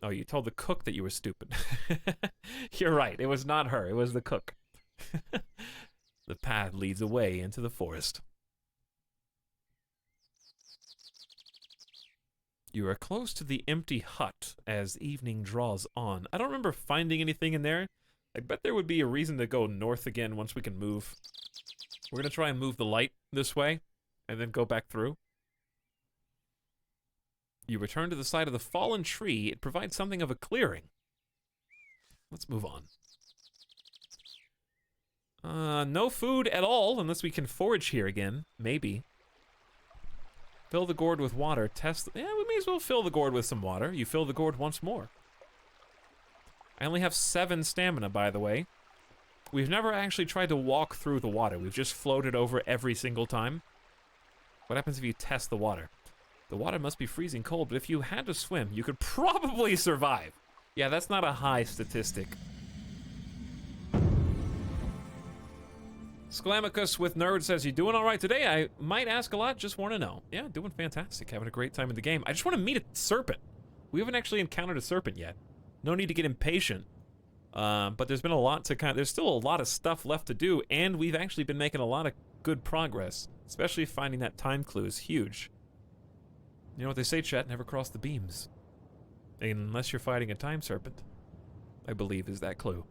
Oh, you told the cook that you were stupid. You're right. It was not her. It was the cook. The path leads away into the forest. You are close to the empty hut as evening draws on. I don't remember finding anything in there. I bet there would be a reason to go north again once we can move. We're gonna try and move the light this way, and then go back through. You return to the side of the fallen tree. It provides something of a clearing. Let's move on. No food at all, unless we can forage here again. Maybe. Fill the gourd with water. Test. Yeah, we may as well fill the gourd with some water. You fill the gourd once more. I only have 7 stamina, by the way. We've never actually tried to walk through the water. We've just floated over every single time. What happens if you test the water? The water must be freezing cold, but if you had to swim, you could probably survive. Yeah, that's not a high statistic. Sklamicus with Nerd says, you doing all right today? I might ask a lot, just want to know. Yeah, doing fantastic, having a great time in the game. I just want to meet a serpent. We haven't actually encountered a serpent yet. No need to get impatient. But there's been a lot to there's still a lot of stuff left to do, and we've actually been making a lot of good progress. Especially finding that time clue is huge. You know what they say, chat, never cross the beams. Unless you're fighting a time serpent, I believe is that clue.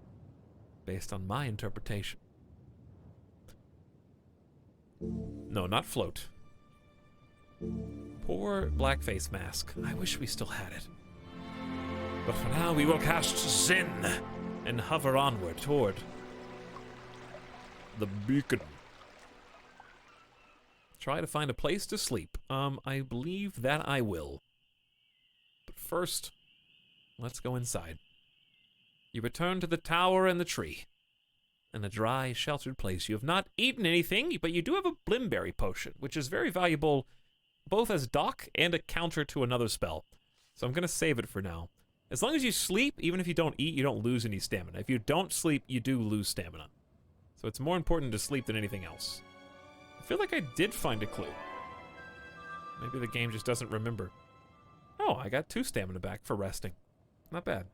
Based on my interpretation. No, not float. Poor blackface mask. I wish we still had it. But for now, we will cast Sin and hover onward toward the beacon. Try to find a place to sleep. I believe that I will. But first, let's go inside. You return to the tower and the tree. In a dry, sheltered place. You have not eaten anything, but you do have a Blimberry potion, which is very valuable both as dock and a counter to another spell. So I'm going to save it for now. As long as you sleep, even if you don't eat, you don't lose any stamina. If you don't sleep, you do lose stamina. So it's more important to sleep than anything else. I feel like I did find a clue. Maybe the game just doesn't remember. Oh, I got 2 stamina back for resting. Not bad.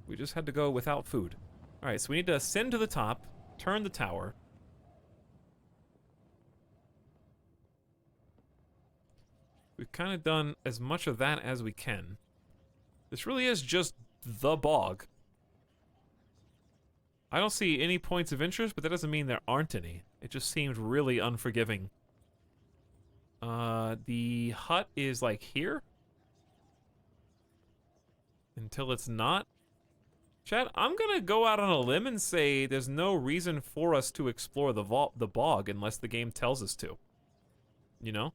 We just had to go without food. Alright, so we need to ascend to the top, turn the tower. We've kind of done as much of that as we can. This really is just the bog. I don't see any points of interest, but that doesn't mean there aren't any. It just seems really unforgiving. The hut is like here. Until it's not. Chad, I'm gonna go out on a limb and say there's no reason for us to explore the bog unless the game tells us to. You know?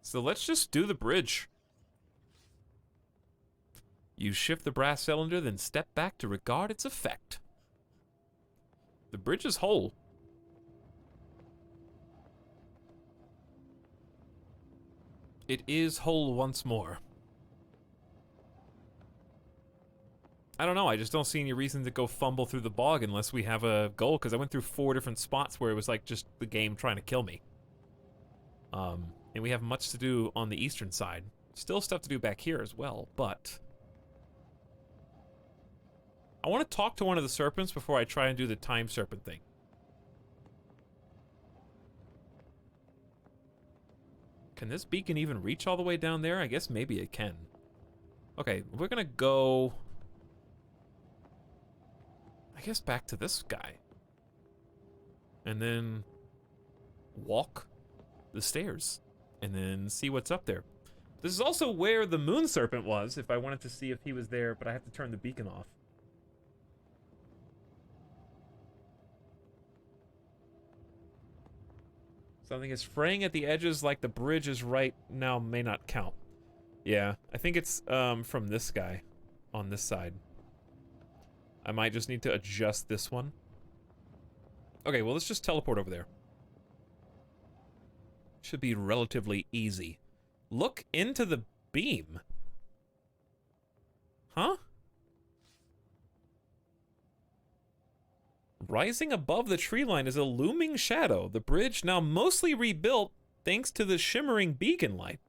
So let's just do the bridge. You shift the brass cylinder, then step back to regard its effect. The bridge is whole. It is whole once more. I don't know, I just don't see any reason to go fumble through the bog unless we have a goal, because I went through 4 different spots where it was like just the game trying to kill me. And we have much to do on the eastern side. Still stuff to do back here as well, but I want to talk to one of the serpents before I try and do the time serpent thing. Can this beacon even reach all the way down there? I guess maybe it can. Okay, we're gonna go, I guess, back to this guy. And then walk the stairs. And then see what's up there. This is also where the moon serpent was, if I wanted to see if he was there, but I have to turn the beacon off. Something is fraying at the edges like the bridge is right now may not count. Yeah, I think it's from this guy on this side. I might just need to adjust this one. Okay, well, let's just teleport over there. Should be relatively easy. Look into the beam. Huh? Rising above the tree line is a looming shadow. The bridge, now mostly rebuilt thanks to the shimmering beacon light.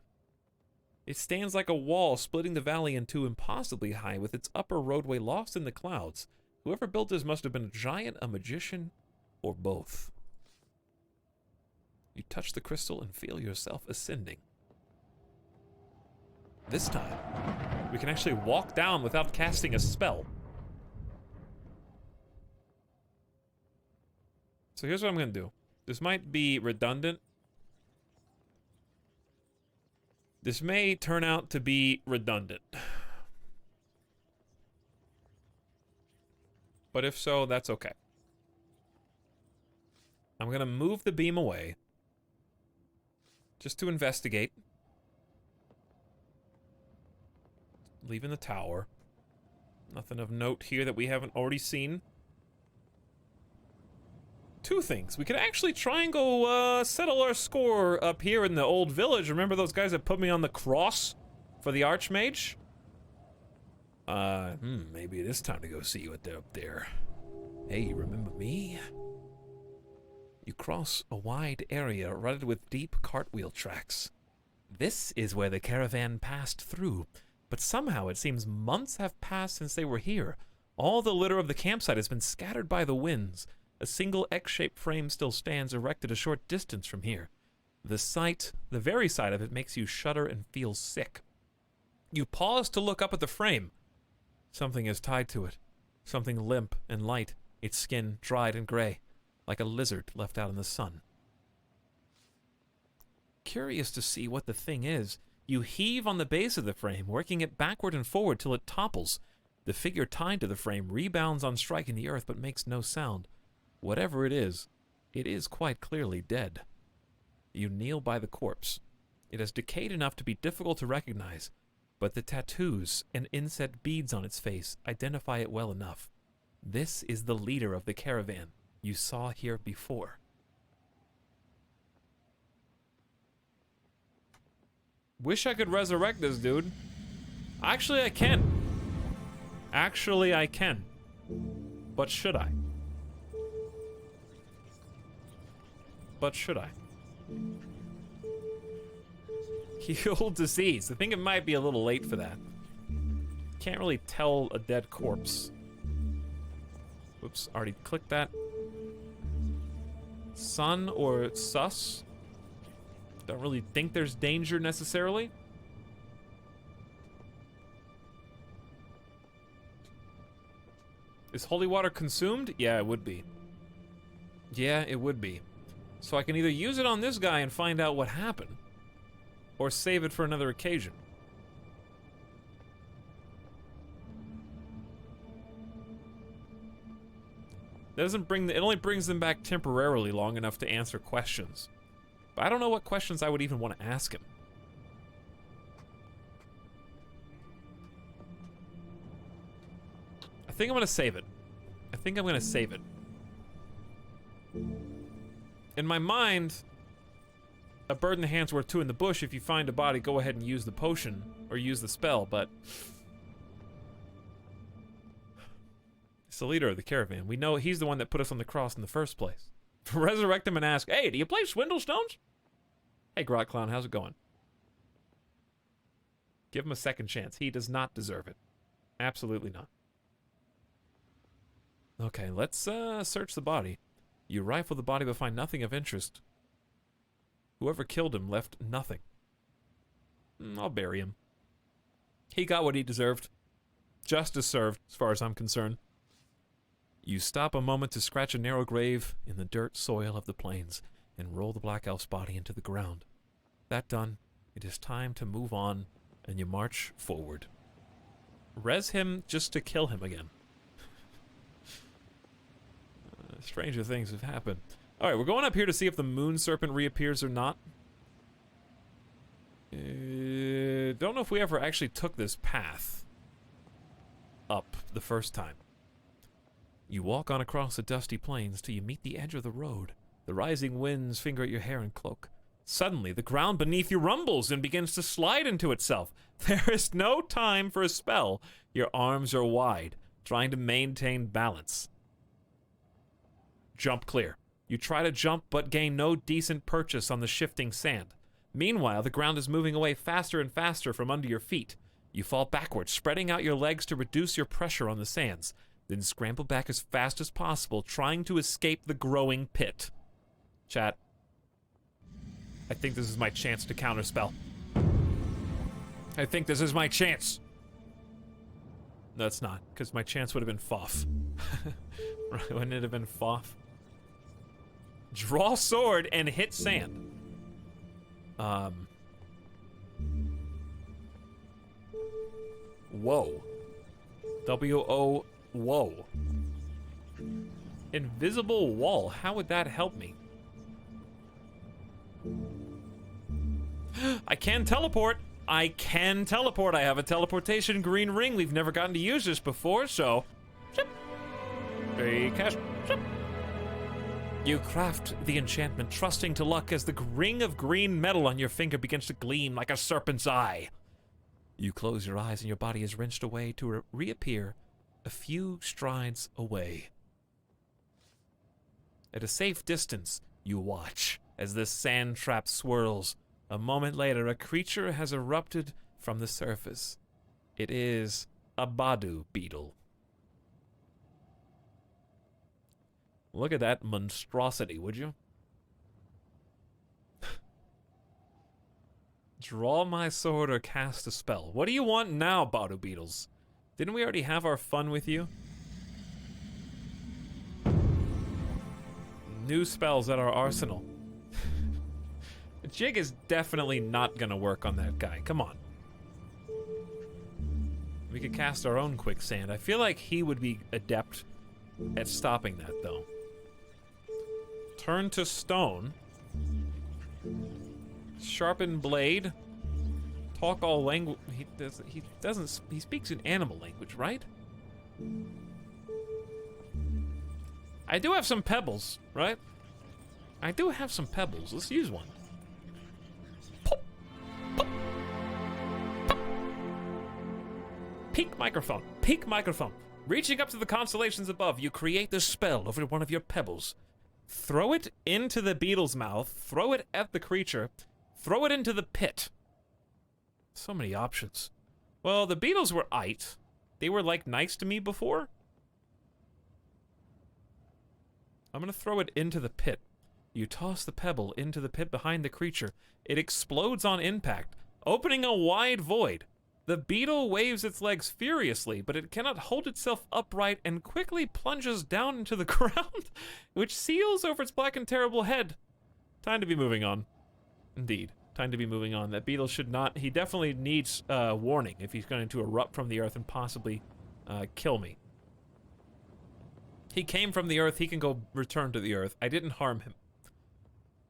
It stands like a wall splitting the valley in two impossibly high, with its upper roadway lost in the clouds. Whoever built this must have been a giant, a magician, or both. You touch the crystal and feel yourself ascending. This time, we can actually walk down without casting a spell. So here's what I'm gonna do. This might be redundant. This may turn out to be redundant. But if so, that's okay. I'm gonna move the beam away. Just to investigate. Leaving the tower. Nothing of note here that we haven't already seen. Two things. We could actually try and go settle our score up here in the old village. Remember those guys that put me on the cross for the Archmage? Maybe it is time to go see what they're up there. Hey, you remember me? You cross a wide area rutted with deep cartwheel tracks. This is where the caravan passed through, but somehow it seems months have passed since they were here. All the litter of the campsite has been scattered by the winds. A single X-shaped frame still stands erected a short distance from here. The sight, the very sight of it, makes you shudder and feel sick. You pause to look up at the frame. Something is tied to it. Something limp and light, its skin dried and gray, like a lizard left out in the sun. Curious to see what the thing is, you heave on the base of the frame, working it backward and forward till it topples. The figure tied to the frame rebounds on striking the earth but makes no sound. Whatever it is quite clearly dead. You kneel by the corpse. It has decayed enough to be difficult to recognize, but the tattoos and inset beads on its face identify it well enough. This is the leader of the caravan you saw here before. Wish I could resurrect this dude. Actually, I can. But should I? Heal disease. I think it might be a little late for that. Can't really tell a dead corpse. Whoops, already clicked that. Sun or sus? Don't really think there's danger necessarily. Is holy water consumed? Yeah, it would be. So I can either use it on this guy and find out what happened, or save it for another occasion. It only brings them back temporarily long enough to answer questions. But I don't know what questions I would even want to ask him. I think I'm gonna save it. In my mind, a bird in the hand's worth two in the bush. If you find a body, go ahead and use the potion, or use the spell, but... It's the leader of the caravan. We know he's the one that put us on the cross in the first place. Resurrect him and ask, hey, do you play Swindle Stones? Hey, Grot Clown, how's it going? Give him a second chance. He does not deserve it. Absolutely not. Okay, let's search the body. You rifle the body but find nothing of interest. Whoever killed him left nothing. I'll bury him. He got what he deserved. Justice served, as far as I'm concerned. You stop a moment to scratch a narrow grave in the dirt soil of the plains and roll the Black Elf's body into the ground. That done, it is time to move on, and you march forward. Res him just to kill him again. Stranger things have happened. Alright, we're going up here to see if the moon serpent reappears or not. Don't know if we ever actually took this path up the first time. You walk on across the dusty plains till you meet the edge of the road. The rising winds finger at your hair and cloak. Suddenly, the ground beneath you rumbles and begins to slide into itself. There is no time for a spell. Your arms are wide, trying to maintain balance. Jump clear. You try to jump, but gain no decent purchase on the shifting sand. Meanwhile, the ground is moving away faster and faster from under your feet. You fall backwards, spreading out your legs to reduce your pressure on the sands, then scramble back as fast as possible, trying to escape the growing pit. Chat. I think this is my chance to counterspell. I think this is my chance. No, it's not, because my chance would have been Foff. Right, wouldn't it have been Foff? Draw sword and hit sand. Whoa. W-O, whoa. Invisible wall, how would that help me? I can teleport. I can teleport. I have a teleportation green ring. We've never gotten to use this before, so... You craft the enchantment, trusting to luck as the ring of green metal on your finger begins to gleam like a serpent's eye. You close your eyes and your body is wrenched away to reappear a few strides away. At a safe distance, you watch as this sand trap swirls. A moment later, a creature has erupted from the surface. It is a Badu beetle. Look at that monstrosity, would you? Draw my sword or cast a spell. What do you want now, Badu beetles? Didn't we already have our fun with you? New spells at our arsenal. Jig is definitely not gonna work on that guy. Come on. We could cast our own quicksand. I feel like he would be adept at stopping that, though. Turn to stone. Sharpen blade. Talk all language. He speaks in animal language, right? I do have some pebbles, right? I do have some pebbles. Let's use one. Pop. Pop. Pop. Peak microphone. Peak microphone. Reaching up to the constellations above, you create this spell over one of your pebbles. Throw it into the beetle's mouth. Throw it at the creature. Throw it into the pit. So many options. Well, the beetles were aight. They were, like, nice to me before. I'm gonna throw it into the pit. You toss the pebble into the pit behind the creature. It explodes on impact, opening a wide void. The beetle waves its legs furiously, but it cannot hold itself upright and quickly plunges down into the ground, which seals over its black and terrible head. Time to be moving on. Indeed, time to be moving on. That beetle should not... He definitely needs warning if he's going to erupt from the earth and possibly kill me. He came from the earth, he can go return to the earth. I didn't harm him.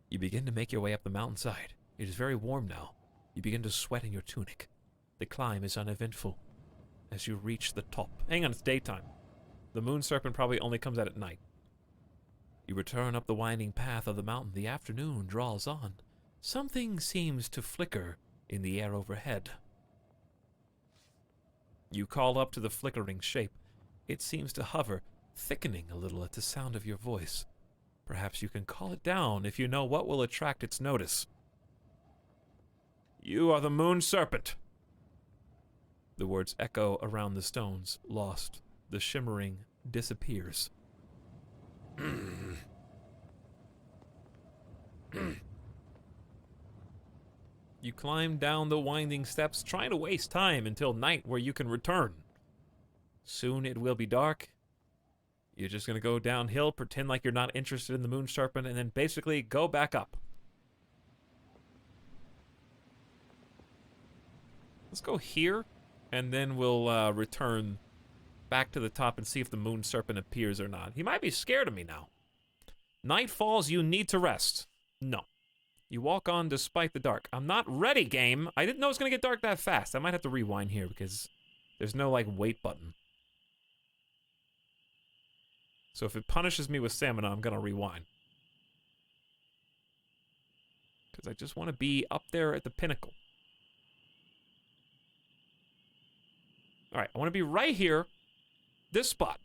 You begin to make your way up the mountainside. It is very warm now. You begin to sweat in your tunic. The climb is uneventful as you reach the top. Hang on, it's daytime. The moon serpent probably only comes out at night. You return up the winding path of the mountain. The afternoon draws on. Something seems to flicker in the air overhead. You call up to the flickering shape. It seems to hover, thickening a little at the sound of your voice. Perhaps you can call it down if you know what will attract its notice. You are the moon serpent. The words echo around the stones, lost. The shimmering disappears. You climb down the winding steps, trying to waste time until night where you can return. Soon it will be dark. You're just gonna go downhill, pretend like you're not interested in the moon serpent, and then basically go back up. Let's go here, and then we'll return back to the top and see if the moon serpent appears or not. He might be scared of me now. Night falls, you need to rest. No. You walk on despite the dark. I'm not ready, game. I didn't know it was gonna get dark that fast. I might have to rewind here because there's no, like, wait button. So if it punishes me with stamina, I'm gonna rewind. Because I just want to be up there at the pinnacle. Alright, I want to be right here. This spot.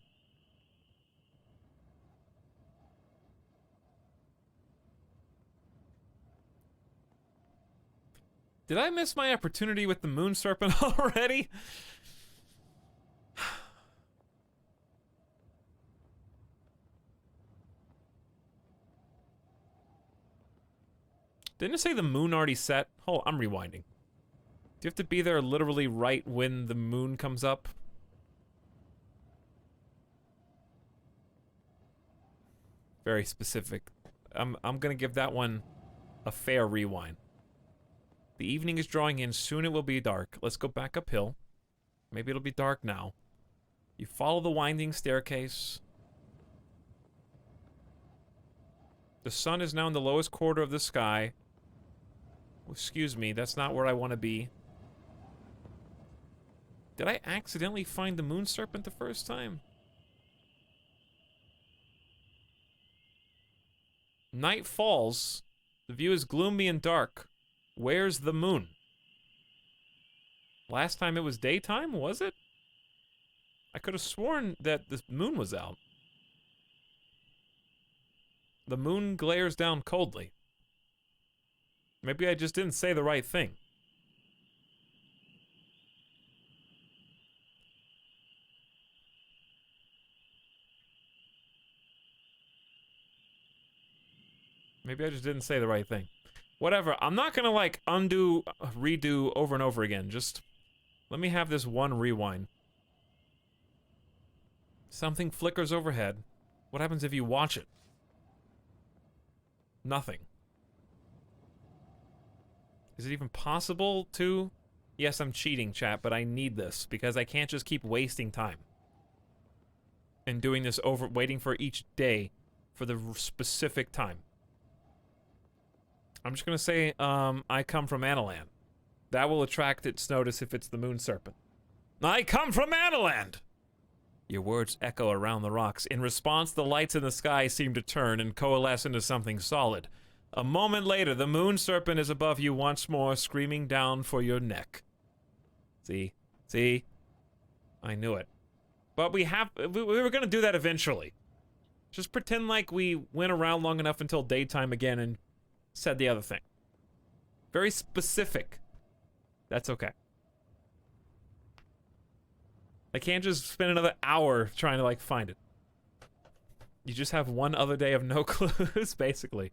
Did I miss my opportunity with the moon serpent already? Didn't it say the moon already set? Hold on, I'm rewinding. Do you have to be there literally right when the moon comes up? Very specific. I'm gonna give that one a fair rewind. The evening is drawing in. Soon it will be dark. Let's go back uphill. Maybe it'll be dark now. You follow the winding staircase. The sun is now in the lowest quarter of the sky. Excuse me, that's not where I want to be. Did I accidentally find the moon serpent the first time? Night falls. The view is gloomy and dark. Where's the moon? Last time it was daytime, was it? I could have sworn that the moon was out. The moon glares down coldly. Maybe I just didn't say the right thing. Maybe I just didn't say the right thing. Whatever, I'm not gonna like undo, redo over and over again. Just let me have this one rewind. Something flickers overhead. What happens if you watch it? Nothing. Is it even possible to? Yes, I'm cheating, chat, but I need this because I can't just keep wasting time. And doing this over, waiting for each day for the specific time. I'm just gonna say, I come from Analand. That will attract its notice if it's the moon serpent. I come from Analand! Your words echo around the rocks. In response, the lights in the sky seem to turn and coalesce into something solid. A moment later, the moon serpent is above you once more, screaming down for your neck. See? See? I knew it. But we were gonna do that eventually. Just pretend like we went around long enough until daytime again and said the other thing. Very specific. That's okay. I can't just spend another hour trying to, like, find it. You just have one other day of no clues, basically.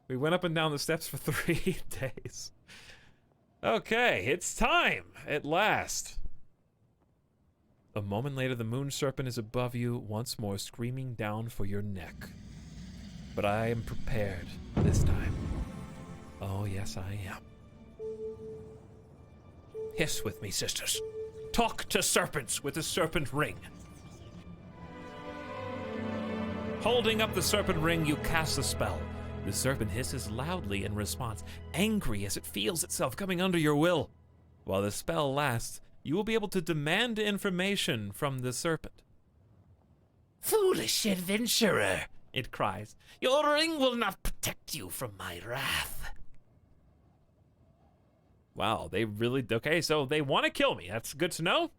We went up and down the steps for 3 days. Okay, it's time, at last. A moment later, the moon serpent is above you, once more screaming down for your neck. But I am prepared this time. Oh, yes, I am. Hiss with me, sisters. Talk to serpents with the serpent ring. Holding up the serpent ring, you cast a spell. The serpent hisses loudly in response, angry as it feels itself coming under your will. While the spell lasts, you will be able to demand information from the serpent. Foolish adventurer, it cries. Your ring will not protect you from my wrath. Wow, they really... Okay, so they want to kill me. That's good to know.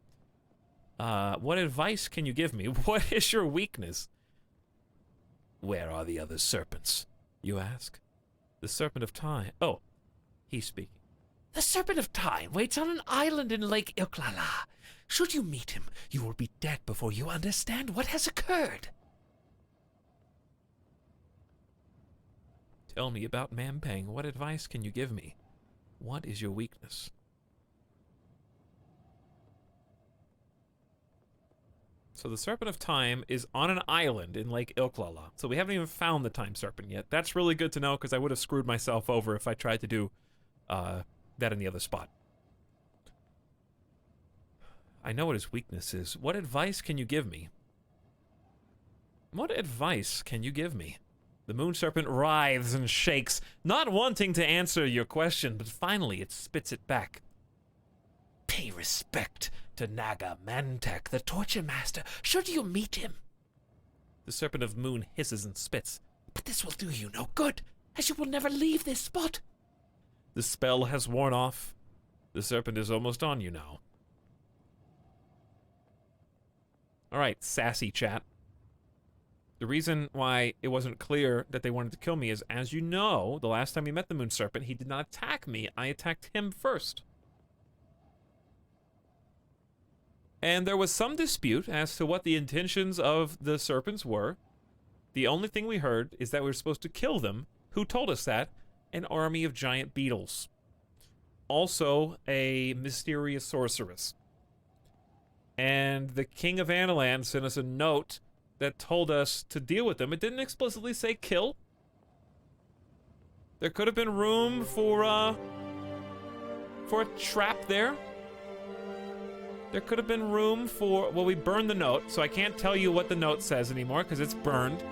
What advice can you give me? What is your weakness? Where are the other serpents, you ask? The Serpent of Time. Oh, he's speaking. The Serpent of Time waits on an island in Lake Etalyx. Should you meet him, you will be dead before you understand what has occurred. Tell me about Mampang. What advice can you give me? What is your weakness? So the Serpent of Time is on an island in Lake Etalyx. So we haven't even found the Time Serpent yet. That's really good to know because I would have screwed myself over if I tried to do that in the other spot. I know what his weakness is. What advice can you give me? What advice can you give me? The moon serpent writhes and shakes, not wanting to answer your question, but finally it spits it back. Pay respect to Naga Mantek, the Torture Master, should you meet him. The serpent of moon hisses and spits. But this will do you no good, as you will never leave this spot. The spell has worn off. The serpent is almost on you now. Alright, sassy chat. The reason why it wasn't clear that they wanted to kill me is, as you know, the last time we met the moon serpent, he did not attack me. I attacked him first. And there was some dispute as to what the intentions of the serpents were. The only thing we heard is that we were supposed to kill them. Who told us that? An army of giant beetles. Also, a mysterious sorceress. And the King of Analand sent us a note that told us to deal with them. It didn't explicitly say kill. There could have been room for a trap there. There could have been room for, well, we burned the note, so I can't tell you what the note says anymore because it's burned.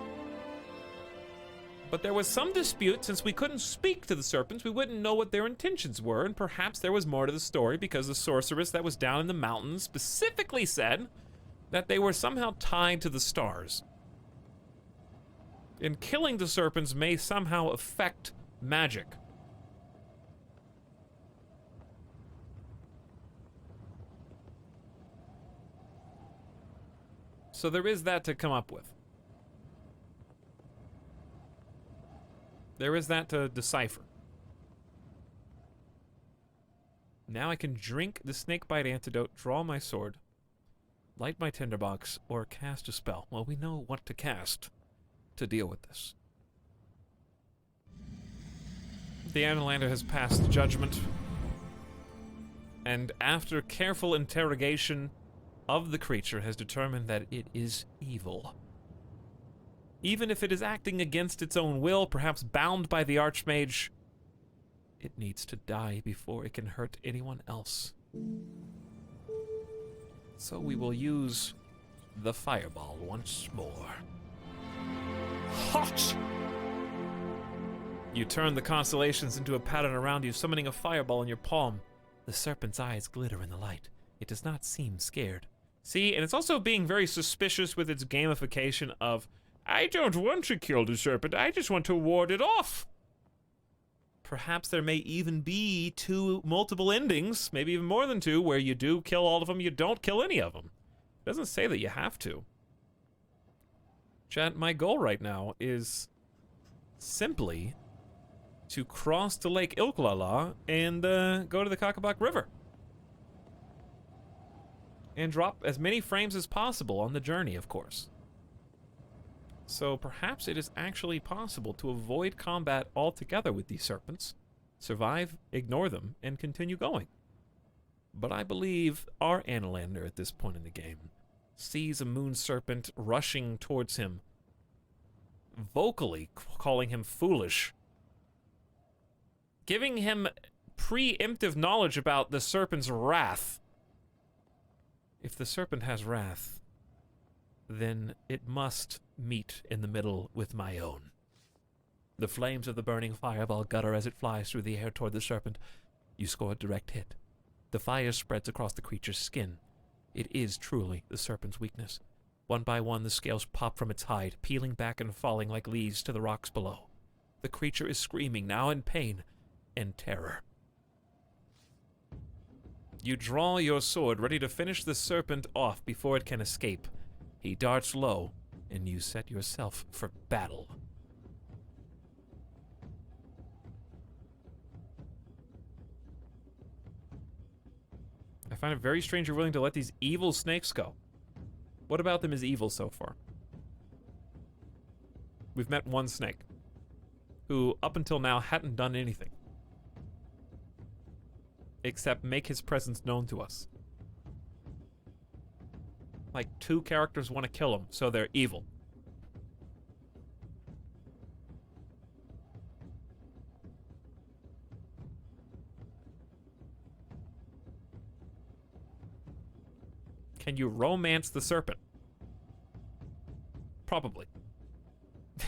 But there was some dispute. Since we couldn't speak to the serpents, we wouldn't know what their intentions were, and perhaps there was more to the story because the sorceress that was down in the mountains specifically said that they were somehow tied to the stars. And killing the serpents may somehow affect magic. So there is that to come up with. There is that to decipher. Now I can drink the snakebite antidote, draw my sword, light my tinderbox, or cast a spell. Well, we know what to cast to deal with this. The Analander has passed judgment, and after careful interrogation of the creature has determined that it is evil. Even if it is acting against its own will, perhaps bound by the Archmage, it needs to die before it can hurt anyone else. So we will use the fireball once more. Hot! You turn the constellations into a pattern around you, summoning a fireball in your palm. The serpent's eyes glitter in the light. It does not seem scared. See, and it's also being very suspicious with its gamification of, I don't want to kill the serpent, I just want to ward it off. Perhaps there may even be multiple endings, maybe even more than two, where you do kill all of them, you don't kill any of them. It doesn't say that you have to. Chat, my goal right now is simply to cross to Lake Ilklala and go to the Kakabak River. And drop as many frames as possible on the journey, of course. So perhaps it is actually possible to avoid combat altogether with these serpents, survive, ignore them, and continue going. But I believe our Analander at this point in the game sees a moon serpent rushing towards him, vocally calling him foolish, giving him preemptive knowledge about the serpent's wrath. If the serpent has wrath, then it must meet in the middle with my own. The flames of the burning fireball gutter as it flies through the air toward the serpent. You score a direct hit. The fire spreads across the creature's skin. It is truly the serpent's weakness. One by one, the scales pop from its hide, peeling back and falling like leaves to the rocks below. The creature is screaming, now in pain and terror. You draw your sword, ready to finish the serpent off before it can escape. He darts low, and you set yourself for battle. I find it very strange you're willing to let these evil snakes go. What about them is evil so far? We've met one snake, who up until now hadn't done anything, except make his presence known to us. Like, 2 characters want to kill him, so they're evil. Can you romance the serpent? Probably.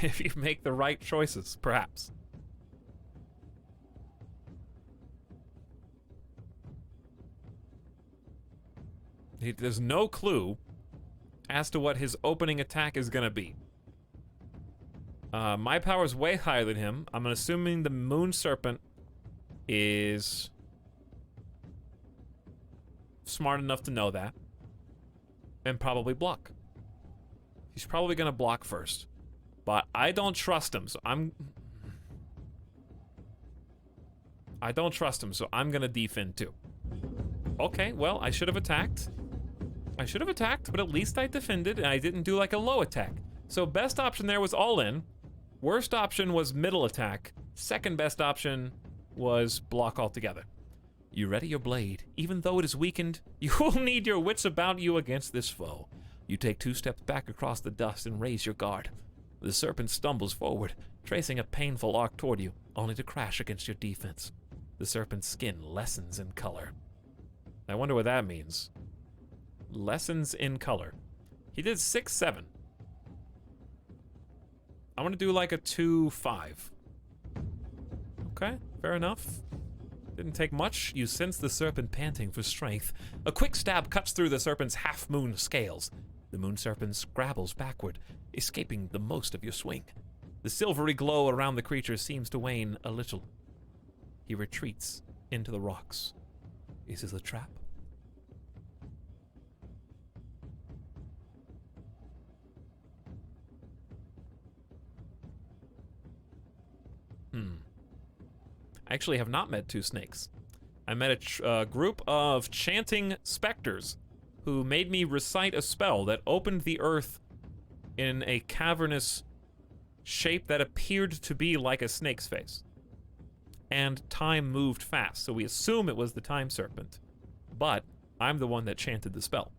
If you make the right choices, perhaps. There's no clue as to what his opening attack is going to be. My power is way higher than him. I'm assuming the moon serpent is smart enough to know that. And probably block. He's probably going to block first. But I don't trust him, so I don't trust him, so I'm going to defend too. Okay, well, I should have attacked. But at least I defended, and I didn't do like a low attack. So best option there was all in. Worst option was middle attack. Second best option was block altogether. You ready your blade. Even though it is weakened, you will need your wits about you against this foe. You take 2 steps back across the dust and raise your guard. The serpent stumbles forward, tracing a painful arc toward you, only to crash against your defense. The serpent's skin lessens in color. I wonder what that means. Lessens in color. He did 6-7. I'm gonna do like a 2-5. Okay, fair enough. Didn't take much. You sense the serpent panting for strength. A quick stab cuts through the serpent's half-moon scales. The moon serpent scrabbles backward, escaping the most of your swing. The silvery glow around the creature seems to wane a little. He retreats into the rocks. Is this a trap? I actually have not met 2 snakes. I met a group of chanting specters who made me recite a spell that opened the earth in a cavernous shape that appeared to be like a snake's face. And time moved fast, so we assume it was the time serpent. But I'm the one that chanted the spell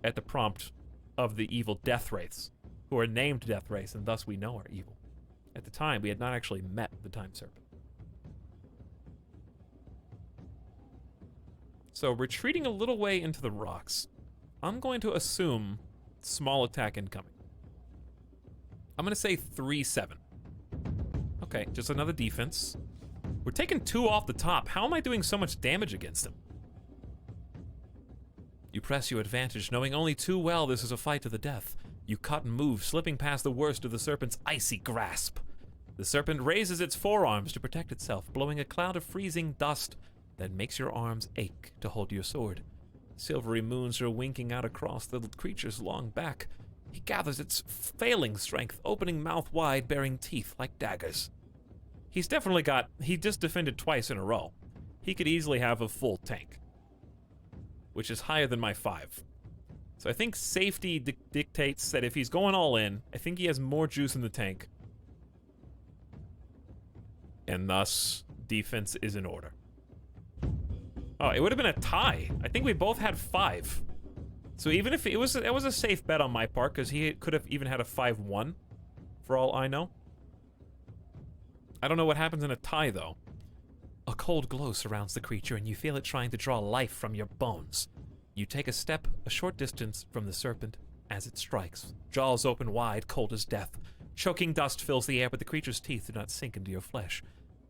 at the prompt of the evil death wraiths, who are named death wraiths and thus we know are evil. At the time, we had not actually met the time serpent. So, retreating a little way into the rocks, I'm going to assume small attack incoming. I'm going to say 3-7. Okay, just another defense. We're taking 2 off the top. How am I doing so much damage against him? You press your advantage, knowing only too well this is a fight to the death. You cut and move, slipping past the worst of the serpent's icy grasp. The serpent raises its forearms to protect itself, blowing a cloud of freezing dust that makes your arms ache to hold your sword. Silvery moons are winking out across the creature's long back. He gathers its failing strength, opening mouth wide, baring teeth like daggers. He just defended twice in a row. He could easily have a full tank, which is higher than my 5. So I think safety dictates that if he's going all in, I think he has more juice in the tank. And thus, defense is in order. Oh, it would have been a tie. I think we both had 5. So even if it was a safe bet on my part, because he could have even had a 5-1, for all I know. I don't know what happens in a tie, though. A cold glow surrounds the creature, and you feel it trying to draw life from your bones. You take a step a short distance from the serpent as it strikes, jaws open wide, cold as death. Choking dust fills the air, but the creature's teeth do not sink into your flesh.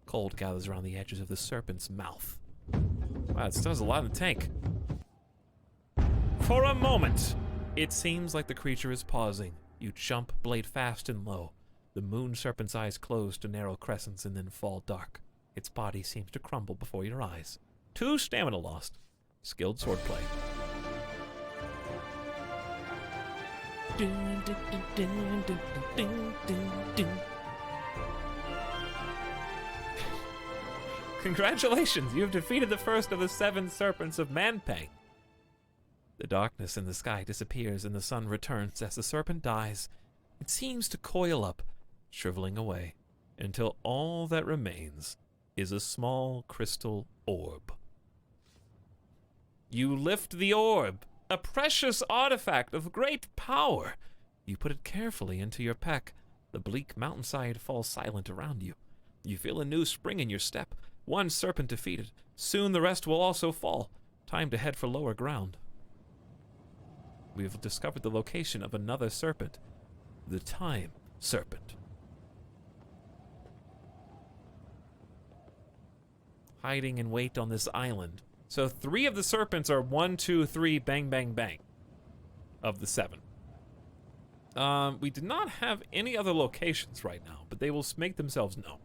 Cold gathers around the edges of the serpent's mouth. Wow, it still has a lot in the tank. For a moment, it seems like the creature is pausing. You jump, blade fast and low. The moon serpent's eyes close to narrow crescents and then fall dark. Its body seems to crumble before your eyes. 2 stamina lost. Skilled swordplay. Congratulations, you have defeated the first of the 7 serpents of Manpang. The darkness in the sky disappears and the sun returns as the serpent dies. It seems to coil up, shriveling away, until all that remains is a small crystal orb. You lift the orb, a precious artifact of great power. You put it carefully into your pack. The bleak mountainside falls silent around you. You feel a new spring in your step. 1 serpent defeated. Soon the rest will also fall. Time to head for lower ground. We have discovered the location of another serpent. The Time Serpent. Hiding in wait on this island. So 3 of the serpents are 1, 2, 3, bang, bang, bang. Of the 7. We did not have any other locations right now, but they will make themselves known.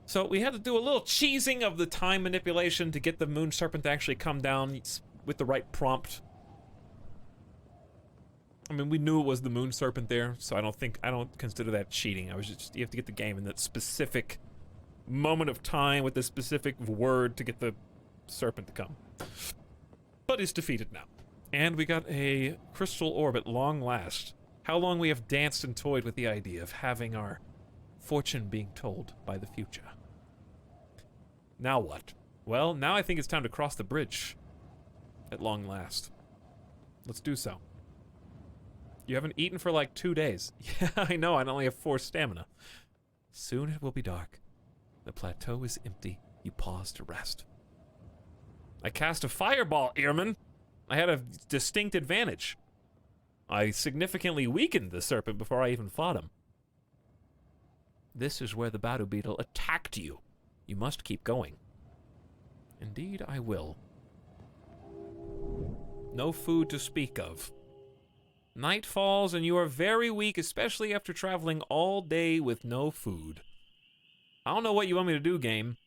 So we had to do a little cheesing of the time manipulation to get the moon serpent to actually come down with the right prompt. I mean, we knew it was the moon serpent there, so I don't consider that cheating. You have to get the game in that specific moment of time with the specific word to get the serpent to come. But it's defeated now. And we got a crystal orb at long last. How long we have danced and toyed with the idea of having our fortune being told by the future. Now what? Well, now I think it's time to cross the bridge. At long last. Let's do so. You haven't eaten for like 2 days. Yeah, I know, I only have 4 stamina. Soon it will be dark. The plateau is empty. You pause to rest. I cast a fireball, Earman. I had a distinct advantage. I significantly weakened the serpent before I even fought him. This is where the Badu Beetle attacked you. You must keep going. Indeed, I will. No food to speak of. Night falls and you are very weak, especially after traveling all day with no food. I don't know what you want me to do, game.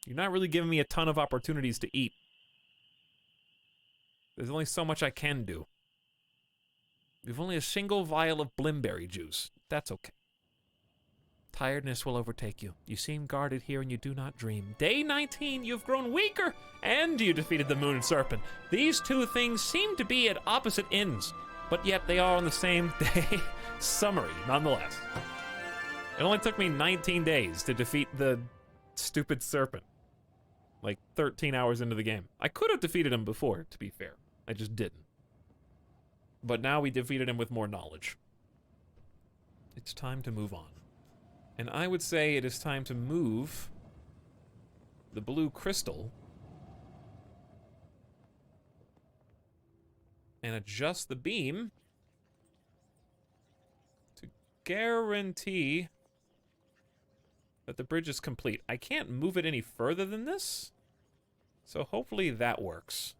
You're not really giving me a ton of opportunities to eat. There's only so much I can do. We've only a single vial of blimberry juice. That's okay. Tiredness will overtake you. You seem guarded here and you do not dream. Day 19, you've grown weaker, and you defeated the Moon Serpent. These two things seem to be at opposite ends, but yet they are on the same day. Summary, nonetheless. It only took me 19 days to defeat the stupid serpent. Like 13 hours into the game. I could have defeated him before, to be fair. I just didn't. But now we defeated him with more knowledge. It's time to move on. And I would say it is time to move the blue crystal and adjust the beam to guarantee that the bridge is complete. I can't move it any further than this, so hopefully that works.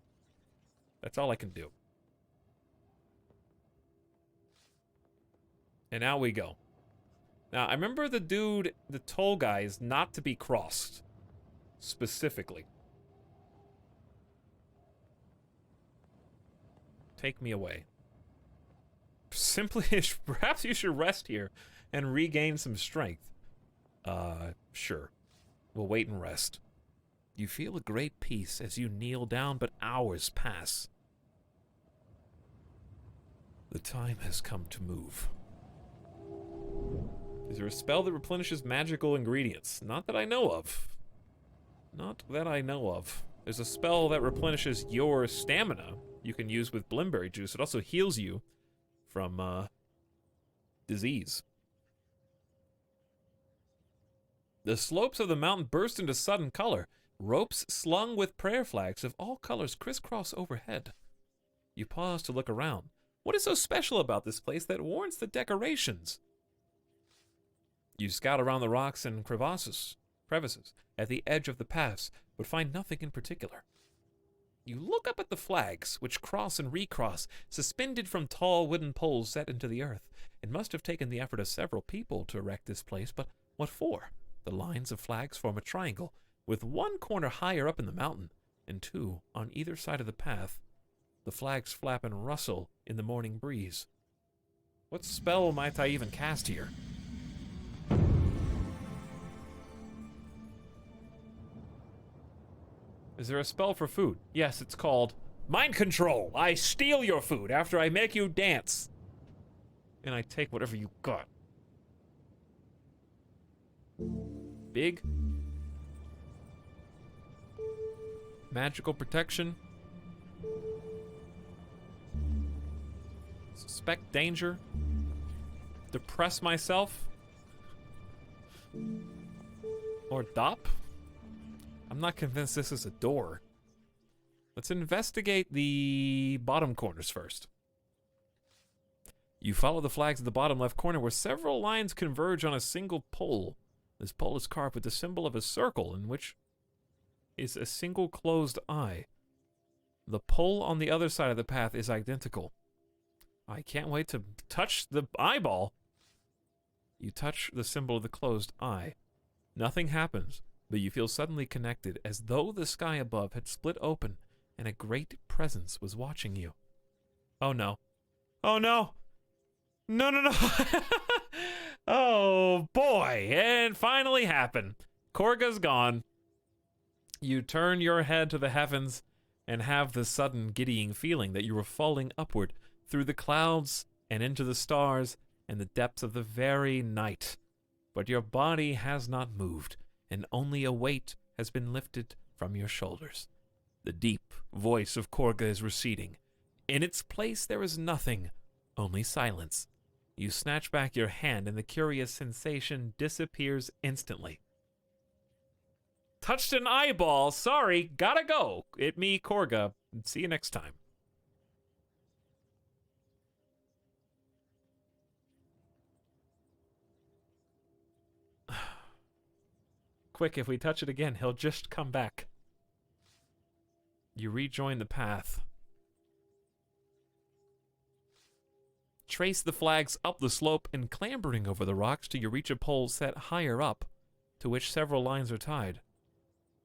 That's all I can do. And now we go. Now, I remember the dude, the toll guy, is not to be crossed. Specifically. Take me away. Simply, perhaps you should rest here and regain some strength. Sure. We'll wait and rest. You feel a great peace as you kneel down, but hours pass. The time has come to move. Is there a spell that replenishes magical ingredients? Not that I know of. Not that I know of. There's a spell that replenishes your stamina you can use with blimberry juice. It also heals you from, disease. The slopes of the mountain burst into sudden color. Ropes slung with prayer flags of all colors crisscross overhead. You pause to look around. What is so special about this place that warrants the decorations? You scout around the rocks and crevices at the edge of the pass, but find nothing in particular. You look up at the flags, which cross and recross, suspended from tall wooden poles set into the earth. It must have taken the effort of several people to erect this place, but what for? The lines of flags form a triangle, with one corner higher up in the mountain, and two on either side of the path. The flags flap and rustle in the morning breeze. What spell might I even cast here? Is there a spell for food? Yes, it's called Mind Control. I steal your food after I make you dance. And I take whatever you got. Big. Magical protection. Suspect danger. Depress myself. Or dop? I'm not convinced this is a door. Let's investigate the bottom corners first. You follow the flags at the bottom left corner where several lines converge on a single pole. This pole is carved with the symbol of a circle in which is a single closed eye. The pole on the other side of the path is identical. I can't wait to touch the eyeball. You touch the symbol of the closed eye. Nothing happens, but you feel suddenly connected, as though the sky above had split open and a great presence was watching you. Oh no. Oh no! No, no, no! Oh boy, it finally happened. Korga's gone. You turn your head to the heavens and have the sudden giddying feeling that you were falling upward through the clouds and into the stars and the depths of the very night. But your body has not moved, and only a weight has been lifted from your shoulders. The deep voice of Korga is receding. In its place, there is nothing, only silence. You snatch back your hand, and the curious sensation disappears instantly. Touched an eyeball. Sorry, gotta go. It me, Korga. See you next time. Quick, if we touch it again, he'll just come back. You rejoin the path. Trace the flags up the slope and clambering over the rocks till you reach a pole set higher up, to which several lines are tied.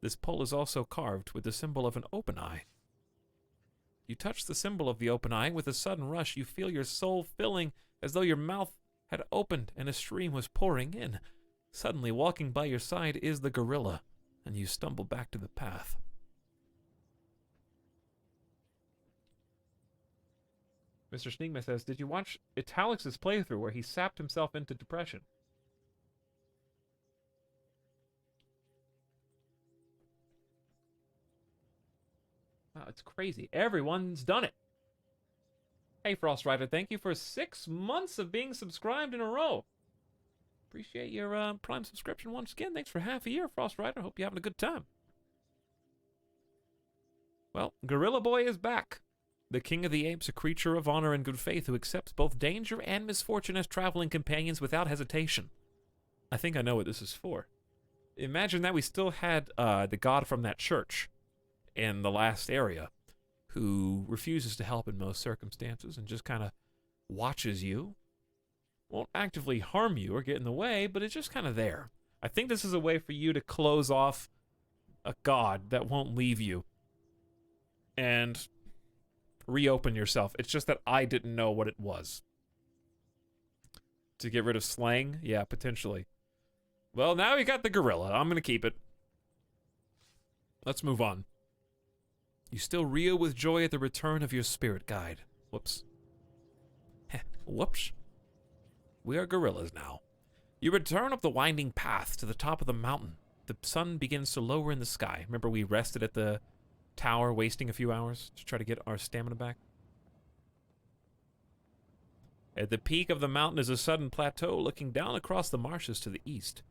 This pole is also carved with the symbol of an open eye. You touch the symbol of the open eye. With a sudden rush, you feel your soul filling as though your mouth had opened and a stream was pouring in. Suddenly, walking by your side is the gorilla, and you stumble back to the path. Mr. Sneegma says, did you watch Etalyx's playthrough where he sapped himself into depression? Wow, it's crazy. Everyone's done it. Hey, Frost Rider, thank you for 6 months of being subscribed in a row. Appreciate your Prime subscription once again. Thanks for half a year, Frost Rider. Hope you're having a good time. Well, Gorilla Boy is back. The king of the apes, a creature of honor and good faith who accepts both danger and misfortune as traveling companions without hesitation. I think I know what this is for. Imagine that we still had the god from that church in the last area who refuses to help in most circumstances and just kind of watches you. Won't actively harm you or get in the way, but it's just kind of there. I think this is a way for you to close off a god that won't leave you and reopen yourself. It's just that I didn't know what it was. To get rid of slang? Yeah, potentially. Well, now you got the gorilla. I'm going to keep it. Let's move on. You still reel with joy at the return of your spirit guide. Whoops. Heh, whoops. We are gorillas now. You return up the winding path to the top of the mountain. The sun begins to lower in the sky. Remember we rested at the tower, wasting a few hours to try to get our stamina back? At the peak of the mountain is a sudden plateau looking down across the marshes to the east.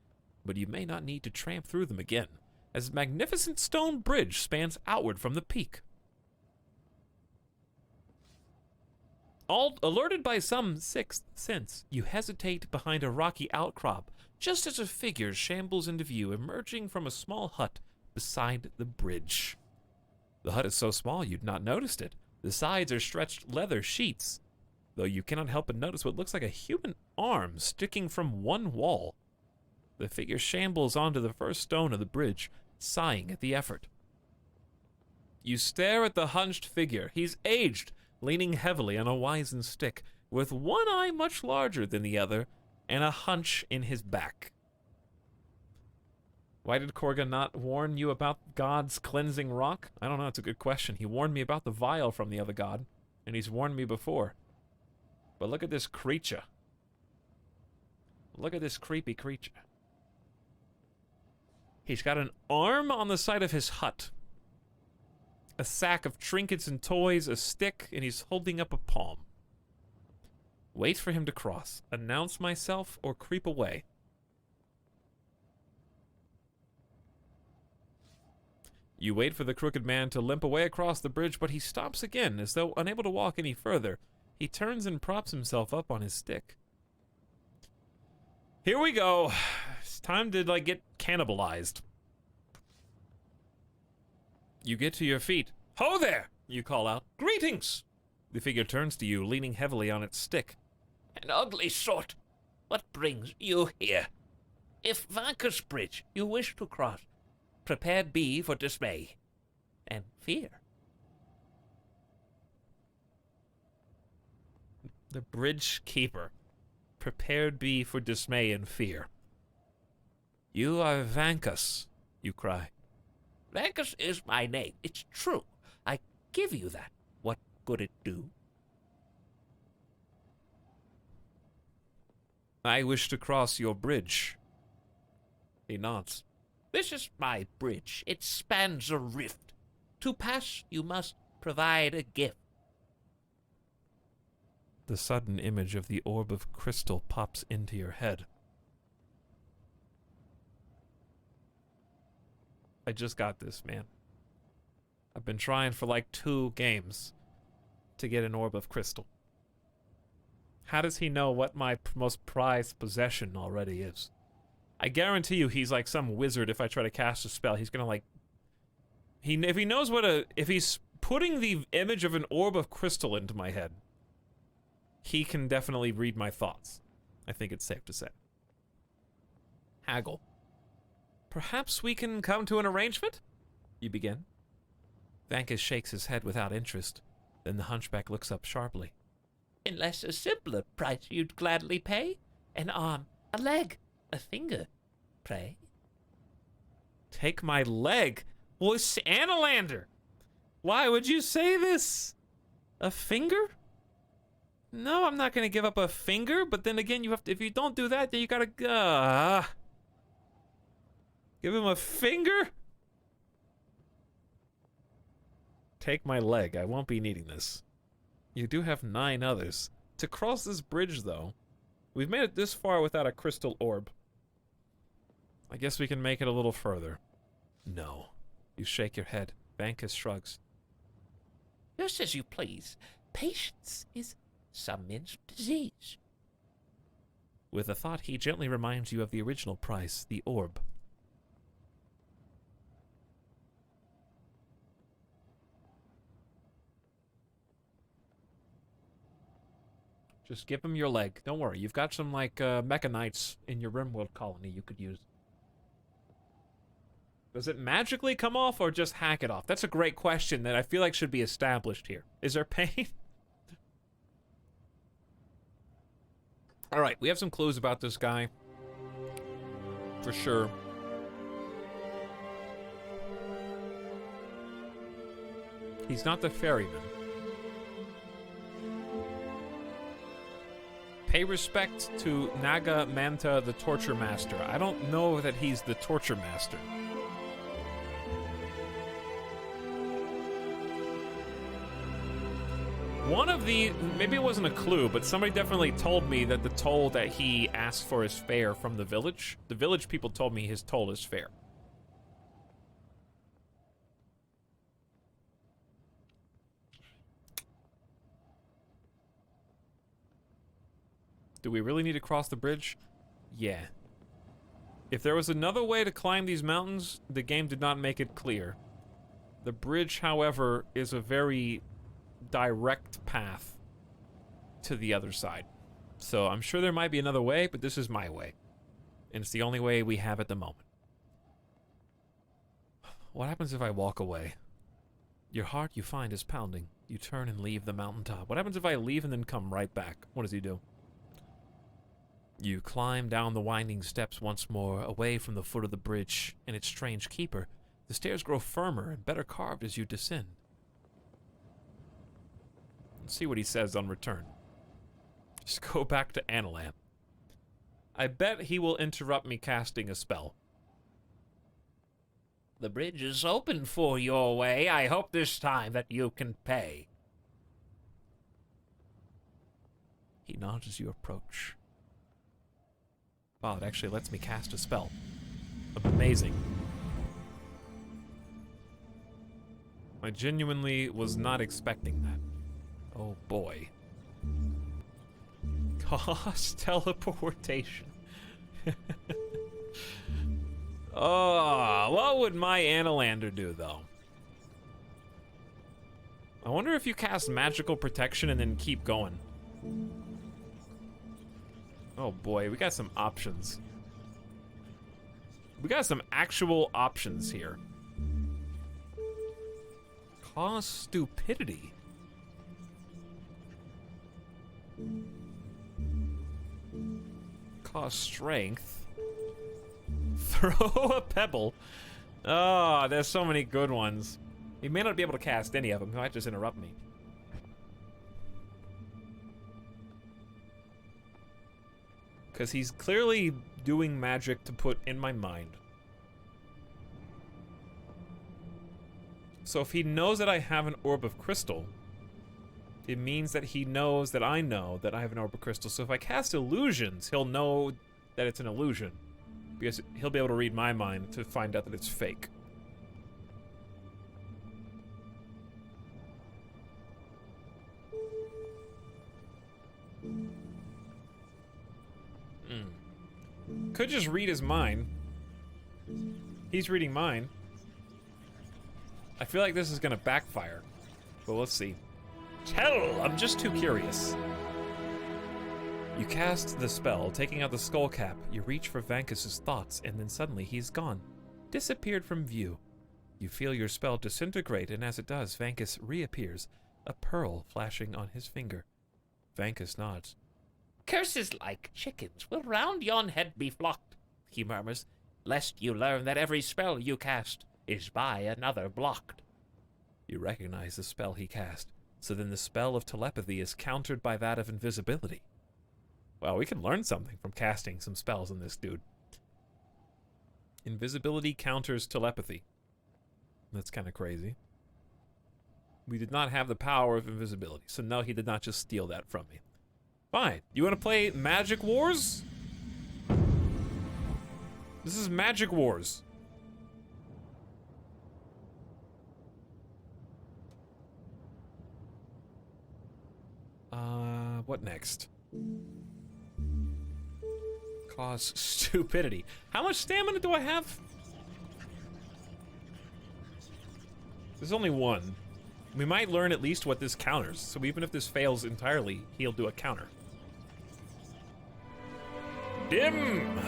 But you may not need to tramp through them again, as a magnificent stone bridge spans outward from the peak. All alerted by some sixth sense, you hesitate behind a rocky outcrop, just as a figure shambles into view, emerging from a small hut beside the bridge. The hut is so small you'd not noticed it. The sides are stretched leather sheets, though you cannot help but notice what looks like a human arm sticking from one wall. The figure shambles onto the first stone of the bridge, sighing at the effort. You stare at the hunched figure. He's aged, leaning heavily on a wizened stick, with one eye much larger than the other, and a hunch in his back. Why did Korga not warn you about God's cleansing rock? I don't know, it's a good question. He warned me about the vial from the other god, and he's warned me before. But look at this creature. Look at this creepy creature. He's got an arm on the side of his hut, a sack of trinkets and toys, a stick, and he's holding up a palm. Wait for him to cross. Announce myself or creep away. You wait for the crooked man to limp away across the bridge, but he stops again, as though unable to walk any further. He turns and props himself up on his stick. Here we go. It's time to, get cannibalized. You get to your feet. Ho there! You call out. Greetings! The figure turns to you, leaning heavily on its stick. An ugly sort. What brings you here? If Vanker's bridge you wish to cross, prepared be for dismay and fear. The bridge keeper. Prepared be for dismay and fear. You are Vankus, you cry. Vankus is my name. It's true. I give you that. What could it do? I wish to cross your bridge. He nods. This is my bridge. It spans a rift. To pass, you must provide a gift. The sudden image of the orb of crystal pops into your head. I just got this, man. I've been trying for like 2 games to get an orb of crystal. How does he know what my most prized possession already is? I guarantee you he's like some wizard. If I try to cast a spell, he's gonna like... If he knows what a... If he's putting the image of an orb of crystal into my head, he can definitely read my thoughts. I think it's safe to say. Haggle. Perhaps we can come to an arrangement? You begin. Vankus shakes his head without interest. Then the hunchback looks up sharply. Unless a simpler price you'd gladly pay? An arm, a leg, a finger, pray? Take my leg? Wuss Analander! Why would you say this? A finger? No, I'm not gonna give up a finger, but then again, you have to, if you don't do that, then you gotta, give him a finger? Take my leg, I won't be needing this. You do have 9 others. To cross this bridge, though, we've made it this far without a crystal orb. I guess we can make it a little further. No. You shake your head. Vankus shrugs. Just as you please. Patience is some men's disease. With a thought, he gently reminds you of the original price, the orb. Just give him your leg. Don't worry, you've got some, like, Mecha Knights in your Rimworld colony you could use. Does it magically come off or just hack it off? That's a great question that I feel like should be established here. Is there pain? Alright, we have some clues about this guy. For sure. He's not the ferryman. Pay respect to Naga Manta, the Torture Master. I don't know that he's the Torture Master. One of the... Maybe it wasn't a clue, but somebody definitely told me that the toll that he asked for is fair from the village people told me his toll is fair. Do we really need to cross the bridge? Yeah. If there was another way to climb these mountains, the game did not make it clear. The bridge, however, is a very direct path to the other side. So I'm sure there might be another way, but this is my way. And it's the only way we have at the moment. What happens if I walk away? Your heart, you find, is pounding. You turn and leave the mountaintop. What happens if I leave and then come right back? What does he do? You climb down the winding steps once more, away from the foot of the bridge and its strange keeper. The stairs grow firmer and better carved as you descend. Let's see what he says on return. Just go back to Analan. I bet he will interrupt me casting a spell. The bridge is open for your way. I hope this time that you can pay. He nods as you approach. Wow, it actually lets me cast a spell. Amazing. I genuinely was not expecting that. Oh boy. Cost teleportation. Oh, what would my Analander do, though? I wonder if you cast magical protection and then keep going. Oh boy, we got some options. We got some actual options here. Cause stupidity. Cause strength. Throw a pebble. Oh, there's so many good ones. He may not be able to cast any of them. He might just interrupt me. Because he's clearly doing magic to put in my mind. So if he knows that I have an orb of crystal, It means that he knows that I know that I have an orbital crystal. So if I cast illusions, he'll know that it's an illusion. Because he'll be able to read my mind to find out that it's fake. Could just read his mind. He's reading mine. I feel like this is gonna backfire. But let's see. Tell! I'm just too curious. You cast the spell, taking out the skull cap. You reach for Vankus's thoughts, and then suddenly he's gone. Disappeared from view. You feel your spell disintegrate, and as it does, Vankus reappears, a pearl flashing on his finger. Vankus nods. Curses like chickens will round yon head be flocked, he murmurs, lest you learn that every spell you cast is by another blocked. You recognize the spell he cast, so then the spell of telepathy is countered by that of invisibility. Well, we can learn something from casting some spells on this dude. Invisibility counters telepathy. That's kind of crazy. We did not have the power of invisibility, so no, he did not just steal that from me. Fine. You want to play Magic Wars? This is Magic Wars. What next? Cause stupidity. How much stamina do I have? There's only one. We might learn at least what this counters, so even if this fails entirely, he'll do a counter. Dim!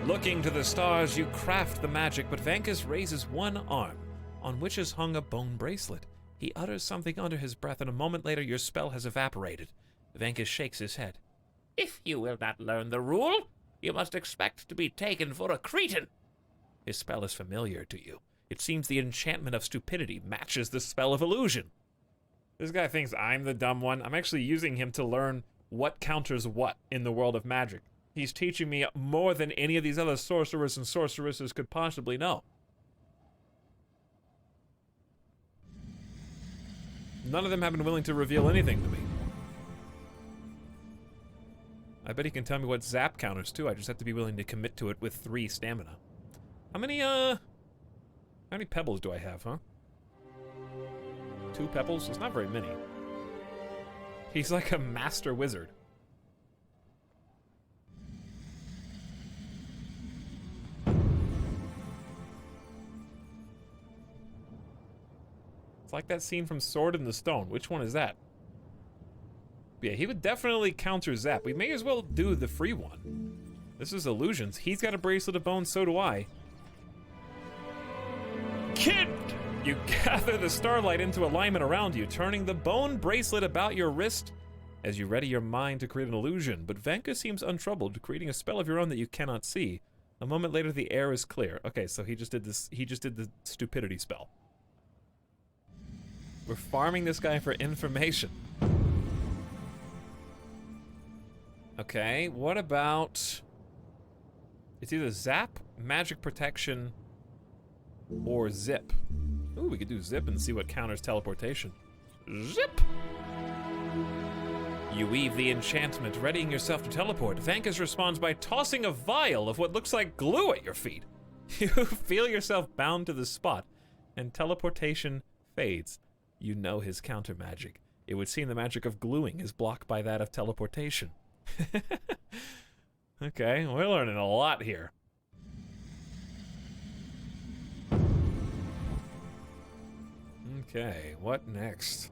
Looking to the stars, you craft the magic, but Vankus raises one arm, on which is hung a bone bracelet. He utters something under his breath, and a moment later your spell has evaporated. Vankus shakes his head. If you will not learn the rule, you must expect to be taken for a cretin. His spell is familiar to you. It seems the enchantment of stupidity matches the spell of illusion. This guy thinks I'm the dumb one. I'm actually using him to learn what counters what in the world of magic. He's teaching me more than any of these other sorcerers and sorceresses could possibly know. None of them have been willing to reveal anything to me. I bet he can tell me what zap counters too. I just have to be willing to commit to it with 3 stamina. How many pebbles do I have, huh? 2 pebbles? It's not very many. He's like a master wizard. It's like that scene from Sword in the Stone. Which one is that? Yeah, he would definitely counter zap. We may as well do the free one. This is illusions. He's got a bracelet of bones, so do I. Kid! You gather the starlight into alignment around you, turning the bone bracelet about your wrist as you ready your mind to create an illusion. But Vankus seems untroubled, creating a spell of your own that you cannot see. A moment later, the air is clear. Okay, so he just did this. He just did the stupidity spell. We're farming this guy for information. Okay, what about... It's either zap, magic protection, or zip. Ooh, we could do zip and see what counters teleportation. Zip! You weave the enchantment, readying yourself to teleport. Vankus responds by tossing a vial of what looks like glue at your feet. You feel yourself bound to the spot, and teleportation fades. You know his counter magic. It would seem the magic of gluing is blocked by that of teleportation. Okay, we're learning a lot here. Okay, what next?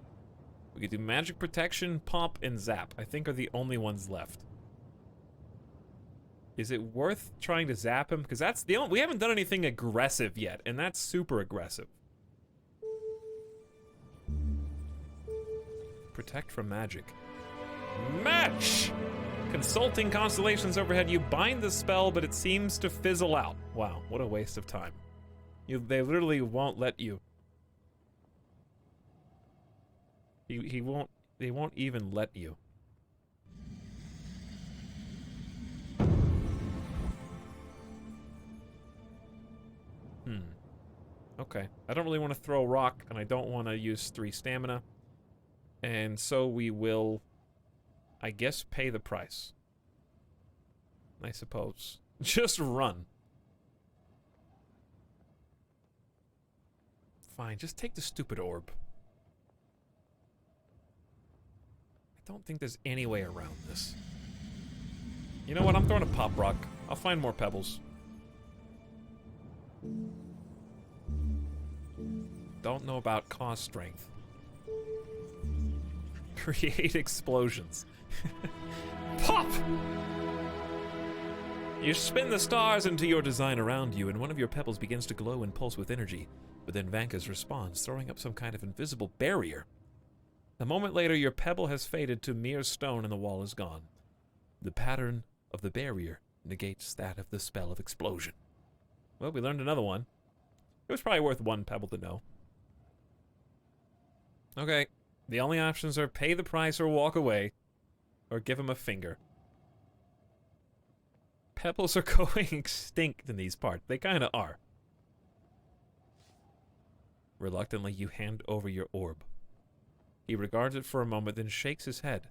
We could do magic protection, pop, and zap. I think are the only ones left. Is it worth trying to zap him? Because that's the only, we haven't done anything aggressive yet, and that's super aggressive. Protect from magic. Match! Consulting constellations overhead, you bind the spell, but it seems to fizzle out. Wow, what a waste of time. They literally won't let you. He won't, they won't even let you. Okay. I don't really want to throw a rock, and I don't want to use 3 stamina. And so we will, I guess, pay the price. I suppose. Just run. Fine, just take the stupid orb. I don't think there's any way around this. You know what? I'm throwing a pop rock. I'll find more pebbles. Don't know about cost strength. Create explosions. Pop! You spin the stars into your design around you, and one of your pebbles begins to glow and pulse with energy. But then Vanka's responds, throwing up some kind of invisible barrier. A moment later, your pebble has faded to mere stone and the wall is gone. The pattern of the barrier negates that of the spell of explosion. Well, we learned another one. It was probably worth one pebble to know. Okay, the only options are pay the price or walk away, or give him a finger. Pebbles are going extinct in these parts. They kind of are. Reluctantly, you hand over your orb. He regards it for a moment, then shakes his head.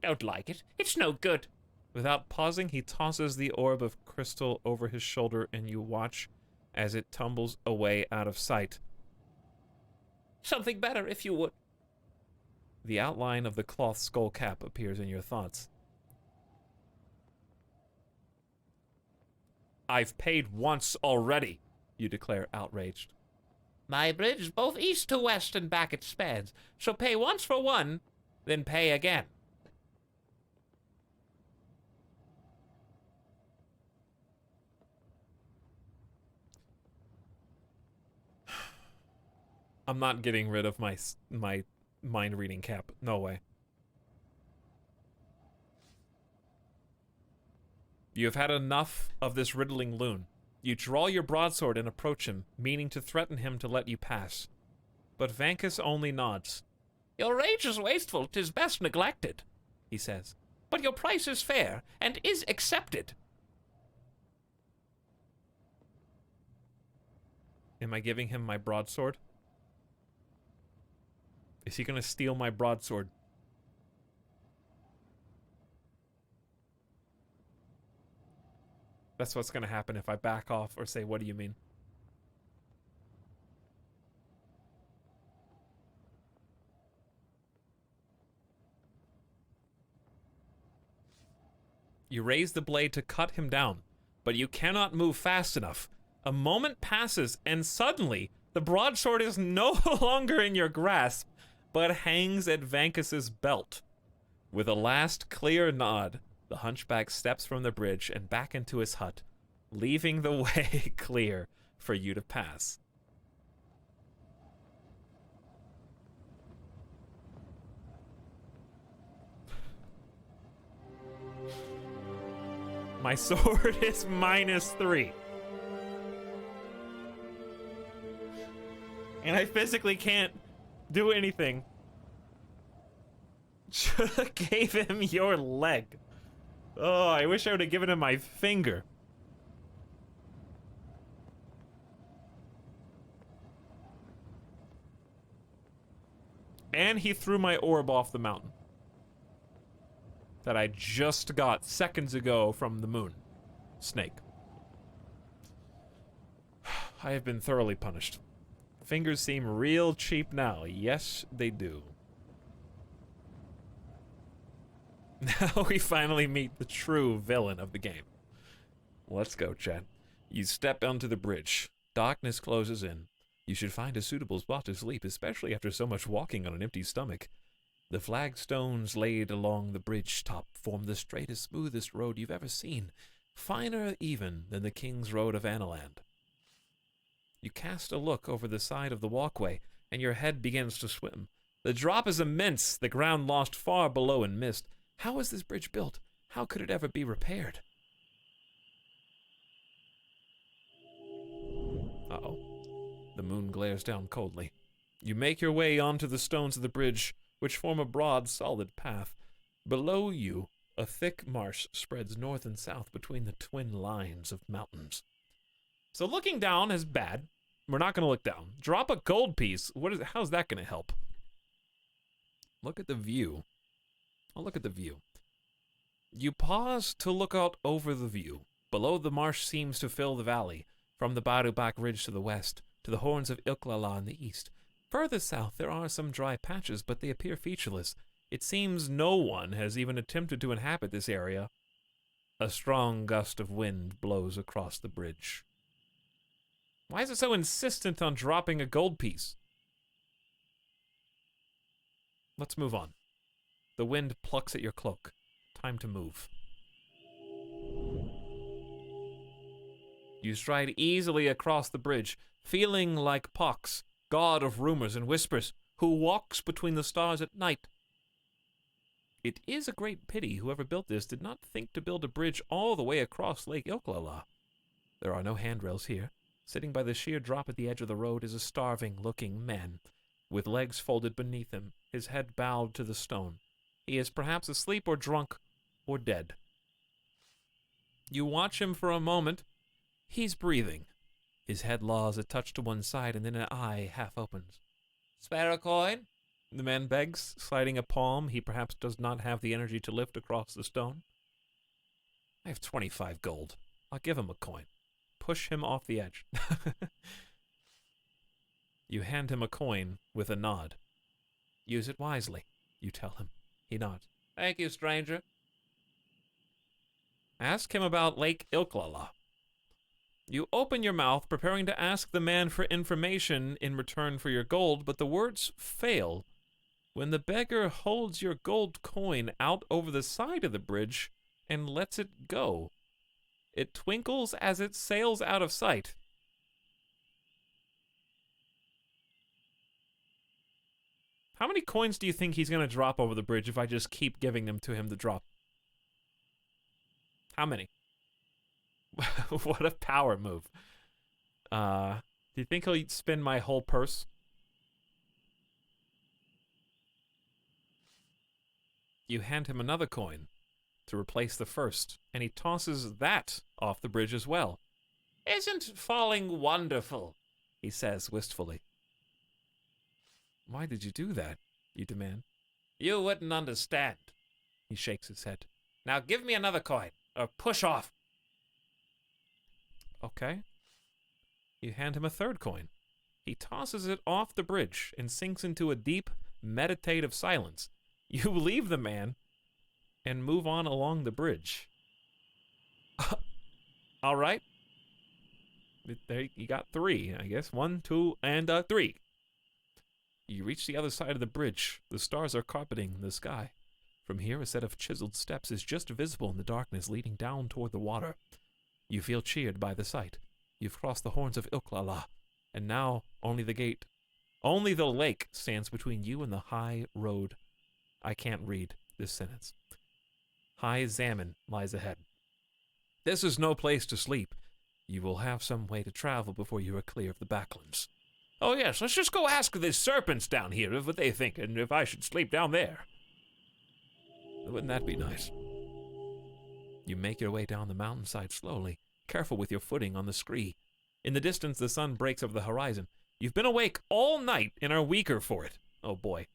Don't like it. It's no good. Without pausing, he tosses the orb of crystal over his shoulder, and you watch as it tumbles away out of sight. Something better, if you would. The outline of the cloth skull cap appears in your thoughts. I've paid once already, you declare, outraged. My bridge is both east to west and back it spans, so pay once for one, then pay again. I'm not getting rid of my mind-reading cap. No way. You have had enough of this riddling loon. You draw your broadsword and approach him, meaning to threaten him to let you pass. But Vankus only nods. Your rage is wasteful, 'tis best neglected, he says. But your price is fair, and is accepted. Am I giving him my broadsword? Is he gonna steal my broadsword? That's what's gonna happen if I back off or say, what do you mean? You raise the blade to cut him down, but you cannot move fast enough. A moment passes, and suddenly, the broadsword is no longer in your grasp, but hangs at Vankus's belt. With a last clear nod, the hunchback steps from the bridge and back into his hut, leaving the way clear for you to pass. My sword is -3. And I physically can't do anything. Should've gave him your leg. Oh, I wish I would have given him my finger. And he threw my orb off the mountain that I just got seconds ago from the moon. Snake. I have been thoroughly punished. Fingers seem real cheap now. Yes, they do. Now we finally meet the true villain of the game. Let's go, chat. You step onto the bridge. Darkness closes in. You should find a suitable spot to sleep, especially after so much walking on an empty stomach. The flagstones laid along the bridge top form the straightest, smoothest road you've ever seen, finer even than the King's Road of Analand. You cast a look over the side of the walkway, and your head begins to swim. The drop is immense, the ground lost far below in mist. How was this bridge built? How could it ever be repaired? Uh-oh. The moon glares down coldly. You make your way onto the stones of the bridge, which form a broad, solid path. Below you, a thick marsh spreads north and south between the twin lines of mountains. So looking down is bad. We're not going to look down. Drop a gold piece. How's that going to help? Look at the view. Oh, look at the view. You pause to look out over the view. Below, the marsh seems to fill the valley, from the Barubak Ridge to the west, to the horns of Ilklala in the east. Further south, there are some dry patches, but they appear featureless. It seems no one has even attempted to inhabit this area. A strong gust of wind blows across the bridge. Why is it so insistent on dropping a gold piece? Let's move on. The wind plucks at your cloak. Time to move. You stride easily across the bridge, feeling like Pox, god of rumors and whispers, who walks between the stars at night. It is a great pity whoever built this did not think to build a bridge all the way across Lake Ilklala. There are no handrails here. Sitting by the sheer drop at the edge of the road is a starving-looking man, with legs folded beneath him, his head bowed to the stone. He is perhaps asleep or drunk or dead. You watch him for a moment. He's breathing. His head lolls a touch to one side, and then an eye half opens. "Spare a coin?" the man begs, sliding a palm he perhaps does not have the energy to lift across the stone. "I have 25 gold. I'll give him a coin." Push him off the edge. You hand him a coin with a nod. "Use it wisely," you tell him. He nods. "Thank you, stranger." Ask him about Lake Ilklala. You open your mouth, preparing to ask the man for information in return for your gold, but the words fail when the beggar holds your gold coin out over the side of the bridge and lets it go. It twinkles as it sails out of sight. How many coins do you think he's going to drop over the bridge if I just keep giving them to him to drop? How many? What a power move. Do you think he'll spend my whole purse? You hand him another coin to replace the first, and he tosses that off the bridge as well. "Isn't falling wonderful?" he says wistfully. "Why did you do that?" you demand. "You wouldn't understand." He shakes his head. "Now give me another coin, or push off." Okay. You hand him a third coin. He tosses it off the bridge and sinks into a deep, meditative silence. You leave the man and move on along the bridge. All right. There, you got 3, I guess. 1, 2, and 3. You reach the other side of the bridge. The stars are carpeting the sky. From here, a set of chiseled steps is just visible in the darkness leading down toward the water. You feel cheered by the sight. You've crossed the horns of Ilklala, and now only the lake stands between you and the high road. I can't read this sentence. High Zaman lies ahead. This is no place to sleep. You will have some way to travel before you are clear of the backlands. "Oh yes, let's just go ask the serpents down here what they think, and if I should sleep down there." Wouldn't that be nice? You make your way down the mountainside slowly, careful with your footing on the scree. In the distance, the sun breaks over the horizon. You've been awake all night and are weaker for it. Oh boy.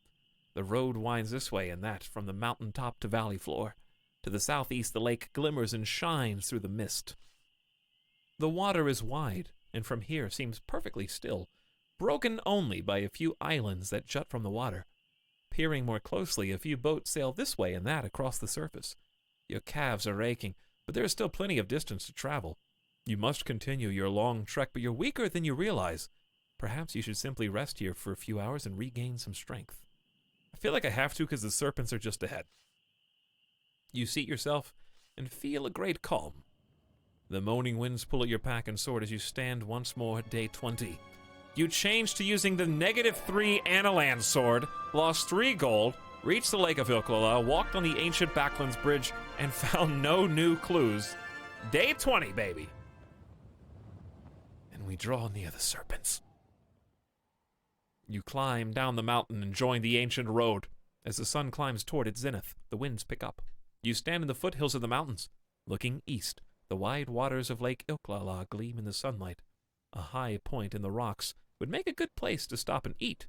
The road winds this way and that, from the mountain top to valley floor. To the southeast, the lake glimmers and shines through the mist. The water is wide, and from here seems perfectly still, broken only by a few islands that jut from the water. Peering more closely, a few boats sail this way and that across the surface. Your calves are aching, but there is still plenty of distance to travel. You must continue your long trek, but you're weaker than you realize. Perhaps you should simply rest here for a few hours and regain some strength. I feel like I have to because the serpents are just ahead. You seat yourself and feel a great calm. The moaning winds pull at your pack and sword as you stand once more at day 20. You change to using the -3 Analan sword, lost 3 gold, reached the Lake of Ilklala, walked on the ancient Backlands Bridge, and found no new clues. Day 20, baby. And we draw near the serpents. You climb down the mountain and join the ancient road. As the sun climbs toward its zenith, the winds pick up. You stand in the foothills of the mountains. Looking east, the wide waters of Lake Ilklala gleam in the sunlight. A high point in the rocks would make a good place to stop and eat.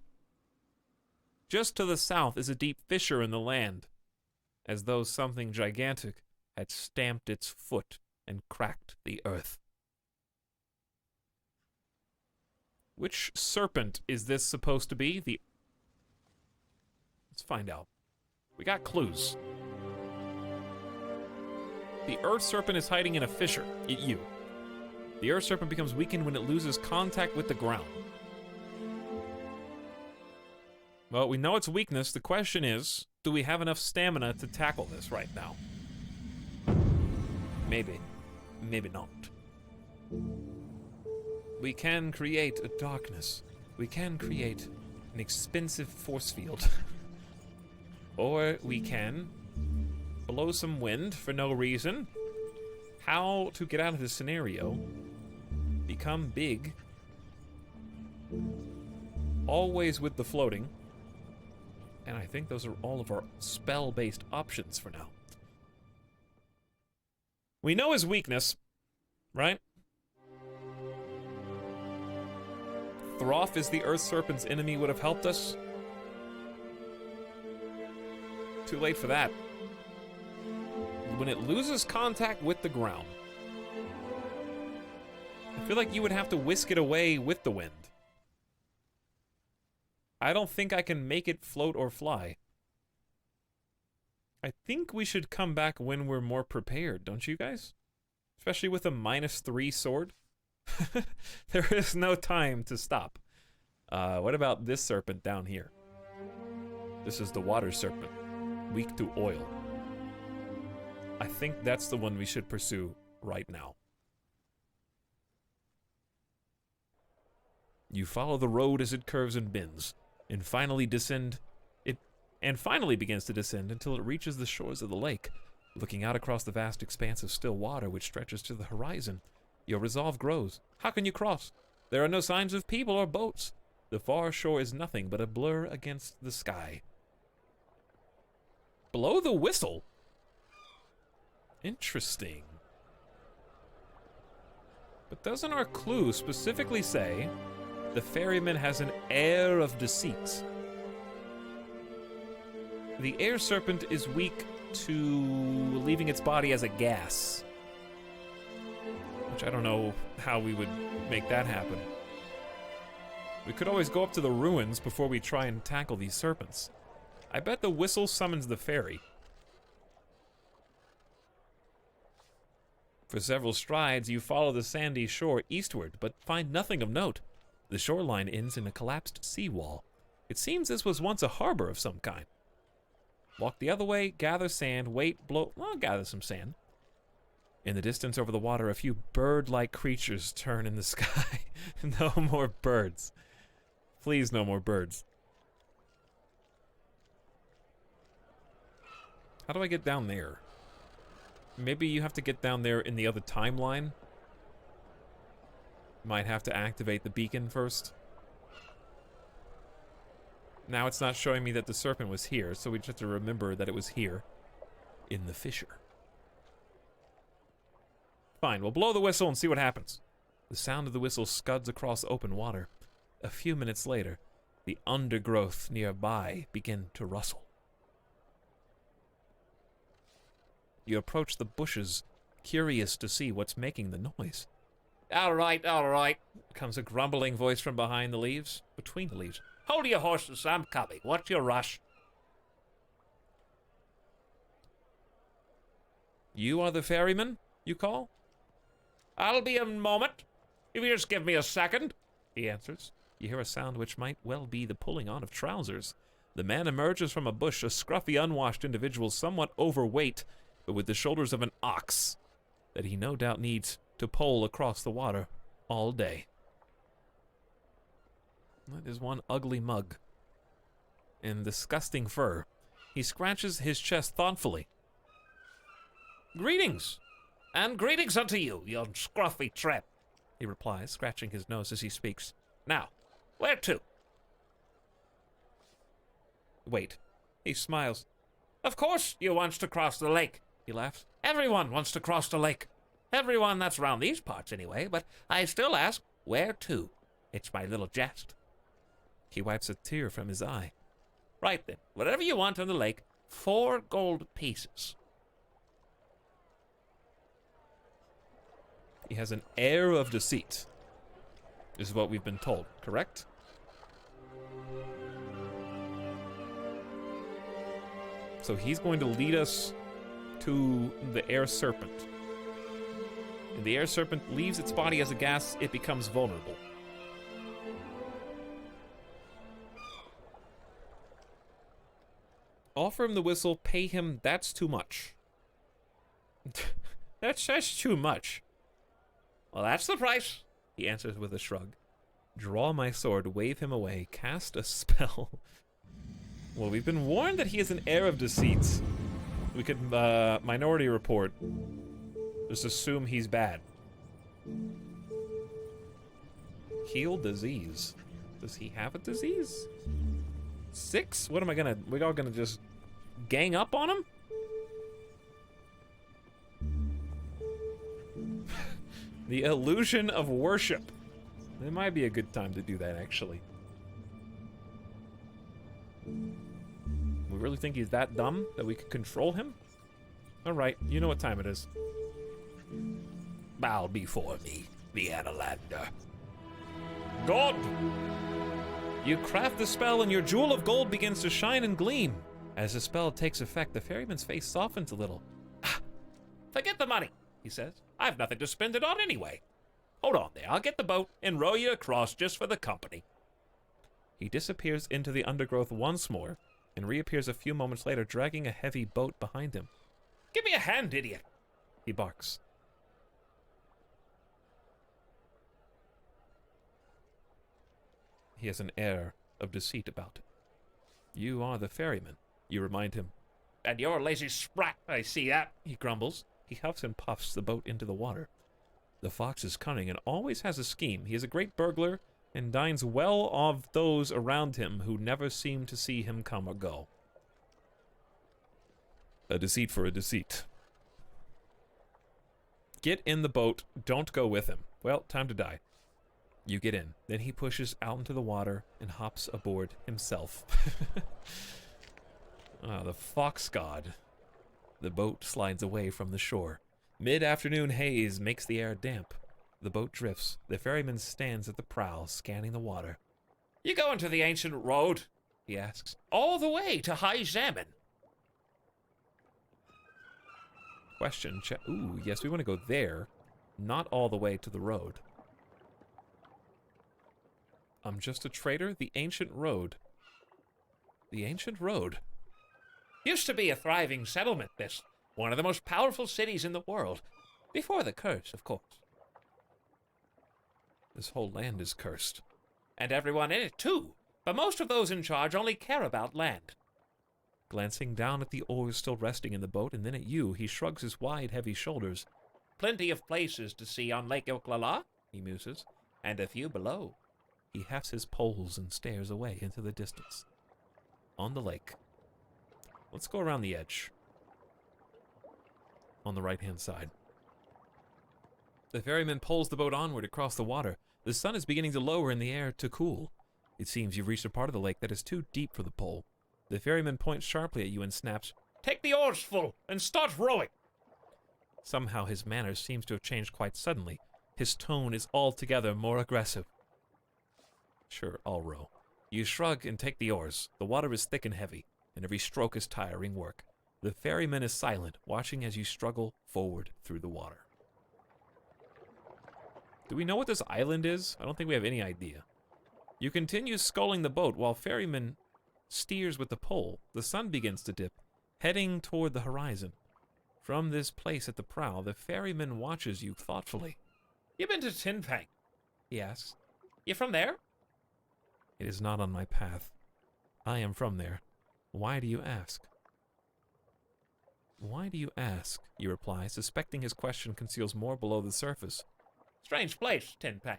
Just to the south is a deep fissure in the land, as though something gigantic had stamped its foot and cracked the earth. Which serpent is this supposed to be? Let's find out. We got clues. The earth serpent is hiding in a fissure. The earth serpent becomes weakened when it loses contact with the ground. Well, we know its weakness. The question is, do we have enough stamina to tackle this right now? Maybe. Maybe not. We can create a darkness. We can create an expensive force field. Or we can blow some wind for no reason. How to get out of this scenario? Become big. Always with the floating. And I think those are all of our spell-based options for now. We know his weakness, right? Throff is the Earth Serpent's enemy, would have helped us. Too late for that. When it loses contact with the ground, I feel like you would have to whisk it away with the wind. I don't think I can make it float or fly. I think we should come back when we're more prepared, don't you guys? Especially with a -3 sword. There is no time to stop. What about this serpent down here? This is the water serpent, weak to oil. I think that's the one we should pursue right now. You follow the road as it curves and bends, and finally begins to descend until it reaches the shores of the lake. Looking out across the vast expanse of still water which stretches to the horizon, your resolve grows. How can you cross? There are no signs of people or boats. The far shore is nothing but a blur against the sky. Blow the whistle? Interesting. But doesn't our clue specifically say the ferryman has an air of deceit? The air serpent is weak to leaving its body as a gas. Which I don't know how we would make that happen. We could always go up to the ruins before we try and tackle these serpents. I bet the whistle summons the ferry. For several strides, you follow the sandy shore eastward, but find nothing of note. The shoreline ends in a collapsed seawall. It seems this was once a harbor of some kind. Walk the other way, gather sand, wait, blow... Well, gather some sand. In the distance over the water, a few bird-like creatures turn in the sky. No more birds. Please, no more birds. How do I get down there? Maybe you have to get down there in the other timeline. Might have to activate the beacon first. Now it's not showing me that the serpent was here, so we just have to remember that it was here. In the fissure. Fine, we'll blow the whistle and see what happens. The sound of the whistle scuds across open water. A few minutes later, the undergrowth nearby begin to rustle. You approach the bushes, curious to see what's making the noise. All right, comes a grumbling voice from behind the leaves, between the leaves. Hold your horses, I'm coming. What's your rush? You are the ferryman, you call? I'll be a moment. If you just give me a second, he answers. You hear a sound which might well be the pulling on of trousers. The man emerges from a bush, a scruffy, unwashed individual, somewhat overweight, but with the shoulders of an ox, that he no doubt needs to pole across the water all day. That is one ugly mug. In disgusting fur. He scratches his chest thoughtfully. Greetings, and greetings unto you, you scruffy tramp, he replies, scratching his nose as he speaks. Now, where to? Wait. He smiles. Of course you wants to cross the lake, he laughs. Everyone wants to cross the lake. Everyone that's round these parts anyway, but I still ask, where to? It's my little jest. He wipes a tear from his eye. Right then, whatever you want on the lake, 4 gold pieces. He has an air of deceit, is what we've been told, correct? So he's going to lead us to the air serpent. If the air serpent leaves its body as a gas, it becomes vulnerable. Offer him the whistle, pay him, that's too much. That's too much. Well, that's the price, he answers with a shrug. Draw my sword, wave him away, cast a spell. Well, we've been warned that he has an air of deceit. We could, Minority Report. Just assume he's bad. Heal disease. Does he have a disease? 6? What am I gonna... We're all gonna just gang up on him? The illusion of worship. It might be a good time to do that, actually. We really think he's that dumb that we could control him? Alright, you know what time it is. Bow before me, the Analander. God! You craft the spell and your jewel of gold begins to shine and gleam. As the spell takes effect, the ferryman's face softens a little. Forget the money, he says. I've nothing to spend it on anyway. Hold on there, I'll get the boat and row you across just for the company. He disappears into the undergrowth once more and reappears a few moments later, dragging a heavy boat behind him. Give me a hand, idiot, he barks. He has an air of deceit about it. You are the ferryman, you remind him. And you're a lazy sprat, I see that, he grumbles. He huffs and puffs the boat into the water. The fox is cunning and always has a scheme. He is a great burglar and dines well of those around him who never seem to see him come or go. A deceit for a deceit. Get in the boat. Don't go with him. Well, time to die. You get in. Then he pushes out into the water and hops aboard himself. The fox god. The boat slides away from the shore. Mid-afternoon haze makes the air damp. The boat drifts. The ferryman stands at the prow, scanning the water. You going to the ancient road? He asks. All the way to High Salmon. Question. Ooh, yes, we want to go there. Not all the way to the road. I'm just a trader. The ancient road. The ancient road. Used to be a thriving settlement, this. One of the most powerful cities in the world. Before the curse, of course. This whole land is cursed. And everyone in it, too. But most of those in charge only care about land. Glancing down at the oars still resting in the boat, and then at you, he shrugs his wide, heavy shoulders. Plenty of places to see on Lake Oklala, he muses, and a few below. He hefts his poles and stares away into the distance. On the lake. Let's go around the edge. On the right-hand side. The ferryman pulls the boat onward across the water. The sun is beginning to lower in the air to cool. It seems you've reached a part of the lake that is too deep for the pole. The ferryman points sharply at you and snaps, "Take the oars full and start rowing." Somehow his manner seems to have changed quite suddenly. His tone is altogether more aggressive. Sure, I'll row. You shrug and take the oars. The water is thick and heavy, and every stroke is tiring work. The ferryman is silent, watching as you struggle forward through the water. Do we know what this island is? I don't think we have any idea. You continue sculling the boat while ferryman steers with the pole. The sun begins to dip, heading toward the horizon. From this place at the prow, the ferryman watches you thoughtfully. You been to Tinpang? He asks. You from there? It is not on my path. I am from there. Why do you ask? Why do you ask? You reply, suspecting his question conceals more below the surface. Strange place, Tinpang,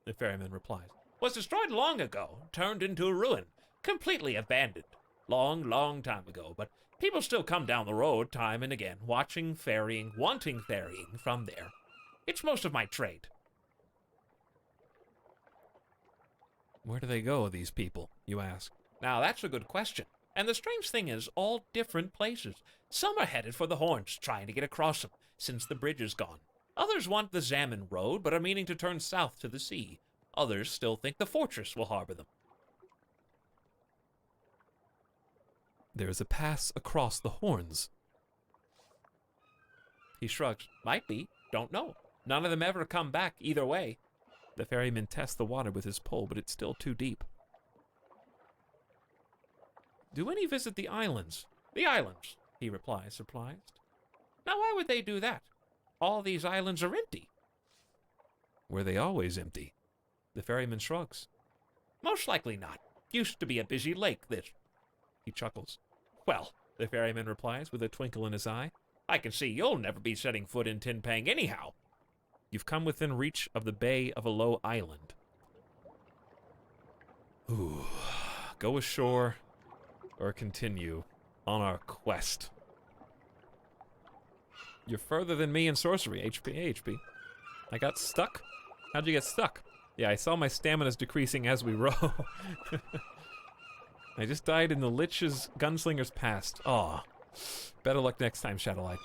the ferryman replies. Was destroyed long ago, turned into a ruin, completely abandoned. Long, long time ago, but people still come down the road time and again, watching ferrying, wanting ferrying from there. It's most of my trade. Where do they go, these people? You ask. Now that's a good question. And the strange thing is, all different places. Some are headed for the Horns, trying to get across them, since the bridge is gone. Others want the Zaman Road, but are meaning to turn south to the sea. Others still think the fortress will harbor them. There is a pass across the Horns. He shrugs. Might be. Don't know. None of them ever come back either way. The ferryman tests the water with his pole, but it's still too deep. Do any visit the islands? The islands, he replies, surprised. Now why would they do that? All these islands are empty. Were they always empty? The ferryman shrugs. Most likely not. Used to be a busy lake, this. He chuckles. Well, the ferryman replies with a twinkle in his eye, I can see you'll never be setting foot in Tinpang anyhow. You've come within reach of the bay of a low island. Ooh. Go ashore or continue on our quest. You're further than me in sorcery, HP. I got stuck? How'd you get stuck? Yeah, I saw my stamina's decreasing as we row. I just died in the Lich's Gunslinger's Past. Aw. Better luck next time, Shadowlight.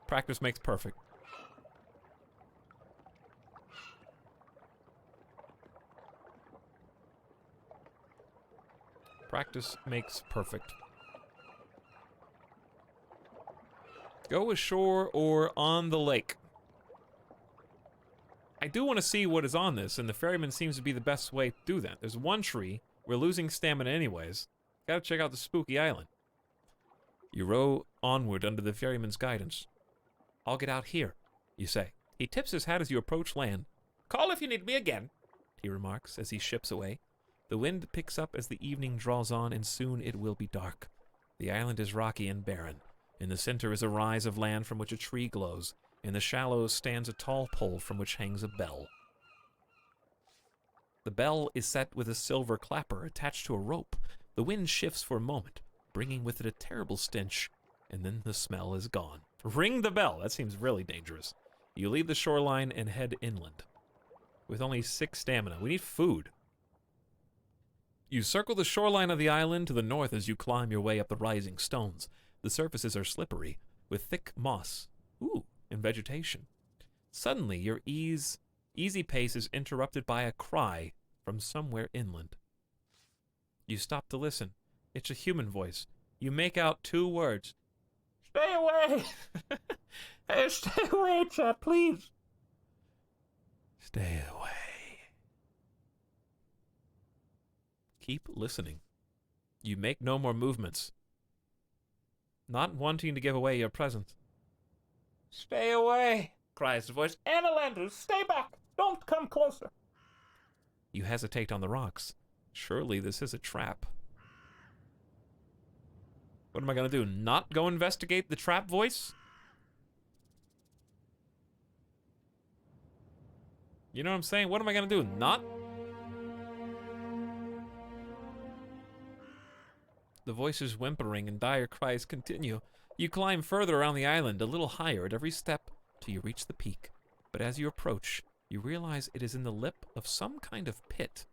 Practice makes perfect. Practice makes perfect. Go ashore or on the lake. I do want to see what is on this, and the ferryman seems to be the best way to do that. There's one tree. We're losing stamina anyways. Gotta check out the spooky island. You row onward under the ferryman's guidance. I'll get out here, you say. He tips his hat as you approach land. Call if you need me again, he remarks as he ships away. The wind picks up as the evening draws on, and soon it will be dark. The island is rocky and barren. In the center is a rise of land from which a tree glows. In the shallows stands a tall pole from which hangs a bell. The bell is set with a silver clapper attached to a rope. The wind shifts for a moment, bringing with it a terrible stench, and then the smell is gone. Ring the bell. That seems really dangerous. You leave the shoreline and head inland. With only 6 stamina. We need food. You circle the shoreline of the island to the north as you climb your way up the rising stones. The surfaces are slippery, with thick moss and vegetation. Suddenly, your easy pace is interrupted by a cry from somewhere inland. You stop to listen. It's a human voice. You make out 2 words. Stay away! Hey, stay away, chap, please. Stay away. Keep listening. You make no more movements, not wanting to give away your presence. Stay away, cries the voice. Analanders, stay back! Don't come closer! You hesitate on the rocks. Surely this is a trap. What am I gonna do? Not go investigate the trap voice? You know what I'm saying? What am I gonna do? Not? The voice is whimpering and dire cries continue. You climb further around the island, a little higher at every step, till you reach the peak. But as you approach, you realize it is in the lip of some kind of pit.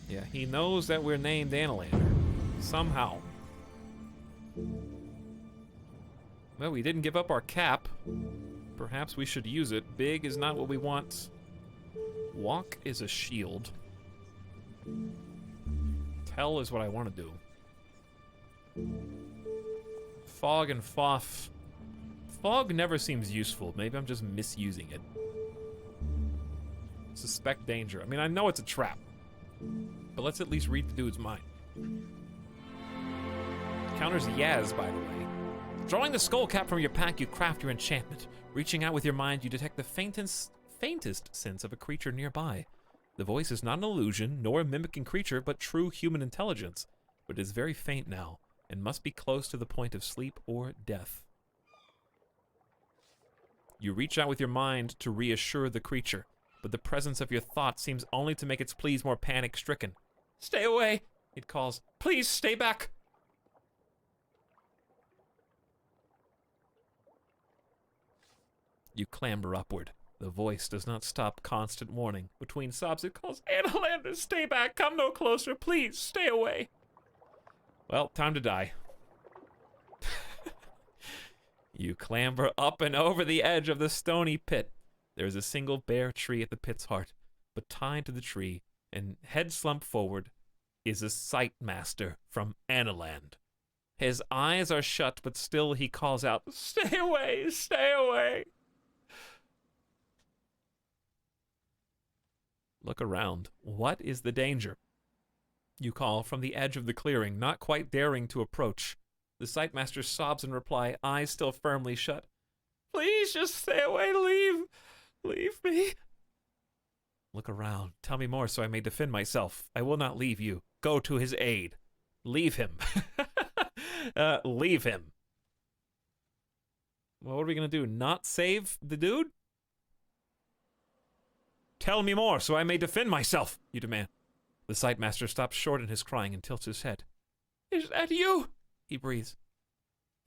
Yeah, he knows that we're named Analander. Somehow. Well, we didn't give up our cap. Perhaps we should use it. Big is not what we want. Walk is a shield. Tell is what I want to do. Fog and Foff. Fog never seems useful. Maybe I'm just misusing it. Suspect danger. I mean, I know it's a trap. But let's at least read the dude's mind. Counters Yaz, by the way. Drawing the skull cap from your pack, you craft your enchantment. Reaching out with your mind, you detect the faintest sense of a creature nearby. The voice is not an illusion, nor a mimicking creature, but true human intelligence. But it is very faint now, and must be close to the point of sleep or death. You reach out with your mind to reassure the creature, but the presence of your thought seems only to make its pleas more panic-stricken. Stay away, it calls. Please, stay back. You clamber upward. The voice does not stop constant warning. Between sobs, it calls, Analander, stay back, come no closer, please, stay away. Well, time to die. You clamber up and over the edge of the stony pit. There is a single bare tree at the pit's heart, but tied to the tree, and head slumped forward, is a sight master from Analand. His eyes are shut, but still he calls out, stay away, stay away. Look around. What is the danger? You call from the edge of the clearing, not quite daring to approach. The sightmaster sobs in reply, eyes still firmly shut. Please just stay away, leave me. Look around. Tell me more so I may defend myself. I will not leave you. Go to his aid. Leave him. Leave him. Well, what are we going to do? Not save the dude? Tell me more so I may defend myself, you demand. The sightmaster stops short in his crying and tilts his head. Is that you? He breathes.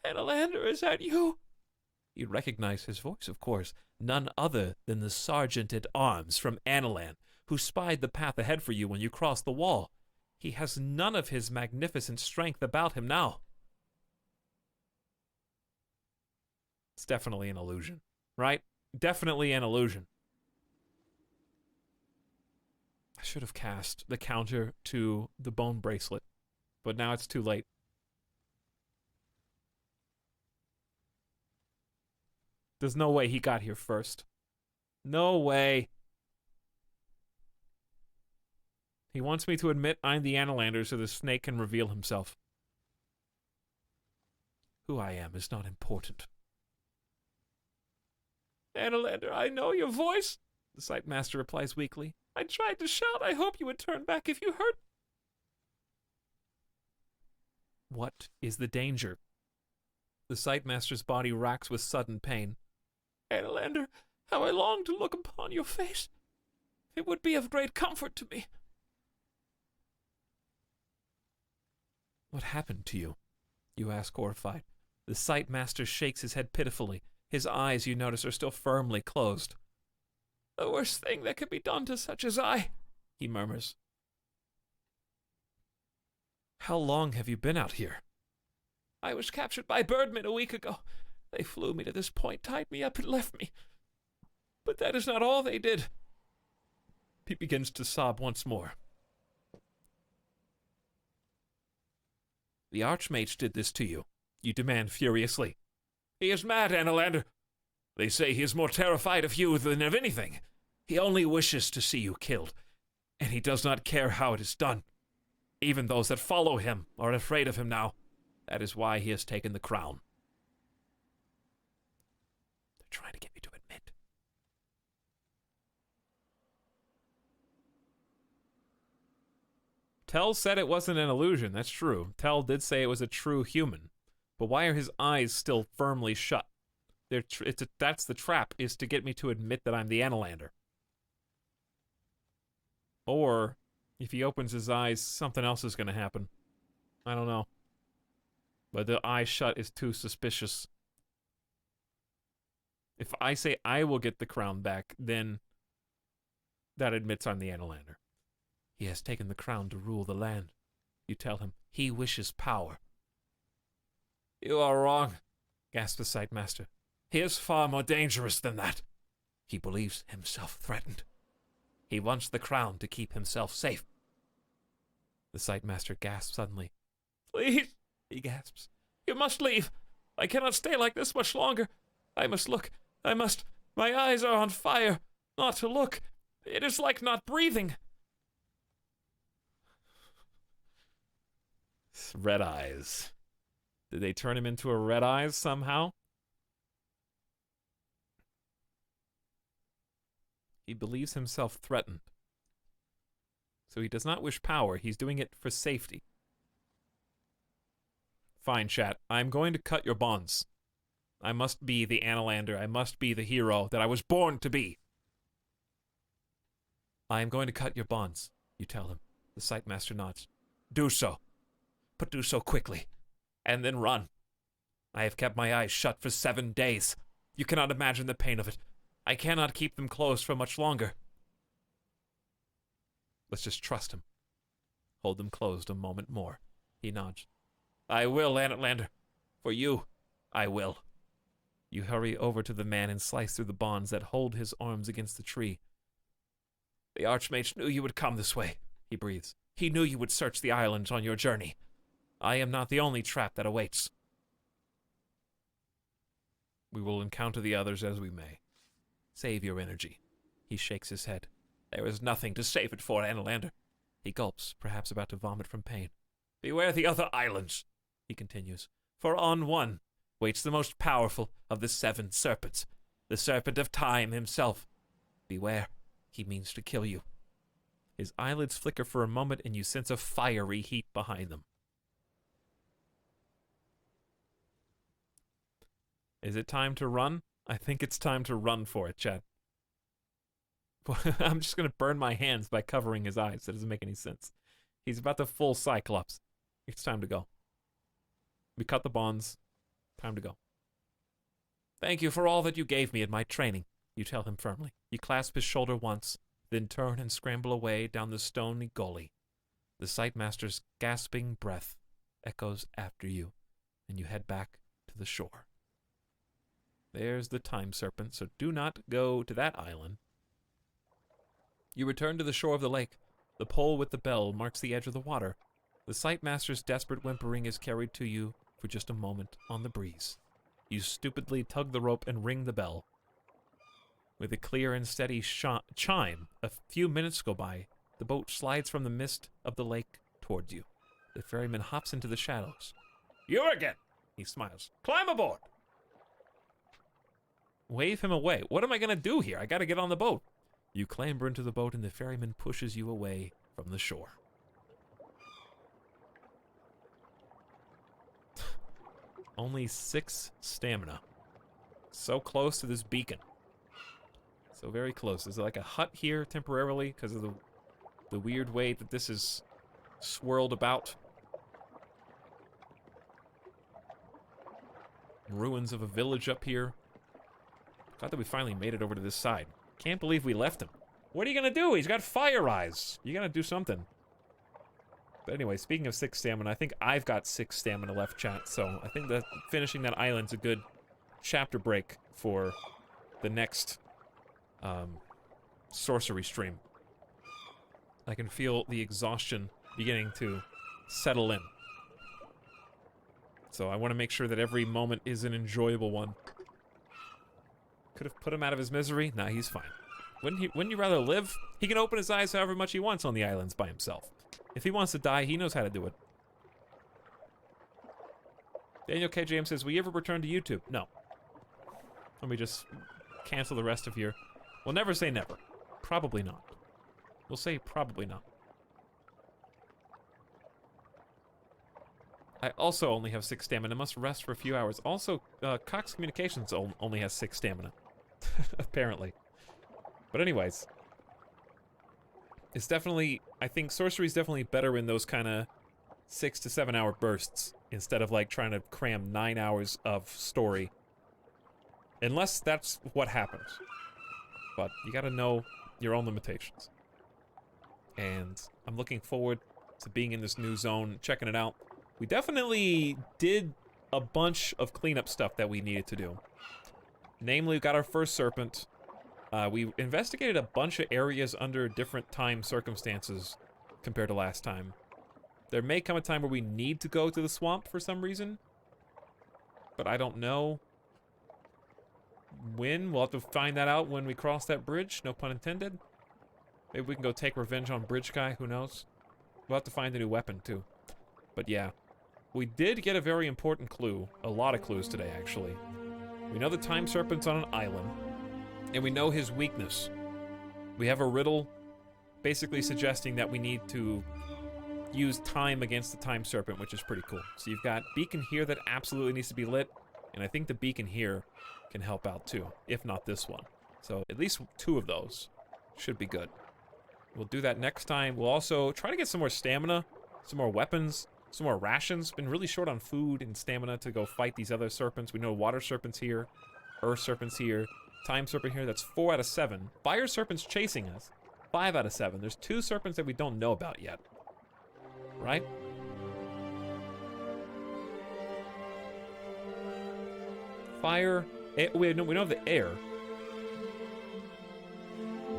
Analander, is that you? You recognize his voice, of course. None other than the sergeant-at-arms from Analand, who spied the path ahead for you when you crossed the wall. He has none of his magnificent strength about him now. It's definitely an illusion, right? Definitely an illusion. I should have cast the counter to the bone bracelet, but now it's too late. There's no way he got here first. No way. He wants me to admit I'm the Analander so the snake can reveal himself. Who I am is not important. Analander, I know your voice, the sightmaster replies weakly. I tried to shout. I hope you would turn back if you heard. What is the danger? The sightmaster's body racks with sudden pain. Analander, how I long to look upon your face. It would be of great comfort to me. What happened to you? You ask, horrified. The sightmaster shakes his head pitifully. His eyes, you notice, are still firmly closed. The worst thing that could be done to such as I, he murmurs. How long have you been out here? I was captured by birdmen a week ago. They flew me to this point, tied me up, and left me. But that is not all they did. He begins to sob once more. The Archmage did this to you, you demand furiously. He is mad, Analander. They say he is more terrified of you than of anything. He only wishes to see you killed, and he does not care how it is done. Even those that follow him are afraid of him now. That is why he has taken the crown. They're trying to get me to admit. Tell said it wasn't an illusion, that's true. Tell did say it was a true human. But why are his eyes still firmly shut? That's the trap, is to get me to admit that I'm the Analander. Or, if he opens his eyes, something else is going to happen. I don't know. But the eye shut is too suspicious. If I say I will get the crown back, then that admits I'm the Analander. He has taken the crown to rule the land. You tell him he wishes power. You are wrong, gasped the sightmaster. He is far more dangerous than that. He believes himself threatened. He wants the crown to keep himself safe. The sightmaster gasps suddenly. Please, he gasps. You must leave. I cannot stay like this much longer. I must look. My eyes are on fire. Not to look. It is like not breathing. Red eyes. Did they turn him into a red eyes somehow? He believes himself threatened. So he does not wish power. He's doing it for safety. Fine, chat. I'm going to cut your bonds. I must be the Analander. I must be the hero that I was born to be. I am going to cut your bonds, you tell him. The sightmaster nods. Do so. But do so quickly. And then run. I have kept my eyes shut for 7 days. You cannot imagine the pain of it. I cannot keep them closed for much longer. Let's just trust him. Hold them closed a moment more. He nods. I will, Anaslander. For you, I will. You hurry over to the man and slice through the bonds that hold his arms against the tree. The Archmage knew you would come this way, he breathes. He knew you would search the islands on your journey. I am not the only trap that awaits. We will encounter the others as we may. Save your energy. He shakes his head. There is nothing to save it for, Anaslander. He gulps, perhaps about to vomit from pain. Beware the other islands, he continues. For on one waits the most powerful of the 7 serpents, the serpent of time himself. Beware, he means to kill you. His eyelids flicker for a moment and you sense a fiery heat behind them. Is it time to run? I think it's time to run for it, Chad. I'm just going to burn my hands by covering his eyes. That doesn't make any sense. He's about to full Cyclops. It's time to go. We cut the bonds. Time to go. Thank you for all that you gave me in my training, you tell him firmly. You clasp his shoulder once, then turn and scramble away down the stony gully. The Sightmaster's gasping breath echoes after you, and you head back to the shore. There's the time serpent, so do not go to that island. You return to the shore of the lake. The pole with the bell marks the edge of the water. The Sightmaster's desperate whimpering is carried to you for just a moment on the breeze. You stupidly tug the rope and ring the bell. With a clear and steady chime, a few minutes go by. The boat slides from the mist of the lake towards you. The ferryman hops into the shadows. You again, he smiles. Climb aboard. Wave him away. What am I going to do here? I got to get on the boat. You clamber into the boat and the ferryman pushes you away from the shore. Only 6 stamina. So close to this beacon. So very close. Is there like a hut here temporarily because of the weird way that this is swirled about? Ruins of a village up here. Glad that we finally made it over to this side. Can't believe we left him. What are you gonna do? He's got fire eyes. You gotta do something. But anyway, speaking of 6 stamina, I think I've got 6 stamina left, chat. So I think that finishing that island's a good chapter break for the next sorcery stream. I can feel the exhaustion beginning to settle in. So I want to make sure that every moment is an enjoyable one. Could have put him out of his misery. Nah, he's fine. Wouldn't you rather live? He can open his eyes however much he wants on the islands by himself. If he wants to die, he knows how to do it. Daniel K. James says, will you ever return to YouTube? No. Let me just cancel the rest of your... We'll never say never. Probably not. We'll say probably not. I also only have 6 stamina. Must rest for a few hours. Also, Cox Communications only has 6 stamina. Apparently. But anyways. It's definitely... I think sorcery is definitely better in those kind of 6 to 7 hour bursts. Instead of like trying to cram 9 hours of story. Unless that's what happens. But you gotta know your own limitations. And I'm looking forward to being in this new zone, checking it out. We definitely did a bunch of cleanup stuff that we needed to do. Namely, we got our first serpent. We investigated a bunch of areas under different time circumstances compared to last time. There may come a time where we need to go to the swamp for some reason. But I don't know when. We'll have to find that out when we cross that bridge. No pun intended. Maybe we can go take revenge on Bridge Guy. Who knows? We'll have to find a new weapon, too. But yeah. We did get a very important clue. A lot of clues today, actually. We know the Time Serpent's on an island. And we know his weakness. We have a riddle basically suggesting that we need to use time against the Time Serpent, which is pretty cool. So you've got beacon here that absolutely needs to be lit. And I think the beacon here can help out too, if not this one. So at least 2 of those should be good. We'll do that next time. We'll also try to get some more stamina, some more weapons, some more rations. Been really short on food and stamina to go fight these other serpents. We know water serpents here, earth serpents here, Time Serpent here, that's 4 out of 7. Fire Serpent's chasing us, 5 out of 7. There's 2 serpents that we don't know about yet. Right? Fire, we know of the air.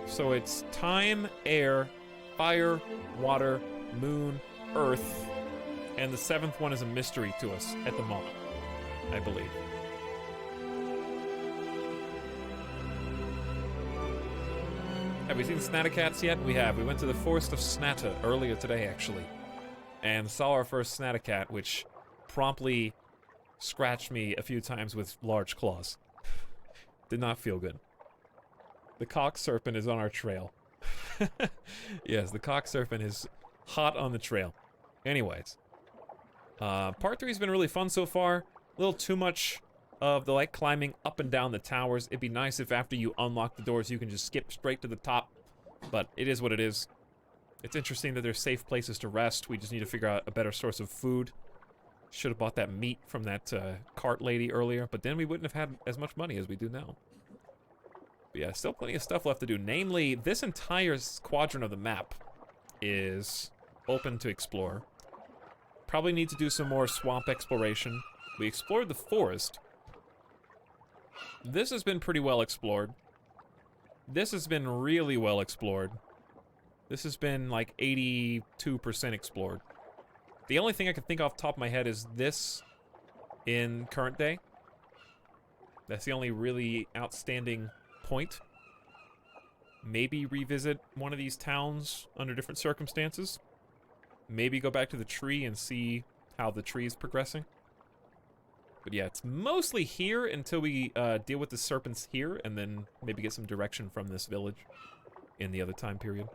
So it's time, air, fire, water, moon, earth, and the 7th one is a mystery to us at the moment, I believe. Have we seen Snaticats yet? We have. We went to the Forest of Snatta earlier today, actually, and saw our first Snaticat, which promptly scratched me a few times with large claws. Did not feel good. The Cock Serpent is on our trail. Yes, the Cock Serpent is hot on the trail. Anyways. Part 3 has been really fun so far. A little too much of the, like, climbing up and down the towers. It'd be nice if after you unlock the doors you can just skip straight to the top. But it is what it is. It's interesting that there's safe places to rest. We just need to figure out a better source of food. Should have bought that meat from that cart lady earlier, but then we wouldn't have had as much money as we do now. But yeah, still plenty of stuff left to do. Namely, this entire quadrant of the map is open to explore. Probably need to do some more swamp exploration. We explored the forest. This has been pretty well explored. This has been really well explored. This has been like 82% explored. The only thing I can think off the top of my head is this in current day. That's the only really outstanding point. Maybe revisit one of these towns under different circumstances. Maybe go back to the tree and see how the tree is progressing. But yeah, it's mostly here until we deal with the serpents here, and then maybe get some direction from this village in the other time period.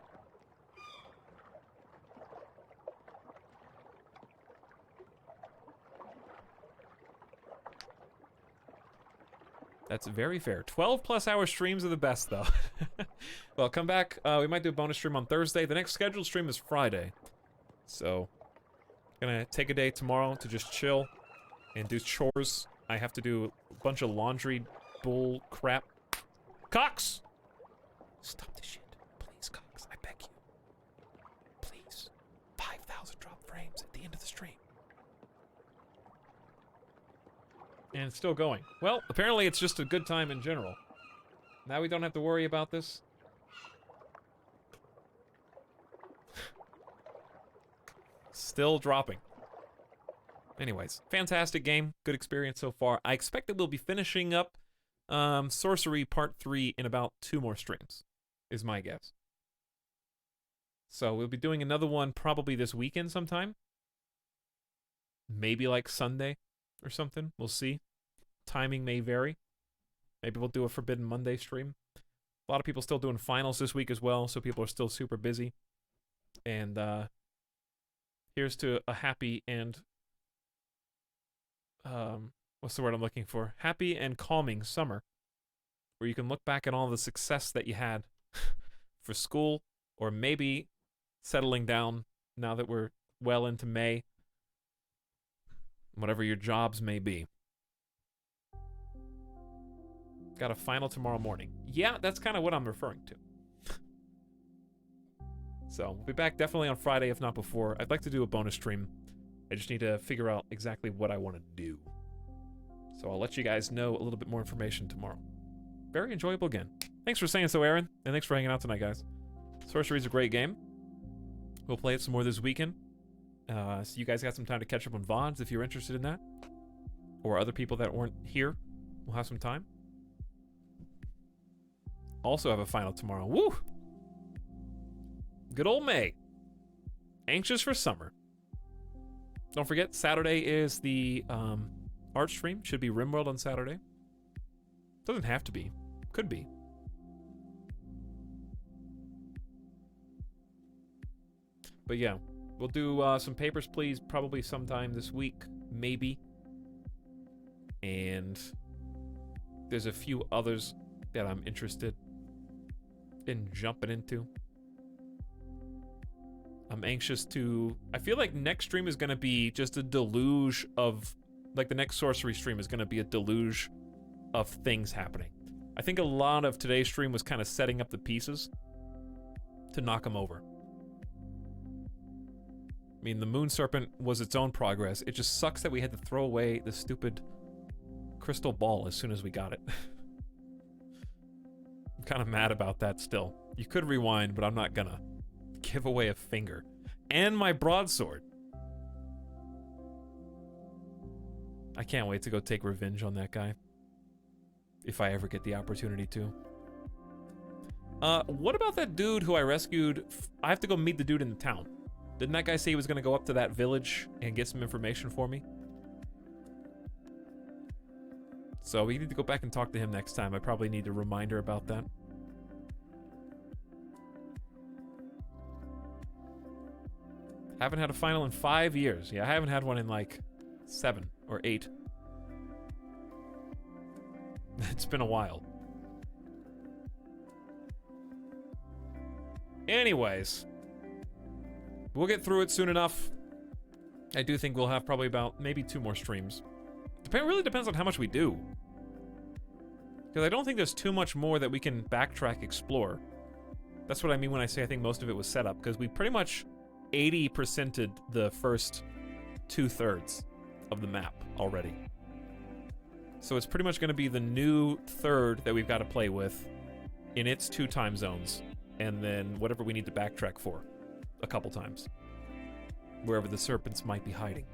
That's very fair. 12+ hour streams are the best, though. Well, come back. We might do a bonus stream on Thursday. The next scheduled stream is Friday. So, gonna take a day tomorrow to just chill and do chores. I have to do a bunch of laundry bull crap. Cox! Stop this shit. Please, Cox. I beg you. Please. 5,000 drop frames at the end of the stream. And it's still going. Well, apparently it's just a good time in general. Now we don't have to worry about this. Still dropping. Anyways, fantastic game. Good experience so far. I expect that we'll be finishing up Sorcery Part 3 in about 2 more streams, is my guess. So we'll be doing another one probably this weekend sometime. Maybe like Sunday or something. We'll see. Timing may vary. Maybe we'll do a Forbidden Monday stream. A lot of people still doing finals this week as well, so people are still super busy. And here's to a happy and what's the word I'm looking for? Happy and calming summer, where you can look back at all the success that you had for school, or maybe settling down now that we're well into May. Whatever your jobs may be. Got a final tomorrow morning. Yeah, that's kind of what I'm referring to. So, we'll be back definitely on Friday, if not before. I'd like to do a bonus stream. I just need to figure out exactly what I want to do. So I'll let you guys know a little bit more information tomorrow. Very enjoyable again. Thanks for saying so, Aaron. And thanks for hanging out tonight, guys. Sorcery's a great game. We'll play it some more this weekend. So you guys got some time to catch up on VODs if you're interested in that. Or other people that weren't here will have some time. Also have a final tomorrow. Woo! Good old May. Anxious for summer. Don't forget, Saturday is the art stream. Should be RimWorld on Saturday. Doesn't have to be. Could be. But yeah, we'll do some Papers, Please probably sometime this week. Maybe. And there's a few others that I'm interested in jumping into. I'm anxious to... I feel like next stream is going to be just a deluge of... Like, the next Sorcery stream is going to be a deluge of things happening. I think a lot of today's stream was kind of setting up the pieces to knock him over. I mean, the Moon Serpent was its own progress. It just sucks that we had to throw away the stupid crystal ball as soon as we got it. I'm kind of mad about that still. You could rewind, but I'm not gonna. Give away a finger. And my broadsword. I can't wait to go take revenge on that guy. If I ever get the opportunity to. What about that dude who I rescued? I have to go meet the dude in the town. Didn't that guy say he was gonna go up to that village and get some information for me? So we need to go back and talk to him next time. I probably need a reminder about that. Haven't had a final in 5 years. Yeah, I haven't had one in like 7 or 8. It's been a while. Anyways, we'll get through it soon enough. I do think we'll have probably about maybe 2 more streams. Really depends on how much we do. Because I don't think there's too much more that we can backtrack, explore. That's what I mean when I say I think most of it was set up, because we pretty much 80%ed the first 2/3 of the map already. So it's pretty much going to be the new third that we've got to play with in its 2 time zones, and then whatever we need to backtrack for a couple times. Wherever the serpents might be hiding.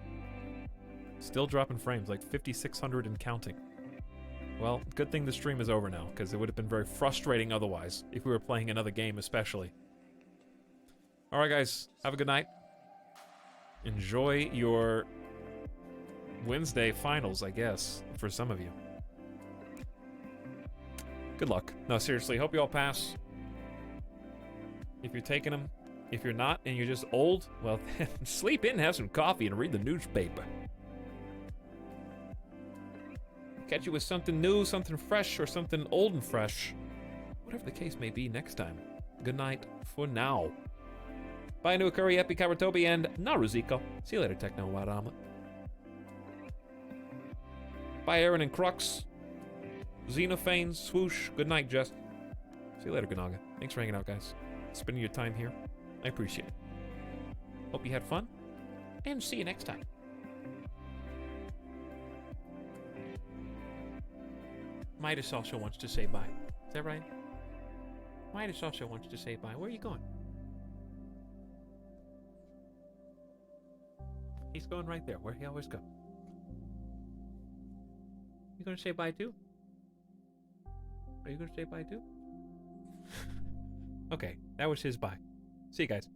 Still dropping frames, like 5,600 and counting. Well, good thing the stream is over now, because it would have been very frustrating otherwise, if we were playing another game especially. Alright guys, have a good night. Enjoy your Wednesday finals, I guess, for some of you. Good luck. No, seriously, hope you all pass. If you're taking them. If you're not, and you're just old, well, then sleep in, have some coffee, and read the newspaper. Catch you with something new, something fresh, or something old and fresh. Whatever the case may be next time. Good night for now. Bye, New Curry, Epi Karatobi, and Naruziko. See you later, Techno Wild Omelet. Bye, Aaron and Crux. Xenophane, Swoosh. Good night, Jess. See you later, Ganaga. Thanks for hanging out, guys. Spending your time here. I appreciate it. Hope you had fun, and see you next time. Midas also wants to say bye. Is that right? Midas also wants to say bye. Where are you going? He's going right there, where he always goes. You gonna say bye too? Are you gonna say bye too? Okay, that was his bye. See you guys.